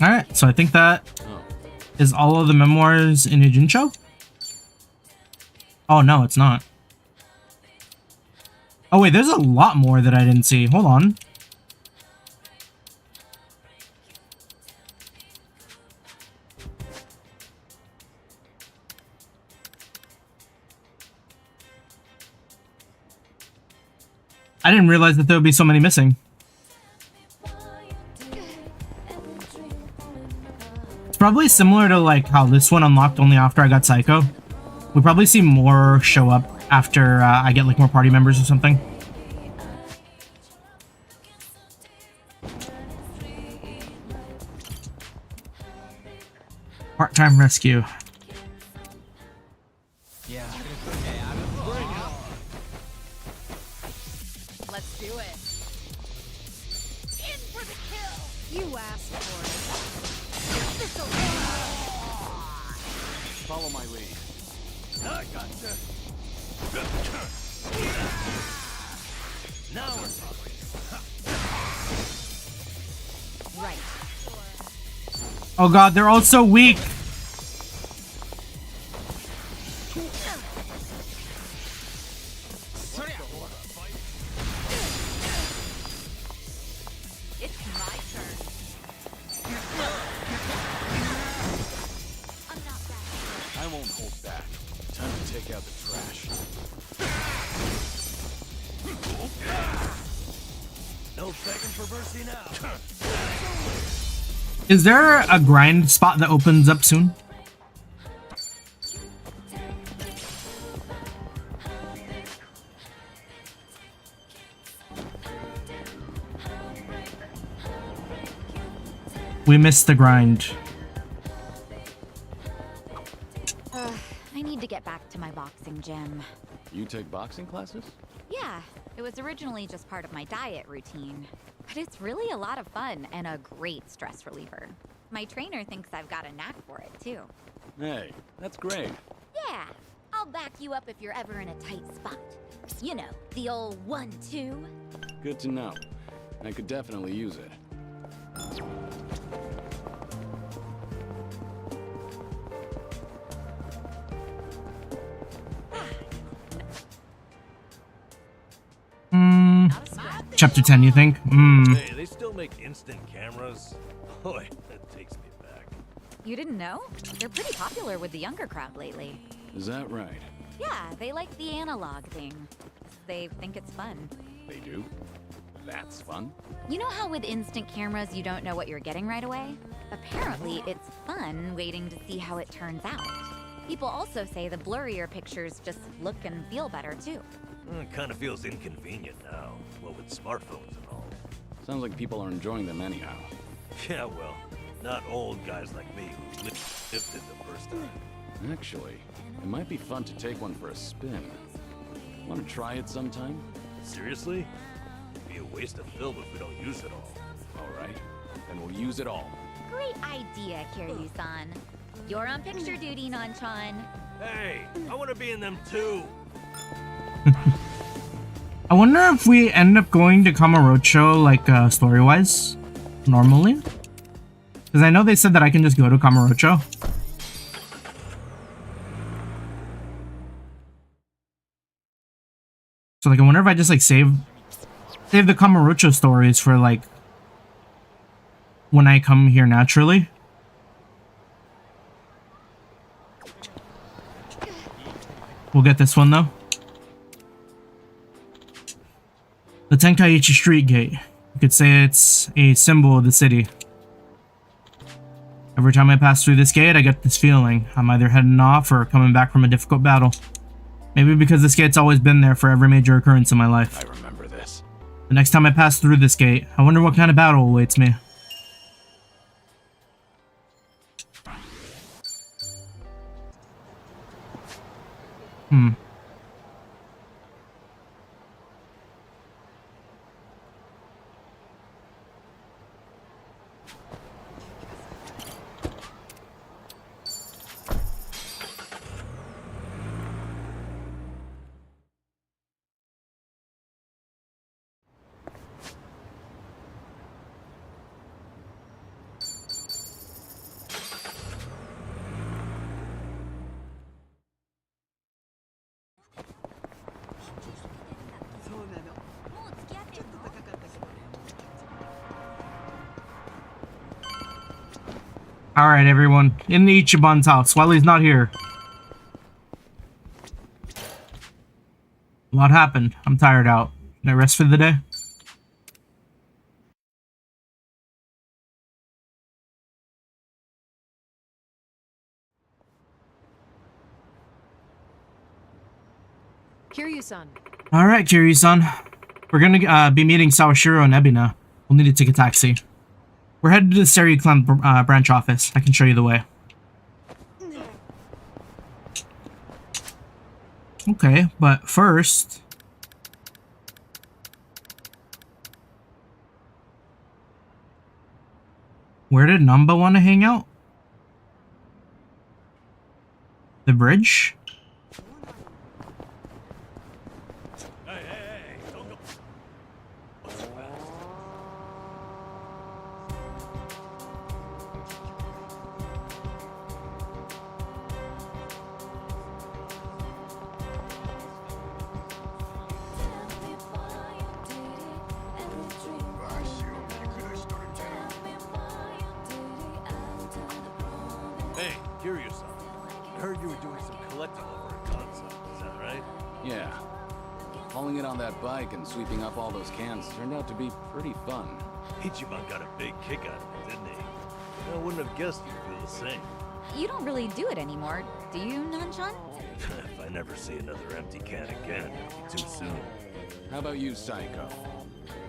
Alright, so I think that is all of the memoirs in Ujincho? Oh, no, it's not. Oh, wait, there's a lot more that I didn't see. Hold on. I didn't realize that there would be so many missing. It's probably similar to like how this one unlocked only after I got Psycho. We'll probably see more show up after I get like more party members or something. Part-time rescue. Yeah. Let's do it. In for the kill. You asked for it. This'll Follow my lead. I gotcha. Now we're talking. right. Oh god, they're all so weak. It's my turn. I won't hold back. Time to take out the trash. No begging for mercy now. Is there a grind spot that opens up soon? We missed the grind. I need to get back to my boxing gym. You take boxing classes? Yeah, it was originally just part of my diet routine. But it's really a lot of fun and a great stress reliever. My trainer thinks I've got a knack for it, too. Hey, that's great. Yeah, I'll back you up if you're ever in a tight spot. You know, the old 1-2. Good to know. I could definitely use it. Chapter 10, you think? Hey, they still make instant cameras? Boy, that takes me back. You didn't know? They're pretty popular with the younger crowd lately. Is that right? Yeah, they like the analog thing. They think it's fun. They do? That's fun? You know how with instant cameras you don't know what you're getting right away? Apparently, it's fun waiting to see how it turns out. People also say the blurrier pictures just look and feel better, too. It kind of feels inconvenient now, what with smartphones and all. Sounds like people are enjoying them anyhow. Yeah, well, not old guys like me who lived it the first time. Actually, it might be fun to take one for a spin. Want to try it sometime? Seriously? It'd be a waste of film if we don't use it all. Alright, then we'll use it all. Great idea, Kiryu-san. You're on picture duty, Nanchan. Hey, I want to be in them too! I wonder if we end up going to Kamurocho, like, story-wise, normally? Because I know they said that I can just go to Kamurocho. So, like, I wonder if I just, like, save the Kamurocho stories for, like, when I come here naturally. We'll get this one though. The Tenkaichi Street Gate. You could say it's a symbol of the city. Every time I pass through this gate, I get this feeling. I'm either heading off or coming back from a difficult battle. Maybe because this gate's always been there for every major occurrence in my life. I remember this. The next time I pass through this gate, I wonder what kind of battle awaits me. Alright, everyone. In the Ichiban's house. Wally's not here. A lot happened. I'm tired out. Can I rest for the day? Kiryu-san. Alright, Kiryu-san. We're gonna be meeting Sawashiro and Ebina. We'll need to take a taxi. We're headed to the Seiryu Clan branch office. I can show you the way. Okay, but first... Where did Namba want to hang out? The bridge? Hey, Kiryu-san. I heard you were doing some collecting over at Gonzo. Is that right? Yeah. Hauling it on that bike and sweeping up all those cans turned out to be pretty fun. Ichiban got a big kick out of it, didn't he? I wouldn't have guessed you'd feel the same. You don't really do it anymore, do you, Nanchan? If I never see another empty can again, it'll be too soon. How about you, Psycho?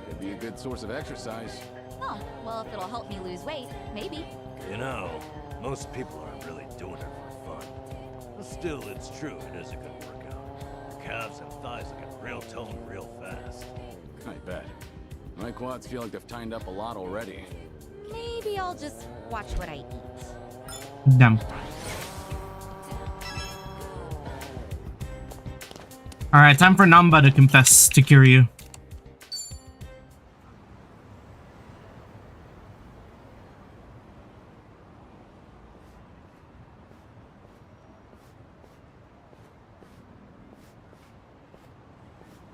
It'd be a good source of exercise. Oh, well, if it'll help me lose weight, maybe. You know, most people aren't really doing it for fun. But still, it's true, it is a good workout. Your calves and thighs looking real toned real fast. I bet. My quads feel like they've tightened up a lot already. Maybe I'll just watch what I eat. Damn. Alright, time for Namba to confess to Kiryu.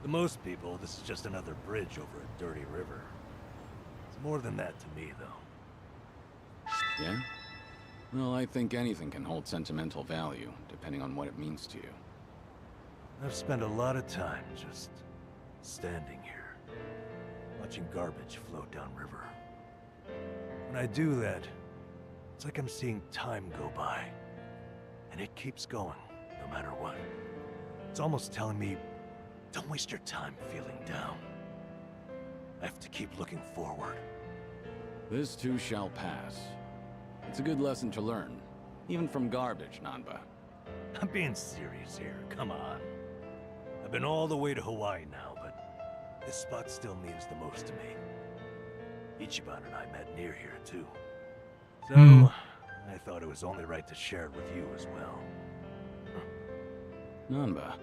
To most people, this is just another bridge over a dirty river. It's more than that to me, though. Yeah? Well, I think anything can hold sentimental value, depending on what it means to you. I've spent a lot of time just standing here, watching garbage float downriver. When I do that, it's like I'm seeing time go by. And it keeps going, no matter what. It's almost telling me, don't waste your time feeling down. I have to keep looking forward. This too shall pass. It's a good lesson to learn, even from garbage, Nanba. I'm being serious here, come on. I've been all the way to Hawaii now, but this spot still means the most to me. Ichiban and I met near here, too. So, I thought it was only right to share it with you as well. Nanba.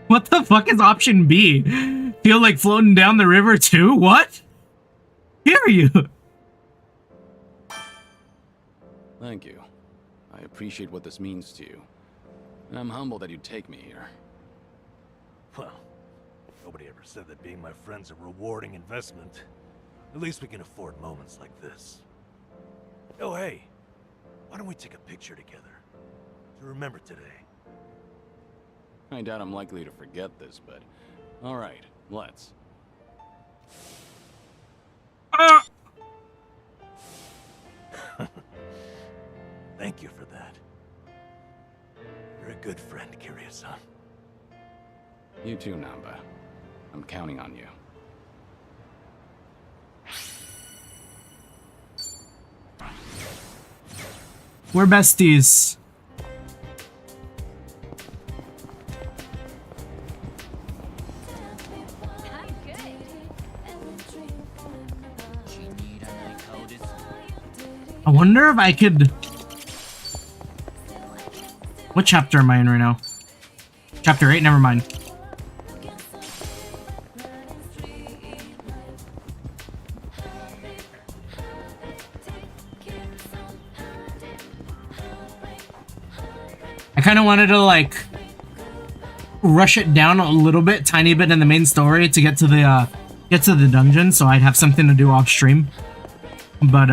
What the fuck is option B? Feel like floating down the river too? What? Kiryu! Thank you. I appreciate what this means to you. And I'm humbled that you'd take me here. Well, nobody ever said that being my friend's a rewarding investment. At least we can afford moments like this. Oh, hey, why don't we take a picture together? to remember today. I doubt I'm likely to forget this, but alright, let's. Thank you for that. You're a good friend, Kiryu-san. You too, Namba. I'm counting on you. We're besties. I wonder if I could... What chapter am I in right now? Chapter 8, never mind. I kind of wanted to like rush it down a little bit, tiny bit in the main story to get to the dungeon, so I'd have something to do off stream. But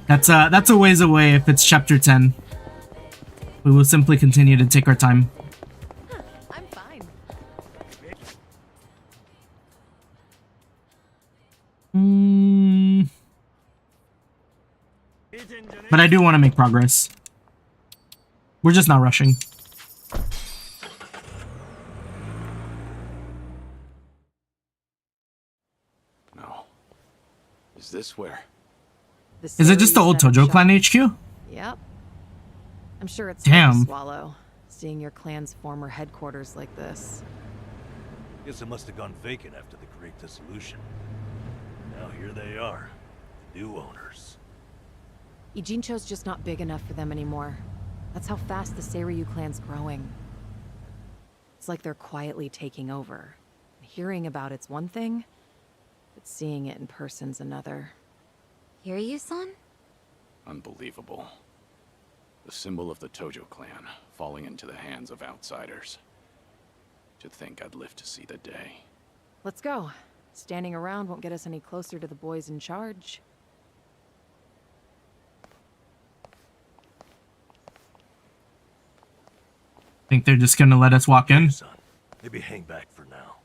that's a ways away if it's chapter 10. We will simply continue to take our time. I'm fine. But I do want to make progress. We're just not rushing. No. Is this where? Is it just the old Tojo clan HQ? Yep. I'm sure it's Damn. hard to swallow, seeing your clan's former headquarters like this. Guess it must have gone vacant after the Great Dissolution. Now here they are, the new owners. Ijincho's just not big enough for them anymore. That's how fast the Seiryu clan's growing. It's like they're quietly taking over. Hearing about it's one thing, but seeing it in person's another. Kiryu-san? Unbelievable. The symbol of the Tojo clan falling into the hands of outsiders. To think I'd live to see the day. Let's go. Standing around won't get us any closer to the boys in charge. Think they're just gonna let us walk in? Maybe hang back for now.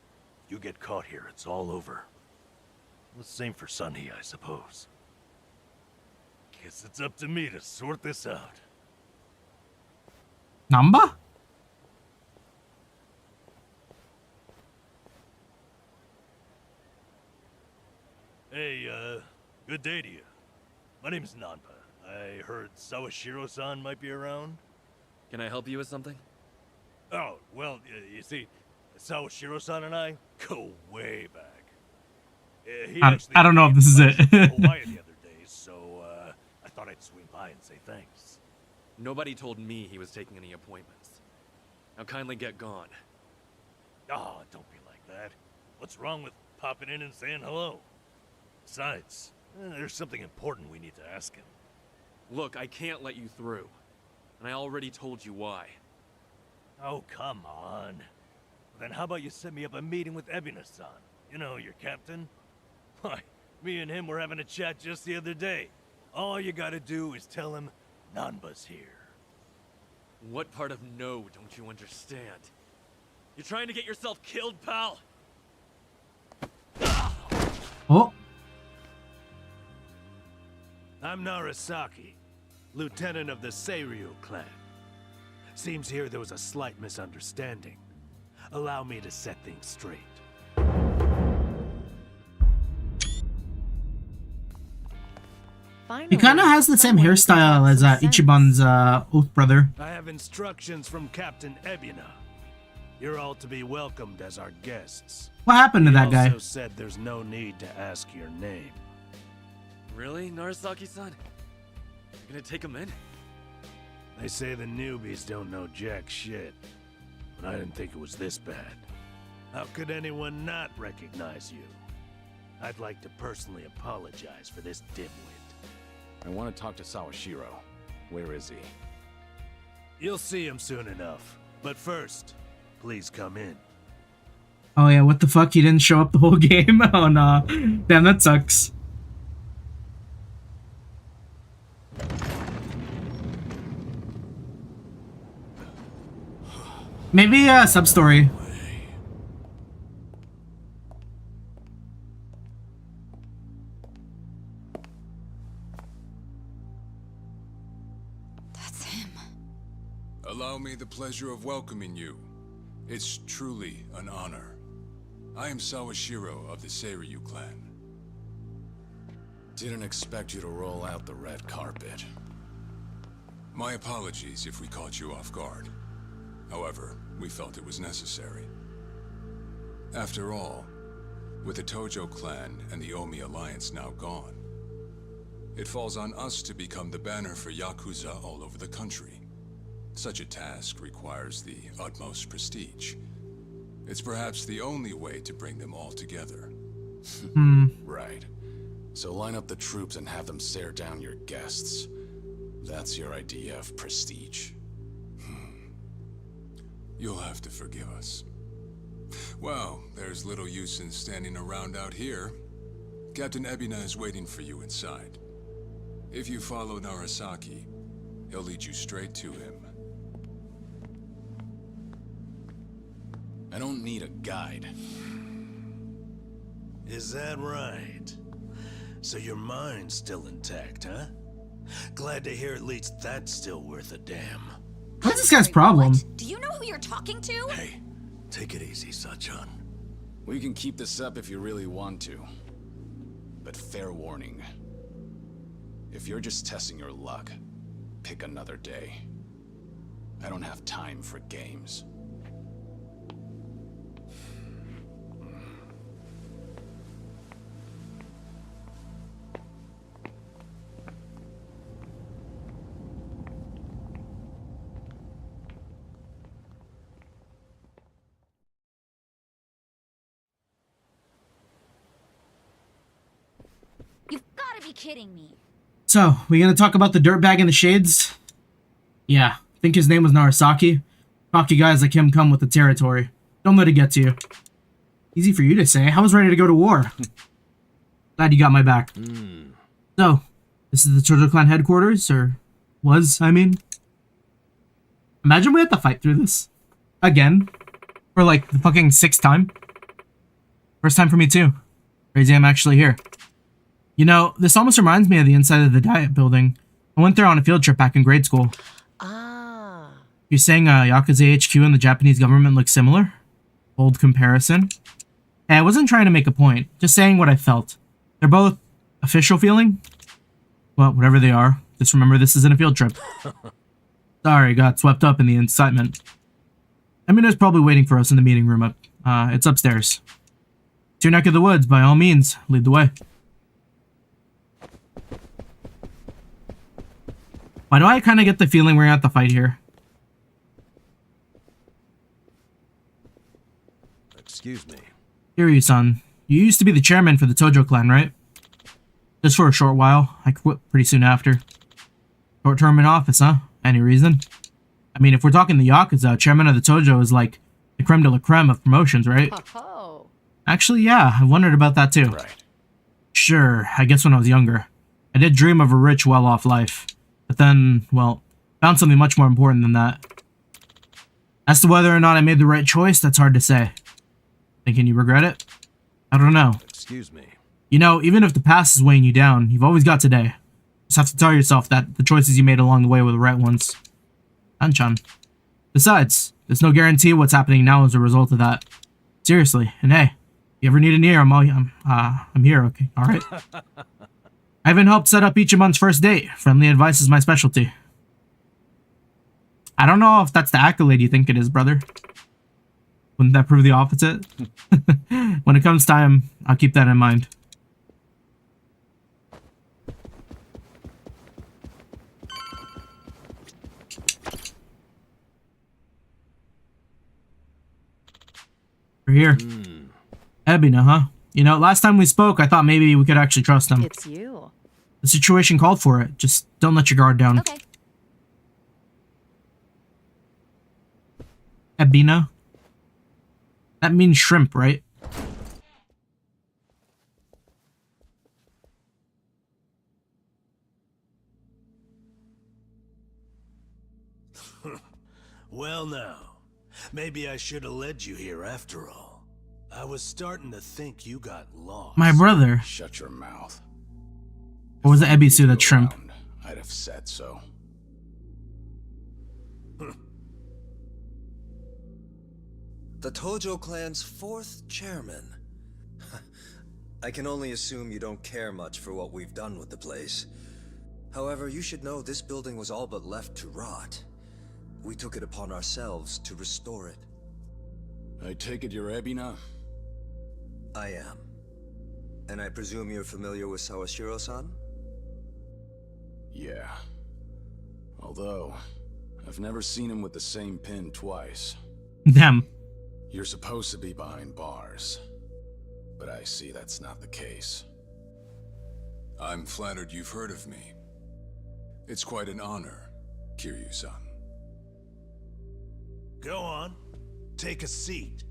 You get caught here, it's all over. The same for Sunny, I suppose. Guess it's up to me to sort this out. Namba? Hey, good day to you. My name's Nanba. I heard Sawashiro-san might be around. Can I help you with something? Oh, well, you see, Sawashiro-san and I go way back. He I don't know if this is it. Hawaii the other day, so I thought I'd swing by and say thanks. Nobody told me he was taking any appointments. Now kindly get gone. Oh, don't be like that. What's wrong with popping in and saying hello? Besides, there's something important we need to ask him. Look, I can't let you through. And I already told you why. Oh, come on. Then how about you set me up a meeting with Ebina-san? You know, your captain? Why, me and him were having a chat just the other day. All you gotta do is tell him Nanba's here. What part of no don't you understand? You're trying to get yourself killed, pal? Oh. I'm Narasaki, lieutenant of the Seiryu clan. Seems here there was a slight misunderstanding. Allow me to set things straight. He kind of has the same hairstyle as Ichiban's oath brother. I have instructions from Captain Ebina. You're all to be welcomed as our guests. What happened to that guy? He also said there's no need to ask your name. Really, Narasaki-san? You're gonna take him in? They say the newbies don't know jack shit, but I didn't think it was this bad. How could anyone not recognize you? I'd like to personally apologize for this dimwit. I want to talk to Sawashiro. Where is he? You'll see him soon enough. But first, please come in. Oh yeah, what the fuck? He didn't show up the whole game? Oh no. Damn, that sucks. Maybe a sub-story. Allow me the pleasure of welcoming you. It's truly an honor. I am Sawashiro of the Seiryu clan. Didn't expect you to roll out the red carpet. My apologies if we caught you off guard. However, we felt it was necessary. After all, with the Tojo clan and the Omi alliance now gone, it falls on us to become the banner for Yakuza all over the country. Such a task requires the utmost prestige. It's perhaps the only way to bring them all together. Right. So line up the troops and have them stare down your guests. That's your idea of prestige. You'll have to forgive us. Well, there's little use in standing around out here. Captain Ebina is waiting for you inside. If you follow Narasaki, he'll lead you straight to him. I don't need a guide. Is that right? So your mind's still intact, huh? Glad to hear at least that's still worth a damn. What's this guy's problem? Do you know who you're talking to? Hey, take it easy, Sachan. We can keep this up if you really want to. But fair warning. If you're just testing your luck, pick another day. I don't have time for games. You've got to be kidding me. So, we gonna talk about the dirtbag in the shades? Yeah, I think his name was Narasaki. Cocky guys like him come with the territory. Don't let it get to you. Easy for you to say. I was ready to go to war. Glad you got my back. So, this is the Tojo Clan headquarters, or was, I mean. Imagine we had to fight through this. Again. For like the fucking 6th time. First time for me too. Crazy I'm actually here. You know, this almost reminds me of the inside of the Diet building. I went there on a field trip back in grade school. You're saying Yakuza HQ and the Japanese government look similar? Bold comparison. Hey, I wasn't trying to make a point. Just saying what I felt. They're both official feeling? Well, whatever they are. Just remember this isn't a field trip. Sorry, got swept up in the excitement. Emina's probably waiting for us in the meeting room. It's upstairs. It's your neck of the woods, by all means. Lead the way. Why do I kind of get the feeling we're at the fight here? Excuse me. Kiryu-san, you used to be the chairman for the Tojo clan, right? Just for a short while. I quit pretty soon after. Short term in office, huh? Any reason? I mean, if we're talking the Yakuza, chairman of the Tojo is like the creme de la creme of promotions, right? Actually, yeah, I wondered about that too. Right. Sure, I guess when I was younger. I did dream of a rich, well-off life. But then, well, found something much more important than that. As to whether or not I made the right choice, that's hard to say. Thinking you regret it? I don't know. Excuse me. You know, even if the past is weighing you down, you've always got today. Just have to tell yourself that the choices you made along the way were the right ones. Anchan. Besides, there's no guarantee what's happening now as a result of that. Seriously, and hey, if you ever need an ear, I'm here, okay? Alright. I even helped set up Ichiban's first date. Friendly advice is my specialty. I don't know if that's the accolade you think it is, brother. Wouldn't that prove the opposite? When it comes time, I'll keep that in mind. We're here. Ebina, huh? You know, last time we spoke, I thought maybe we could actually trust him. It's you. The situation called for it. Just don't let your guard down. Okay. Ebina? That means shrimp, right? Well now, Maybe I should have led you here after all. I was starting to think you got lost. My brother. Shut your mouth. Or was it Ebisu, that shrimp? I'd have said so. The Tojo clan's 4th chairman. I can only assume you don't care much for what we've done with the place. However, you should know this building was all but left to rot. We took it upon ourselves to restore it. I take it you're Ebina? I am. And I presume you're familiar with Sawashiro-san? Yeah. Although, I've never seen him with the same pin twice. Damn. You're supposed to be behind bars. But I see that's not the case. I'm flattered you've heard of me. It's quite an honor, Kiryu-san. Go on. Take a seat.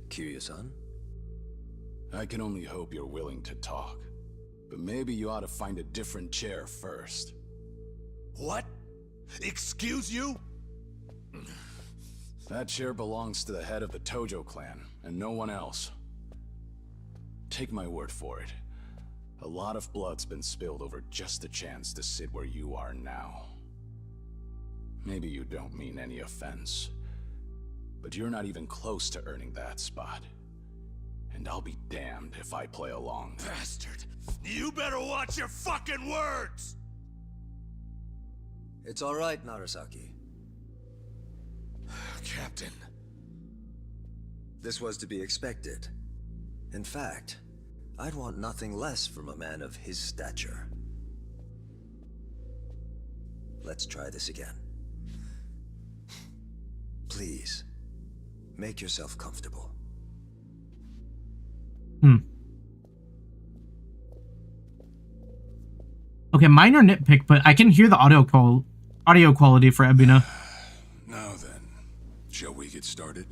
Kiryu-san? I can only hope you're willing to talk. But maybe you ought to find a different chair first. What? Excuse you? That chair belongs to the head of the Tojo clan, and no one else. Take my word for it. A lot of blood's been spilled over just the chance to sit where you are now. Maybe you don't mean any offense, but you're not even close to earning that spot. And I'll be damned if I play along. Bastard! You better watch your fucking words! It's all right, Narasaki. Captain. This was to be expected. In fact, I'd want nothing less from a man of his stature. Let's try this again. Please, make yourself comfortable. Okay, minor nitpick, but I can hear the audio quality for Ebina. Now then, shall we get started,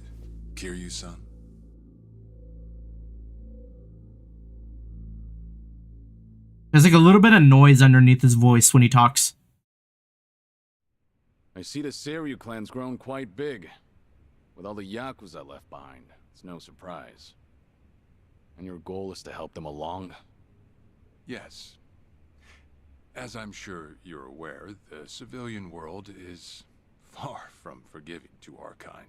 Kiryu-san? There's like a little bit of noise underneath his voice when he talks. I see the Seiryu clan's grown quite big. With all the Yakuza left behind, it's no surprise. And your goal is to help them along? Yes. As I'm sure you're aware, the civilian world is far from forgiving to our kind.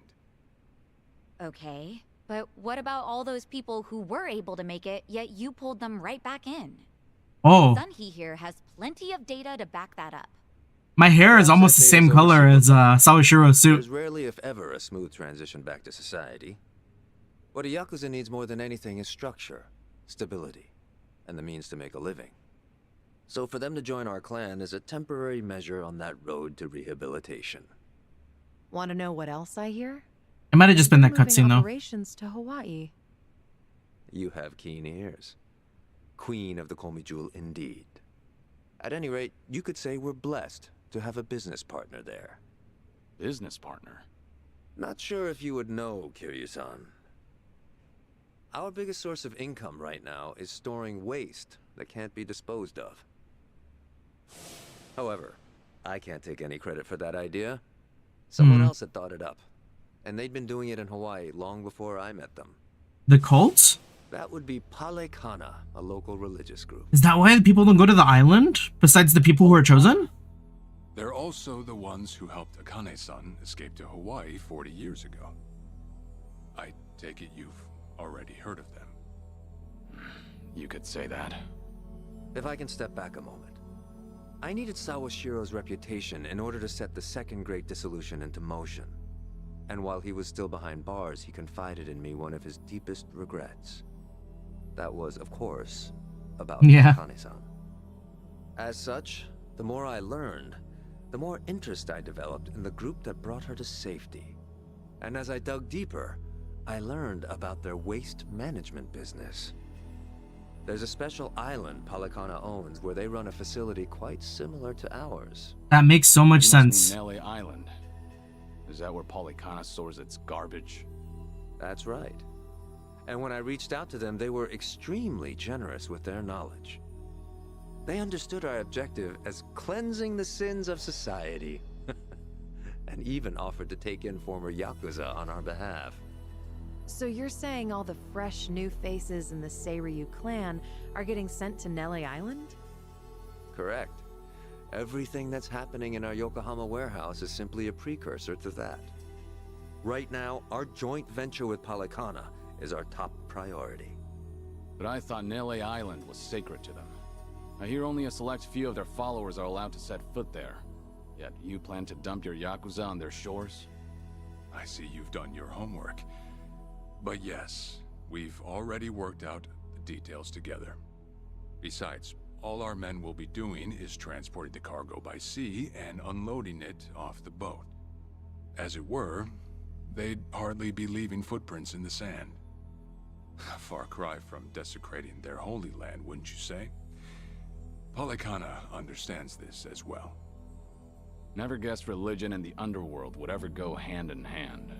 Okay, but what about all those people who were able to make it, yet you pulled them right back in? Oh. Sunhee here has plenty of data to back that up. My hair is almost the same color as Sawashiro's suit. There's rarely, if ever, a smooth transition back to society. What a Yakuza needs more than anything is structure, stability, and the means to make a living. So for them to join our clan is a temporary measure on that road to rehabilitation. Want to know what else I hear? It might have just been that Moving cutscene, though. operations to Hawaii. You have keen ears. Queen of the Komi Jewel, indeed. At any rate, you could say we're blessed to have a business partner there. Business partner? Not sure if you would know, Kiryu-san. Our biggest source of income right now is storing waste that can't be disposed of. However, I can't take any credit for that idea. Someone else had thought it up, and they'd been doing it in Hawaii long before I met them. The cult? That would be Palekana, a local religious group. Is that why people don't go to the island? Besides the people who are chosen? They're also the ones who helped Akane-san escape to Hawaii 40 years ago. I take it you've already heard of them. You could say that. If I can step back a moment. I needed Sawashiro's reputation in order to set the second great dissolution into motion. And while he was still behind bars, he confided in me one of his deepest regrets. That was, of course, about Akane-san. As such, the more I learned, the more interest I developed in the group that brought her to safety. And as I dug deeper, I learned about their waste management business. There's a special island Palekana owns where they run a facility quite similar to ours. That makes so much sense. Nele Island. Is that where Palekana stores its garbage? That's right. And when I reached out to them, they were extremely generous with their knowledge. They understood our objective as cleansing the sins of society. And even offered to take in former Yakuza on our behalf. So you're saying all the fresh new faces in the Seiryu clan are getting sent to Nele Island? Correct. Everything that's happening in our Yokohama warehouse is simply a precursor to that. Right now, our joint venture with Polycana is our top priority. But I thought Nele Island was sacred to them. I hear only a select few of their followers are allowed to set foot there. Yet you plan to dump your Yakuza on their shores? I see you've done your homework. But yes, we've already worked out the details together. Besides, all our men will be doing is transporting the cargo by sea and unloading it off the boat. As it were, they'd hardly be leaving footprints in the sand. A far cry from desecrating their holy land, wouldn't you say? Polycana understands this as well. Never guessed religion and the underworld would ever go hand in hand.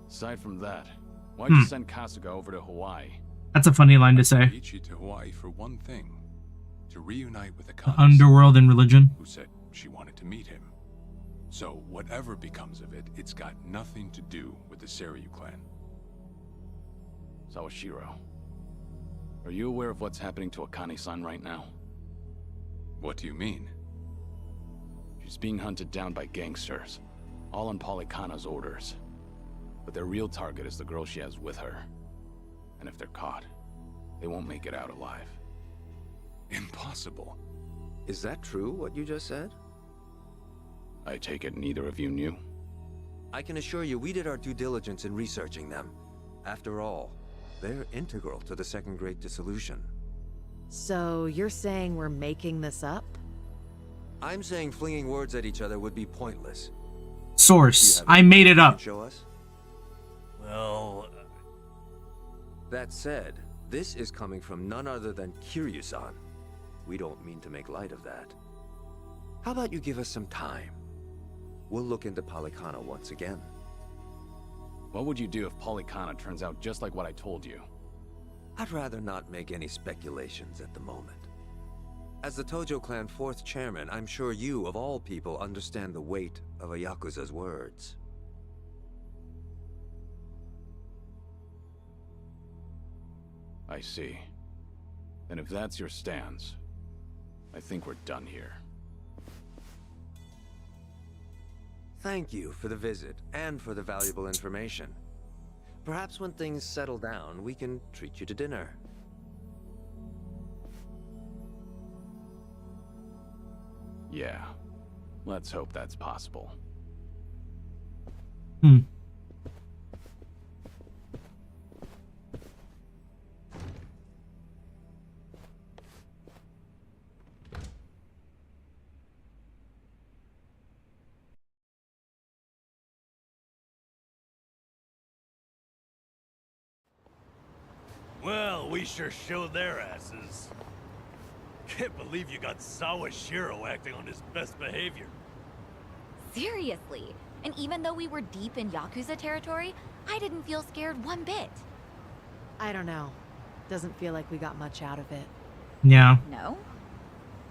Aside from that, why'd you send Kasuga over to Hawaii? That's a funny line to say. Ichi to Hawaii for one thing. To reunite with the underworld and religion. Who said she wanted to meet him. So whatever becomes of it, it's got nothing to do with the Seiryu clan. Sawashiro, are you aware of what's happening to Akane-san right now? What do you mean? She's being hunted down by gangsters, all on Polycana's orders. But their real target is the girl she has with her. And if they're caught, they won't make it out alive. Impossible. Is that true, what you just said? I take it neither of you knew? I can assure you we did our due diligence in researching them. After all, they're integral to the Second Great Dissolution. So you're saying we're making this up? I'm saying flinging words at each other would be pointless. Source. I made it up. Show us? Well... That said, this is coming from none other than Kiryu-san. We don't mean to make light of that. How about you give us some time? We'll look into Polycana once again. What would you do if Polycana turns out just like what I told you? I'd rather not make any speculations at the moment. As the Tojo clan 4th chairman, I'm sure you, of all people, understand the weight of a Yakuza's words. I see. And if that's your stance, I think we're done here. Thank you for the visit, and for the valuable information. Perhaps when things settle down, we can treat you to dinner. Yeah. Let's hope that's possible. Well, we sure showed their asses. Can't believe you got Sawashiro acting on his best behavior. Seriously. And even though we were deep in Yakuza territory, I didn't feel scared one bit. I don't know. Doesn't feel like we got much out of it. Yeah. No?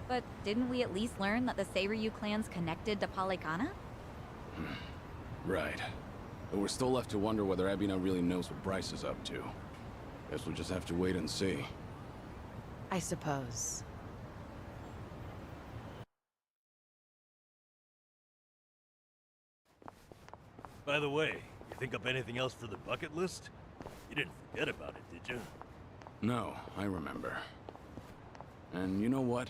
But didn't we at least learn that the Seiryu clan's connected to Polycana? Right. But we're still left to wonder whether Ebina really knows what Bryce is up to. Guess we'll just have to wait and see. I suppose. By the way, you think up anything else for the bucket list? You didn't forget about it, did you? No, I remember. And you know what?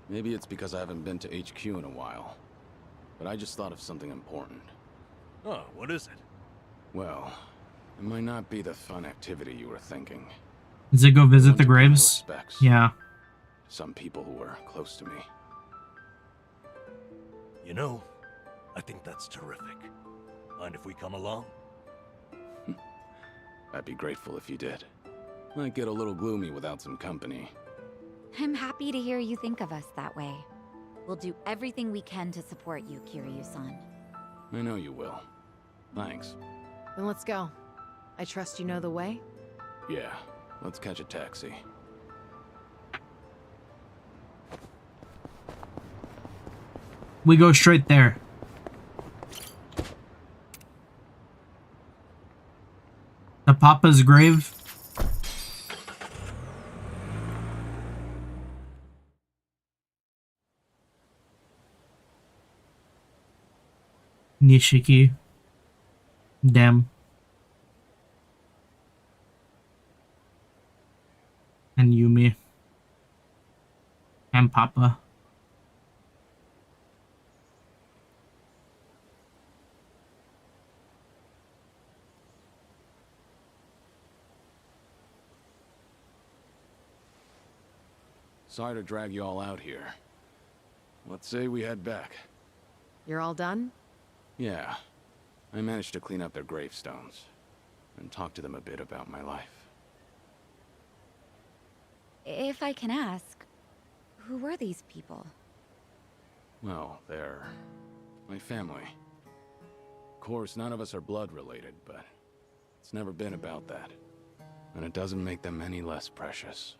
Maybe it's because I haven't been to HQ in a while. But I just thought of something important. Oh, what is it? Well, it might not be the fun activity you were thinking. Does it go visit the graves? Yeah. Some people who were close to me. You know, I think that's terrific. Mind if we come along? I'd be grateful if you did. Might get a little gloomy without some company. I'm happy to hear you think of us that way. We'll do everything we can to support you, Kiryu-san. I know you will. Thanks. Then let's go. I trust you know the way? Yeah, let's catch a taxi. We go straight there. The Papa's grave. Nishiki. Dem. And Yumi. And Papa. Sorry to drag you all out here. Let's say we head back. You're all done? Yeah. I managed to clean up their gravestones and talk to them a bit about my life. If I can ask, who were these people? Well, they're my family. Of course, none of us are blood related, but it's never been about that. And it doesn't make them any less precious.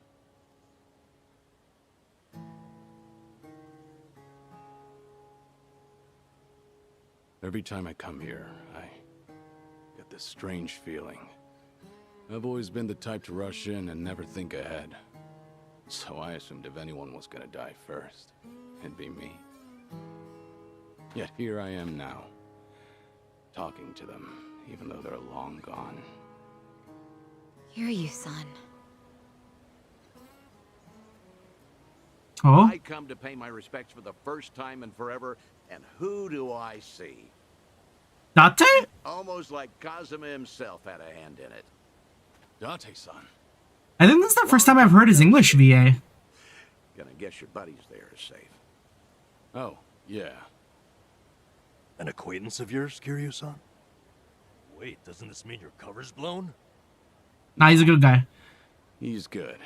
Every time I come here, I get this strange feeling. I've always been the type to rush in and never think ahead. So I assumed if anyone was gonna die first, it'd be me. Yet here I am now, talking to them, even though they're long gone. Hear you, son. Oh? I come to pay my respects for the first time in forever, and who do I see? Yatte? Almost like Kazuma himself had a hand in it. Yatte-san. I think this is the first time I've heard his English VA. Gonna guess your buddies there are safe. Oh, yeah. An acquaintance of yours, Kiryu-san? Wait, doesn't this mean your cover's blown? Nah, he's a good guy. He's good.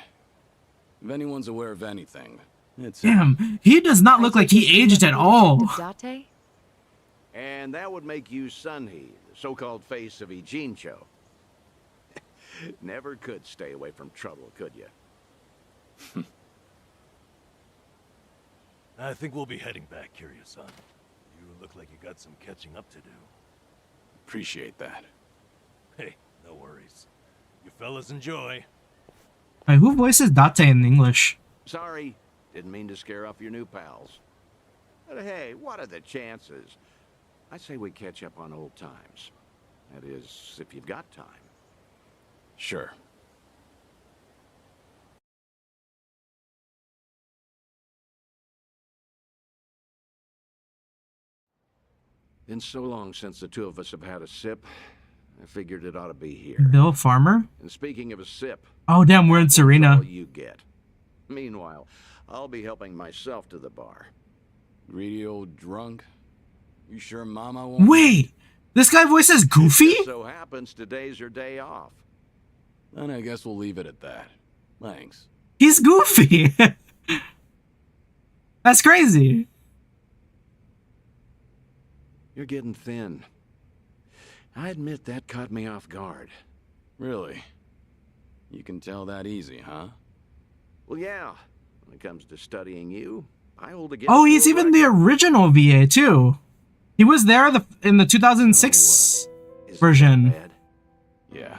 If anyone's aware of anything, it's Damn, he does not look like he aged at all. Yatte? And that would make you Sunhee, the so-called face of Ijincho. Never could stay away from trouble, could you? I think we'll be heading back, Kiryu-san. You look like you got some catching up to do. Appreciate that. Hey, no worries. You fellas enjoy. Wait, who voices Date in English? Sorry, didn't mean to scare off your new pals. But hey, what are the chances? I say we catch up on old times. That is, if you've got time. Sure. Been so long since the two of us have had a sip, I figured it ought to be here. Bill Farmer? And speaking of a sip... Oh, damn, we're in Serena. All you get. Meanwhile, I'll be helping myself to the bar. Greedy old drunk? You sure Mama won't... Wait! This guy voices Goofy? It just so happens today's your day off. Then I guess we'll leave it at that. Thanks. He's Goofy! That's crazy. You're getting thin. I admit that caught me off guard. Really? You can tell that easy, huh? Well, yeah. When it comes to studying you, I hold a... Oh, he's even the original VA, too. He was there in the 2006 version. Yeah.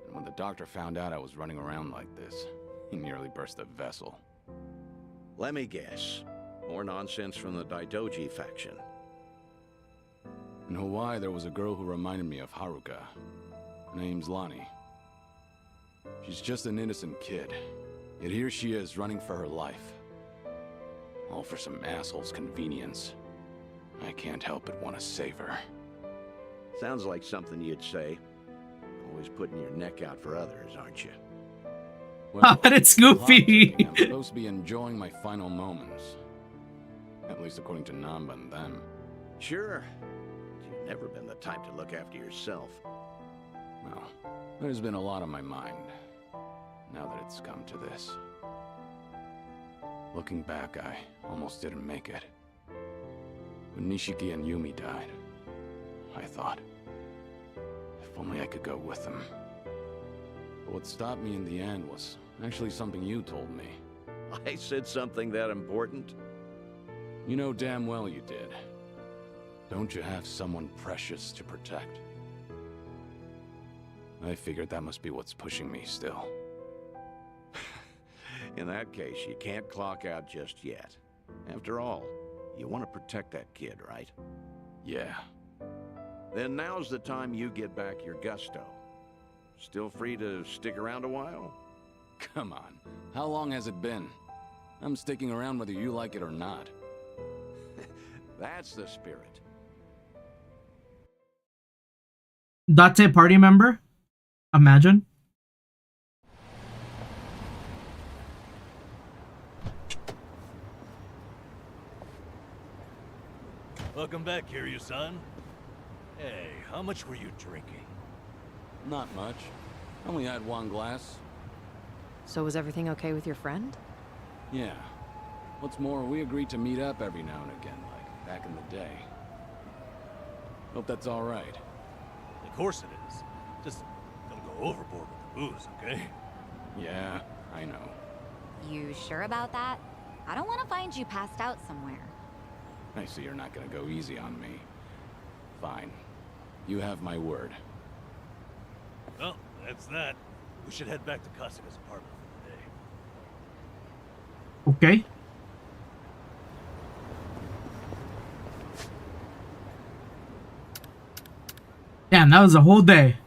And when the doctor found out I was running around like this, he nearly burst a vessel. Let me guess. More nonsense from the Daidoji faction. In Hawaii, there was a girl who reminded me of Haruka. Her name's Lonnie. She's just an innocent kid. Yet here she is, running for her life. All for some asshole's convenience. I can't help but want to save her. Sounds like something you'd say. Always putting your neck out for others, aren't you? Well, but it's Goofy. I'm supposed to be enjoying my final moments. At least according to Namba and them. Sure. You've never been the type to look after yourself. Well, there's been a lot on my mind, now that it's come to this. Looking back, I almost didn't make it. When Nishiki and Yumi died, I thought, if only I could go with them. But what stopped me in the end was actually something you told me. I said something that important? You know damn well you did. Don't you have someone precious to protect? I figured that must be what's pushing me still. In that case, you can't clock out just yet. After all, you want to protect that kid, right? Yeah. Then now's the time you get back your gusto. Still free to stick around a while? Come on. How long has it been? I'm sticking around whether you like it or not. That's the spirit. Yatte party member? Imagine. Welcome back, Kiryu-san. Hey, how much were you drinking? Not much. Only had one glass. So was everything okay with your friend? Yeah. What's more, we agreed to meet up every now and again, like back in the day. Hope that's all right. Of course it is. Just don't go overboard with the booze, okay? Yeah, I know. You sure about that? I don't want to find you passed out somewhere. I see you're not gonna go easy on me. Fine. You have my word. Well, that's that. We should head back to Kasuga's apartment for the day. Okay. Damn, that was a whole day.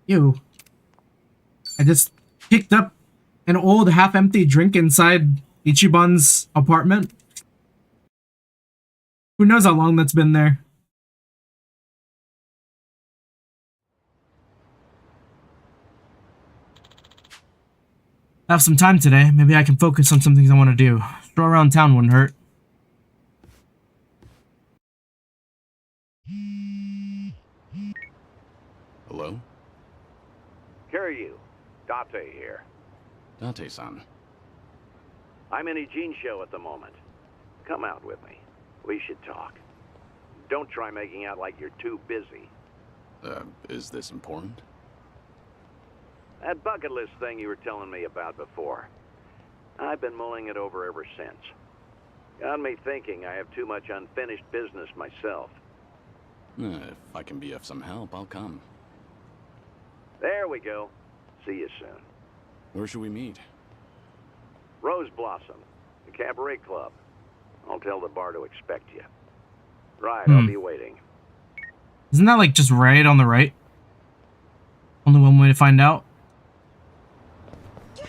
Ew. I just picked up an old half-empty drink inside Ichiban's apartment. Who knows how long that's been there? I have some time today. Maybe I can focus on some things I want to do. Stroll around town wouldn't hurt. Hello? Kiryu, Yatte here. Dante-san. I'm in Ijin show at the moment. Come out with me. We should talk. Don't try making out like you're too busy. Is this important? That bucket list thing you were telling me about before. I've been mulling it over ever since. Got me thinking I have too much unfinished business myself. If I can be of some help, I'll come. There we go. See you soon. Where should we meet? Rose Blossom, the cabaret club. I'll tell the bar to expect you. Right, I'll be waiting. Isn't that like just right on the right? Only one way to find out.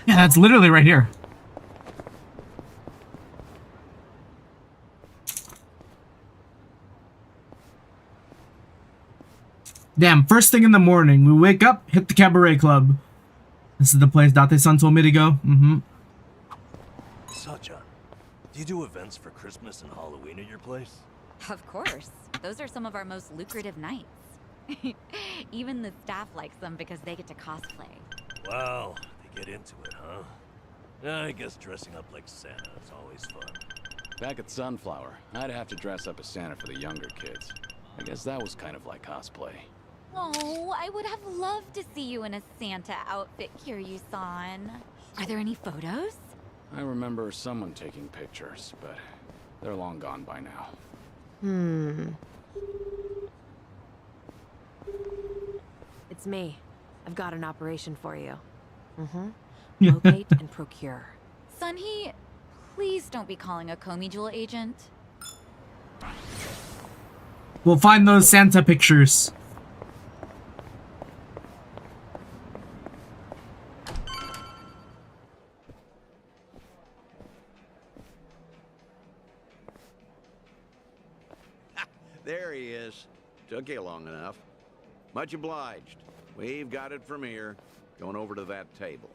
Yeah, that's literally right here. Damn, first thing in the morning, we wake up, hit the cabaret club. This is the place Date-san told me to go. Sacha, do you do events for Christmas and Halloween at your place? Of course. Those are some of our most lucrative nights. Even the staff likes them because they get to cosplay. Wow, they get into it, huh? Yeah, I guess dressing up like Santa is always fun. Back at Sunflower, I'd have to dress up as Santa for the younger kids. I guess that was kind of like cosplay. Oh, I would have loved to see you in a Santa outfit, Kiryu-san. Are there any photos? I remember someone taking pictures, but they're long gone by now. It's me. I've got an operation for you. Locate and procure. Sunhee, please don't be calling a Komi Jewel agent. We'll find those Santa pictures. There he is. Took you long enough. Much obliged. We've got it from here. Going over to that table.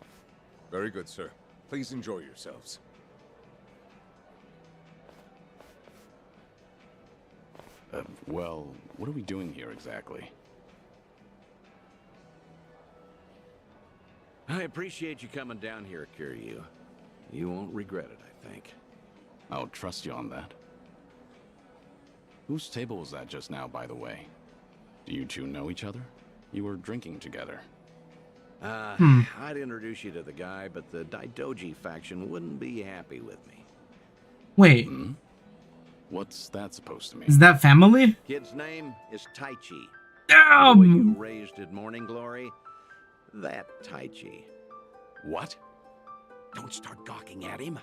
Very good, sir. Please enjoy yourselves. Well, what are we doing here exactly? I appreciate you coming down here, Kiryu. You won't regret it, I think. I'll trust you on that. Whose table was that just now, by the way? Do you two know each other? You were drinking together. I'd introduce you to the guy, but the Daidoji faction wouldn't be happy with me. Wait. What's that supposed to mean? Is that family? Kid's name is Taichi. Damn! The boy you raised at Morning Glory, that Taichi. What? Don't start gawking at him.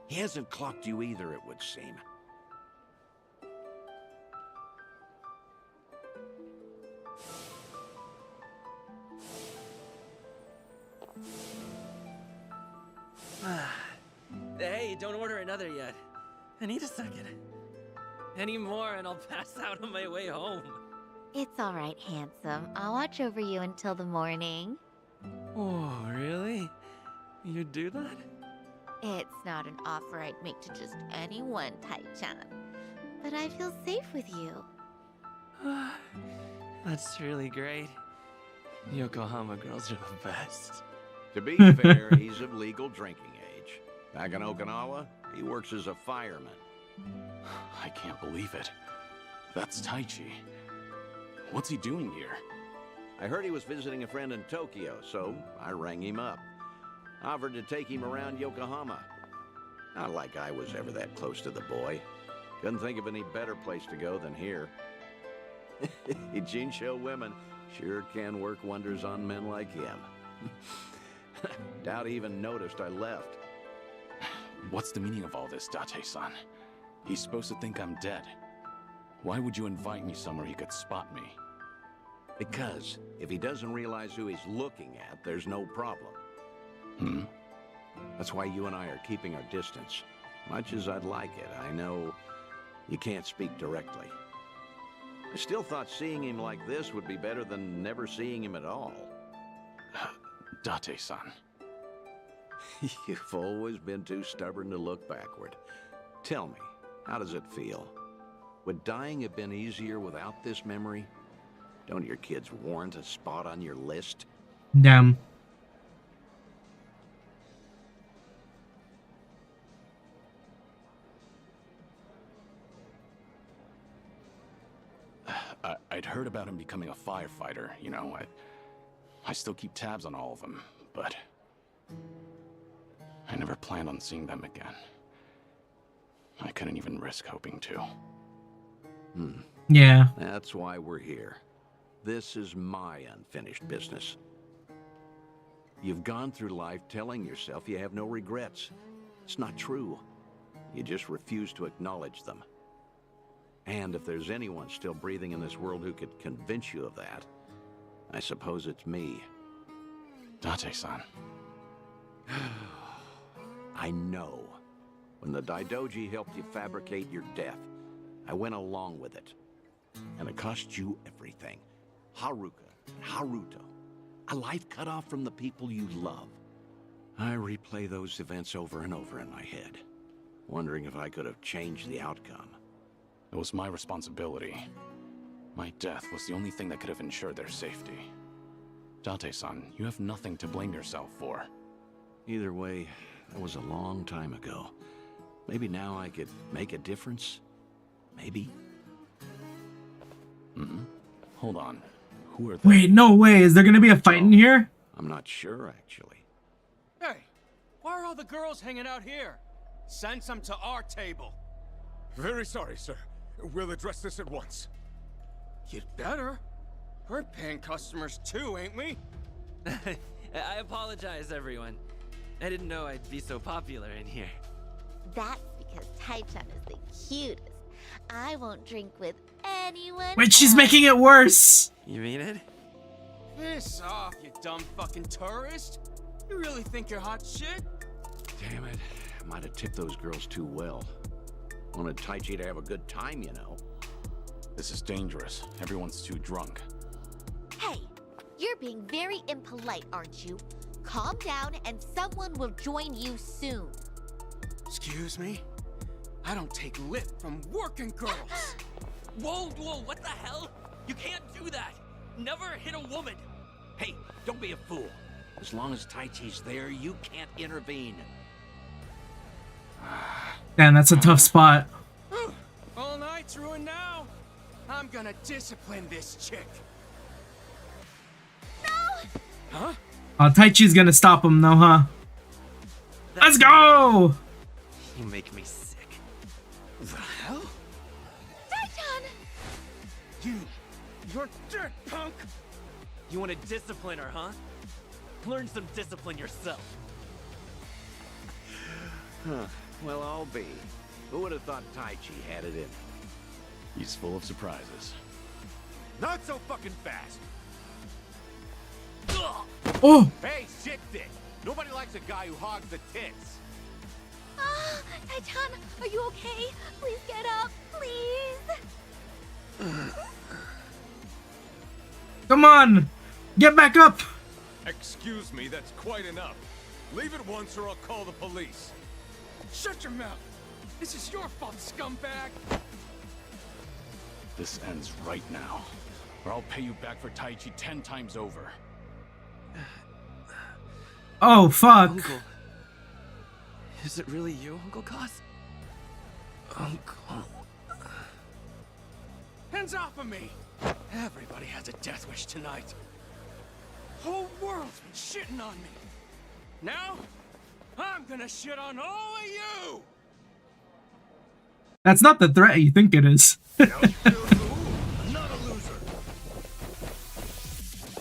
He hasn't clocked you either, it would seem. Hey, don't order another yet. I need a second. Any more and I'll pass out on my way home. It's all right, handsome. I'll watch over you until the morning. Oh, really? You'd do that? It's not an offer I'd make to just anyone, Tai-chan. But I feel safe with you. That's really great. Yokohama girls are the best. To be fair, he's of legal drinking age. Back in Okinawa, he works as a fireman. I can't believe it. That's Taichi. What's he doing here? I heard he was visiting a friend in Tokyo, so I rang him up. Offered to take him around Yokohama. Not like I was ever that close to the boy. Couldn't think of any better place to go than here. Jinsei women sure can work wonders on men like him. Doubt he even noticed I left. What's the meaning of all this, Date-san? He's supposed to think I'm dead. Why would you invite me somewhere he could spot me? Because if he doesn't realize who he's looking at, there's no problem. That's why you and I are keeping our distance. Much as I'd like it, I know you can't speak directly. I still thought seeing him like this would be better than never seeing him at all. Date-san. You've always been too stubborn to look backward. Tell me, how does it feel? Would dying have been easier without this memory? Don't your kids warrant a spot on your list? Damn. I'd heard about him becoming a firefighter, you know. I still keep tabs on all of them, but I never planned on seeing them again. I couldn't even risk hoping to. Yeah. That's why we're here. This is my unfinished business. You've gone through life telling yourself you have no regrets. It's not true. You just refuse to acknowledge them. And if there's anyone still breathing in this world who could convince you of that, I suppose it's me. Date-san. I know. When the Daidoji helped you fabricate your death, I went along with it. And it cost you everything. Haruka, Haruto. A life cut off from the people you love. I replay those events over and over in my head, wondering if I could have changed the outcome. It was my responsibility. My death was the only thing that could have ensured their safety. Date-san, you have nothing to blame yourself for. Either way, that was a long time ago. Maybe now I could make a difference? Maybe? Hold on. Who are they? Wait, no way. Is there gonna be a fight in here? I'm not sure, actually. Hey, why are all the girls hanging out here? Send some to our table. Very sorry, sir. We'll address this at once. You'd better. We're paying customers too, ain't we? I apologize, everyone. I didn't know I'd be so popular in here. That's because Tai-chan is the cutest. I won't drink with anyone. Wait, she's making it worse. You mean it? Piss off, you dumb fucking tourist. You really think you're hot shit? Damn it. Might have tipped those girls too well. Wanted Taichi to have a good time, you know. This is dangerous. Everyone's too drunk. Hey, you're being very impolite, aren't you? calm down and someone will join you soon. Excuse me? I don't take lip from working girls. Whoa, what the hell? You can't do that. Never hit a woman. Hey, don't be a fool. As long as Taichi's there, you can't intervene. Damn, that's a tough spot. All night's ruined now. I'm gonna discipline this chick. Huh? Taichi's gonna stop him though, huh? Let's go! You make me sick. The hell? Taichan! You're dirt, punk! You want to discipline her, huh? Learn some discipline yourself. Huh. Well, I'll be. Who would have thought Taichi had it in him? He's full of surprises. Not so fucking fast. Oh! Hey, shit dick. Nobody likes a guy who hogs the tits. Taichan, are you okay? Please get up, please. Come on! Get back up! Excuse me, that's quite enough. Leave it once or I'll call the police. Shut your mouth! This is your fault, scumbag! This ends right now, or I'll pay you back for Taichi 10 times over. Oh, fuck. Uncle. Is it really you, Uncle Cos? Uncle. Hands off of me! Everybody has a death wish tonight. Whole world's been shitting on me. Now, I'm gonna shit on all of you! That's not the threat you think it is. Not a loser.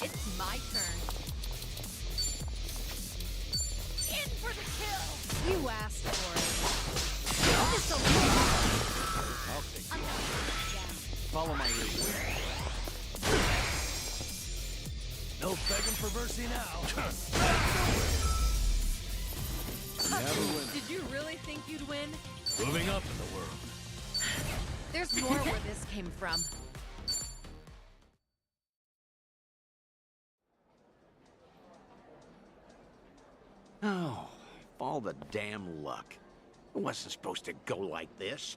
It's my turn. In for the kill! You asked for This'll I'll take I'm not down. Follow my lead. No begging for mercy now. Did you really think you'd win? Moving up in the world. There's more where this came from. Oh, all the damn luck. It wasn't supposed to go like this.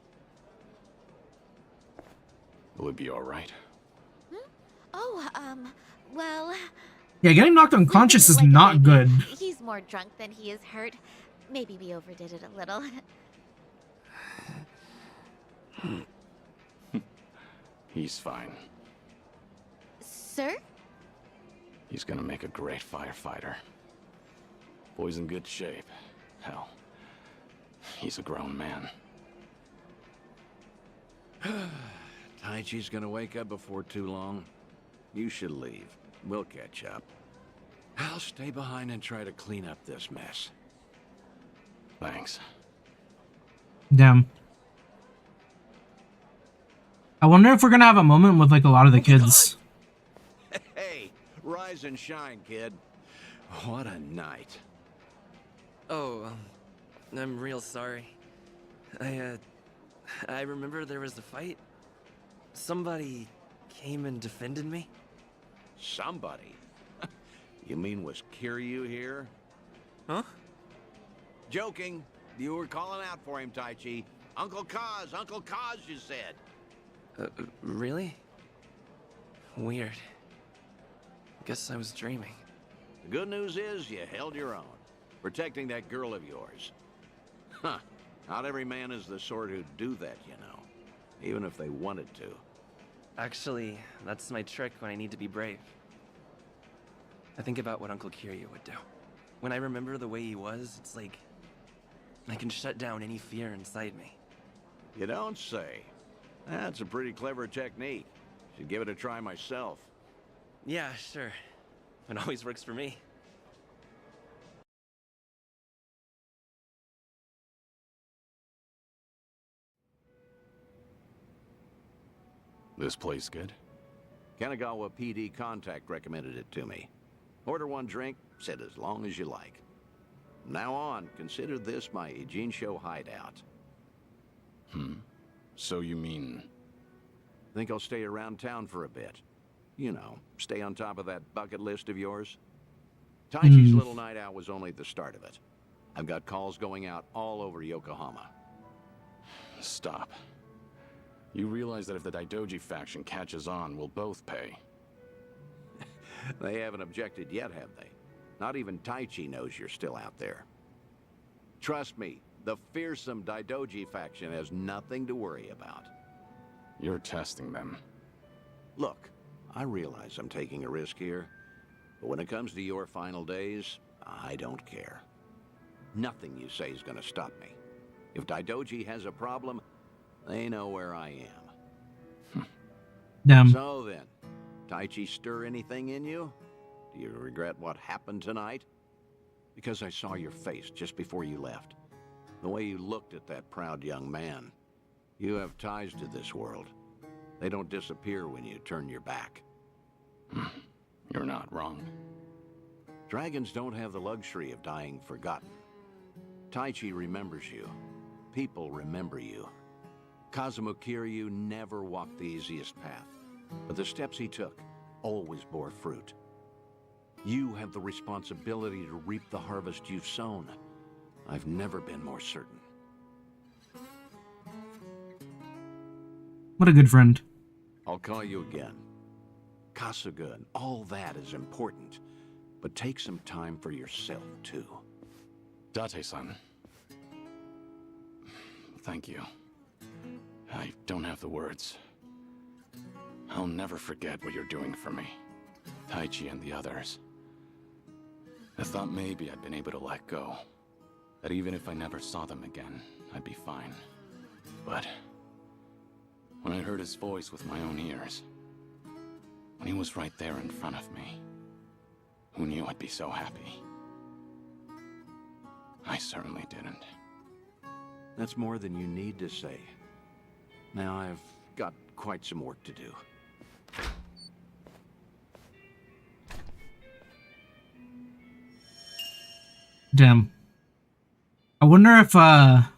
Will it be all right? Oh, well... Yeah, getting knocked unconscious is not good. He's more drunk than he is hurt. Maybe we overdid it a little. He's fine. Sir? He's gonna make a great firefighter. Boy's in good shape. Hell, he's a grown man. Taichi's gonna wake up before too long. You should leave. We'll catch up. I'll stay behind and try to clean up this mess. Thanks. Damn. I wonder if we're gonna have a moment with like a lot of the kids. Hey, rise and shine, kid. What a night. Oh, I'm real sorry. I remember there was a fight. Somebody came and defended me. Somebody? You mean was Kiryu here? Huh? Joking. You were calling out for him, Taichi. Uncle Kaz, you said. Really? Weird. Guess I was dreaming. The good news is you held your own, protecting that girl of yours. Huh. Not every man is the sort who'd do that, you know. Even if they wanted to. Actually, that's my trick when I need to be brave. I think about what Uncle Kiryu would do. When I remember the way he was, it's like I can shut down any fear inside me. You don't say. That's a pretty clever technique. Should give it a try myself. Yeah, sure. It always works for me. This place good? Kanagawa PD contact recommended it to me. Order one drink, sit as long as you like. From now on, consider this my Jinsei hideout. So you mean... Think I'll stay around town for a bit. You know, stay on top of that bucket list of yours. Taichi's little night out was only the start of it. I've got calls going out all over Yokohama. Stop. You realize that if the Daidoji faction catches on, we'll both pay. They haven't objected yet, have they? Not even Taichi knows you're still out there. Trust me, the fearsome Daidoji faction has nothing to worry about. You're testing them. Look, I realize I'm taking a risk here, but when it comes to your final days, I don't care. Nothing you say is gonna stop me. If Daidoji has a problem, they know where I am. Damn. So then, Taichi stir anything in you? Do you regret what happened tonight? Because I saw your face just before you left. The way you looked at that proud young man. You have ties to this world. They don't disappear when you turn your back. You're not wrong. Dragons don't have the luxury of dying forgotten. Taichi remembers you. People remember you. Kazuma Kiryu never walked the easiest path, but the steps he took always bore fruit. You have the responsibility to reap the harvest you've sown. I've never been more certain. What a good friend. I'll call you again. Kasuga and all that is important, but take some time for yourself, too. Date-san. Thank you. I don't have the words. I'll never forget what you're doing for me. Taichi and the others. I thought maybe I'd been able to let go. That even if I never saw them again, I'd be fine. But when I heard his voice with my own ears, when he was right there in front of me, who knew I'd be so happy? I certainly didn't. That's more than you need to say. Now I've got quite some work to do. Damn. I wonder if how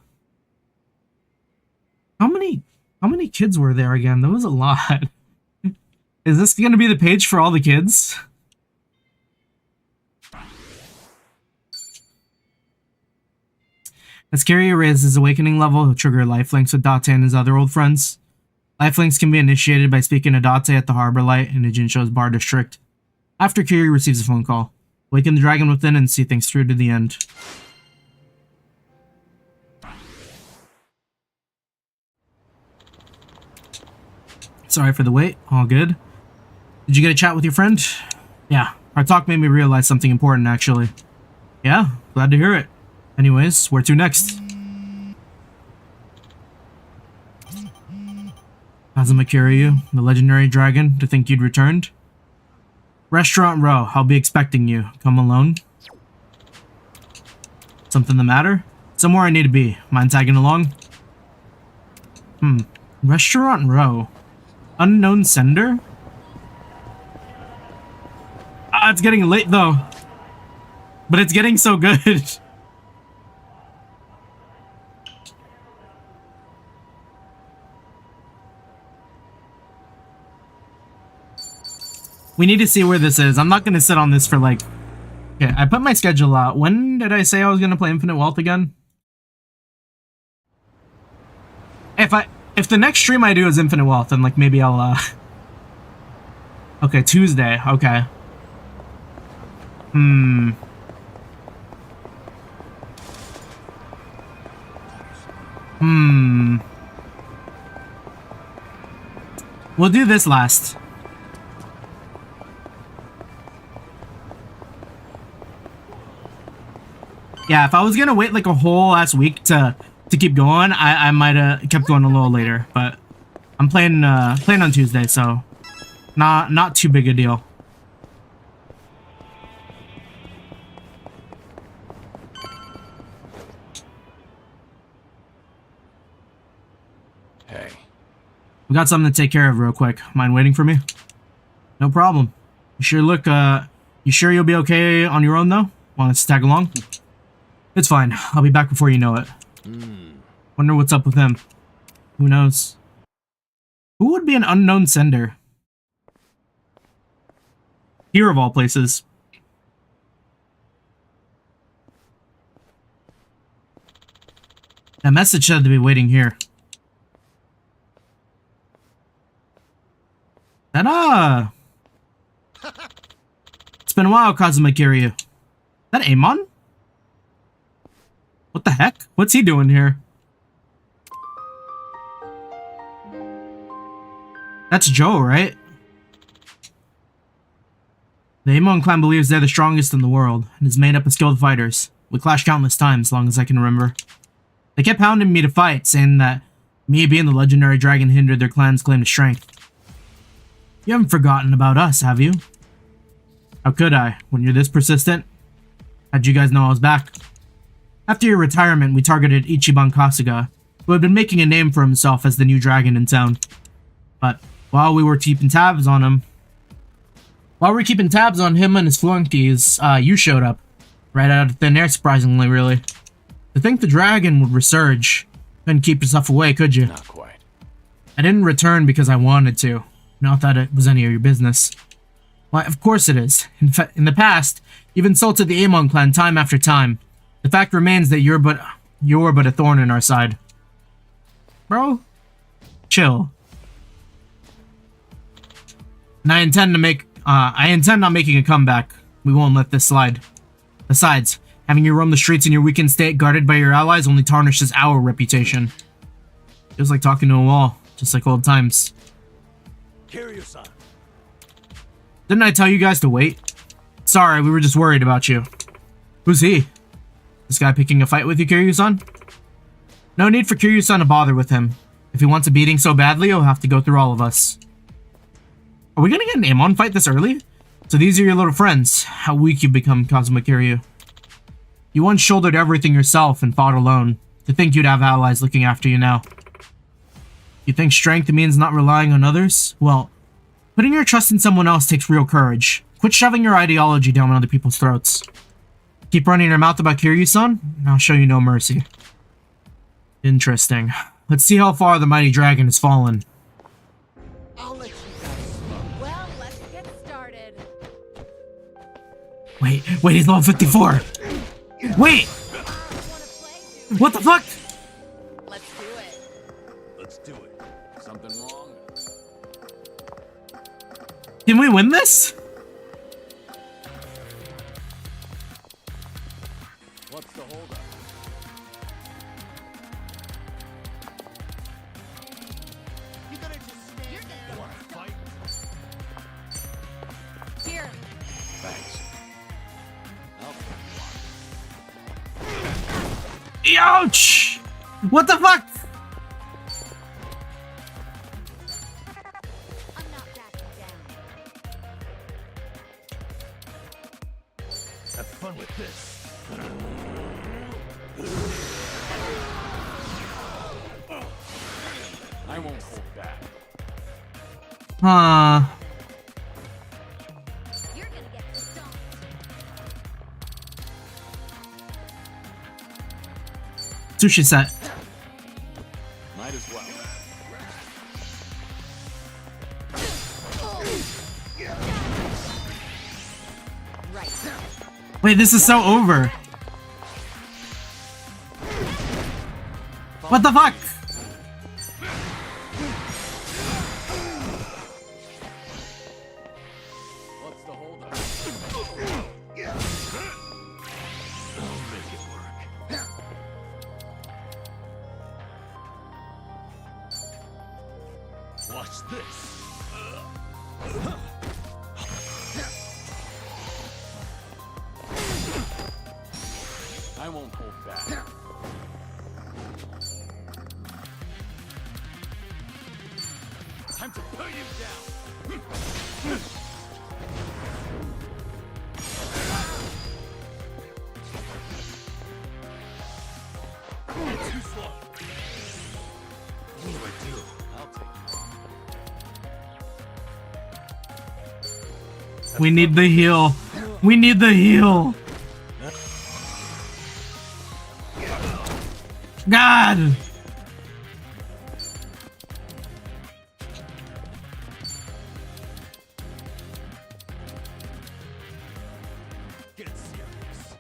many kids were there again? There was a lot. Is this gonna be the page for all the kids? As Kiryu raises his awakening level, he'll trigger lifelinks with Date and his other old friends. Lifelinks can be initiated by speaking to Date at the Harbor Light in Ijincho's bar district. After Kiryu receives a phone call, awaken the dragon within and see things through to the end. Sorry for the wait, all good. Did you get a chat with your friend? Yeah, our talk made me realize something important actually. Yeah, glad to hear it. Anyways, where to next? Kazuma Kiryu, the legendary dragon, to think you'd returned? Restaurant Row, I'll be expecting you. Come alone? Something the matter? Somewhere I need to be. Mind tagging along? Restaurant Row. Unknown sender? Ah, it's getting late though. But it's getting so good. We need to see where this is. I'm not going to sit on this for like... Okay, I put my schedule out. When did I say I was going to play Infinite Wealth again? If the next stream I do is Infinite Wealth, then like maybe I'll Okay, Tuesday. Okay. We'll do this last. Yeah, if I was gonna wait like a whole ass week to keep going, I might have kept going a little later. But I'm playing on Tuesday, so not too big a deal. Hey. We got something to take care of real quick. Mind waiting for me? No problem. You sure you'll be okay on your own though? Want us to tag along? It's fine. I'll be back before you know it. Wonder what's up with him. Who knows? Who would be an unknown sender? Here of all places. That message said to be waiting here. That, It's been a while, Kazuma Kiryu. That Amon? What the heck? What's he doing here? That's Joe, right? The Amon clan believes they're the strongest in the world, and is made up of skilled fighters. We clashed countless times, as long as I can remember. They kept hounding me to fight, saying that me being the legendary dragon hindered their clan's claim to strength. You haven't forgotten about us, have you? How could I, when you're this persistent? How'd you guys know I was back? After your retirement, we targeted Ichiban Kasuga, who had been making a name for himself as the new dragon in town. But while we were keeping tabs on him, and his flunkies, you showed up. Right out of thin air, surprisingly, really. To think the dragon would resurge. Couldn't keep yourself away, could you? Not quite. I didn't return because I wanted to. Not that it was any of your business. Why, of course it is. In the past, you've insulted the Amon clan time after time. The fact remains that you're but a thorn in our side. Bro, chill. And I intend on making a comeback. We won't let this slide. Besides, having you roam the streets in your weakened state guarded by your allies only tarnishes our reputation. Feels like talking to a wall, just like old times. Kiryu-san. Didn't I tell you guys to wait? Sorry, we were just worried about you. Who's he? This guy picking a fight with you, Kiryu-san? No need for Kiryu-san to bother with him. If he wants a beating so badly, he'll have to go through all of us. Are we gonna get an Amon fight this early? So these are your little friends. How weak you've become, Kazuma Kiryu. You once shouldered everything yourself and fought alone. To think you'd have allies looking after you now. You think strength means not relying on others? Well, putting your trust in someone else takes real courage. Quit shoving your ideology down other people's throats. Keep running your mouth about Kiryu-san, and I'll show you no mercy. Interesting. Let's see how far the mighty dragon has fallen. Well, let's get started. Wait, he's level 54. Wait! What the fuck? Let's do it. Let's do it. Something wrong? Can we win this? What's the holdup? You gonna just stand there? Want to fight? Here. Thanks. Ouch! What the fuck? I'm not backing down. Have fun with this. I won't hold back. You're gonna get stomped. Sushi set. Might as well. Right. Wait, this is so over. What the fuck? What's the holdup? I'll make it work. Watch this. I won't hold back. Time to put you down. Too slow. What do I do? I'll take it. We need the heal. We need the heal. God! Get serious.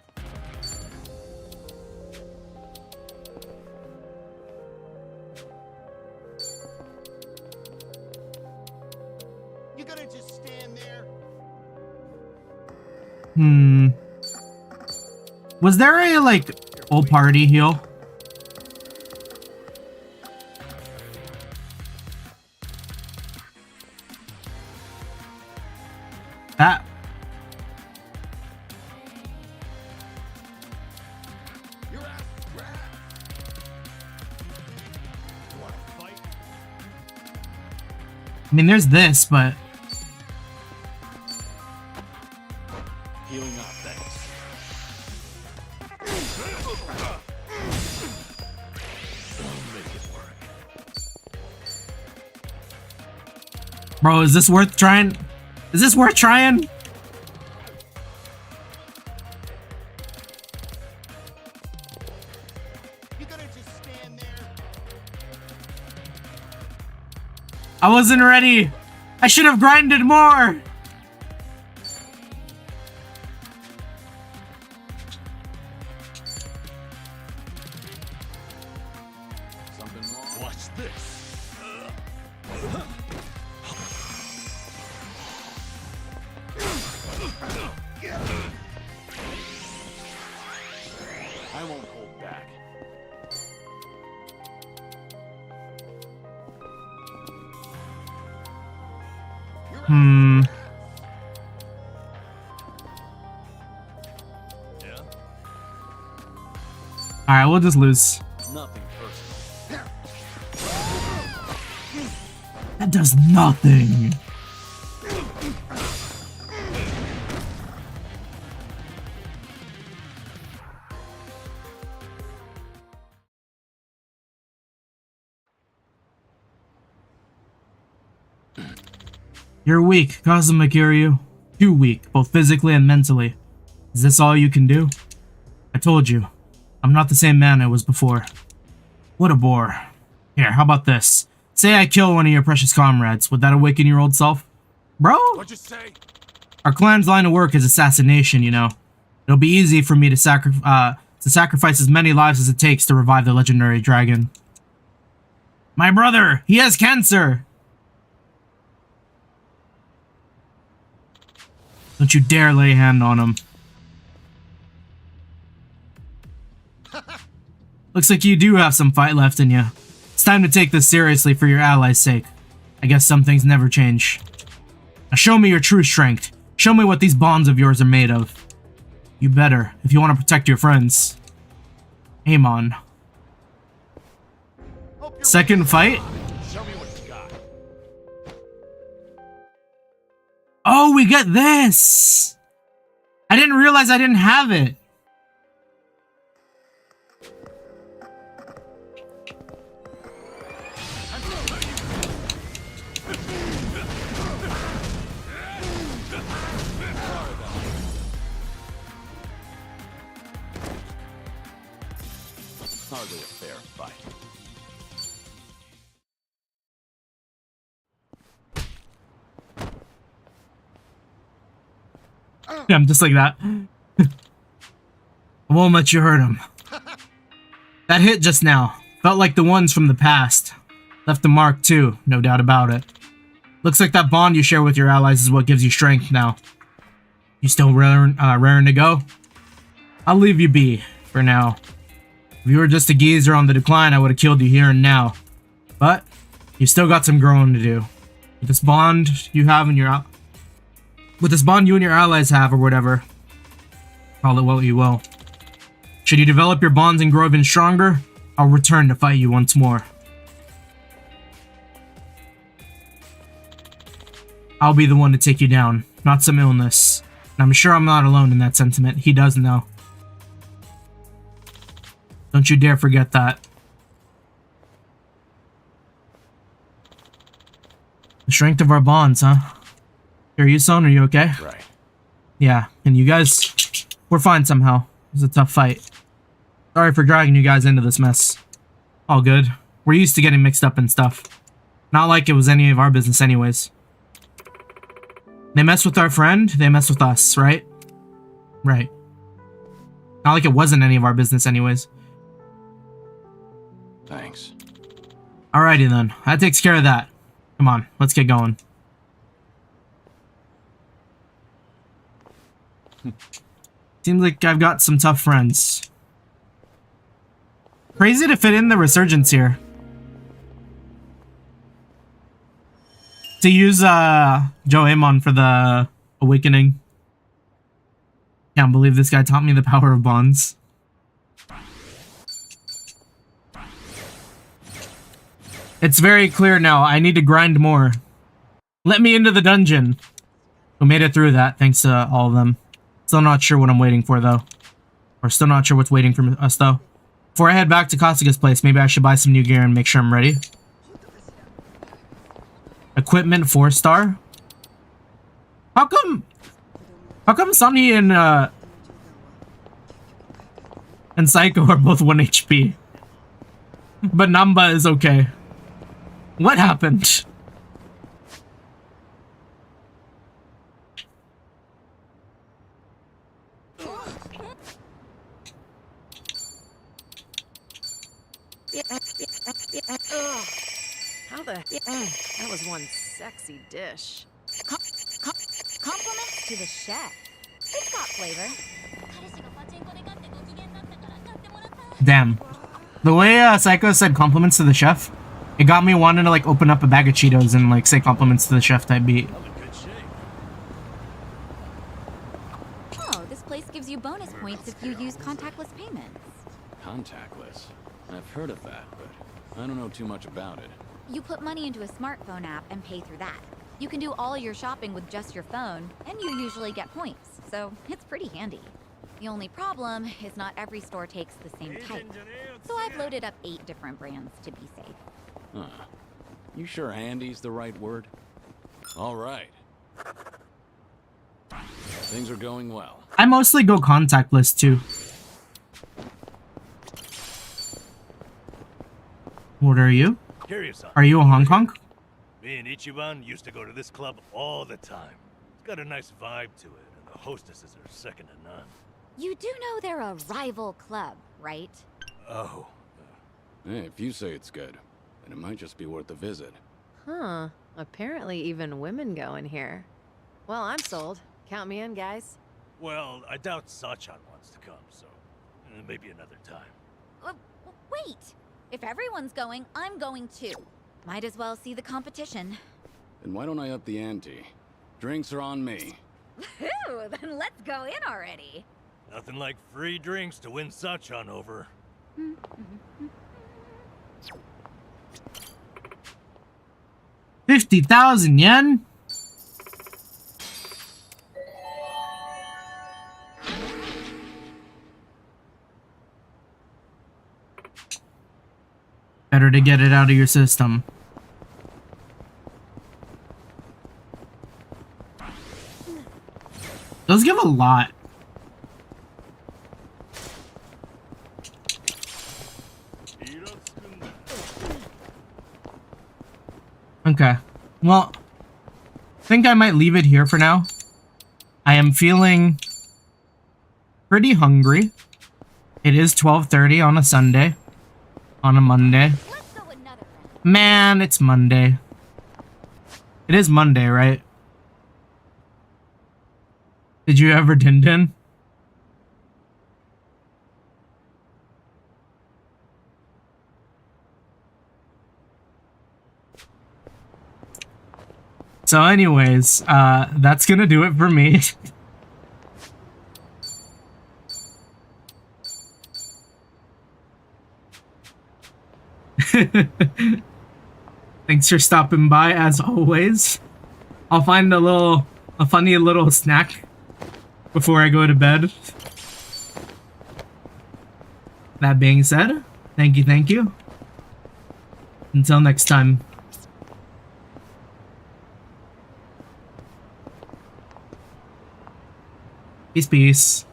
Was there a, like, old party heal? That. I mean, there's this, but... Healing up, thanks. Bro, is this worth trying? Is this worth trying? I wasn't ready. I should have grinded more. Watch this. I won't hold back. Alright, we'll just lose. Nothing personal. That does nothing. You're weak, Kazuma Kiryu. Too weak, both physically and mentally. Is this all you can do? I told you. I'm not the same man I was before. What a bore. Here, how about this? Say I kill one of your precious comrades. Would that awaken your old self? Bro? What'd you say? Our clan's line of work is assassination, you know. It'll be easy for me to sacrifice as many lives as it takes to revive the legendary dragon. My brother! He has cancer! Don't you dare lay a hand on him. Looks like you do have some fight left in you. It's time to take this seriously for your allies' sake. I guess some things never change. Now show me your true strength. Show me what these bonds of yours are made of. You better, if you want to protect your friends. Aim on. Second fight? Show me what you got. Oh, we get this! I didn't realize I didn't have it. Hardly a fair fight. Yeah, I'm just like that. I won't let you hurt him. That hit just now felt like the ones from the past. Left a mark too, no doubt about it. Looks like that bond you share with your allies is what gives you strength now. You still raring to go? I'll leave you be, for now. If you were just a geezer on the decline, I would have killed you here and now. But, you still got some growing to do. With this bond you have in your... With this bond you and your allies have, or whatever. Call it what you will. Should you develop your bonds and grow even stronger, I'll return to fight you once more. I'll be the one to take you down, not some illness. And I'm sure I'm not alone in that sentiment. He does know. Don't you dare forget that. The strength of our bonds, huh? Kiryu-san, are you okay? Right. Yeah, and you guys, we're fine somehow. It was a tough fight. Sorry for dragging you guys into this mess. All good. We're used to getting mixed up and stuff. Not like it was any of our business anyways. They mess with our friend, they mess with us, right? Right. Not like it wasn't any of our business anyways. Thanks. Alrighty then, that takes care of that. Come on, let's get going. Seems like I've got some tough friends. Crazy to fit in the resurgence here. To use Joemon for the awakening. Can't believe this guy taught me the power of bonds. It's very clear now. I need to grind more. Let me into the dungeon. We made it through that, thanks to all of them. Still not sure what I'm waiting for, though. Or still not sure what's waiting for us, though. Before I head back to Kasuga's place, maybe I should buy some new gear and make sure I'm ready. Equipment 4-star? How come Sunny and Psycho are both 1 HP? But Namba is okay. What happened? Ugh. How the... that was one sexy dish. Compliments to the chef. It's got flavor. Damn. The way Psycho said compliments to the chef, it got me wanting to like open up a bag of Cheetos and like say compliments to the chef type beat. Oh, this place gives you bonus points if you use contactless payments. Contactless? I've heard of that, but I don't know too much about it. You put money into a smartphone app and pay through that. You can do all your shopping with just your phone, and you usually get points, so it's pretty handy. The only problem is not every store takes the same type. So I've loaded up 8 different brands to be safe. Huh. You sure handy's the right word? All right. Things are going well. I mostly go contactless too. What are you? Curious, Are you a Hong Kong? Me and Ichiban used to go to this club all the time. It's got a nice vibe to it, and the hostesses are second to none. You do know they're a rival club, right? Oh. Hey, if you say it's good, then it might just be worth a visit. Huh. Apparently even women go in here. Well, I'm sold. Count me in, guys. Well, I doubt Sachan wants to come, so maybe another time. Wait! If everyone's going, I'm going too. Might as well see the competition. Then why don't I up the ante? Drinks are on me. Phew, then let's go in already. Nothing like free drinks to win Sachan over. 50,000 yen? Better to get it out of your system. Those give a lot. Okay. Well, I think I might leave it here for now. I am feeling pretty hungry. It is 12:30 on a Sunday. On a Monday. Man, it's Monday. It is Monday, right? Did you ever din-din? So anyways, that's gonna do it for me. Thanks for stopping by as always. I'll find a funny little snack before I go to bed. That being said, thank you. Until next time. Peace.